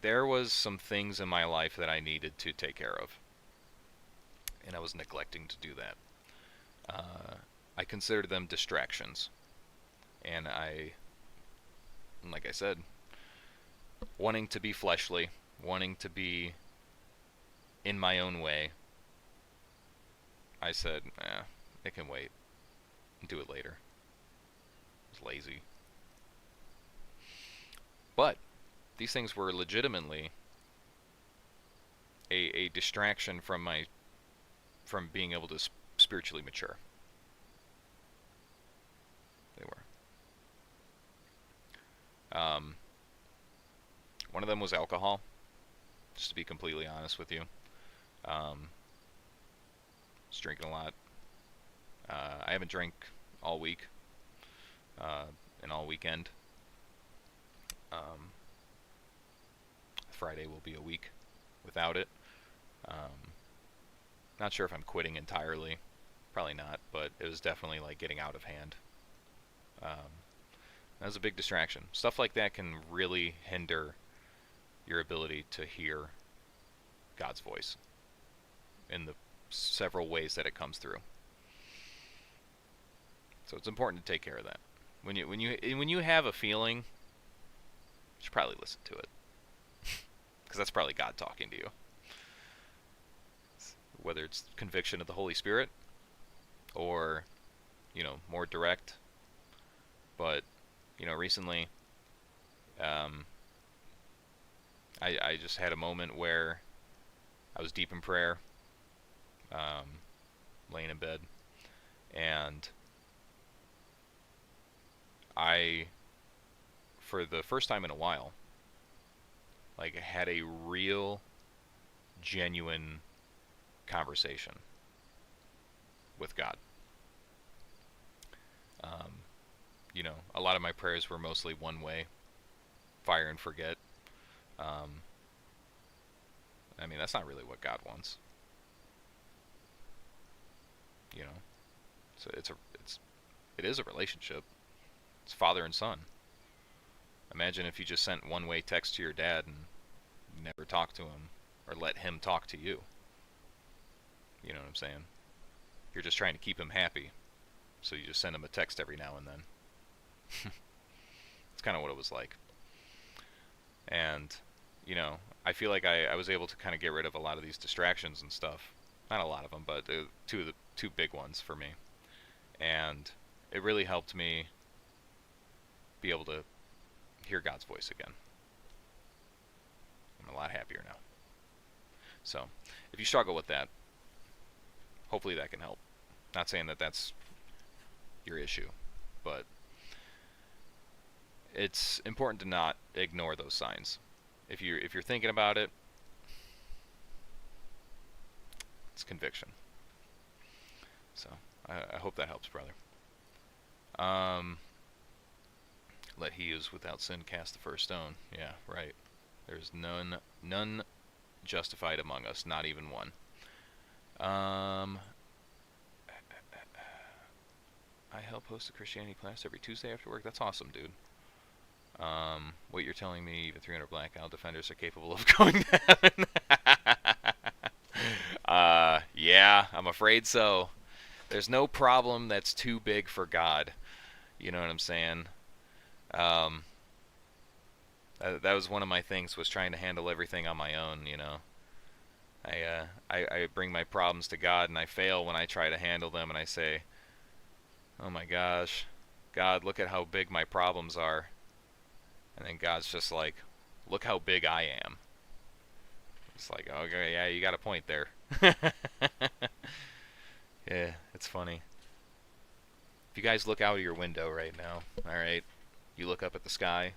there was some things in my life that I needed to take care of, and I was neglecting to do that. I considered them distractions, and like I said, wanting to be fleshly, wanting to be in my own way, I said, it can wait. Do it later. I was lazy. But these things were legitimately a distraction from being able to spiritually mature. They were. One of them was alcohol, just to be completely honest with you. Was drinking a lot. I haven't drank all week and all weekend. Friday will be a week without it. Not sure if I'm quitting entirely. Probably not, but it was definitely like getting out of hand. That was a big distraction. Stuff like that can really hinder your ability to hear God's voice in the several ways that it comes through. So it's important to take care of that. When you have a feeling, you should probably listen to it, because that's probably God talking to you. Whether it's conviction of the Holy Spirit or, more direct. But, recently, I just had a moment where I was deep in prayer, laying in bed, and I, for the first time in a while, like, had a real, genuine conversation with God. A lot of my prayers were mostly one way, fire and forget. That's not really what God wants. So it is a relationship. It's father and son. Imagine if you just sent one-way text to your dad and never talked to him or let him talk to you. You know what I'm saying? You're just trying to keep him happy, so you just send him a text every now and then. It's kind of what it was like. And, I feel like I was able to kind of get rid of a lot of these distractions and stuff. Not a lot of them, but two big ones for me. And it really helped me be able to hear God's voice again. I'm a lot happier now. So, if you struggle with that, hopefully that can help. Not saying that that's your issue, but it's important to not ignore those signs. If you're thinking about it, it's conviction. So I hope that helps, brother. Let he who is without sin cast the first stone. Yeah, right. There's none justified among us, not even one. I help host a Christianity class every Tuesday after work. That's awesome, dude. What you're telling me, even 300 blackout defenders are capable of going to heaven? Yeah, I'm afraid so. There's no problem that's too big for God. You know what I'm saying? That was one of my things, was trying to handle everything on my own, I bring my problems to God, and I fail when I try to handle them, and I say, oh my gosh, God, look at how big my problems are. And then God's just like, look how big I am. It's like, okay, yeah, you got a point there. Yeah, it's funny. If you guys look out of your window right now, alright, you look up at the sky,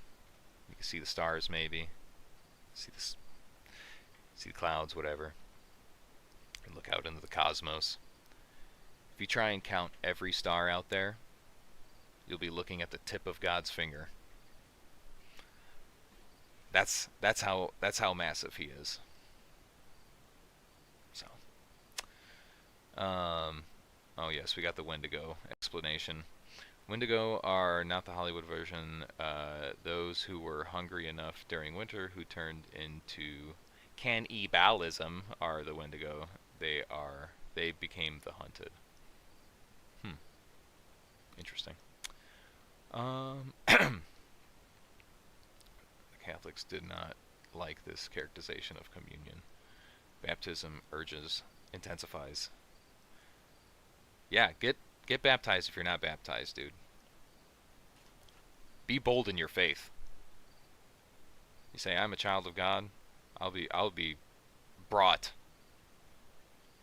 you can see the stars maybe, see the clouds, whatever, and look out into the cosmos. If you try and count every star out there, you'll be looking at the tip of God's finger. That's how massive he is. So, oh yes, we got the Wendigo explanation. Wendigo are not the Hollywood version. Those who were hungry enough during winter who turned into cannibalism are the Wendigo. They became the hunted. Hmm. Interesting. The Catholics did not like this characterization of communion. Baptism intensifies. Yeah, get baptized if you're not baptized, dude. Be bold in your faith. You say, I'm a child of God, I'll be brought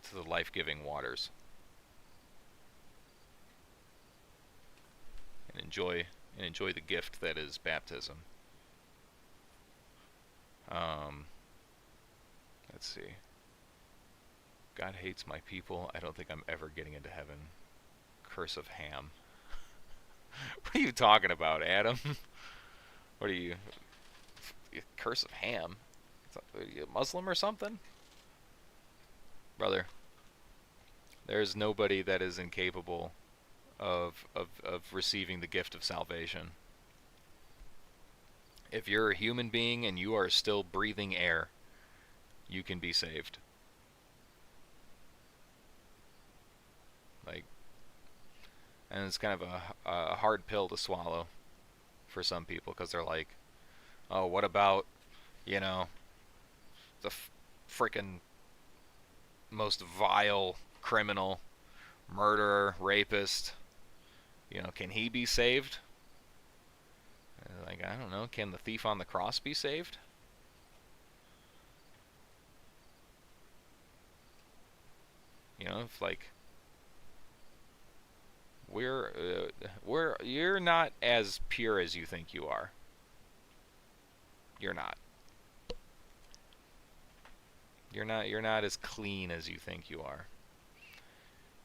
to the life-giving waters. And enjoy the gift that is baptism. Let's see. God hates my people. I don't think I'm ever getting into heaven. Curse of Ham. What are you talking about, Adam? What are you? Curse of Ham? Are you a Muslim or something? Brother, there's nobody that is incapable of receiving the gift of salvation. If you're a human being and you are still breathing air, you can be saved. Like, and it's kind of a hard pill to swallow for some people, because they're like, oh, what about, you know, the frickin' most vile criminal, murderer, rapist, you know, can he be saved? Like, I don't know, can the thief on the cross be saved? You know, if like you're not as pure as you think you are. You're not. You're not as clean as you think you are.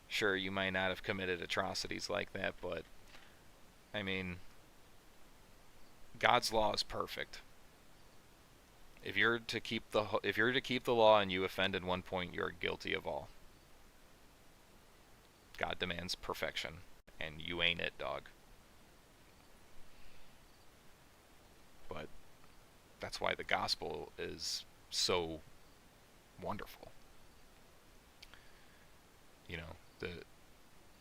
Sure, you might not have committed atrocities like that, but I mean, God's law is perfect. If you're to keep the law and you offend at one point, you're guilty of all. God demands perfection, and you ain't it, dog. But that's why the gospel is so wonderful. You know, the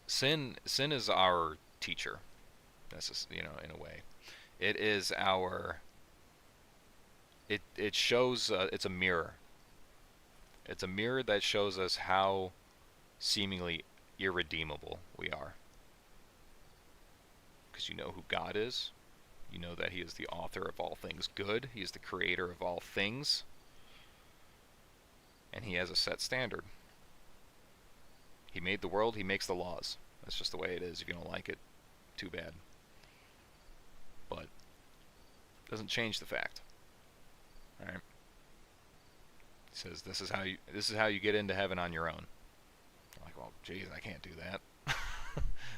sin is our teacher. That's just, you know, in a way, it is our. It shows. It's a mirror. It's a mirror that shows us how seemingly irredeemable we are. Because you know who God is. You know that He is the author of all things good. He is the creator of all things. And He has a set standard. He made the world, He makes the laws. That's just the way it is. If you don't like it, too bad. But it doesn't change the fact. Alright? He says this is how you get into heaven on your own. I'm like, well, geez, I can't do that.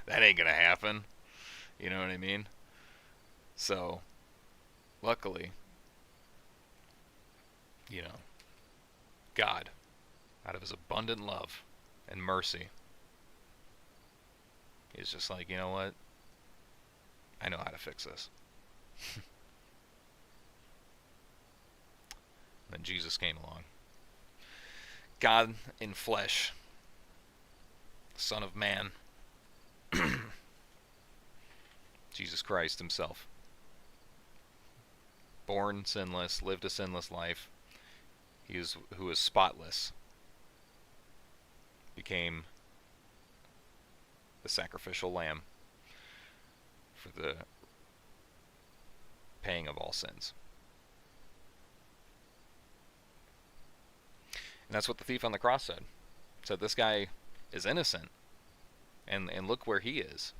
That ain't gonna happen. You know what I mean? So, luckily, you know, God, out of His abundant love and mercy, is just like, you know what? I know how to fix this. Then Jesus came along. God in flesh, Son of Man, Jesus Christ Himself, born sinless, lived a sinless life. Who is spotless, became the sacrificial lamb for the paying of all sins. And that's what the thief on the cross said. Said this guy is innocent, and look where he is.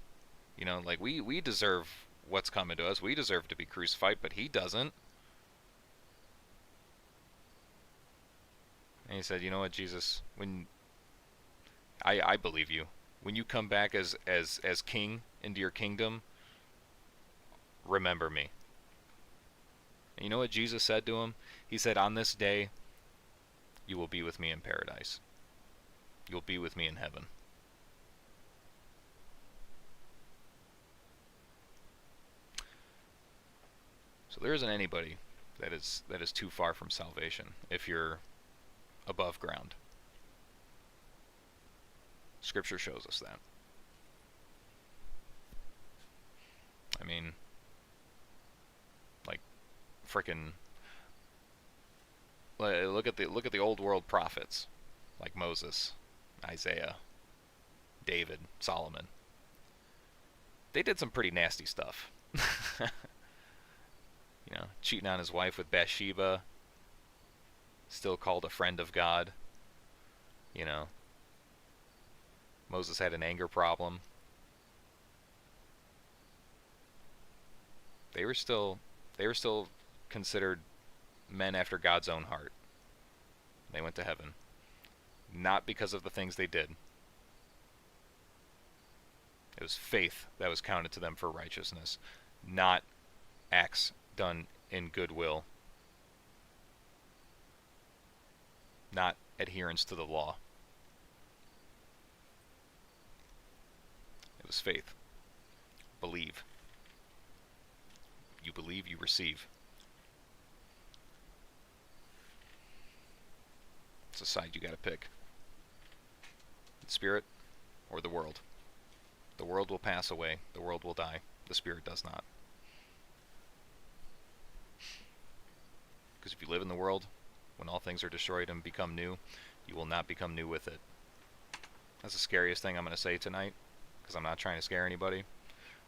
You know, like we deserve what's coming to us. We deserve to be crucified, but he doesn't. And he said, you know what, Jesus, when I believe you. When you come back as king into your kingdom, remember me. And you know what Jesus said to him? He said, on this day, you will be with me in paradise. You'll be with me in heaven. So there isn't anybody that is too far from salvation if you're above ground. Scripture shows us that. I mean, like, frickin' look at the old world prophets, like Moses, Isaiah, David, Solomon. They did some pretty nasty stuff. You know, cheating on his wife with Bathsheba, still called a friend of God. You know, Moses had an anger problem. They were still considered men after God's own heart. They went to heaven, not because of the things they did. It was faith that was counted to them for righteousness, not acts done in goodwill, not adherence to the law. It was faith. Believe. You believe, you receive. It's a side you gotta pick. The Spirit or the world. The world will pass away. The world will die. The Spirit does not. Because if you live in the world, when all things are destroyed and become new, you will not become new with it. That's the scariest thing I'm going to say tonight, because I'm not trying to scare anybody,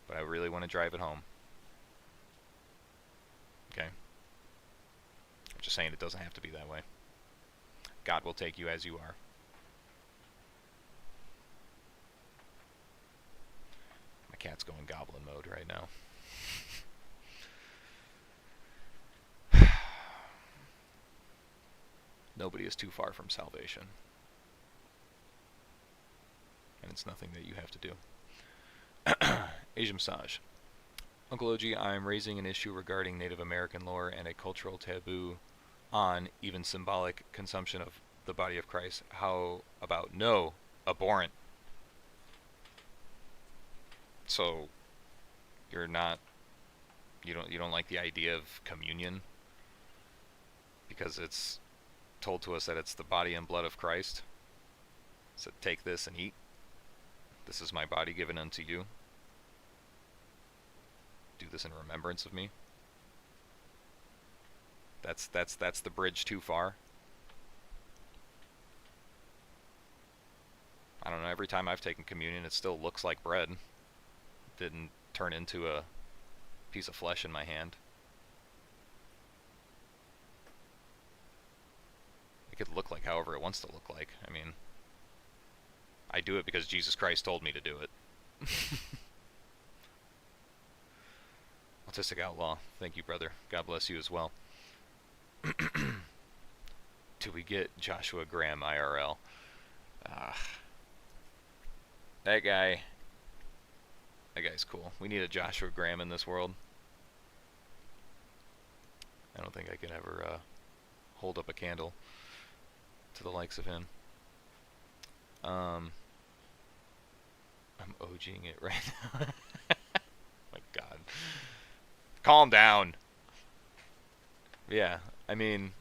but I really want to drive it home. Okay? I'm just saying it doesn't have to be that way. God will take you as you are. My cat's going goblin mode right now. Nobody is too far from salvation. And it's nothing that you have to do. Asian Massage. Uncle OG, I am raising an issue regarding Native American lore and a cultural taboo on even symbolic consumption of the body of Christ. How about no? Abhorrent. So you're not you don't like the idea of communion because it's told to us that it's the body and blood of Christ. So take this and eat. This is my body given unto you. Do this in remembrance of me. That's the bridge too far. I don't know, every time I've taken communion it still looks like bread. It didn't turn into a piece of flesh in my hand. It could look like however it wants to look like. I mean, I do it because Jesus Christ told me to do it. Autistic Outlaw, thank you, brother. God bless you as well. Do we get Joshua Graham IRL? That guy's cool. We need a Joshua Graham in this world. I don't think I can ever hold up a candle to the likes of him. I'm OGing it right now. My God. Calm down. Yeah, I mean,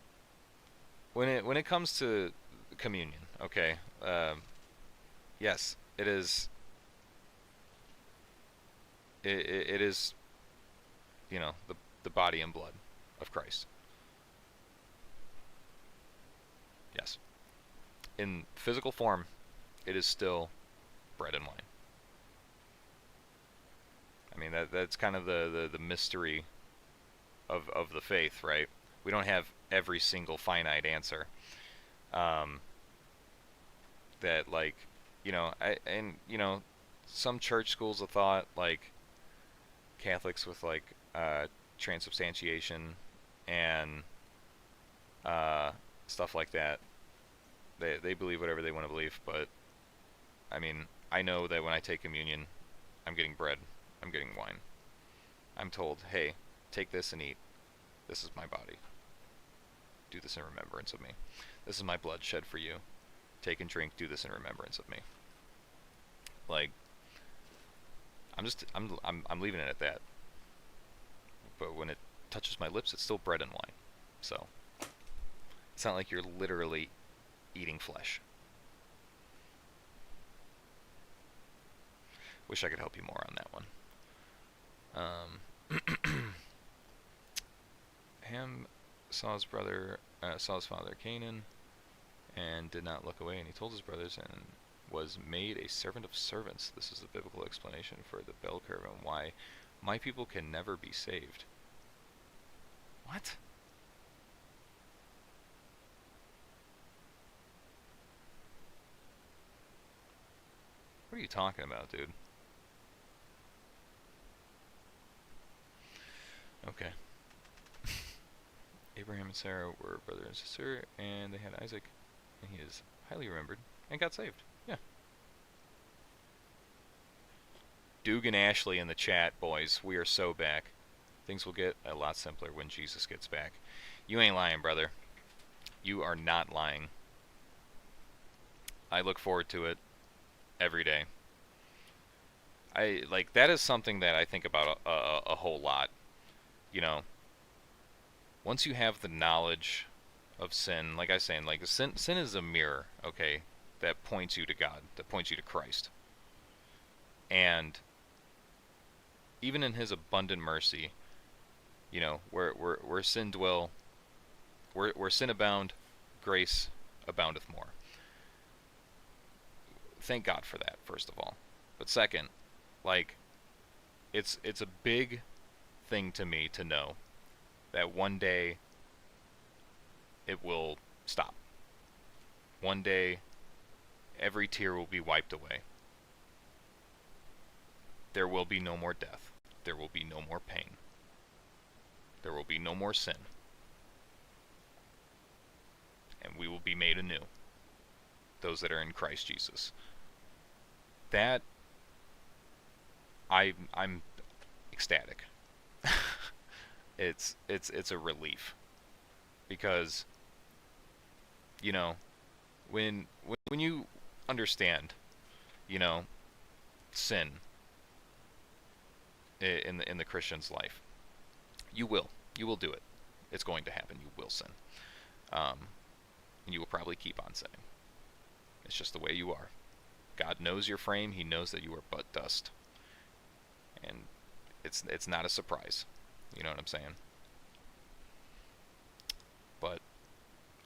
when it comes to communion, okay, yes, it is. It is, you know, the body and blood of Christ. Yes. In physical form, it is still bread and wine. I mean, that's kind of the mystery of the faith, right? We don't have every single finite answer. That, like, you know, some church schools of thought, like Catholics with like transubstantiation and stuff like that. They believe whatever they want to believe, but I mean, I know that when I take communion, I'm getting bread, I'm getting wine. I'm told, hey, take this and eat. This is my body. Do this in remembrance of me. This is my blood shed for you. Take and drink. Do this in remembrance of me. Like, I'm leaving it at that. But when it touches my lips, it's still bread and wine. So it's not like you're literally eating flesh. Wish I could help you more on that one. Ham saw his father Canaan, and did not look away, and he told his brothers, and was made a servant of servants. This is the biblical explanation for the bell curve and why my people can never be saved. What? What are you talking about, dude? Okay. Abraham and Sarah were brother and sister, and they had Isaac, and he is highly remembered, and got saved. Yeah. Dugan Ashley in the chat, boys. We are so back. Things will get a lot simpler when Jesus gets back. You ain't lying, brother. You are not lying. I look forward to it every day. That is something that I think about a whole lot. You know, once you have the knowledge of sin, like I was saying, like sin is a mirror, okay, that points you to God, that points you to Christ. And even in His abundant mercy, you know, where sin dwell, where sin abound, grace aboundeth more. Thank God for that, first of all. But second, like, it's a big thing to me to know that one day it will stop. One day every tear will be wiped away. There will be no more death. There will be no more pain. There will be no more sin. And we will be made anew. Those that are in Christ Jesus. That I'm ecstatic. It's a relief, because, you know, when you understand, you know, sin in the Christian's life, you will do it. It's going to happen. You will sin, and you will probably keep on sinning. It's just the way you are. God knows your frame. He knows that you are but dust, and it's not a surprise. You know what I'm saying? But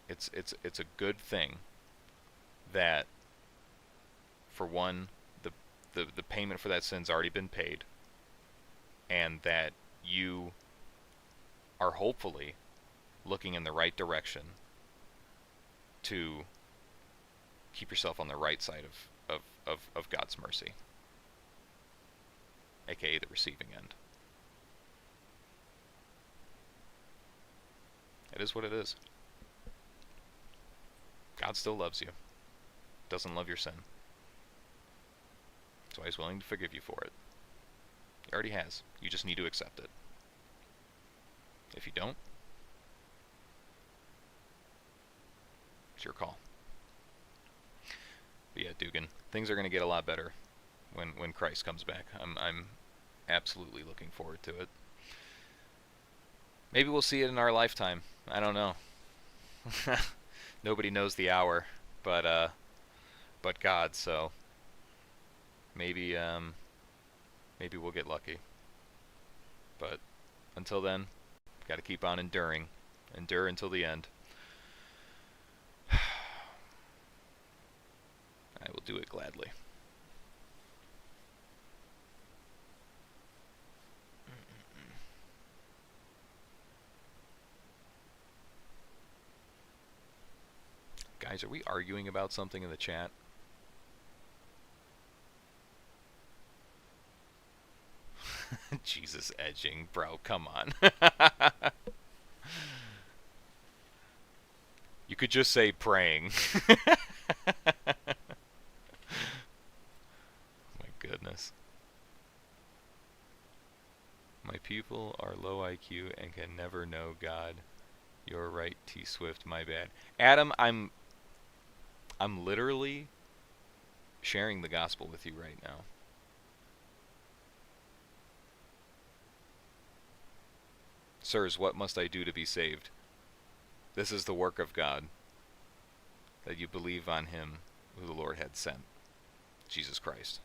it's a good thing that, for one, the payment for that sin's already been paid, and that you are hopefully looking in the right direction to keep yourself on the right side of God's mercy, aka the receiving end. It is what it is. God still loves you. Doesn't love your sin. So He's willing to forgive you for it. He already has. You just need to accept it. If you don't, it's your call. But yeah, Dugan, things are going to get a lot better when Christ comes back. I'm absolutely looking forward to it. Maybe we'll see it in our lifetime. I don't know. Nobody knows the hour, but God. So maybe we'll get lucky. But until then, got to keep on enduring. Endure until the end. I will do it gladly. Guys, are we arguing about something in the chat? Jesus edging, bro, come on. You could just say praying. My goodness. My people are low IQ and can never know God. You're right, T Swift, my bad. Adam, I'm literally sharing the gospel with you right now. Sirs, what must I do to be saved? This is the work of God, that you believe on him who the Lord had sent, Jesus Christ.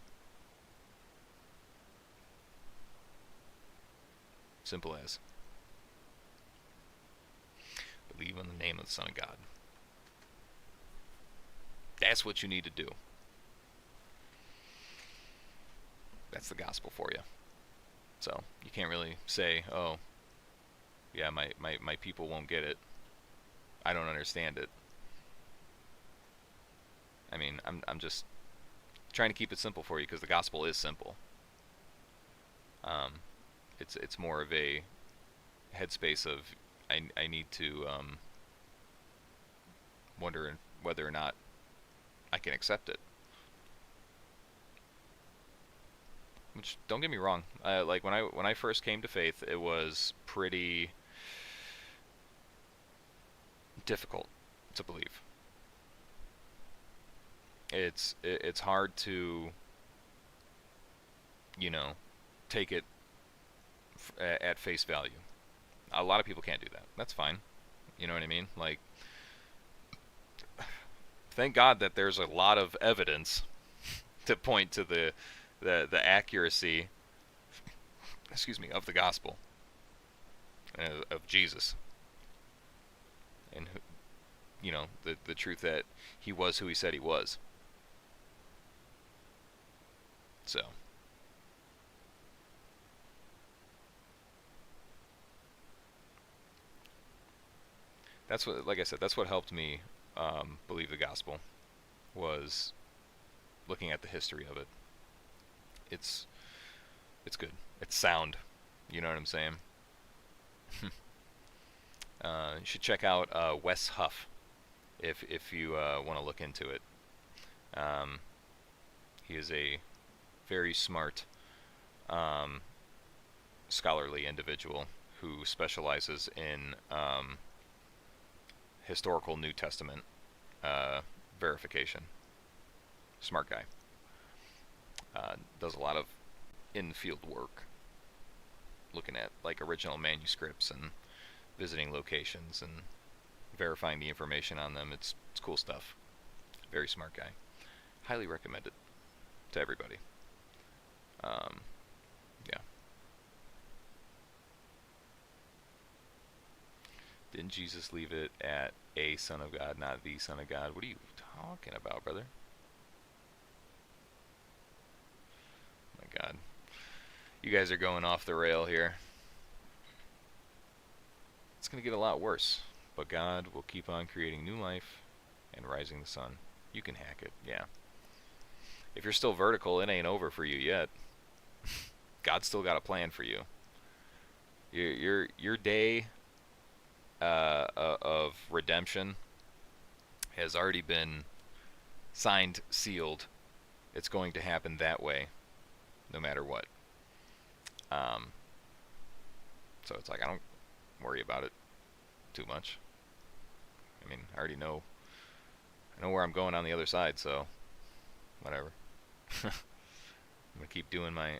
Simple as. Believe in the name of the Son of God. That's what you need to do. That's the gospel for you. So, you can't really say, oh, yeah, my people won't get it. I don't understand it. I mean, I'm just trying to keep it simple for you, because the gospel is simple. It's more of a headspace of I need to wonder whether or not I can accept it. Which, don't get me wrong, like when I first came to faith, it was pretty difficult to believe. It's hard to, you know, take it at face value. A lot of people can't do that. That's fine. You know what I mean? Like, thank God that there's a lot of evidence to point to the accuracy, excuse me, of the gospel, of Jesus, and you know, the truth that he was who he said he was. So, that's what, like I said, that's what helped me believe the gospel, was looking at the history of it. It's good. It's sound. You know what I'm saying? You should check out Wes Huff if you want to look into it. He is a very smart, scholarly individual who specializes in historical New Testament verification. Smart guy. Does a lot of in-field work, looking at like original manuscripts and visiting locations and verifying the information on them. It's cool stuff. Very smart guy. Highly recommended to everybody. Yeah. Didn't Jesus leave it at a Son of God, not the Son of God? What are you talking about, brother? My God. You guys are going off the rail here. It's going to get a lot worse, but God will keep on creating new life and rising the sun. You can hack it, yeah. If you're still vertical, it ain't over for you yet. God's still got a plan for you. Your day of redemption has already been signed, sealed. It's going to happen that way, no matter what. So it's like, I don't worry about it too much. I mean, I already know. I know where I'm going on the other side, so whatever. I'm gonna keep doing my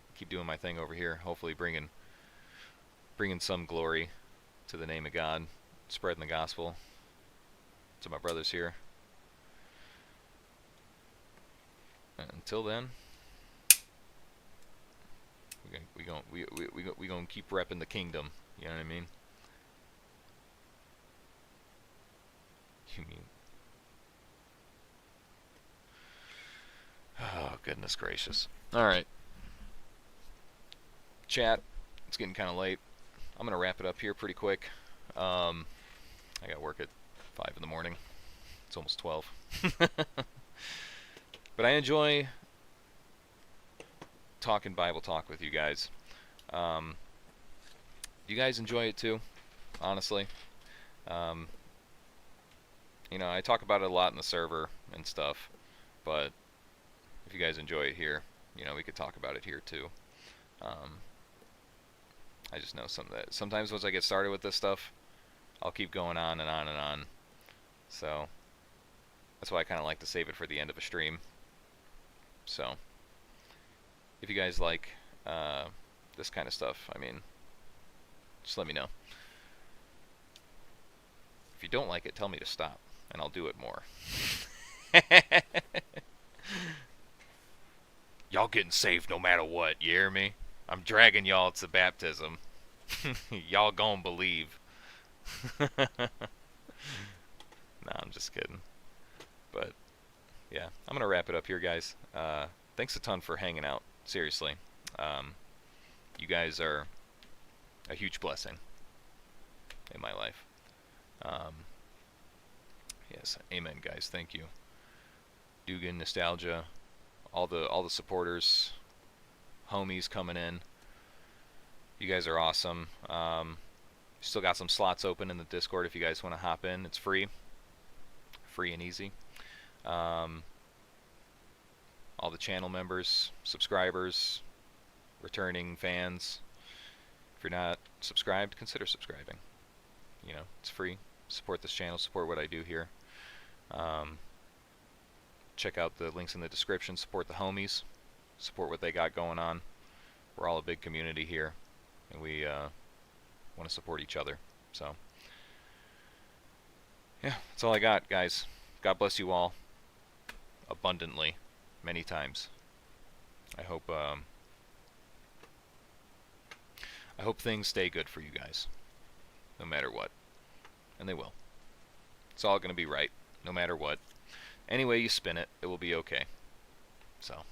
thing over here. Hopefully, bringing some glory to the name of God, spreading the gospel to my brothers here. And until then, we gonna keep repping the kingdom. You know what I mean? You mean? Oh, goodness gracious. Alright. Chat, it's getting kind of late. I'm going to wrap it up here pretty quick. I got work at 5 in the morning. It's almost 12. But I enjoy talking Bible talk with you guys. Do you guys enjoy it too? Honestly. You know, I talk about it a lot in the server and stuff, but if you guys enjoy it here, you know, we could talk about it here too. I just know sometimes once I get started with this stuff, I'll keep going on and on and on. So that's why I kind of like to save it for the end of a stream. So if you guys like this kind of stuff, I mean, just let me know. If you don't like it, tell me to stop, and I'll do it more. Y'all getting saved no matter what, you hear me? I'm dragging y'all to baptism. Y'all gonna believe. Nah, I'm just kidding. But, yeah, I'm gonna wrap it up here, guys. Thanks a ton for hanging out. Seriously. You guys are a huge blessing in my life. Yes, amen, guys. Thank you. Dugan, Nostalgia, all the supporters, homies coming in. You guys are awesome. Still got some slots open in the Discord if you guys want to hop in. It's free and easy. All the channel members, subscribers, returning fans. If you're not subscribed, consider subscribing. You know, it's free. Support this channel, support what I do here. Check out the links in the description, support the homies, support what they got going on. We're all a big community here, and we want to support each other. So, yeah, that's all I got, guys. God bless you all abundantly, many times. I hope things stay good for you guys, no matter what, and they will. It's all going to be right, no matter what. Any way you spin it, it will be okay. So,